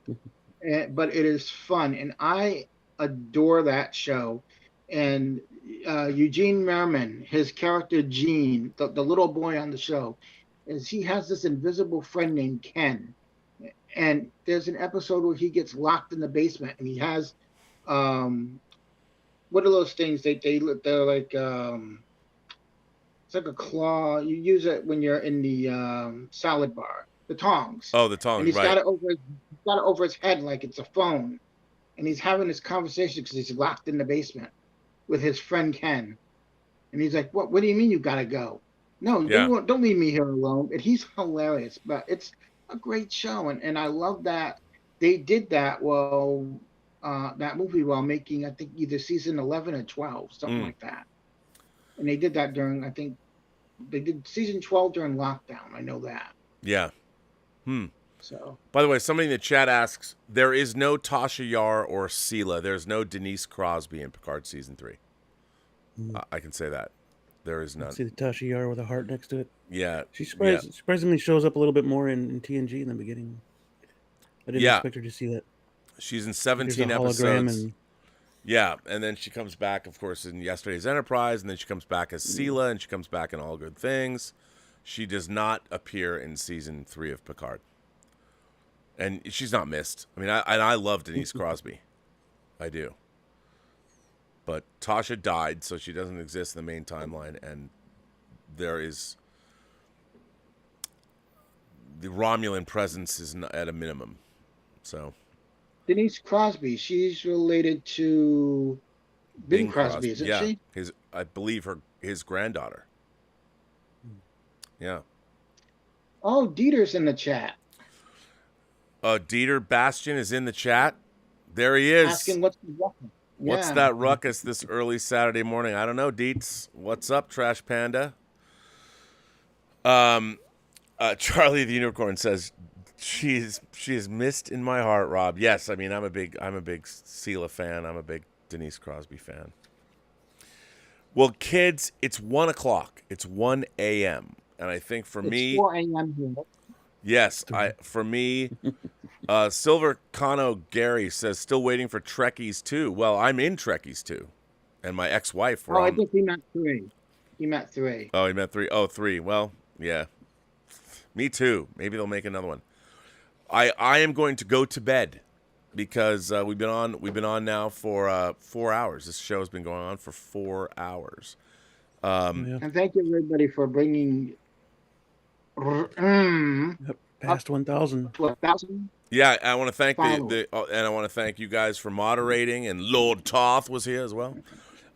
But it is fun, and I adore that show. And Eugene Merman, his character Gene, the little boy on the show, he has this invisible friend named Ken. And there's an episode where he gets locked in the basement, and he has what are those things? They're like it's like a claw. You use it when you're in the salad bar. The tongs. Oh, the tongs. And he's right. got it over his head like it's a phone, and he's having this conversation because he's locked in the basement with his friend Ken, and he's like, "What? What do you mean you gotta go? No, don't leave me here alone." And he's hilarious, but it's a great show, and I love that they did that that movie while making, I think, either season 11 or 12, something like that. And they did that during, I think, they did season 12 during lockdown. I know that. Yeah. So. By the way, somebody in the chat asks, there is no Tasha Yar or Sela. There's no Denise Crosby in Picard season 3. I can say that. There is none. See the Tasha Yar with a heart next to it? Yeah. She surprisingly shows up a little bit more in TNG in the beginning. I didn't expect her to see that. She's in 17 episodes. Yeah, and then she comes back, of course, in Yesterday's Enterprise, and then she comes back as Sela, and she comes back in All Good Things. She does not appear in season 3 of Picard. And she's not missed. I mean, I love Denise Crosby. I do. But Tasha died, so she doesn't exist in the main timeline, and there is... the Romulan presence is at a minimum. So... Denise Crosby, she's related to Bing Crosby, isn't she? I believe his granddaughter. Yeah. Oh, Dieter's in the chat. Dieter Bastian is in the chat. There he is. Asking what's the ruckus. What's that ruckus this early Saturday morning? I don't know, Dietz. What's up, Trash Panda? Charlie the Unicorn says, She is missed in my heart, Rob. Yes, I mean I'm a big Sela fan. I'm a big Denise Crosby fan. Well, kids, it's 1:00. It's 1 a.m. And I think for me, 4 a.m. here. Yes, for me, Silver Kano Gary says still waiting for Trekkies 2. Well, I'm in Trekkies 2, and my ex-wife. I think he meant 3. He meant 3. Oh, he meant 3. Oh, 3. Well, yeah. Me too. Maybe they'll make another one. I am going to go to bed because we've been on now for 4 hours. This show has been going on for 4 hours. And thank you everybody for bringing past 1,000. 1,000. Yeah, I want to thank and I want to thank you guys for moderating, and Lord Toth was here as well.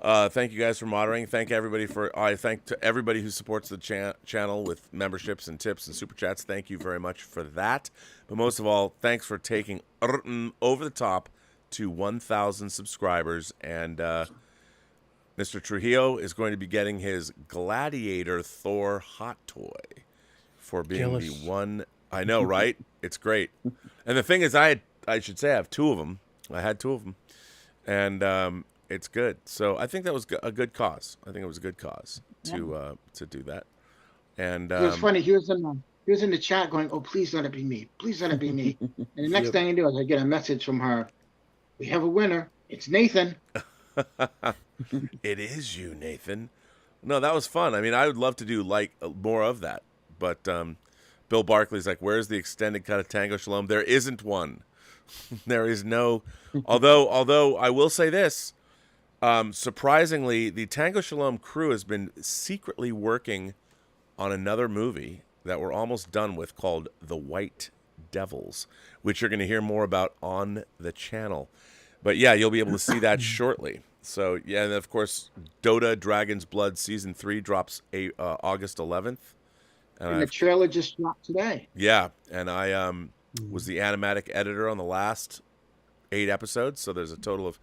Thank you guys for moderating. I thank to everybody who supports the channel with memberships and tips and super chats. Thank you very much for that. But most of all, thanks for taking over the top to 1,000 subscribers. And Mr. Trujillo is going to be getting his Gladiator Thor hot toy for being Jealous. the one. I know, right? It's great. And the thing is, I should say I have two of them. I had two of them, and it's good. So I think that was a good cause. I think it was a good cause to do that. And It was funny. He was in the chat going, "Oh, please let it be me. Please let it be me." And the next thing I do is I get a message from her. We have a winner. It's Nathan. It is you, Nathan. No, that was fun. I mean, I would love to do more of that. But Bill Barkley's like, "Where's the extended cut of Tango Shalom?" There isn't one. There is no. Although I will say this. Surprisingly, the Tango Shalom crew has been secretly working on another movie that we're almost done with called The White Devils, which you're going to hear more about on the channel. But yeah, you'll be able to see that shortly. So yeah, and of course, Dota Dragon's Blood Season 3 drops August 11th. And the trailer just dropped today. Yeah, and I was the animatic editor on the last 8 episodes, so there's a total of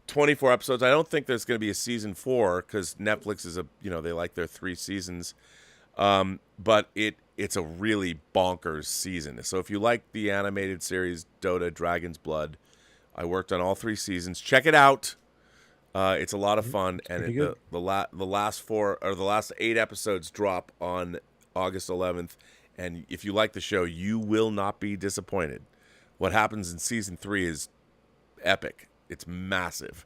24 episodes. I don't think there's going to be a season 4 because Netflix is they like their 3 seasons. But it's a really bonkers season. So if you like the animated series Dota Dragon's Blood, I worked on all 3 seasons. Check it out. It's a lot of fun, and the last 8 episodes drop on August 11th. And if you like the show, you will not be disappointed. What happens in season 3 is epic. It's massive.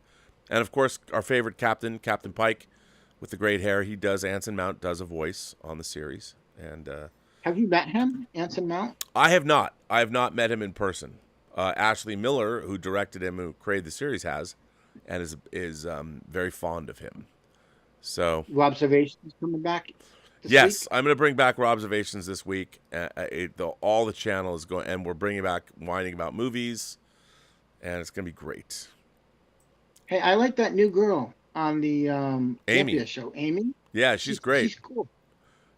And of course, our favorite captain, Captain Pike, with the great hair, he does. Anson Mount does a voice on the series. And have you met him, Anson Mount? I have not. I have not met him in person. Ashley Miller, who directed him, who created the series, has, and is very fond of him. So Robservations coming back. Yes, I'm going to bring back Robservations this week. All the channel is going, and we're bringing back whining about movies, and it's going to be great. Hey, I like that new girl on the Amy show. Amy. Yeah, she's great. She's cool.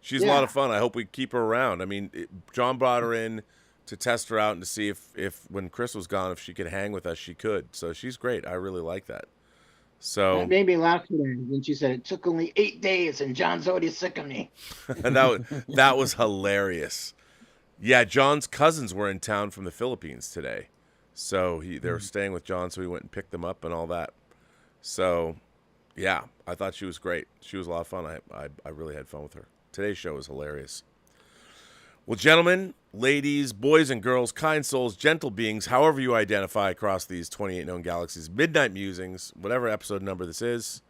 She's a lot of fun. I hope we keep her around. I mean, John brought her in to test her out and to see if when Chris was gone, if she could hang with us, she could. So she's great. I really like that. So that made me laugh today when she said it took only 8 days and John's already sick of me. that was hilarious. Yeah, John's cousins were in town from the Philippines today, so they were staying with John, so we went and picked them up and all that. So, yeah, I thought she was great. She was a lot of fun. I really had fun with her. Today's show was hilarious. Well, gentlemen, ladies, boys and girls, kind souls, gentle beings, however you identify across these 28 known galaxies, Midnight Musings, whatever episode number this is,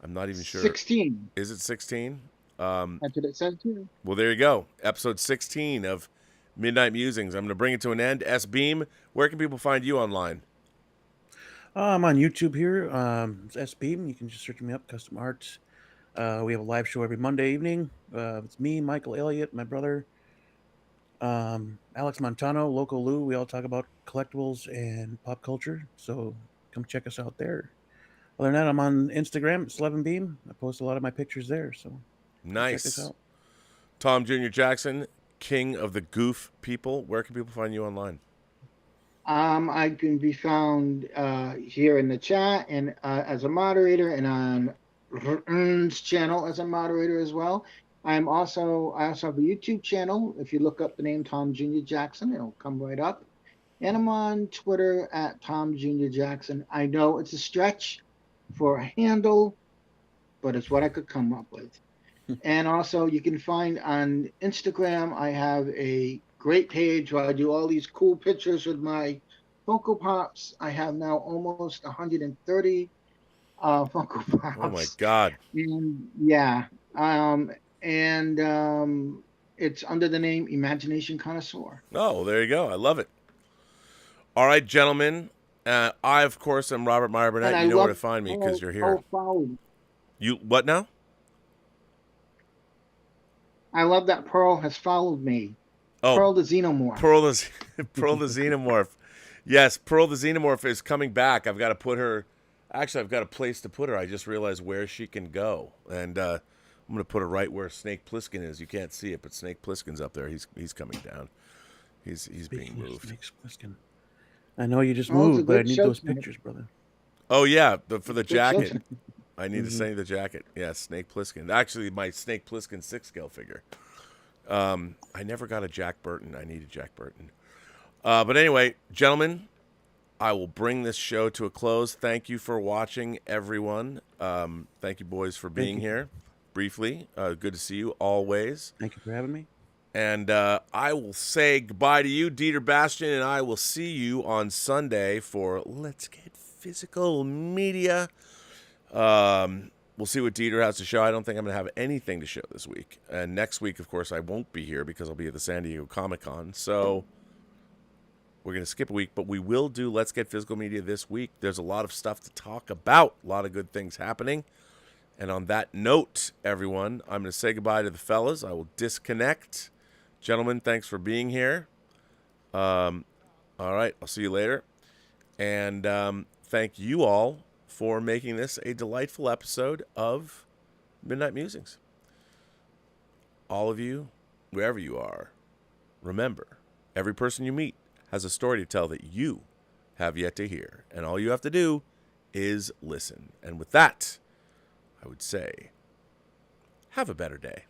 I'm not even sure. 16. Is it 16? That's what it says too. Well, there you go. Episode 16 of Midnight Musings. I'm going to bring it to an end. S-Beam, where can people find you online? I'm on YouTube here. It's S-Beam. You can just search me up, Custom Arts. We have a live show every Monday evening. It's me, Michael Elliott, my brother, Alex Montano, Loco Lou. We all talk about collectibles and pop culture, so come check us out there. Other than that, I'm on Instagram. It's 11beam. I post a lot of my pictures there, so nice. Check us out. Tom Jr. Jackson, king of the goof people. Where can people find you online? I can be found here in the chat and as a moderator, and on Ern's channel as a moderator as well. I also have a YouTube channel. If you look up the name Tom Jr. Jackson, it'll come right up. And I'm on Twitter at Tom Jr. Jackson. I know it's a stretch for a handle, but it's what I could come up with. And also you can find on Instagram, I have a great page where I do all these cool pictures with my Funko Pops. I have now almost 130 Funko Pops. Oh my God. And yeah. It's under the name Imagination Connoisseur. Oh, there you go. I love it. All right, gentlemen. I, of course, am Robert Meyer Burnett. You know where to find me because you're here. You what now? I love that Pearl has followed me. Oh, Pearl the Xenomorph. Pearl the Xenomorph. Yes, Pearl the Xenomorph is coming back. I've got to put her. Actually, I've got a place to put her. I just realized where she can go, and I'm going to put her right where Snake Plissken is. You can't see it, but Snake Plissken's up there. He's coming down. He's being moved. I know you just Oh, it's a moved, but I good need show those tonight. pictures, brother. Oh yeah, for the Good show jacket. tonight. I need to send you the jacket. Yeah, Snake Plissken. Actually, my Snake Plissken 6-scale figure. I never got a Jack Burton. I need a Jack Burton. But anyway, gentlemen, I will bring this show to a close. Thank you for watching, everyone. Thank you, boys, for being here. Briefly, good to see you always. Thank you for having me. And I will say goodbye to you, Dieter Bastian, and I will see you on Sunday for Let's Get Physical Media. We'll see what Dieter has to show. I don't think I'm going to have anything to show this week. And next week, of course, I won't be here because I'll be at the San Diego Comic-Con. So we're going to skip a week, but we will do Let's Get Physical Media this week. There's a lot of stuff to talk about, a lot of good things happening. And on that note, everyone, I'm going to say goodbye to the fellas. I will disconnect. Gentlemen, thanks for being here. All right, I'll see you later. And thank you all for making this a delightful episode of Midnight Musings. All of you, wherever you are, remember, every person you meet has a story to tell that you have yet to hear. And all you have to do is listen. And with that, I would say, have a better day.